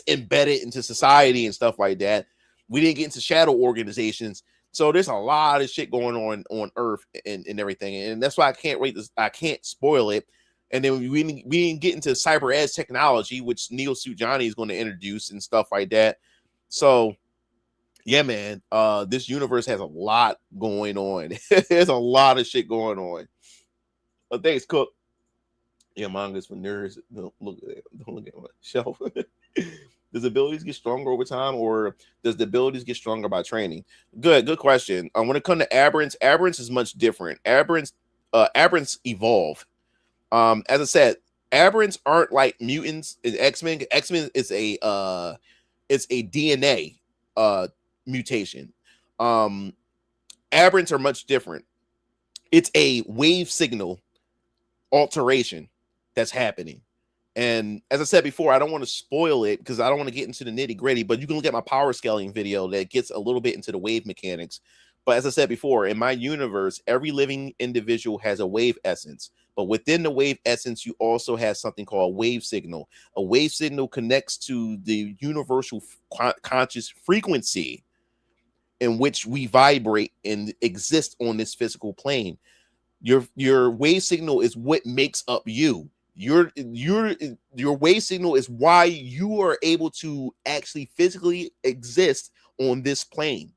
embedded into society and stuff like that. We didn't get into shadow organizations. So there's a lot of shit going on Earth and everything. And that's why I can't rate this. I can't spoil it. And then we didn't get into cyber edge technology, which Neo Suit Johnny is going to introduce and stuff like that. So yeah, man, this universe has a lot going on. There's a lot of shit going on. But thanks, Cook. Yeah, manga's for nerds. Don't look at my shelf. Does abilities get stronger over time, or does the abilities get stronger by training? Good question. When it comes to aberrants is much different. Aberrants evolve. As I said, aberrants aren't like mutants in X-Men. X-Men is a DNA mutation. Aberrants are much different. It's a wave signal alteration that's happening. And as I said before, I don't want to spoil it because I don't want to get into the nitty gritty, but you can look at my power scaling video that gets a little bit into the wave mechanics. But as I said before, in my universe, every living individual has a wave essence. But within the wave essence, you also have something called a wave signal. A wave signal connects to the universal conscious frequency in which we vibrate and exist on this physical plane. Your wave signal is what makes up you. Your wave signal is why you are able to actually physically exist on this plane.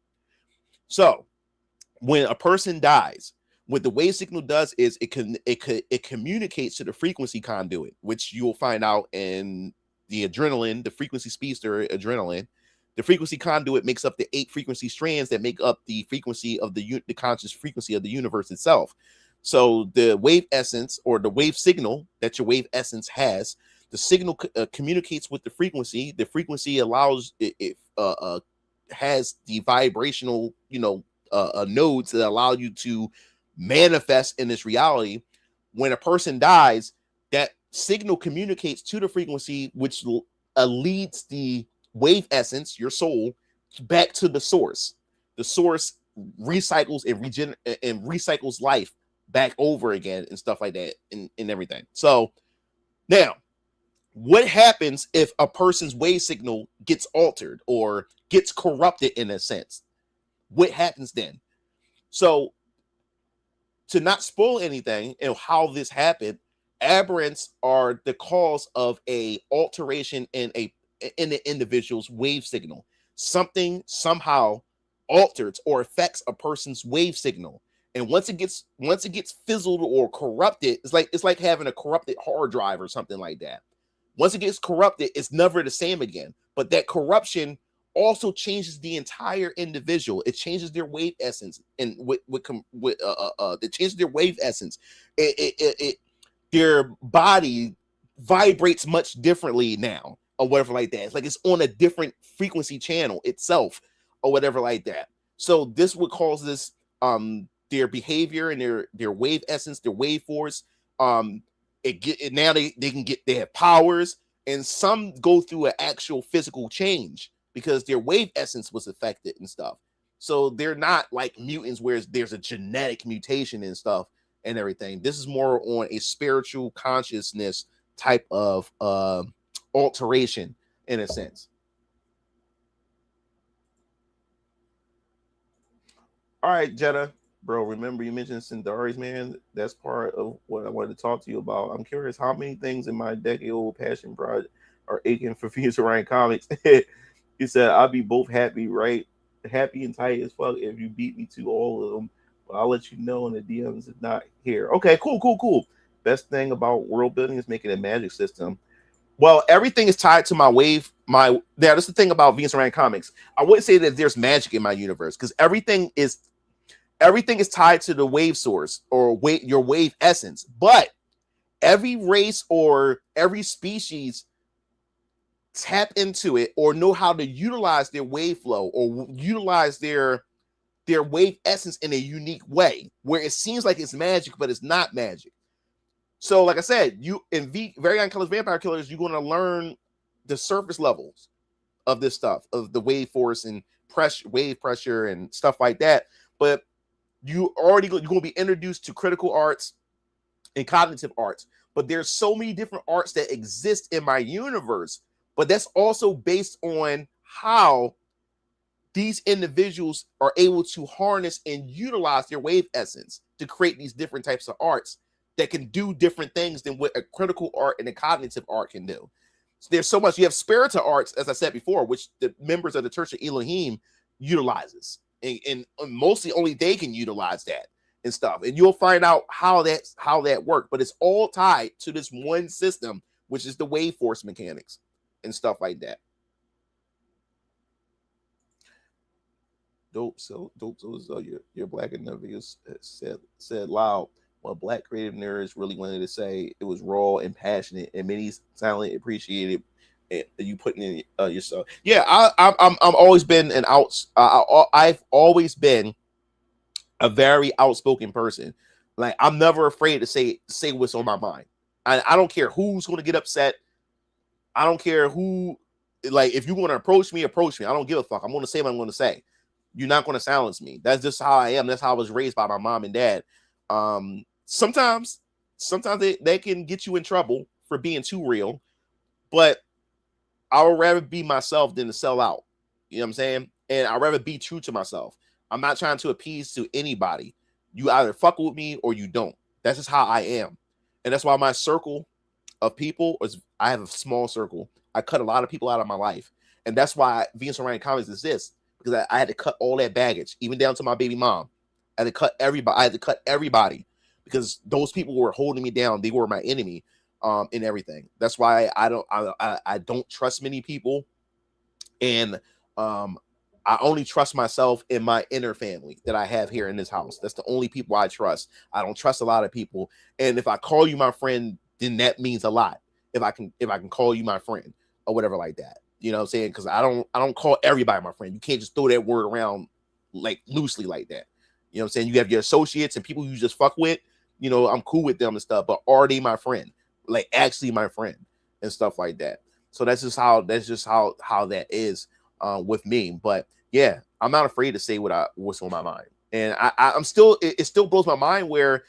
So when a person dies, what the wave signal does is it communicates to the frequency conduit, which you'll find out in the adrenaline, the frequency speedster adrenaline. The frequency conduit makes up the 8 frequency strands that make up the frequency of the conscious frequency of the universe itself. So the wave essence or the wave signal that your wave essence has The signal communicates with the frequency. The frequency allows it has the vibrational, nodes that allow you to manifest in this reality. When a person dies, that signal communicates to the frequency, which leads the wave essence, your soul, back to the source. The source recycles and recycles life back over again and stuff like that and everything. So now, what happens if a person's wave signal gets altered or gets corrupted in a sense? What happens then? So, to not spoil anything and how this happened, aberrants are the cause of a alteration in the individual's wave signal. Something somehow alters or affects a person's wave signal. And once it gets fizzled or corrupted, it's like having a corrupted hard drive or something like that. Once it gets corrupted, it's never the same again. But that corruption also changes the entire individual. It changes their wave essence, and it changes their wave essence. Their body vibrates much differently now, or whatever like that. It's like it's on a different frequency channel itself, or whatever like that. So this would cause this their behavior and their wave essence, their wave force. Now they have powers, and some go through an actual physical change because their wave essence was affected and stuff. So they're not like mutants where there's a genetic mutation and stuff and everything. This is more on a spiritual consciousness type of alteration in a sense. All right, Jenna. Bro, remember you mentioned Cindaris, man? That's part of what I wanted to talk to you about. I'm curious how many things in my decade-old passion project are aching for Phoenix Orion comics. He said, I'll be both happy and tight as fuck if you beat me to all of them. But I'll let you know in the DMs if not here. Okay, cool. Best thing about world building is making a magic system. Well, everything is tied to my wave. That's the thing about Venus Orion comics. I wouldn't say that there's magic in my universe because everything is tied to the wave source or your wave essence. But every race or every species tap into it or know how to utilize their wave flow or utilize their wave essence in a unique way where it seems like it's magic, but it's not magic. So, like I said, you in Very Young Colors Vampire Killers, you're going to learn the surface levels of this stuff, of the wave force and wave pressure and stuff like that. But you're going to be introduced to critical arts and cognitive arts. But there's so many different arts that exist in my universe. But that's also based on how these individuals are able to harness and utilize their wave essence to create these different types of arts that can do different things than what a critical art and a cognitive art can do. So there's so much. You have spiritual arts, as I said before, which the members of the Church of Elohim utilizes. And mostly only they can utilize that and stuff. And you'll find out how that works. But it's all tied to this one system, which is the wave force mechanics and stuff like that. Dope. So you're black enough. Said loud. What black creative nerds really wanted to say, it was raw and passionate, and many silently appreciated you putting in yourself. Yeah, I'm always been I've always been a very outspoken person. Like I'm never afraid to say what's on my mind. I don't care who's going to get upset. I don't care who. Like if you want to approach me. I don't give a fuck. I'm going to say what I'm going to say. You're not going to silence me. That's just how I am. That's how I was raised by my mom and dad. Sometimes they can get you in trouble for being too real, but I would rather be myself than to sell out. You know what I'm saying? And I'd rather be true to myself. I'm not trying to appease to anybody. You either fuck with me or you don't. That's just how I am. And that's why my circle of people I have a small circle. I cut a lot of people out of my life. And that's why Venus Orion Comics exists, because I had to cut all that baggage, even down to my baby mom. I had to cut everybody because those people were holding me down. They were my enemy in everything. That's why I don't trust many people. And I only trust myself and my inner family that I have here in this house. That's the only people I trust. I don't trust a lot of people. And if I call you my friend, then that means a lot. if I can call you my friend or whatever like that. You know what I'm saying? Because I don't call everybody my friend. You can't just throw that word around like loosely like that. You know what I'm saying? You have your associates and people you just fuck with. You know, I'm cool with them and stuff, but are they my friend? Like actually my friend and stuff like that. So that's just how that is with me. But yeah, I'm not afraid to say what's on my mind. And I'm still, it still blows my mind where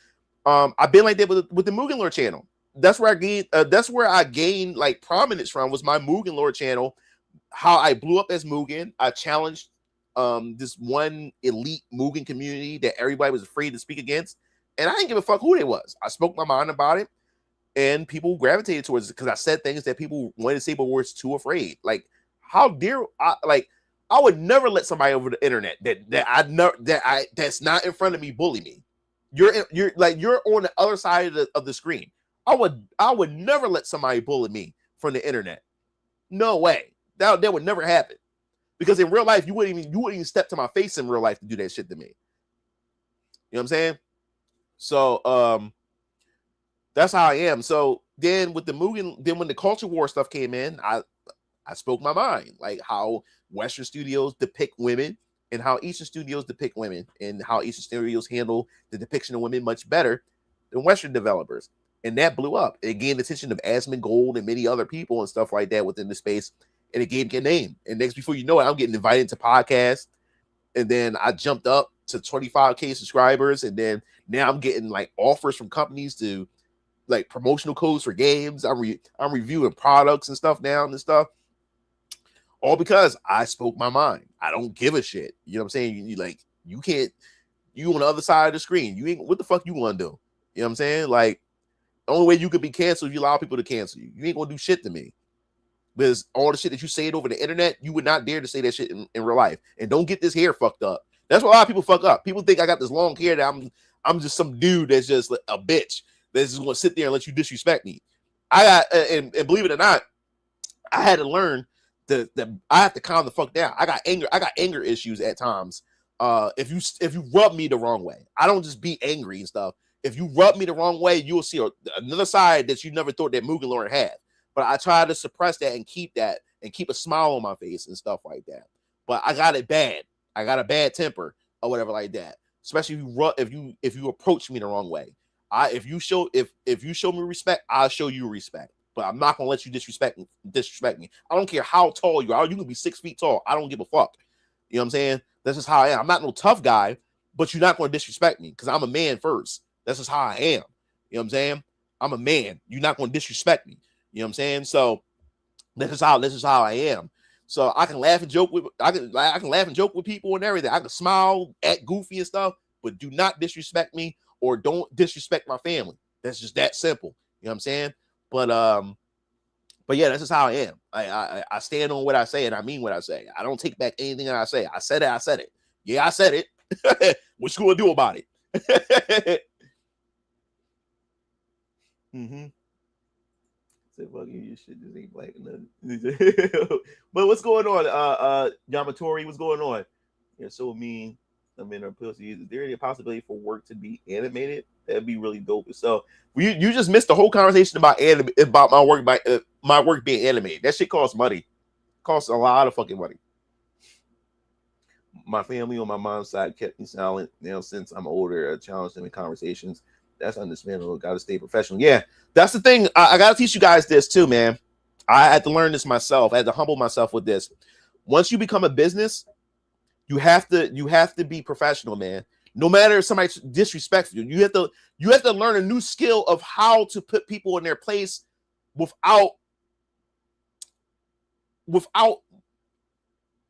I've been like that with the Mugen Lore channel. That's where I gained like prominence from, was my Mugen Lore channel. How I blew up as Mugen. I challenged this one elite Mugen community that everybody was afraid to speak against. And I didn't give a fuck who they was. I spoke my mind about it, and people gravitated towards it because I said things that people wanted to say but were too afraid. Like, how dare I would never let somebody over the internet that's not in front of me bully me. You're on the other side of the screen. I would never let somebody bully me from the internet. No way. That would never happen. Because in real life, you wouldn't even step to my face in real life to do that shit to me. You know what I'm saying? So that's how I am. So then with the Mugen, then when the culture war stuff came in, I spoke my mind, like how Western studios depict women and how Eastern studios depict women, and how Eastern studios handle the depiction of women much better than Western developers. And that blew up. It gained the attention of Asmongold and many other people and stuff like that within the space. And it gave me a name. And next, before you know it, I'm getting invited into podcasts. And then I jumped up to 25K subscribers. And then now I'm getting like offers from companies to like promotional codes for games. I'm reviewing products and stuff now and stuff. All because I spoke my mind. I don't give a shit. You know what I'm saying? You on the other side of the screen. You ain't, what the fuck you want to do? You know what I'm saying? Like, the only way you could be canceled if you allow people to cancel you. You ain't gonna do shit to me. Because all the shit that you say it over the internet, you would not dare to say that shit in real life. And don't get this hair fucked up. That's why a lot of people fuck up. People think I got this long hair that I'm just some dude that's just a bitch that's just gonna sit there and let you disrespect me. I got and believe it or not, I had to learn that I have to calm the fuck down. I got anger issues at times. If you rub me the wrong way, I don't just be angry and stuff. If you rub me the wrong way, you will see another side that you never thought that Mugen Lore had. But I try to suppress that and keep a smile on my face and stuff like that. But I got it bad. I got a bad temper or whatever like that. Especially if you approach me the wrong way. If you show me respect, I'll show you respect. But I'm not gonna let you disrespect me. I don't care how tall you are. You can be 6 feet tall. I don't give a fuck. You know what I'm saying? That's just how I am. I'm not no tough guy, but you're not gonna disrespect me because I'm a man first. That's just how I am. You know what I'm saying? I'm a man. You're not gonna disrespect me. You know what I'm saying? So this is how I am. So I can laugh and joke with people and everything. I can smile, act goofy and stuff, but do not disrespect me or don't disrespect my family. That's just that simple. You know what I'm saying? But yeah, that's just how I am. I stand on what I say and I mean what I say. I don't take back anything that I say. I said it. Yeah, I said it. What you gonna do about it? Mm-hmm. Say fuck you, your shit just ain't black enough. But what's going on? Yamatori, what's going on? Yeah, so mean. I mean, our pussy. Is there any possibility for work to be animated? That'd be really dope. So you just missed the whole conversation about my work being animated. That shit costs money. Costs a lot of fucking money. My family on my mom's side kept me silent. Now since I'm older, I challenged them in conversations. That's understandable. Got to stay professional. Yeah, that's the thing. I got to teach you guys this too, man. I had to learn this myself. I had to humble myself with this. Once you become a business, you have to be professional, man. No matter if somebody disrespects you, you have to learn a new skill of how to put people in their place without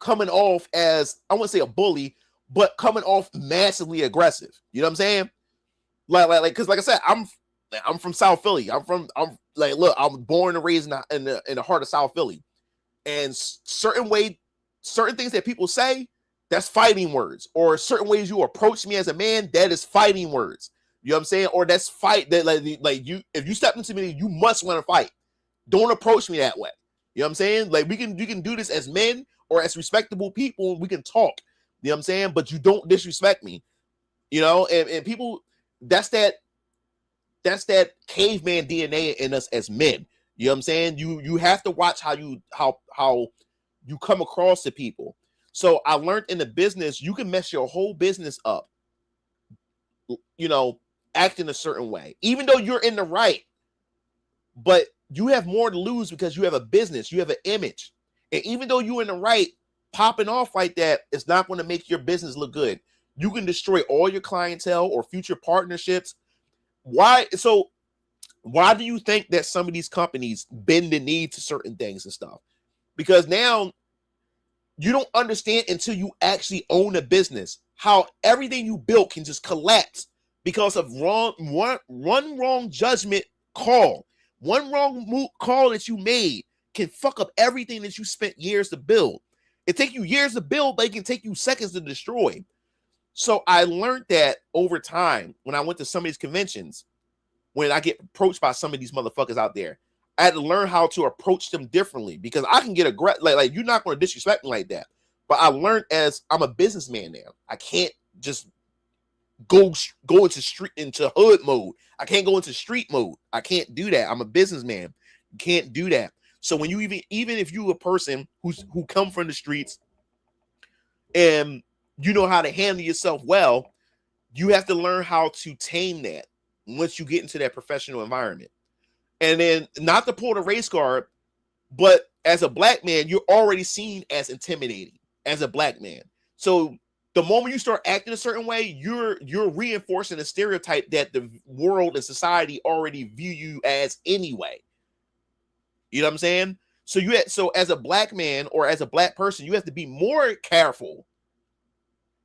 coming off as, I wouldn't say a bully, but coming off massively aggressive. You know what I'm saying? Like, because like I said, I'm from South Philly. I'm born and raised in the heart of South Philly, and certain things that people say, that's fighting words, or certain ways you approach me as a man, that is fighting words. You know what I'm saying? Or that's fight that like you, if you step into me, you must want to fight. Don't approach me that way. You know what I'm saying? Like we can do this as men or as respectable people. We can talk. You know what I'm saying? But you don't disrespect me. You know, and people, that's that caveman DNA in us as men. You know what I'm saying? You have to watch how you come across to people. So I learned in the business, you can mess your whole business up, you know, acting a certain way, even though you're in the right, but you have more to lose because you have a business, you have an image. And even though you're in the right, popping off like that is not going to make your business look good. You can destroy all your clientele or future partnerships. Why? So why do you think that some of these companies bend the knee to certain things and stuff? Because now you don't understand until you actually own a business how everything you built can just collapse because of one wrong judgment call. One wrong call that you made can fuck up everything that you spent years to build. It take you years to build, but it can take you seconds to destroy. So I learned that over time when I went to some of these conventions, when I get approached by some of these motherfuckers out there, I had to learn how to approach them differently because I can get aggressive. Like you're not going to disrespect me like that. But I learned as I'm a businessman now. I can't just go into hood mode. I can't go into street mode. I can't do that. I'm a businessman. You can't do that. So when you even if you a person who come from the streets and you know how to handle yourself well, you have to learn how to tame that once you get into that professional environment. And then not to pull the race card, but as a black man, you're already seen as intimidating as a black man. So the moment you start acting a certain way, you're reinforcing a stereotype that the world and society already view you as anyway. You know what I'm saying? So as a black man or as a black person, you have to be more careful.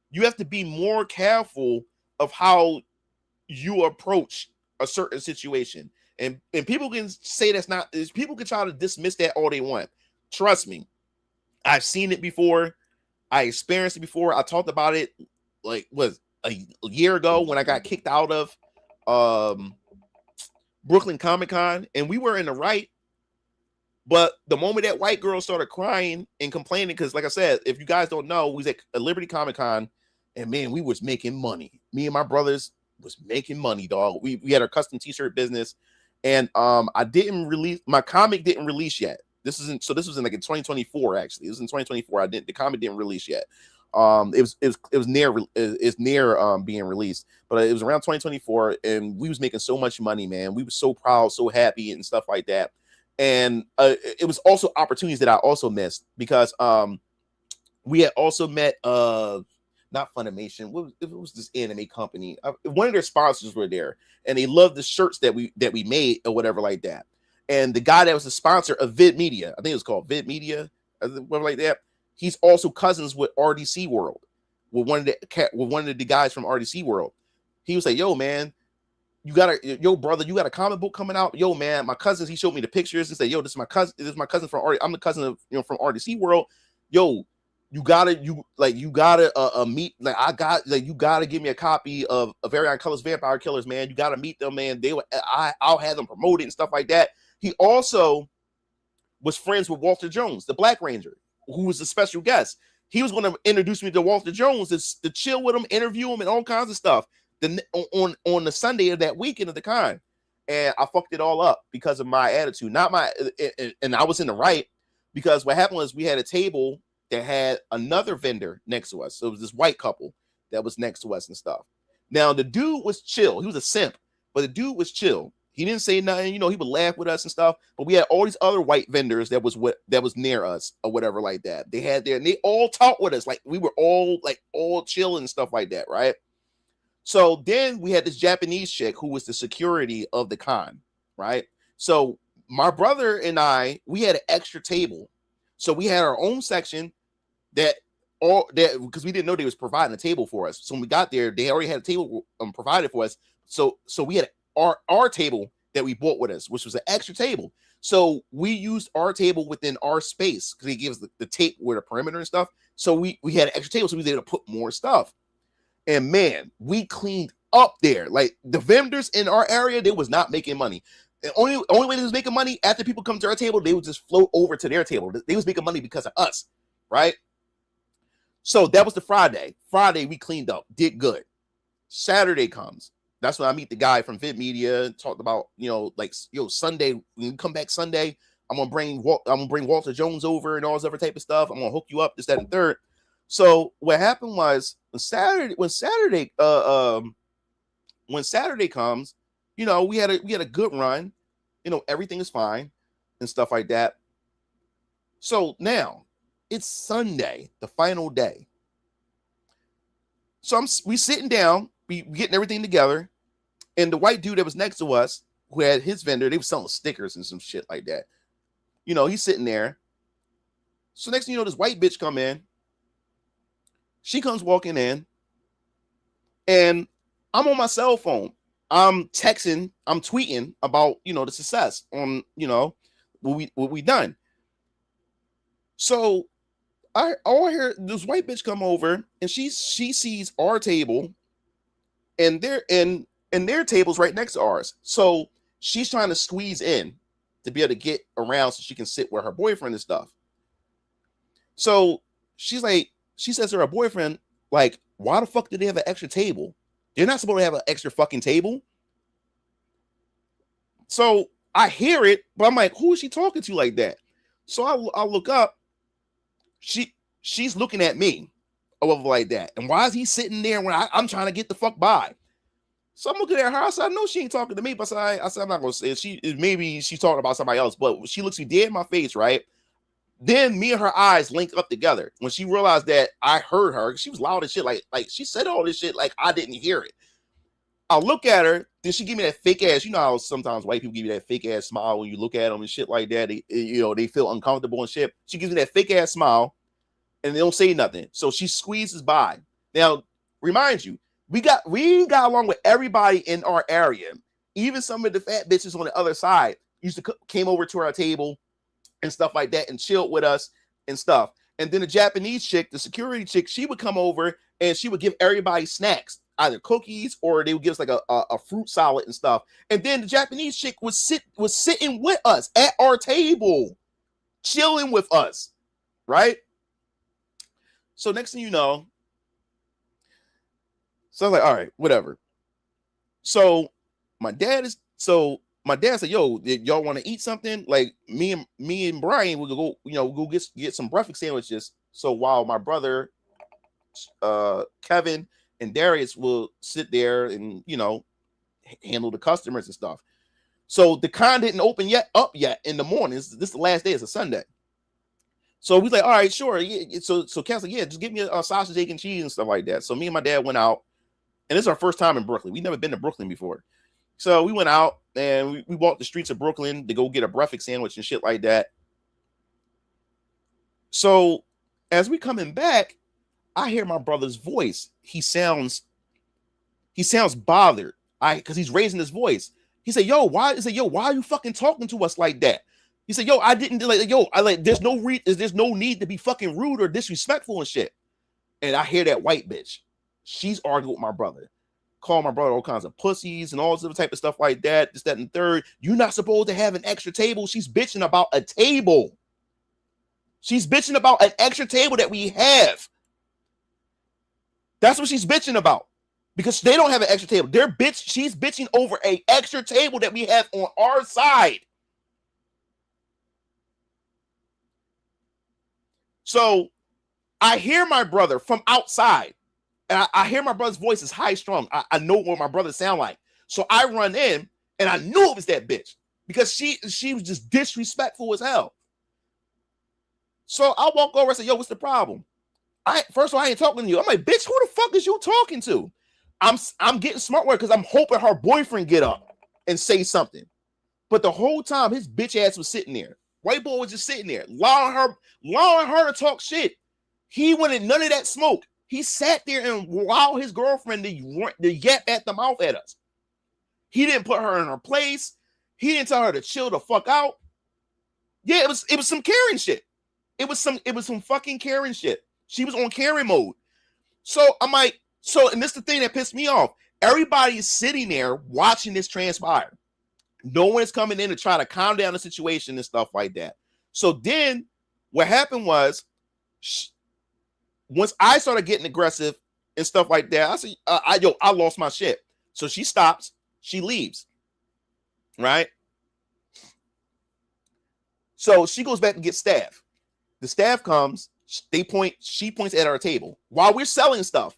You have to be more careful of how you approach a certain situation. And people can say that's not, people can try to dismiss that all they want. Trust me, I've seen it before. I experienced it before. I talked about it like was a year ago when I got kicked out of Brooklyn Comic Con, and we were in the right. But the moment that white girl started crying and complaining, because like I said, if you guys don't know, we was at a Liberty Comic Con, and man, we was making money. Me and my brothers was making money, dog. We had our custom t-shirt business, and I didn't release my comic. Didn't release yet. This was in like in 2024. Actually, it was in 2024. The comic didn't release yet. It was near being released, but it was around 2024, and we was making so much money, man. We were so proud, so happy, and stuff like that. And it was also opportunities that I also missed because we had also met not Funimation. It was this anime company. One of their sponsors were there, and they loved the shirts that we made or whatever like that. And the guy that was the sponsor of Vid Media, I think it was called Vid Media, whatever like that. He's also cousins with RDC World, with one of the guys from RDC World. He was like, "Yo, man, brother, you got a comic book coming out? Yo, man, my cousins." He showed me the pictures and said, "Yo, this is my cousin. This is my cousin from I'm the cousin of from RDC World. Yo, you gotta meet. You gotta give me a copy of Orion Colors Vampire Killers, man. You gotta meet them, man. I'll have them promoted and stuff like that." He also was friends with Walter Jones, the Black Ranger, who was a special guest. He was going to introduce me to Walter Jones to chill with him, interview him, and all kinds of stuff. On the Sunday of that weekend of the con, and I fucked it all up because of my attitude. And I was in the right because what happened was we had a table that had another vendor next to us. So it was this white couple that was next to us and stuff. Now the dude was chill. He was a simp, but the dude was chill. He didn't say nothing, he would laugh with us and stuff. But we had all these other white vendors that was near us or whatever like that. They had and they all talked with us like we were all chill and stuff like that, right? So then we had this Japanese chick who was the security of the con, right? So my brother and I, we had an extra table, so we had our own section because we didn't know they was providing a table for us. So when we got there, they already had a table provided for us. So we had our table that we bought with us, which was an extra table. So we used our table within our space because he gives the tape with a perimeter and stuff. So we had an extra table, so we was able to put more stuff. And man, we cleaned up there. Like the vendors in our area, they was not making money. The only way they was making money after people come to our table, they would just float over to their table. They was making money because of us, right? So that was the Friday. Friday we cleaned up, did good. Saturday comes. That's when I meet the guy from Vid Media. Talked about, like, Sunday, when you come back Sunday, I'm gonna bring Walter Jones over and all this other type of stuff. I'm gonna hook you up, this, that, and third. So what happened was when Saturday comes, we had a good run, everything is fine and stuff like that. So now it's Sunday, the final day. So we sitting down, we getting everything together, and the white dude that was next to us, who had his vendor, they were selling stickers and some shit like that. He's sitting there. So next thing you know, this white bitch come in. She comes walking in, and I'm on my cell phone. I'm texting, I'm tweeting about, the success on, what we done. So I hear this white bitch come over, and she sees our table and their table's right next to ours. So she's trying to squeeze in to be able to get around so she can sit with her boyfriend and stuff. So she says to her boyfriend, like, why the fuck did they have an extra table? They're not supposed to have an extra fucking table. So I hear it, but I'm like, who is she talking to like that? So I look up. She's looking at me over like that. And why is he sitting there when I'm trying to get the fuck by? So I'm looking at her. I said, I know she ain't talking to me, but I said, I'm not going to say it. Maybe she's talking about somebody else, but she looks me dead in my face, right? Then me and her eyes link up together. When she realized that I heard her, she was loud as shit. Like she said all this shit like I didn't hear it. I look at her. Then she give me that fake ass. You know how sometimes white people give you that fake ass smile when you look at them and shit like that. They feel uncomfortable and shit. She gives me that fake ass smile, and they don't say nothing. So she squeezes by. Now, remind you, we got along with everybody in our area. Even some of the fat bitches on the other side came over to our table and stuff like that and chilled with us and stuff. And then the Japanese chick, the security chick, she would come over and she would give everybody snacks, either cookies or they would give us like a fruit salad and stuff. And then the Japanese chick was sitting with us at our table, chilling with us, right? So next thing you know, so I was like, all right, whatever. So my dad said, yo, y'all want to eat something? Like me and Brian would go get some breakfast sandwiches. So while my brother, Kevin and Darius will sit there and, handle the customers and stuff. So the con didn't open up yet in the morning. This is the last day. It's a Sunday. So we like, all right, sure. Yeah. So Kev's like, yeah, just give me a sausage, egg, and cheese and stuff like that. So me and my dad went out, and this is our first time in Brooklyn. We've never been to Brooklyn before. So we went out and we walked the streets of Brooklyn to go get a breakfast sandwich and shit like that. So as we coming back, I hear my brother's voice. He sounds bothered. Because he's raising his voice. He said, why are you fucking talking to us like that? He said, I didn't there's no need to be fucking rude or disrespectful and shit. And I hear that white bitch. She's arguing with my brother. Call my brother all kinds of pussies and all this other type of stuff like that. This, that, and third. You're not supposed to have an extra table. She's bitching about a table. She's bitching about an extra table that we have. That's what she's bitching about. Because they don't have an extra table. She's bitching over an extra table that we have on our side. So I hear my brother from outside. And I hear my brother's voice is high strung. I know what my brother sound like. So I run in, and I knew it was that bitch because she was just disrespectful as hell. So I walk over and say, yo, what's the problem? First of all, I ain't talking to you. I'm like, bitch, who the fuck is you talking to? I'm getting smart with her because I'm hoping her boyfriend get up and say something. But the whole time, his bitch ass was sitting there. White boy was just sitting there, allowing her to talk shit. He wanted none of that smoke. He sat there and allowed his girlfriend to yap at the mouth at us. He didn't put her in her place. He didn't tell her to chill the fuck out. Yeah, it was some Karen shit. It was some fucking Karen shit. She was on Karen mode. So I'm like, and this is the thing that pissed me off. Everybody is sitting there watching this transpire. No one is coming in to try to calm down the situation and stuff like that. So then what happened was, once I started getting aggressive and stuff like that, I said, I lost my shit. So she stops, she leaves, right? So she goes back to get staff. The staff comes, she points at our table while we're selling stuff.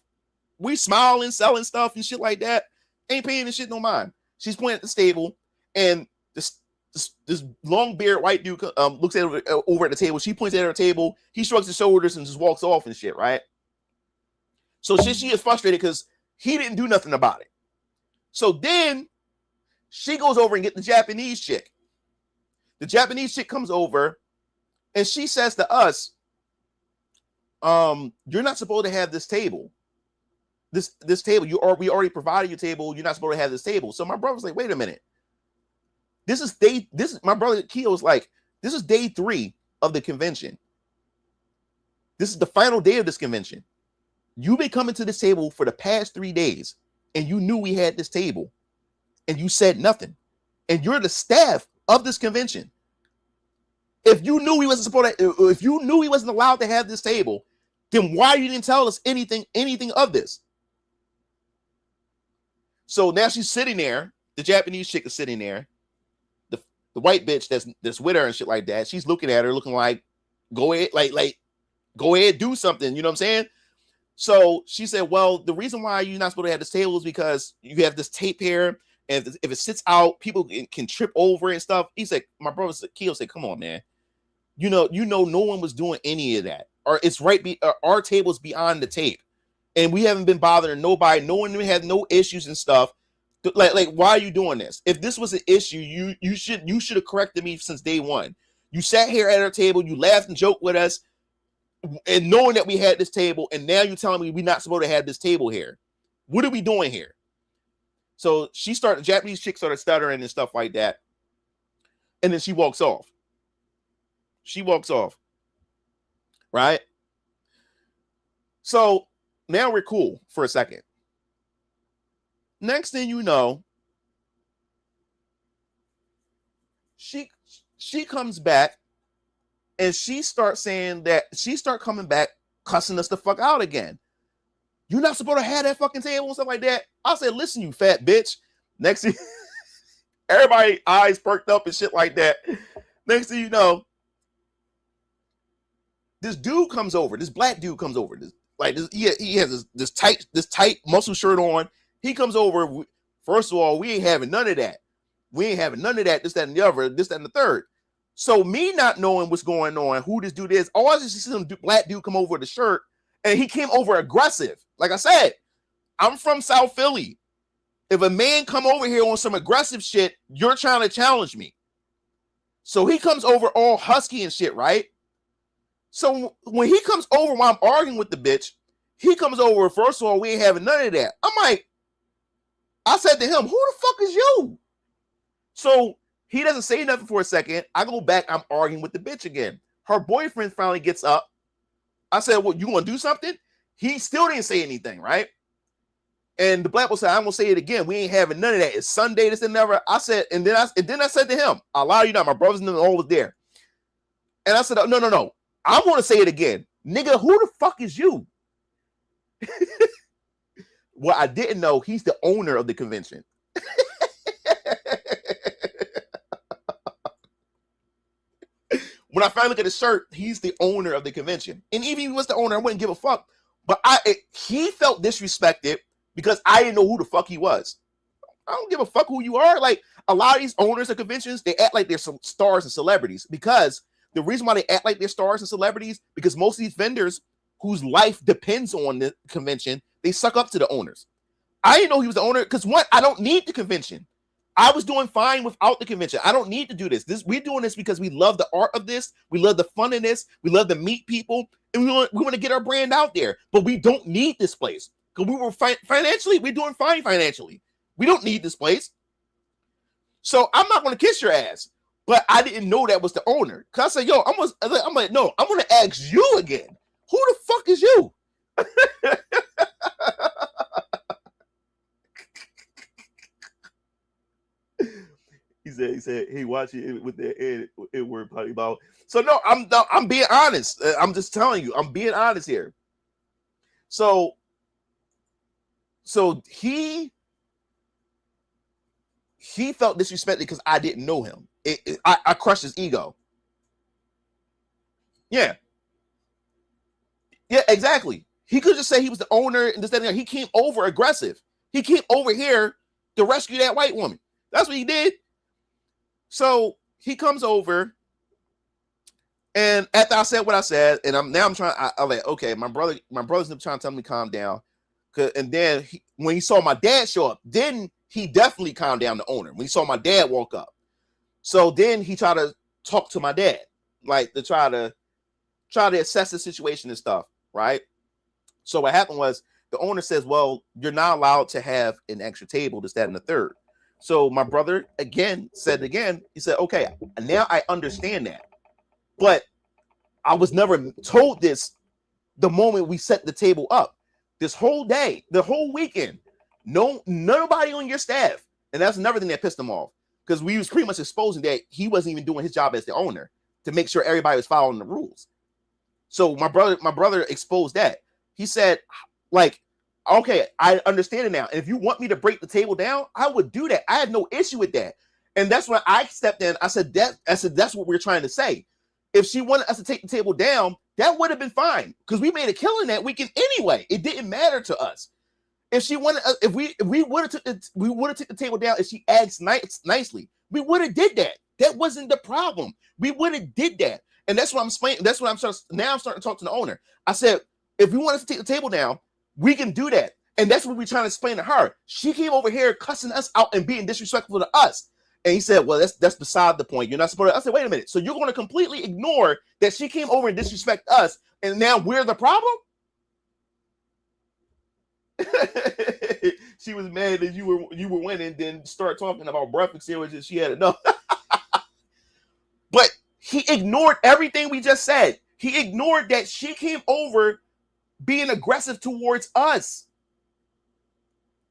We smiling, selling stuff and shit like that. Ain't paying the shit no mind. She's pointing at the table, and this long beard white dude looks at her over at the table. She points at her table. He shrugs his shoulders and just walks off and shit, right? So she is frustrated because he didn't do nothing about it. So then she goes over and get the Japanese chick. The Japanese chick comes over and she says to us, you're not supposed to have this table. This table, we already provided your table. You're not supposed to have this table. So my brother's like, wait a minute. My brother Keo's like, this is day 3 of the convention. This is the final day of this convention. You've been coming to this table for the past 3 days, and you knew we had this table, and you said nothing. And you're the staff of this convention. If you knew he wasn't allowed to have this table, then why you didn't tell us anything of this? So now she's sitting there. The Japanese chick is sitting there. The white bitch that's with her and shit like that. She's looking at her, looking like, go ahead, like, go ahead, do something. You know what I'm saying? So she said, well, the reason why you're not supposed to have this table is because you have this tape here, and if it sits out, people can trip over and stuff. He's like, my brother Keo said, come on, man. You know, no one was doing any of that. Or it's right. Our table's beyond the tape, and we haven't been bothering nobody. No one had no issues and stuff. Like, why are you doing this? If this was an issue, you should have corrected me since day one. You sat here at our table, you laughed and joked with us, and knowing that we had this table, and now you're telling me we're not supposed to have this table here. What are we doing here? So the Japanese chick started stuttering and stuff like that, and then she walks off. Right? So now we're cool for a second. Next thing you know, she comes back and she starts coming back, cussing us the fuck out again. You're not supposed to have that fucking table and stuff like that. I said, listen, you fat bitch. Next thing, everybody eyes perked up and shit like that. Next thing you know, this dude comes over. This black dude comes over. He has this tight muscle shirt on. He comes over. First of all, we ain't having none of that. This, that, and the other, this, that, and the third. So me not knowing what's going on, who this dude is, all I just see some black dude come over with the shirt, and he came over aggressive. Like I said, I'm from South Philly. If a man come over here on some aggressive shit, you're trying to challenge me. So he comes over all husky and shit, right? So when he comes over while I'm arguing with the bitch, he comes over, first of all, we ain't having none of that. I'm like, I said to him, who the fuck is you? So he doesn't say nothing for a second. I go back, I'm arguing with the bitch again. Her boyfriend finally gets up. I said, well, you want to do something? He still didn't say anything, right? And the black boy said, I'm gonna say it again. We ain't having none of that. It's Sunday, this and never. I said, and then I said to him, I'll allow you not. My brothers and all was there. And I said, no. I want to say it again. Nigga, who the fuck is you? Well, I didn't know he's the owner of the convention. When I finally look at his shirt, he's the owner of the convention. And even if he was the owner, I wouldn't give a fuck. But he felt disrespected because I didn't know who the fuck he was. I don't give a fuck who you are. Like, a lot of these owners of conventions, they act like they're some stars and celebrities. Because the reason why they act like they're stars and celebrities, because most of these vendors whose life depends on the convention, they suck up to the owners. I didn't know he was the owner because, one, I don't need the convention. I was doing fine without the convention. I don't need to do this. We're doing this because we love the art of this. We love the fun in this. We love to meet people. And we want to get our brand out there. But we don't need this place. Because we were financially, we're doing fine financially. We don't need this place. So I'm not going to kiss your ass. But I didn't know that was the owner. Because I said, I'm like, no, I'm going to ask you again. Who the fuck is you? He said, hey, watch it with the word potty about. So no, I'm being honest. I'm just telling you, I'm being honest here. So he he felt disrespected because I didn't know him. I crushed his ego. Yeah. Yeah, exactly. He could just say he was the owner and this, that, and that. He came over aggressive. He came over here to rescue that white woman. That's what he did. So he comes over, and after I said what I said, and I'm trying. I'm like, okay, my brother's trying to tell me to calm down. And then when he saw my dad show up, then he definitely calmed down, the owner. When he saw my dad walk up, so then he tried to talk to my dad, like to try to assess the situation and stuff, right? So what happened was the owner says, well, you're not allowed to have an extra table, this, that, and the third. So my brother he said, okay, now I understand that. But I was never told this the moment we set the table up. This whole day, the whole weekend, nobody on your staff. And that's another thing that pissed him off, because we was pretty much exposing that he wasn't even doing his job as the owner to make sure everybody was following the rules. So my brother exposed that. He said, like, okay, I understand it now. And if you want me to break the table down, I would do that. I had no issue with that. And that's when I stepped in. I said, that's what we're trying to say. If she wanted us to take the table down, that would have been fine, because we made a killing that weekend anyway. It didn't matter to us. If she wanted, if we would have took the table down, if she asked nicely, we would have did that. That wasn't the problem. We would have did that. And that's what I'm explaining. That's what I'm starting to talk to the owner. I said, if we want us to take the table down, we can do that. And that's what we're trying to explain to her. She came over here cussing us out and being disrespectful to us. And he said, well, that's beside the point. You're not supposed to. I said, wait a minute. So you're going to completely ignore that she came over and disrespect us, and now we're the problem? She was mad that you were winning, then start talking about breakfast sandwiches. She had enough. But he ignored everything we just said. He ignored that she came over being aggressive towards us.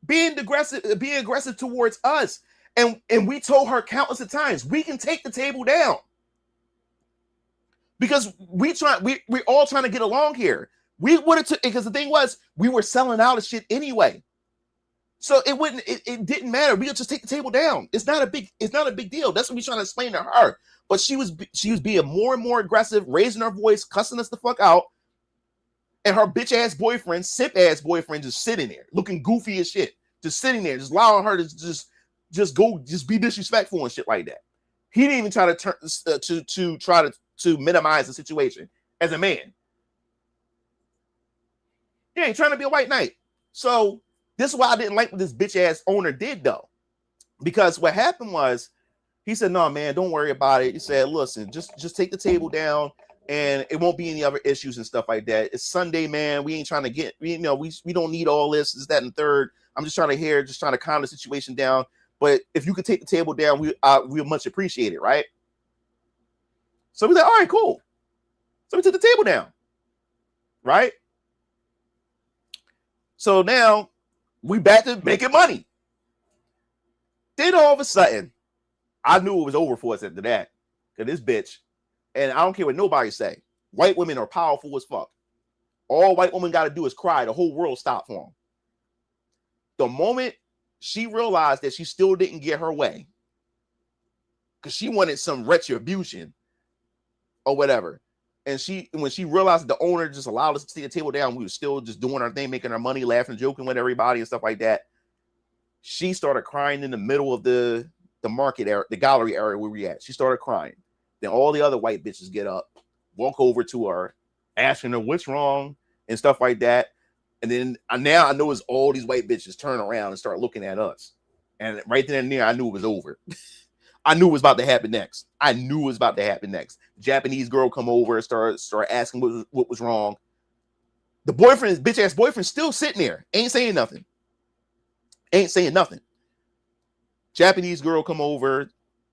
Being aggressive towards us. And we told her countless of times, we can take the table down. Because we're all trying to get along here. We would have took, because the thing was, we were selling out of shit anyway. So it didn't matter. We could just take the table down. It's not a big deal. That's what we're trying to explain to her. But she was being more and more aggressive, raising her voice, cussing us the fuck out. And her bitch ass boyfriend, simp ass boyfriend, just sitting there looking goofy as shit. Just sitting there, just allowing her to just be disrespectful and shit like that. He didn't even try to try to minimize the situation as a man. He ain't trying to be a white knight. So this is why I didn't like what this bitch ass owner did, though. Because what happened was, he said, no, man, don't worry about it. He said, listen, just take the table down and it won't be any other issues and stuff like that. It's Sunday, man. We ain't trying to get, we don't need all this, that, and third. I'm just trying to calm the situation down. But if you could take the table down, we'll much appreciate it, right? So we like, all right, cool. So we took the table down, right? So now we back to making money. Then all of a sudden, I knew it was over for us after that. Because this bitch, and I don't care what nobody say, white women are powerful as fuck. All white women got to do is cry. The whole world stopped for them. The moment she realized that she still didn't get her way, because she wanted some retribution or whatever. And when she realized the owner just allowed us to take the table down, we were still just doing our thing, making our money, laughing, joking with everybody and stuff like that. She started crying in the middle of the market area, the gallery area where we at. She started crying. Then all the other white bitches get up, walk over to her, asking her what's wrong and stuff like that. And then now I know it's all these white bitches turn around and start looking at us. And right then and there, I knew it was over. I knew it was about to happen next. The Japanese girl come over and start asking what was wrong. The boyfriend, bitch ass boyfriend, still sitting there, ain't saying nothing. Japanese girl come over,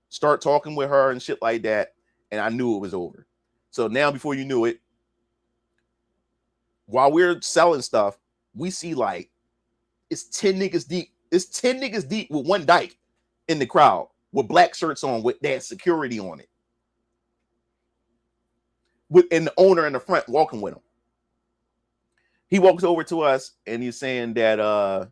start talking with her and shit like that, and I knew it was over. So now, before you knew it, while we're selling stuff, we see like it's 10 niggas deep. It's 10 niggas deep with one dyke in the crowd with black shirts on with that security on it. And the owner in the front walking with him. He walks over to us and he's saying that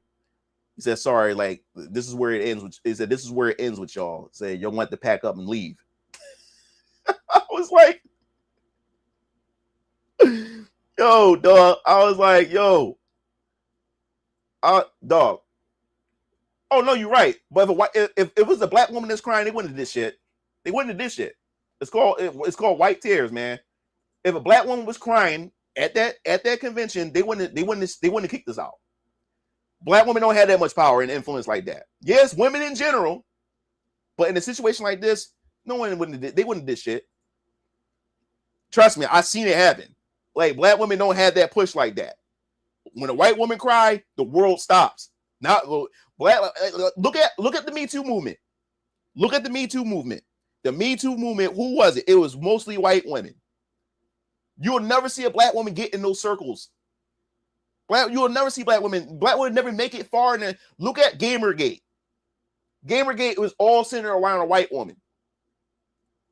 He said, sorry, like this is where it ends. He said, this is where it ends with y'all. He said, y'all want to pack up and leave. I was like, yo, dog. I was like, yo, dog. Oh no, you're right. But if it was a black woman that's crying, they wouldn't have this shit. They wouldn't have this shit. It's called white tears, man. If a black woman was crying at that convention, they wouldn't have kicked us out. Black women don't have that much power and influence like that. Yes, women in general, but in a situation like this, no one wouldn't have this shit. Trust me, I seen it happen. Like black women don't have that push like that. When a white woman cry, the world stops. Not black. Look at the Me Too movement. Look at the Me Too movement. The Me Too movement. Who was it? It was mostly white women. You'll never see a black woman get in those circles. You'll never see black women. Black women never make it far. And look at Gamergate. Gamergate was all centered around a white woman.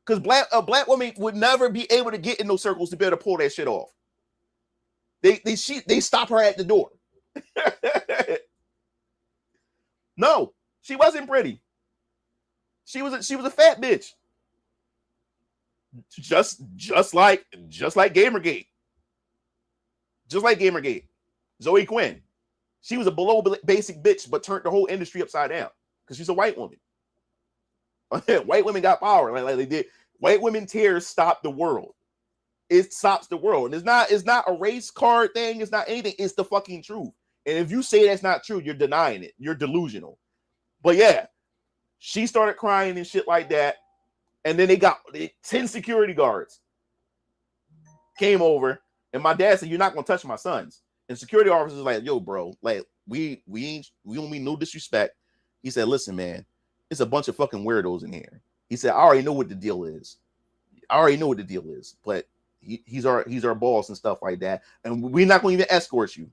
Because a black woman would never be able to get in those circles to be able to pull that shit off. They stop her at the door. No, she wasn't pretty. She was a fat bitch. Just like Gamergate. Just like Gamergate. Zoe Quinn. She was a below basic bitch, but turned the whole industry upside down because she's a white woman. White women got power, like they did. White women tears stop the world. It stops the world. And it's not a race card thing. It's not anything. It's the fucking truth. And if you say that's not true, you're denying it. You're delusional. But yeah, she started crying and shit like that. And then they got 10 security guards came over. And my dad said, you're not going to touch my sons. And security officers like, yo, bro, like we don't mean no disrespect. He said, listen, man, it's a bunch of fucking weirdos in here. He said, I already know what the deal is. But he's our boss and stuff like that. And we're not going to even escort you.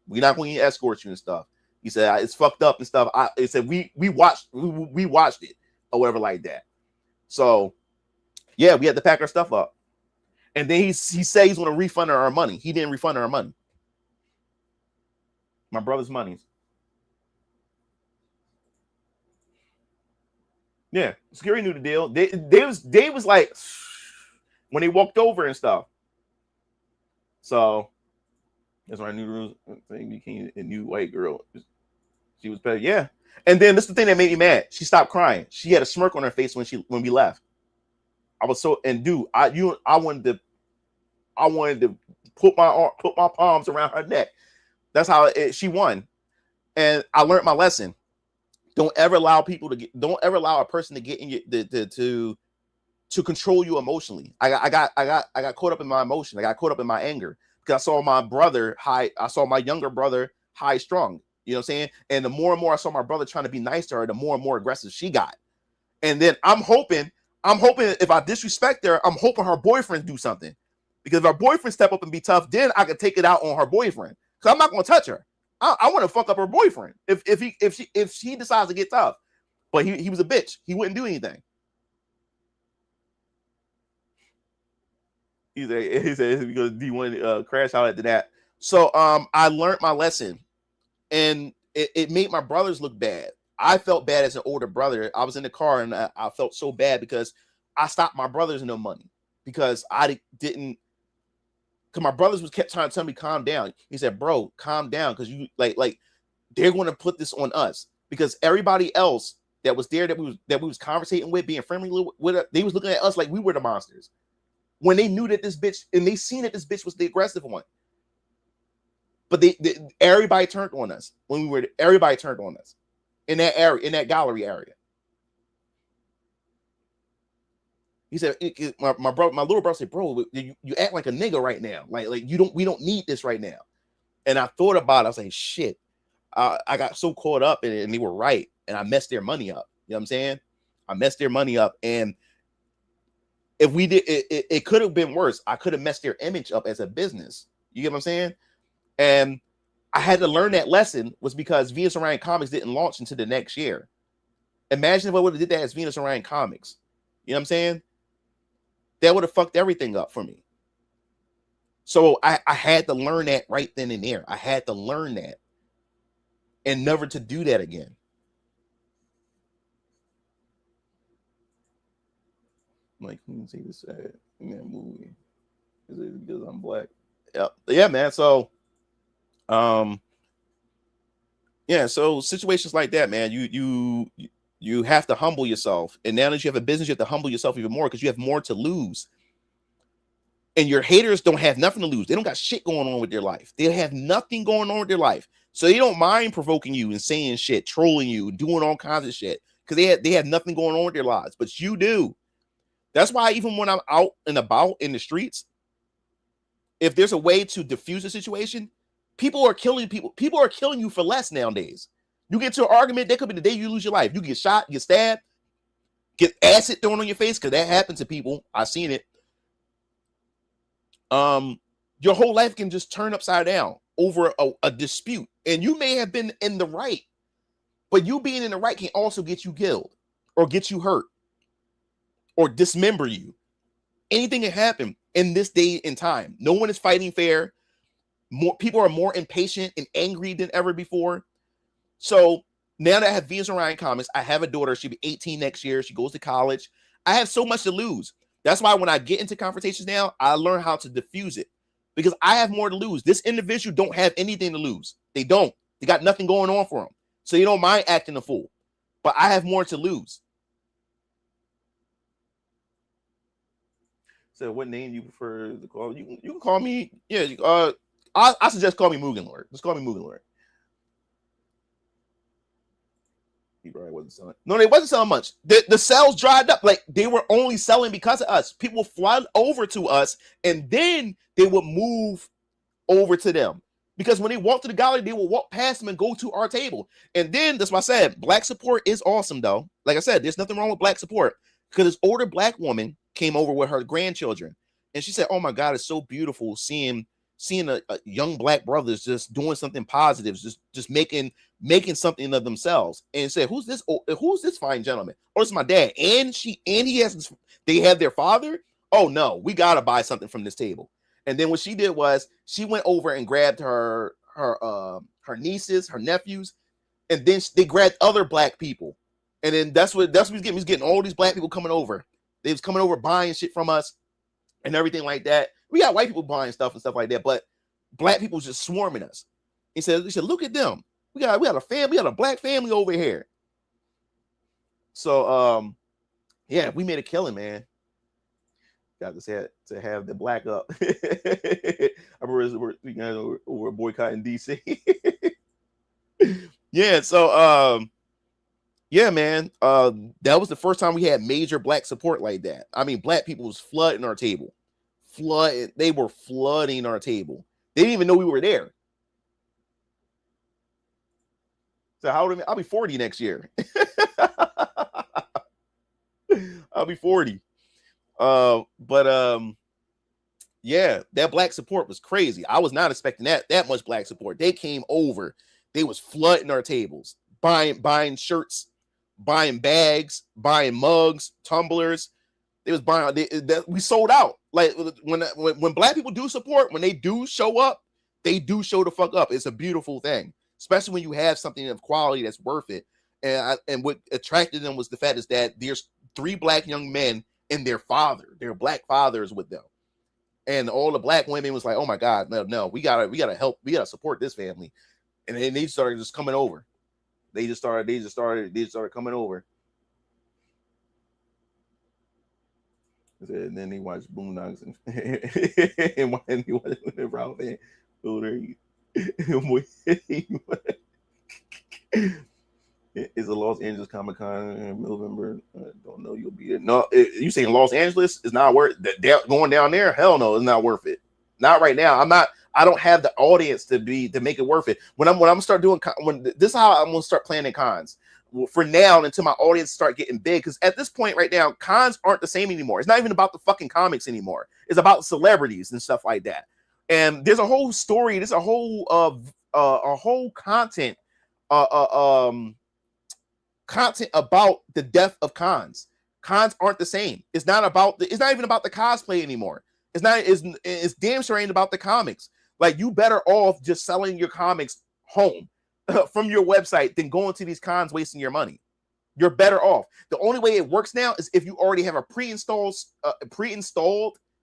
And stuff. He said, it's fucked up and stuff. He said, we watched it or whatever like that. So yeah, we had to pack our stuff up. And then he said he's going to refund our money. He didn't refund our money. My brother's money. Yeah, security knew the deal. They was like when they walked over and stuff. So that's why I knew thing became a new white girl. She was better, yeah. And then this is the thing that made me mad. She stopped crying. She had a smirk on her face when we left. I was so I wanted to put my palms around her neck. That's how she won. And I learned my lesson. Don't ever allow a person to get in your to control you emotionally. I got caught up in my emotion. I got caught up in my anger because I saw my brother high. I saw my younger brother high strung. You know what I'm saying? And the more and more I saw my brother trying to be nice to her, the more and more aggressive she got. And then I'm hoping if I disrespect her, I'm hoping her boyfriend do something. Because if her boyfriend step up and be tough, then I could take it out on her boyfriend. Because I'm not going to touch her. I want to fuck up her boyfriend if she decides to get tough. But he was a bitch. He wouldn't do anything. He said because do you want to crash out after that? So I learned my lesson, and it made my brothers look bad. I felt bad as an older brother. I was in the car and I felt so bad because I stopped my brothers no money because I didn't. Because my brothers kept trying to tell me calm down. He said, "Bro, calm down, because you like they're going to put this on us because everybody else that was there that we was conversating with, being friendly with, they was looking at us like we were the monsters when they knew that this bitch and they seen that this bitch was the aggressive one. But everybody turned on us everybody turned on us in that area, in that gallery area." He said, my little brother said, "Bro, you act like a nigga right now. Like we don't need this right now." And I thought about it. I was like, shit, I got so caught up in it, and they were right. And I messed their money up. You know what I'm saying? I messed their money up. And if we did, it could have been worse. I could have messed their image up as a business. You get what I'm saying? And I had to learn that lesson was because Venus Orion Comics didn't launch until the next year. Imagine if I would have did that as Venus Orion Comics. You know what I'm saying? That would have fucked everything up for me. So I had to learn that right then and there. I had to learn that. and never to do that again. Like, who see this in that movie? Is it because I'm black? Yeah, man. So, yeah. So situations like that, man. You have to humble yourself, and now that you have a business, you have to humble yourself even more because you have more to lose. And your haters don't have nothing to lose. They don't got shit going on with their life. They have nothing going on with their life, so they don't mind provoking you and saying shit, trolling you, doing all kinds of shit because they have nothing going on with their lives. But you do. That's why even when I'm out and about in the streets, if there's a way to diffuse the situation, people are killing people. People are killing you for less nowadays. You get to an argument, that could be the day you lose your life. You get shot, get stabbed, get acid thrown on your face, because that happens to people. I've seen it. Your whole life can just turn upside down over a dispute. And you may have been in the right, but you being in the right can also get you killed or get you hurt or dismember you. Anything can happen in this day and time. No one is fighting fair. More people are more impatient and angry than ever before. So now that I have Venus and Orion comics, I have a daughter. She'll be 18 next year. She goes to college. I have so much to lose. That's why when I get into confrontations now, I learn how to diffuse it because I have more to lose. This individual don't have anything to lose. They don't. They got nothing going on for them. So you don't mind acting a fool. But I have more to lose. So what name do you prefer to call? You can call me, yeah. I suggest call me Mugen Lord. Just call me Mugen Lord. He probably wasn't selling. No, they wasn't selling much. The sales dried up. Like they were only selling because of us. People flood over to us, and then they would move over to them. Because when they walk to the gallery, they will walk past them and go to our table. And then that's why I said black support is awesome, though. Like I said, there's nothing wrong with black support. Because this older black woman came over with her grandchildren, and she said, "Oh my God, it's so beautiful seeing a young black brothers just doing something positive, just making something of themselves." And said, "Who's this fine gentleman?" "Oh, it's my dad." And they have their father. "Oh no, we gotta buy something from this table." And then what she did was she went over and grabbed her nieces, her nephews, and then they grabbed other black people. And then that's what he's getting. He's getting all these black people coming over. They was coming over buying shit from us and everything like that. We got white people buying stuff and stuff like that, but black people was just swarming us. He said, "Look at them. We got a family. We got a black family over here." So yeah, we made a killing, man. Got to have the black up. I remember we're boycotting DC. Yeah, so yeah, man. That was the first time we had major black support like that. I mean, black people was flooding our table. They were flooding our table. They didn't even know we were there. So how old am I? I'll be 40 next year. I'll be 40. Yeah, that black support was crazy. I was not expecting that much black support. They came over. They was flooding our tables, buying shirts, buying bags, buying mugs, tumblers. They was buying. We sold out. Like when black people do support, when they do show up, they do show the fuck up. It's a beautiful thing, especially when you have something of quality that's worth it. And what attracted them was the fact is that there's 3 black young men and their black fathers with them, and all the black women was like, "Oh my God, no, we gotta help, we gotta support this family," and then they started just coming over. They just started coming over. And then they watched Boondocks and he watched Ralph and It's a Los Angeles Comic Con in November. I don't know you'll be there. No, you saying Los Angeles is not worth that? Going down there? Hell no, it's not worth it. Not right now. I don't have the audience to make it worth it. When I'm start doing this is how I'm gonna start planning cons. For now, until my audience start getting big, because at this point right now, cons aren't the same anymore. It's not even about the fucking comics anymore. It's about celebrities and stuff like that. And there's a whole story. There's a whole content content about the death of cons. Cons aren't the same. It's not even about the cosplay anymore. It's damn sure ain't about the comics. Like, you better off just selling your comics home. from your website than going to these cons wasting your money. You're better off. The only way it works now is if you already have a pre-installed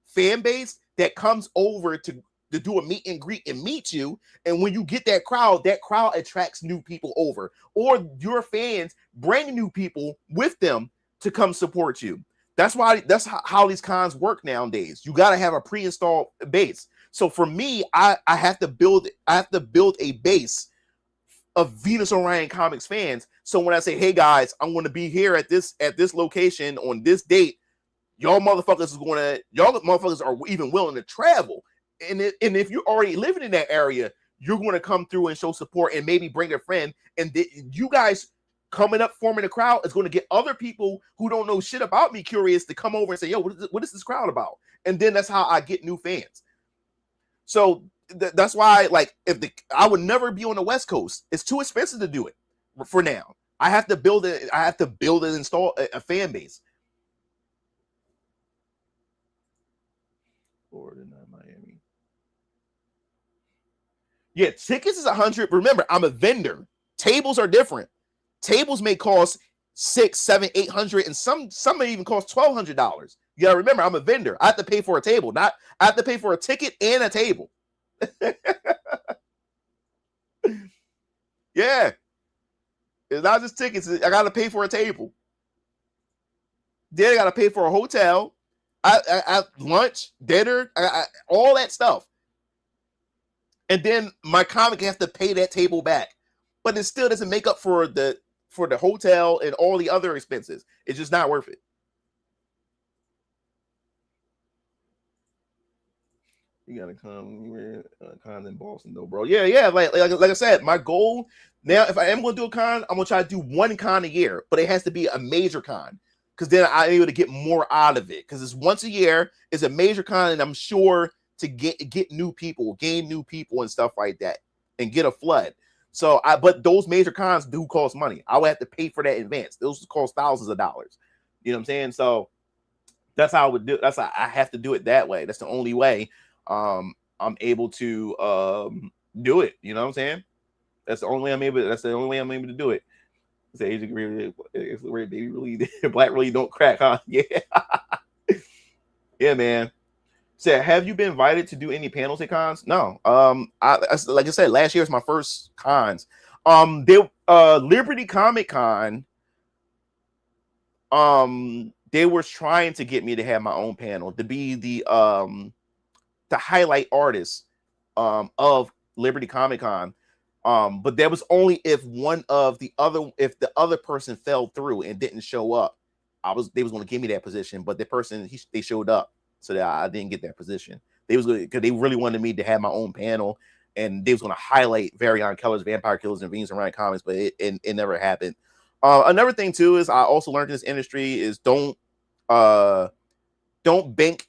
fan base that comes over to do a meet and greet and meet you. And when you get that crowd attracts new people over, or your fans bring new people with them to come support you. That's how these cons work nowadays. You got to have a pre-installed base. So for me, I have to build a base of Venus Orion Comics fans. So when I say, hey guys, I'm going to be here at this location on this date, y'all motherfuckers are even willing to travel. And if you're already living in that area, you're going to come through and show support and maybe bring a friend. And you guys coming up, forming a crowd is going to get other people who don't know shit about me curious to come over and say, yo, what is this crowd about? And then that's how I get new fans. So that's why, like, I would never be on the West Coast. It's too expensive to do it for now. I have to build it. I have to build and install a fan base. Florida, not Miami. Yeah, tickets is $100. Remember, I'm a vendor. Tables are different. Tables may cost $600, $700, $800, and some may even cost $1,200. You gotta remember, I'm a vendor. I have to pay for a table. I have to pay for a ticket and a table. Yeah, it's not just tickets. I gotta pay for a table. Then I gotta pay for a hotel. I lunch, dinner, all that stuff. And then my comic has to pay that table back, but it still doesn't make up for the hotel and all the other expenses. It's just not worth it. You gotta come. You're con in Boston, though, bro. Yeah. Like I said, my goal now, if I am gonna do a con, I'm gonna try to do one con a year, but it has to be a major con, because then I'm able to get more out of it. Because it's once a year, it's a major con, and I'm sure to get new people, gain new people, and stuff like that, and get a flood. So but those major cons do cost money. I would have to pay for that in advance. Those cost thousands of dollars. You know what I'm saying? So that's how I would do. That's how I have to do it that way. That's the only way I'm able to do it. You know what I'm saying? That's the only way I'm able to do it. It's age really, it's where baby really black really don't crack, huh? Yeah. Yeah, man. Said, have you been invited to do any panels at cons? No. Like I said, last year was my first cons. Liberty Comic Con, they were trying to get me to have my own panel, to be the highlight artist of Liberty Comic Con. But that was only if the other person fell through and didn't show up. They was going to give me that position, but the person they showed up, so that I didn't get that position. Because they really wanted me to have my own panel, and they was going to highlight Varion Keller's Vampire Killers and Venus Orion Comics, but it never happened. Another thing too is I also learned in this industry is don't bank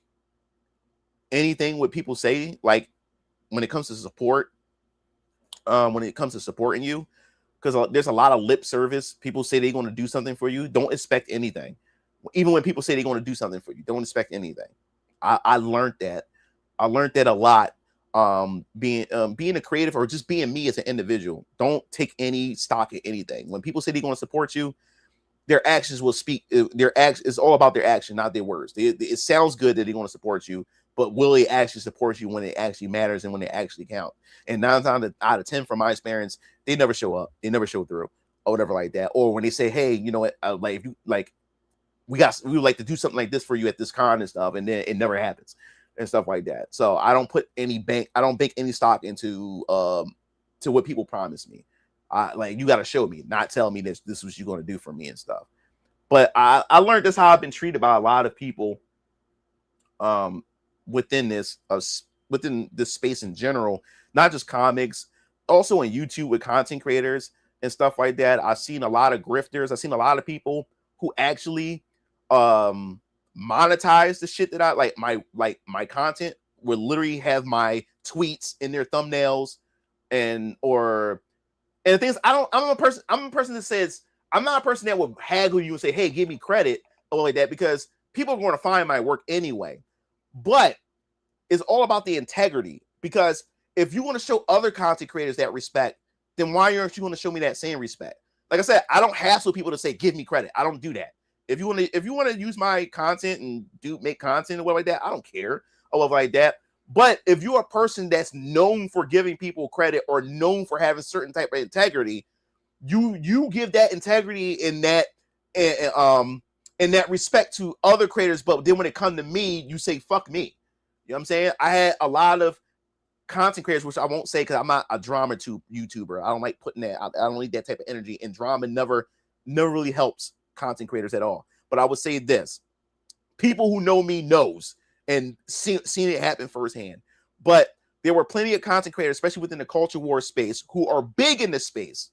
anything what people say, like when it comes to support. When it comes to supporting you, because there's a lot of lip service. People say they're going to do something for you. Don't expect anything. Even when people say they're going to do something for you, don't expect anything. I learned that. I learned that a lot. Being a creative, or just being me as an individual. Don't take any stock in anything. When people say they're going to support you, their actions will speak. It's all about their action, not their words. It sounds good that they're going to support you, but will they actually support you when it actually matters and when they actually count? And 9 times out of 10, from my experience, they never show up. They never show through, or whatever like that. Or when they say, "Hey, you know what? Like, if you like, we would like to do something like this for you at this con and stuff," and then it never happens and stuff like that. So I don't bank any stock into to what people promise me. Like, you got to show me, not tell me this is what you're going to do for me and stuff. But I learned this how I've been treated by a lot of people within this space in general, not just comics, also in YouTube with content creators and stuff like that. I've seen a lot of grifters. I've seen a lot of people who actually monetize the shit that I like. My content would literally have my tweets in their thumbnails, and the things I'm a person that says, I'm not a person that would haggle you and say, "Hey, give me credit," or like that, because people are going to find my work anyway. But it's all about the integrity, because if you want to show other content creators that respect, then why aren't you going to show me that same respect? Like I said, I don't hassle people to say give me credit. I don't do that. If you want to use my content and make content or whatever like that, I don't care or whatever like that. But if you're a person that's known for giving people credit or known for having certain type of integrity, you give that integrity and that respect to other creators. But then when it comes to me, you say fuck me. You know what I'm saying? I had a lot of content creators, which I won't say because I'm not a drama YouTuber. I don't like putting that. I don't need that type of energy, and drama never really helps content creators at all. But I would say this: people who know me knows and seen it happen firsthand. But there were plenty of content creators, especially within the culture war space, who are big in this space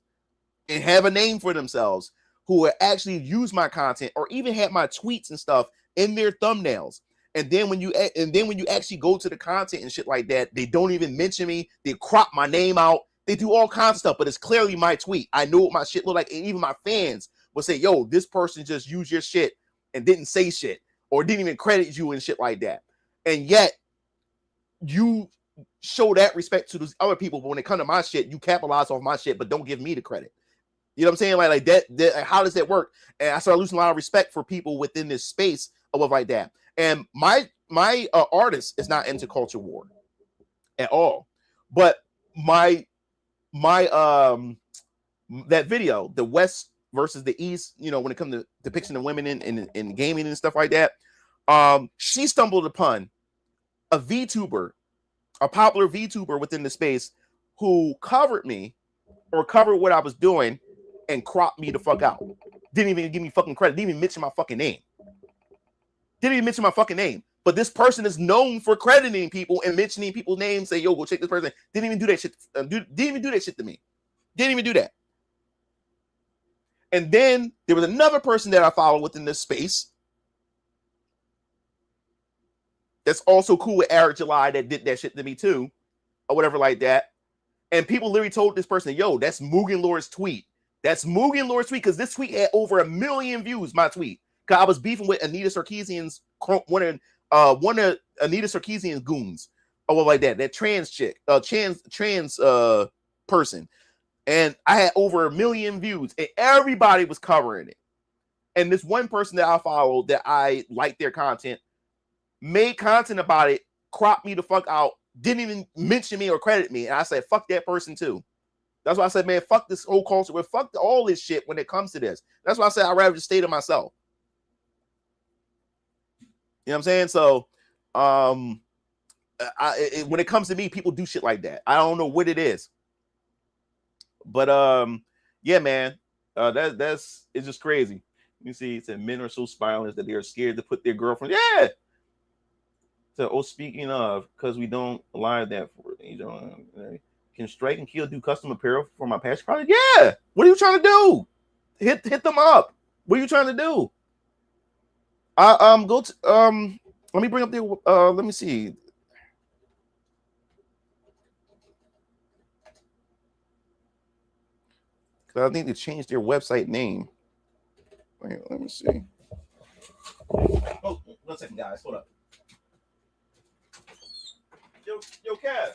and have a name for themselves, who will actually use my content or even have my tweets and stuff in their thumbnails. And then when you actually go to the content and shit like that, they don't even mention me. They crop my name out. They do all kinds of stuff, but it's clearly my tweet. I know what my shit look like, and even my fans will say, "Yo, this person just used your shit and didn't say shit or didn't even credit you and shit like that." And yet, you show that respect to those other people, but when it comes to my shit, you capitalize off my shit, but don't give me the credit. You know what I'm saying? Like that. How does that work? And I started losing a lot of respect for people within this space or whatever like that. And my artist is not into culture war at all. But my that video, the West versus the East, you know, when it comes to depiction of women in gaming and stuff like that, she stumbled upon a VTuber, a popular VTuber within the space who covered me or covered what I was doing and cropped me the fuck out. Didn't even give me fucking credit. Didn't even mention my fucking name. But this person is known for crediting people and mentioning people's names. Say, "Yo, go check this person." Didn't even do that shit. Didn't even do that shit to me. Didn't even do that. And then there was another person that I follow within this space that's also cool with Eric July that did that shit to me too, or whatever like that. And people literally told this person, "Yo, that's Mugen Lord's tweet. That's Mugen Lord's tweet," because this tweet had over 1 million views. My tweet. I was beefing with Anita Sarkeesian's one of Anita Sarkeesian's goons or what like that. That trans chick, trans person, and I had over 1 million views, and everybody was covering it. And this one person that I followed that I liked their content made content about it, cropped me the fuck out, didn't even mention me or credit me, and I said fuck that person too. That's why I said, man, fuck this whole culture. Well, fuck all this shit when it comes to this. That's why I said I'd rather just stay to myself. You know what I'm saying? So, when it comes to me, people do shit like that. I don't know what it is, but yeah, man, it's just crazy. You see, it said men are so spineless that they are scared to put their girlfriend. Yeah. So, speaking of, because we don't allow that for you know, can Strike and Kill do custom apparel for my passion project? Yeah. What are you trying to do? Hit them up. What are you trying to do? Go to let me bring up their let me see. Cause I think they changed their website name. Wait, let me see. Oh, 1 second, guys. Hold up. Yo, Kev.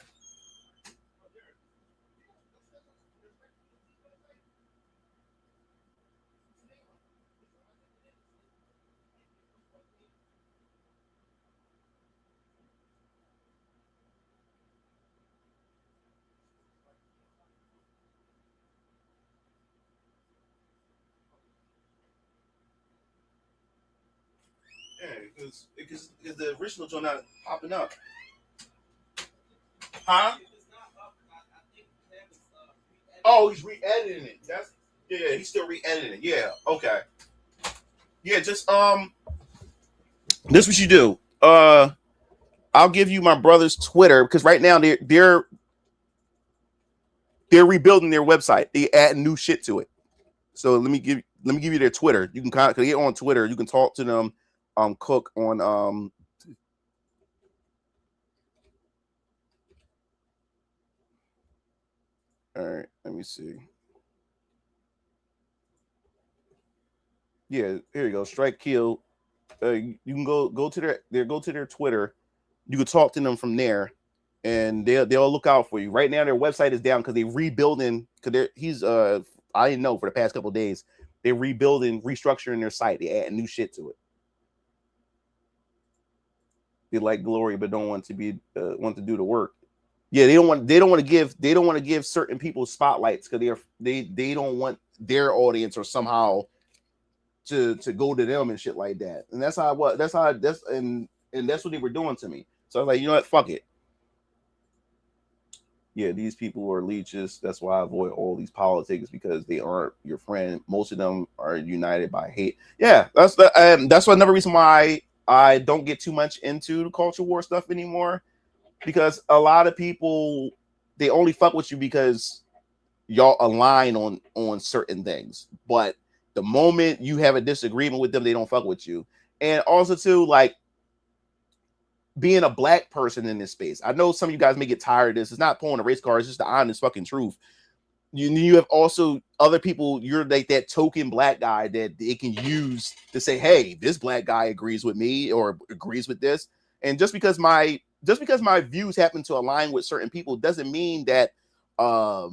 Yeah, because the original joint not popping up. Huh? Oh, he's re-editing it. He's still re-editing it. Yeah, okay. Yeah, just this what you do. I'll give you my brother's Twitter because right now they're rebuilding their website. They adding new shit to it. So let me give you their Twitter. You can get on Twitter. You can talk to them. Cook on all right, let me see. Yeah, here you go. Strike Kill. You can go to their Twitter. You can talk to them from there and they'll look out for you. Right now, their website is down because they're rebuilding. Because I didn't know for the past couple of days they're rebuilding, restructuring their site. They add new shit to it. They like glory, but don't want to do the work. Yeah, they don't want to give certain people spotlights because they don't want their audience or somehow to go to them and shit like that. And that's what they were doing to me. So I was like, you know what, fuck it. Yeah, these people are leeches. That's why I avoid all these politics because they aren't your friend. Most of them are united by hate. Yeah, that's another reason why I don't get too much into the culture war stuff anymore. Because a lot of people, they only fuck with you because y'all align on certain things. But the moment you have a disagreement with them, they don't fuck with you. And also too, like, being a black person in this space. I know some of you guys may get tired of this. It's not pulling a race card. It's just the honest fucking truth. You have also other people, you're like that token black guy that they can use to say, hey, this black guy agrees with me or agrees with this. And just because my views happen to align with certain people doesn't mean that I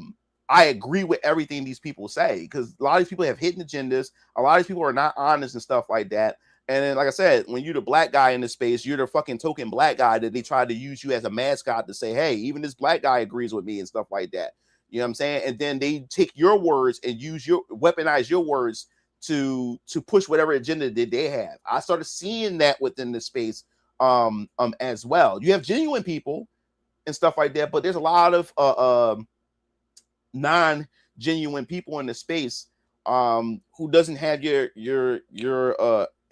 agree with everything these people say. Because a lot of these people have hidden agendas. A lot of these people are not honest and stuff like that. And then, like I said, when you're the black guy in this space, you're the fucking token black guy that they try to use you as a mascot to say, hey, even this black guy agrees with me and stuff like that. You know what I'm saying? And then they take your words and weaponize your words to push whatever agenda that they have. I started seeing that within this space as well. You have genuine people and stuff like that, but there's a lot of non-genuine people in the space who doesn't have your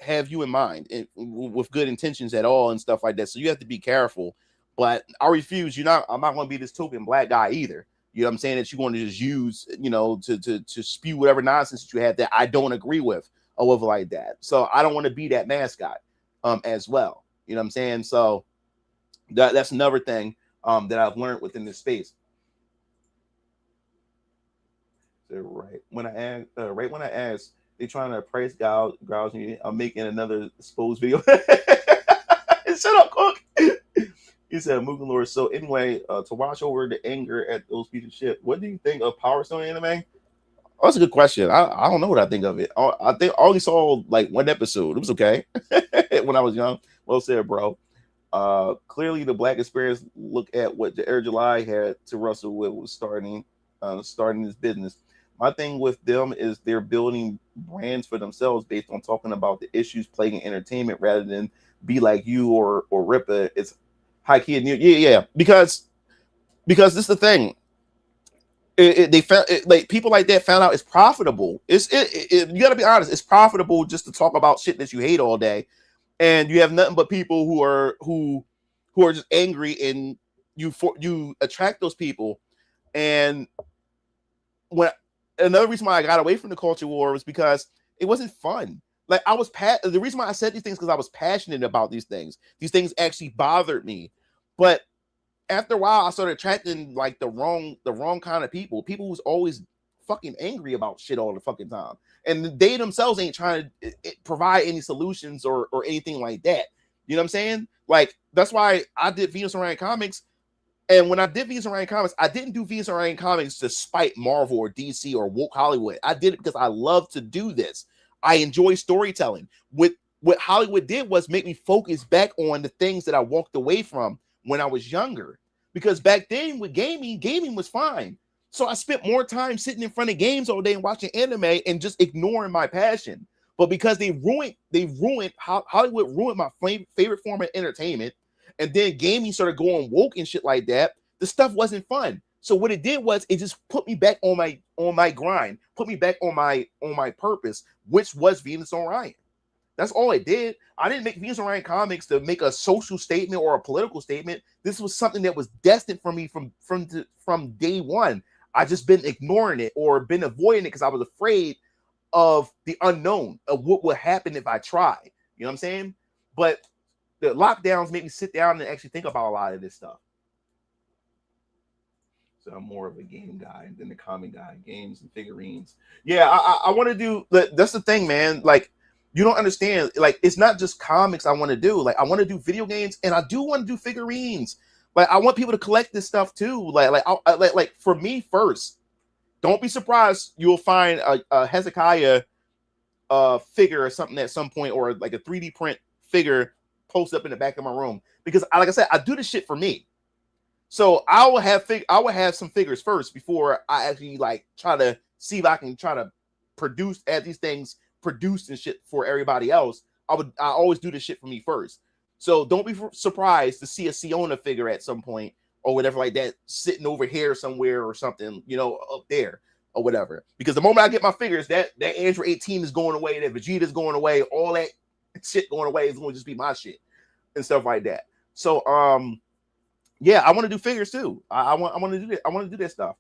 have you in mind and with good intentions at all and stuff like that. So you have to be careful. But I refuse. I'm not going to be this token black guy either. You know what I'm saying? That you're going to just use, to spew whatever nonsense that you have that I don't agree with or whatever like that. So I don't want to be that mascot as well. You know what I'm saying? So that's another thing that I've learned within this space. So right when I asked, they trying to price gouge me. I'm making another exposed video. Shut up, Cook. He said, Mugen Lord. So anyway, to watch over the anger at those pieces of shit, what do you think of Power Stone anime? Oh, that's a good question. I don't know what I think of it. I think I only saw like one episode. It was okay when I was young. Well said, bro. Clearly the black experience. Look at what the Air July had to wrestle with was starting this business. My thing with them is they're building brands for themselves based on talking about the issues plaguing entertainment rather than be like you or Rippa. It's high key. Yeah. Because this is the thing. They found like people like that found out it's profitable. You got to be honest. It's profitable just to talk about shit that you hate all day, and you have nothing but people who are just angry, and you attract those people. And another reason why I got away from the culture war was because it wasn't fun. Like the reason why I said these things because I was passionate about these things. These things actually bothered me, but after a while, I started attracting like the wrong kind of people who's always fucking angry about shit all the fucking time, and they themselves ain't trying to provide any solutions or anything like that. You know what I'm saying? Like that's why I did Venus and Ryan Comics. And when I did Venus and Ryan Comics, I didn't do Venus and Ryan Comics to spite Marvel or DC or woke Hollywood. I did it because I love to do this. I enjoy storytelling. What Hollywood did was make me focus back on the things that I walked away from when I was younger. Because back then with gaming was fine. So I spent more time sitting in front of games all day and watching anime and just ignoring my passion. But because Hollywood ruined my favorite form of entertainment. And then gaming started going woke and shit like that. The stuff wasn't fun. So what it did was it just put me back on my grind, put me back on my purpose, which was Venus and Orion. That's all it did. I didn't make Venus and Orion Comics to make a social statement or a political statement. This was something that was destined for me from day one. I just been ignoring it or been avoiding it because I was afraid of the unknown of what would happen if I tried. You know what I'm saying? But the lockdowns made me sit down and actually think about a lot of this stuff. So I'm more of a game guy than the comic guy. Games and figurines. Yeah, I want to do. That's the thing, man. Like, you don't understand. Like, it's not just comics I want to do. Like, I want to do video games, and I do want to do figurines. Like I want people to collect this stuff too. Like for me first. Don't be surprised you'll find a Hezekiah figure or something at some point, or like a 3D print figure posted up in the back of my room, because like I said, I do this shit for me. So I will have some figures first before I actually like try to see if I can try to produce at these things produced and shit for everybody else. I always do this shit for me first. So don't be surprised to see a Siona figure at some point or whatever like that sitting over here somewhere or something, you know, up there or whatever. Because the moment I get my figures, that Android 18 is going away, that Vegeta's going away, all that shit going away is going to just be my shit and stuff like that. So yeah, I want to do figures too. I want to do that. I want to do that stuff.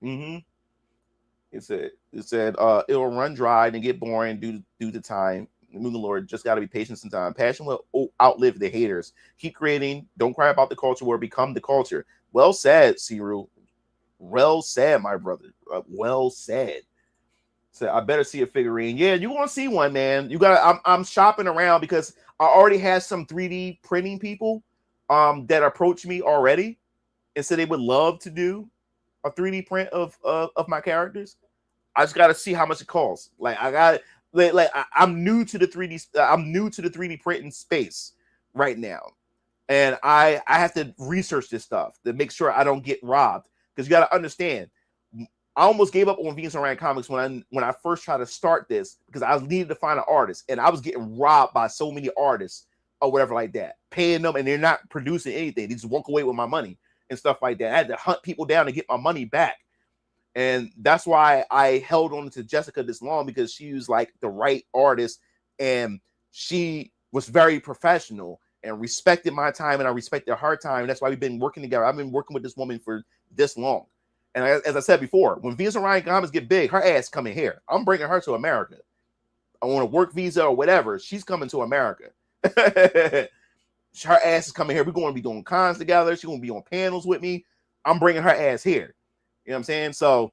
It said it'll run dry and get boring due to time. The Lord just got to be patient some time. Passion will outlive the haters. Keep creating. Don't cry about the culture war. Become the culture. Well said, Siru. Well said, my brother. Well said. So I better see a figurine. Yeah, you want to see one, man. You got. I'm shopping around because I already have some 3D printing people that approached me already and said they would love to do a 3D print of my characters. I just got to see how much it costs. Like I got. I'm new to the 3D. I'm new to the 3D printing space right now, and I have to research this stuff to make sure I don't get robbed. Because you got to understand, I almost gave up on Venus and Orion Comics when I first tried to start this, because I needed to find an artist, and I was getting robbed by so many artists or whatever like that, paying them, and they're not producing anything. They just walk away with my money and stuff like that. I had to hunt people down to get my money back. And that's why I held on to Jessica this long, because she was like the right artist, and she was very professional and respected my time, and I respected her time. And that's why we've been working together. I've been working with this woman for this long. And as I said before, when Venus and Orion Comics get big, her ass coming here. I'm bringing her to America. I want a work visa or whatever. She's coming to America. Her ass is coming here. We're going to be doing cons together. She's going to be on panels with me. I'm bringing her ass here. You know what I'm saying? So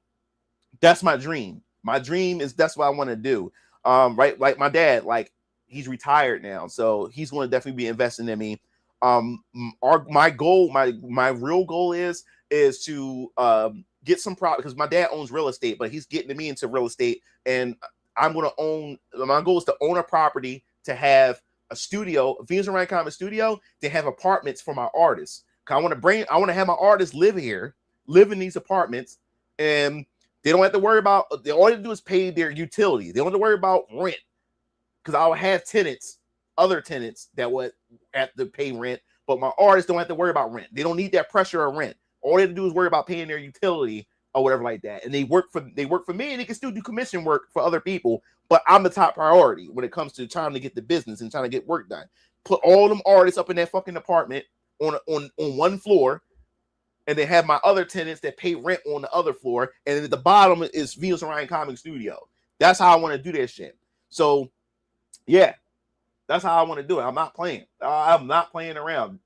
that's my dream. My dream is that's what I want to do. Right? Like my dad, like he's retired now, so he's going to definitely be investing in me. My goal, my real goal is to get some product, because my dad owns real estate, but he's getting me into real estate, and I'm going to own. My goal is to own a property, to have a studio, a Venus and Orion Comics studio, to have apartments for my artists. I want to have my artists live here, live in these apartments, and they don't have to worry about. All they have to do is pay their utility. They don't have to worry about rent, because I will have other tenants that would have to pay rent, but my artists don't have to worry about rent. They don't need that pressure of rent. All they have to do is worry about paying their utility or whatever like that. And they work for me, and they can still do commission work for other people. But I'm the top priority when it comes to trying to get the business and trying to get work done. Put all them artists up in that fucking apartment on one floor, and they have my other tenants that pay rent on the other floor, and then at the bottom is Venus and Orion Comics Studio. That's how I want to do that shit. So yeah, that's how I want to do it. I'm not playing. I'm not playing around.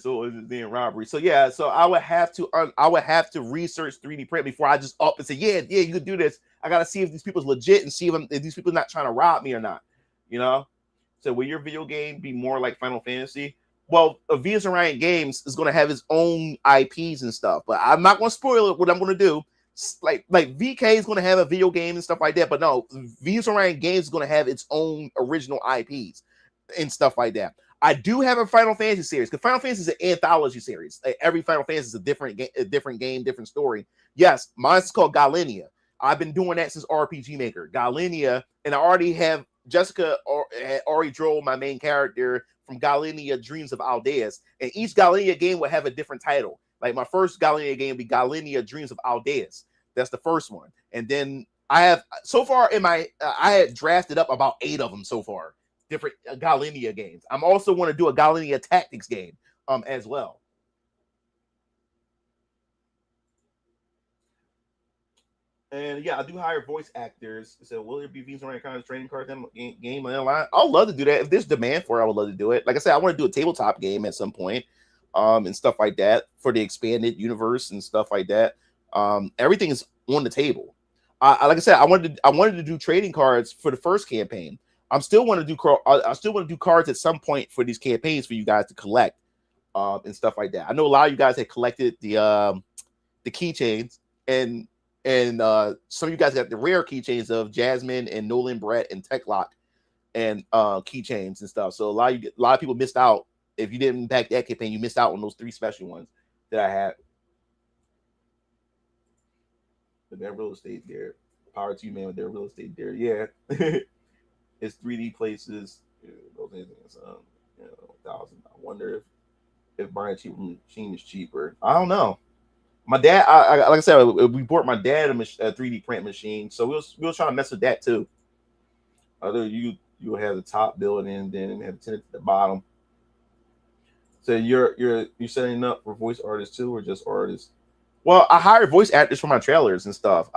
So it's being robbery. So yeah, so I would have to research 3D print before I just up and say, yeah, you could do this. I gotta see if these people's legit and see if these people are not trying to rob me or not. You know. So will your video game be more like Final Fantasy? Well, Venus and Orion Games is going to have its own IPs and stuff, but I'm not going to spoil it. What I'm going to do, like VK is going to have a video game and stuff like that, but no, Venus and Orion Games is going to have its own original IPs and stuff like that. I do have a Final Fantasy series, because Final Fantasy is an anthology series. Like, every Final Fantasy is a different game, different story. Yes, mine's called Galenia. I've been doing that since RPG Maker. Galenia, and I already have Jessica had already drove my main character from Galenia Dreams of Aldeas, and each Galenia game will have a different title. Like my first Galenia game will be Galenia Dreams of Aldeas. That's the first one, and then I have so far in my I had drafted up about 8 of them so far. Different Galenia games. I'm also want to do a Galenia Tactics game as well. And yeah, I do hire voice actors. So will there be Venus and Orion Comics training cards in game online? I'd love to do that. If there's demand for it, I would love to do it. Like I said, I want to do a tabletop game at some point, and stuff like that for the expanded universe and stuff like that. Everything is on the table. Like I said, I wanted to do trading cards for the first campaign. I'm still want to do I still want to do cards at some point for these campaigns for you guys to collect, and stuff like that. I know a lot of you guys had collected the keychains, and some of you guys got the rare keychains of Jasmine and Nolan Brett and Techlock and keychains and stuff. So a lot of people missed out. If you didn't back that campaign, you missed out on those 3 special ones that I had. But that real estate there. Power to you, man, with their real estate there. Yeah. It's 3D places. Those things, 1,000. I wonder if buying a cheap machine is cheaper. I don't know. My dad, like I said, we bought my dad a 3D print machine, so we was trying to mess with that too. Other you have the top building, then have the tenant at the bottom. So you're setting up for voice artists too, or just artists? Well, I hire voice actors for my trailers and stuff.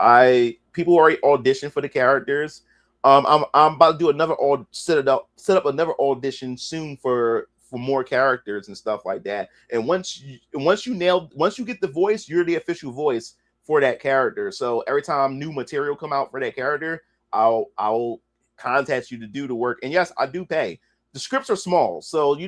People already audition for the characters. I'm about to do set up another audition soon for more characters and stuff like that. And once you get the voice, you're the official voice for that character. So every time new material come out for that character, I'll contact you to do the work. And yes, I do pay. The scripts are small, so you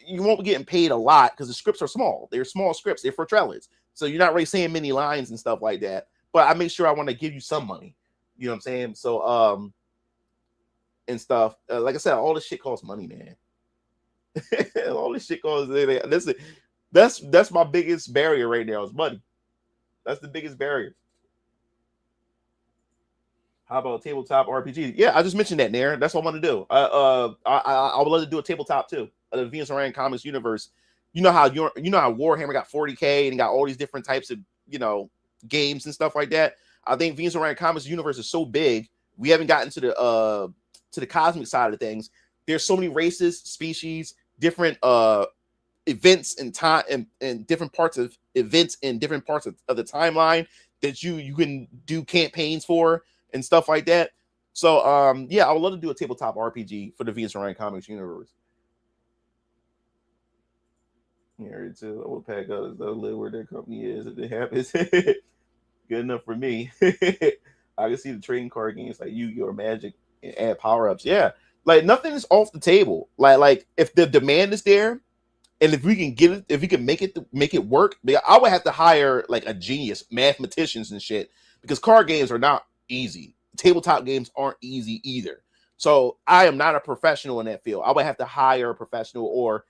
won't be getting paid a lot because the scripts are small. They're small scripts. They're for trailers, so you're not really saying many lines and stuff like that. But I make sure I want to give you some money. You know what I'm saying? So and stuff. Like I said, all this shit costs money, man. All this shit costs. That's my biggest barrier right now is money. That's the biggest barrier. How about tabletop RPG? Yeah, I just mentioned that, Nair. That's what I want to do. I would love to do a tabletop too. The Venus and Orion Comics universe. You know how Warhammer got 40K and got all these different types of games and stuff like that. I think Venus and Orion Comics universe is so big. We haven't gotten to the cosmic side of things. There's so many races, species, different events and time and different parts of events in different parts of the timeline that you can do campaigns for and stuff like that. So yeah, I would love to do a tabletop RPG for the Venus and Orion Comics universe. Yeah, too. I will pack up as though live where their company is if it happens. Good enough for me. I can see the trading card games like Yu-Gi-Oh! Or Magic and add power-ups. Yeah. Like nothing is off the table. Like if the demand is there, and if we can get it, if we can make it work, I would have to hire like a genius, mathematicians and shit, because card games are not easy. Tabletop games aren't easy either. So I am not a professional in that field. I would have to hire a professional or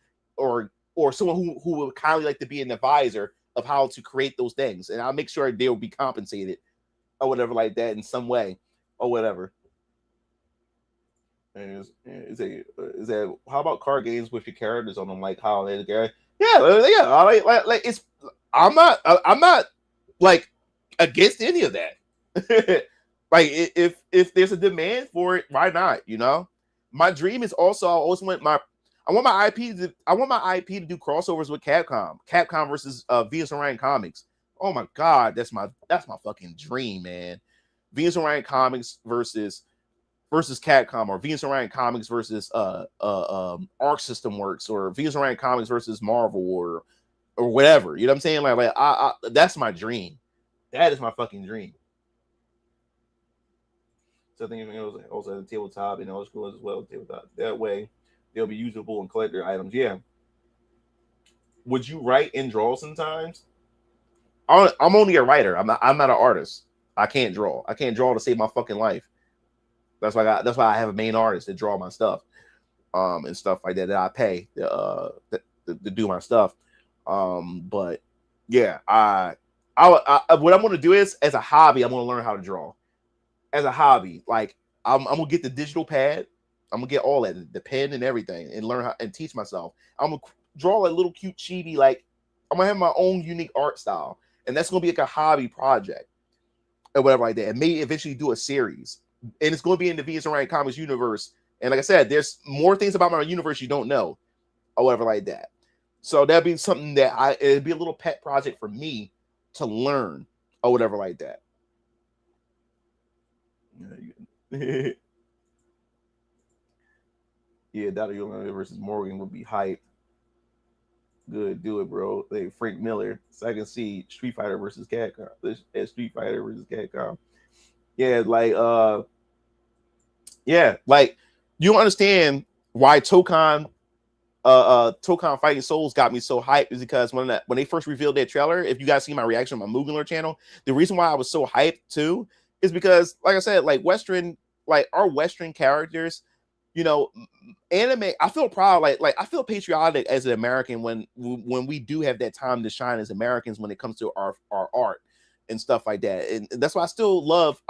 someone who would kindly like to be an advisor of how to create those things, and I'll make sure they will be compensated or whatever like that in some way or whatever. Is that how about card games with your characters on them, like how they yeah like it's I'm not like against any of that. Like if there's a demand for it, why not? My dream is also I want my IP to do crossovers with Capcom versus Venus Orion Comics. Oh my god, that's my fucking dream, man. Venus Orion Comics versus Capcom, or Venus Orion Comics versus Arc System Works, or Venus Orion Comics versus Marvel, or whatever. You know what I'm saying? Like I that's my dream. That is my fucking dream. So I think it was also at the tabletop and old school as well. Tabletop. That way they'll be usable and collector items. Yeah. Would you write and draw sometimes? I'm only a writer. I'm not an artist. I can't draw. I can't draw to save my fucking life. That's why I have a main artist to draw my stuff, and stuff like that I pay to do my stuff. But yeah, what I'm gonna do is, as a hobby, I'm gonna learn how to draw. As a hobby, like I'm gonna get the digital pad, I'm gonna get all that, the pen and everything, and learn how and teach myself. I'm gonna draw a little cute chibi, like I'm gonna have my own unique art style, and that's gonna be like a hobby project or whatever like that, and maybe eventually do a series. And it's going to be in the Venus and Orion Comics universe. And like I said, there's more things about my universe you don't know, or whatever like that. So that'd be something that it'd be a little pet project for me to learn, or whatever like that. Yeah, Dr. Young versus Morgan would be hype. Good, do it, bro. Like Frank Miller, Second Seed, Street Fighter versus Capcom. Street Fighter versus Capcom. Yeah, like you don't understand why Tokon Fighting Souls got me so hyped is because when they first revealed that trailer, if you guys see my reaction on my Moogler channel, the reason why I was so hyped too is because, like I said, like our Western characters, you know, anime. I feel proud, like I feel patriotic as an American when we do have that time to shine as Americans when it comes to our art and stuff like that. And that's why I still love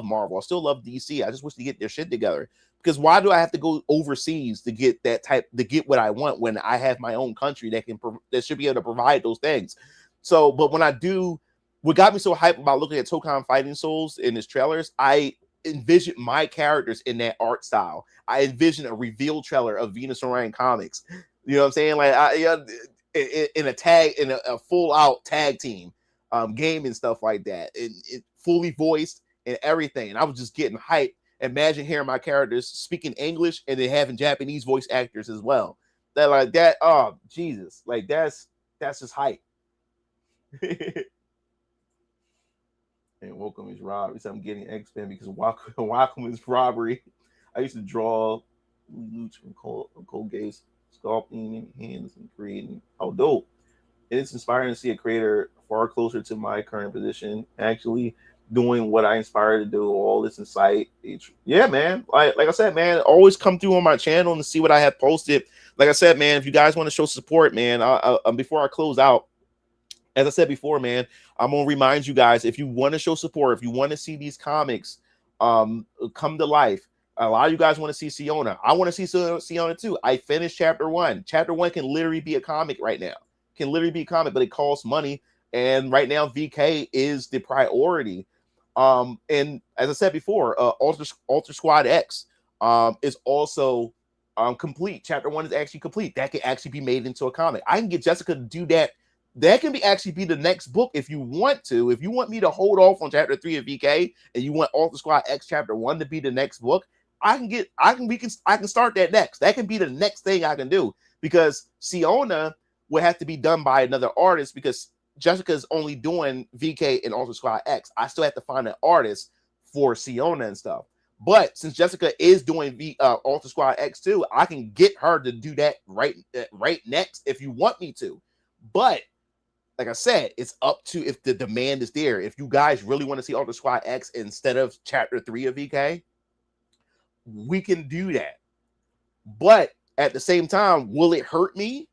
Marvel. I still love DC. I just wish to get their shit together. Because why do I have to go overseas to get what I want when I have my own country that should be able to provide those things? So, but when I do, what got me so hyped about looking at Tokon Fighting Souls in his trailers, I envision my characters in that art style. I envision a reveal trailer of Venus Orion comics. You know what I'm saying? Like in a full out tag team game and stuff like that. It fully voiced and everything. And I was just getting hyped. Imagine hearing my characters speaking English and then having Japanese voice actors as well. That oh Jesus, like that's just hype. And welcome is robbery. So I'm getting X-Men because Wacom is robbery. I used to draw loots from cold gaze, sculpting hands and creating. Oh, dope! It's inspiring to see a creator far closer to my current position actually doing what I inspired to do, all this in sight. Yeah, man. Like I said, man, always come through on my channel and see what I have posted. Like I said, man, if you guys want to show support, man, before I close out, as I said before, man, I'm gonna remind you guys, if you want to show support, if you want to see these comics come to life, a lot of you guys want to see Siona. I want to see Siona too. I finished chapter 1. Chapter 1 can literally be a comic right now. Can literally be a comic, but it costs money. And right now, VK is the priority. And as I said before, Ultra Squad X is also complete. Chapter 1 is actually complete. That can actually be made into a comic. I can get Jessica to do that. That can actually be the next book if you want to. If you want me to hold off on chapter 3 of VK and you want Ultra Squad X chapter 1 to be the next book, I can start that next. That can be the next thing I can do, because Siona would have to be done by another artist because Jessica's only doing VK and Ultra Squad X. I still have to find an artist for Siona and stuff. But since Jessica is doing Ultra Squad X too, I can get her to do that right next if you want me to. But like I said, it's up to if the demand is there. If you guys really want to see Ultra Squad X instead of chapter 3 of VK, we can do that. But at the same time, will it hurt me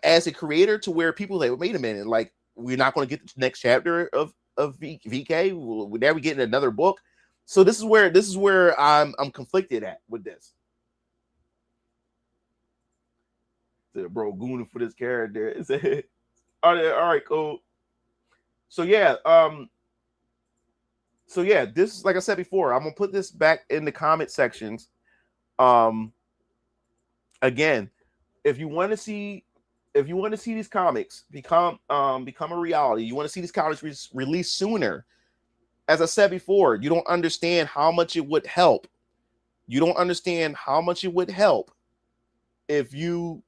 as a creator to where people like, wait a minute, like, we're not going to get the next chapter of VK? We're never getting another book. So this is where I'm conflicted at with this. Bro, gooning for this character. All right, cool. So yeah, this is, like I said before, I'm gonna put this back in the comment sections. Again, if you want to see these comics become a reality, you want to see these comics released sooner. As I said before, you don't understand how much it would help. You don't understand how much it would help if you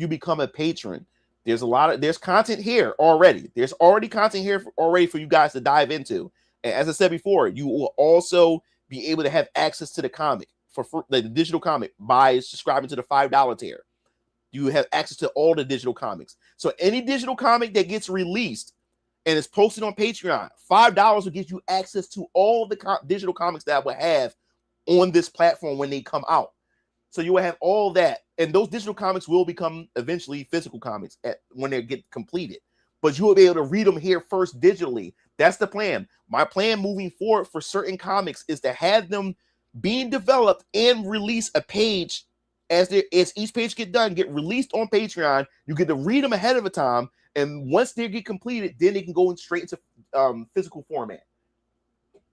become a patron. There's content here already. There's already content here already for you guys to dive into. And as I said before, you will also be able to have access to the comic for the digital comic by subscribing to the $5 tier. You have access to all the digital comics. So any digital comic that gets released and is posted on Patreon, $5 will give you access to all the digital comics that I will have on this platform when they come out. So you will have all that, and those digital comics will become eventually physical comics when they get completed. But you will be able to read them here first digitally. That's the plan. My plan moving forward for certain comics is to have them being developed and release a page as each page get released on Patreon. You get to read them ahead of a time, and once they get completed, then they can go straight into physical format.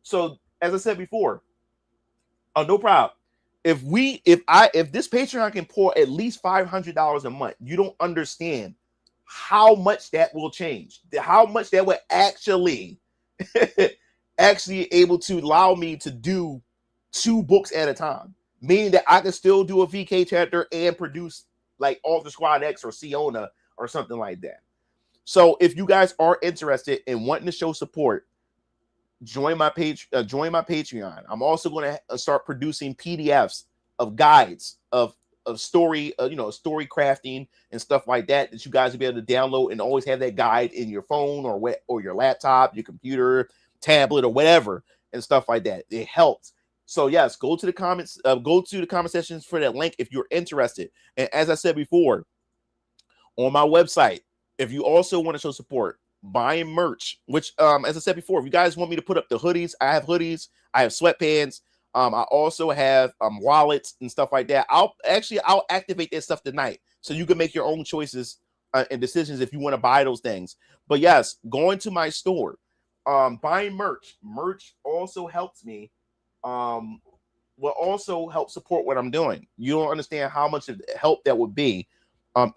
So as I said before, no problem. If this Patreon can pour at least $500 a month, you don't understand how much that will change, how much that will actually able to allow me to do 2 books at a time, meaning that I can still do a VK chapter and produce like Ultra Squad X or Siona or something like that. So if you guys are interested in wanting to show support, join my Patreon. I'm also going to start producing PDFs of guides of story, story crafting and stuff like that you guys will be able to download and always have that guide in your phone or your laptop, your computer, tablet, or whatever, and stuff like that. It helps. So yes, go to the comments, go to the comment sections for that link if you're interested. And as I said before, on my website, if you also want to show support, buying merch, which as I said before, if you guys want me to put up the hoodies, I have hoodies, I have sweatpants. I also have wallets and stuff like that. I'll activate that stuff tonight, so you can make your own choices and decisions if you want to buy those things. But yes, going to my store, buying merch also helps me. Will also help support what I'm doing. You don't understand how much of help that would be,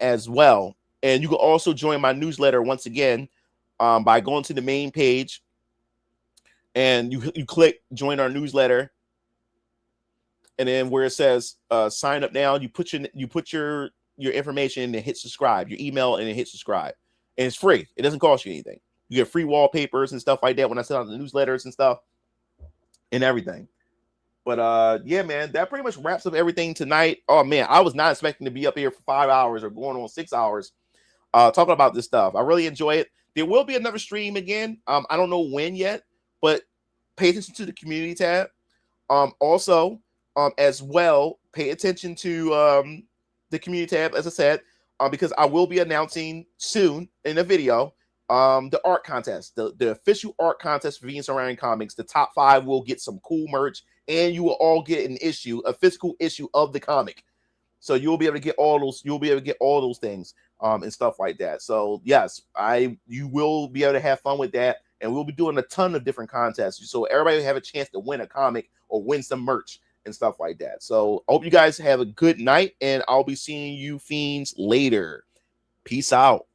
as well. And you can also join my newsletter once again, by going to the main page, and you click join our newsletter. And then where it says sign up now, you put your information and hit subscribe, your email, and then hit subscribe. And it's free. It doesn't cost you anything. You get free wallpapers and stuff like that when I send out the newsletters and stuff and everything. But yeah, man, that pretty much wraps up everything tonight. Oh man, I was not expecting to be up here for 5 hours or going on 6 hours talking about this stuff. I really enjoy it. There will be another stream again. I don't know when yet, but pay attention to the community tab. Also, as well, pay attention to the community tab, as I said, because I will be announcing soon in a video the art contest, the official art contest for Venus Orion Comics. The top 5 will get some cool merch, and you will all get a physical issue of the comic. So you'll be able to get all those. You'll be able to get all those things and stuff like that. So yes, you will be able to have fun with that, and we'll be doing a ton of different contests, so everybody will have a chance to win a comic or win some merch and stuff like that. So I hope you guys have a good night, and I'll be seeing you fiends later. Peace out.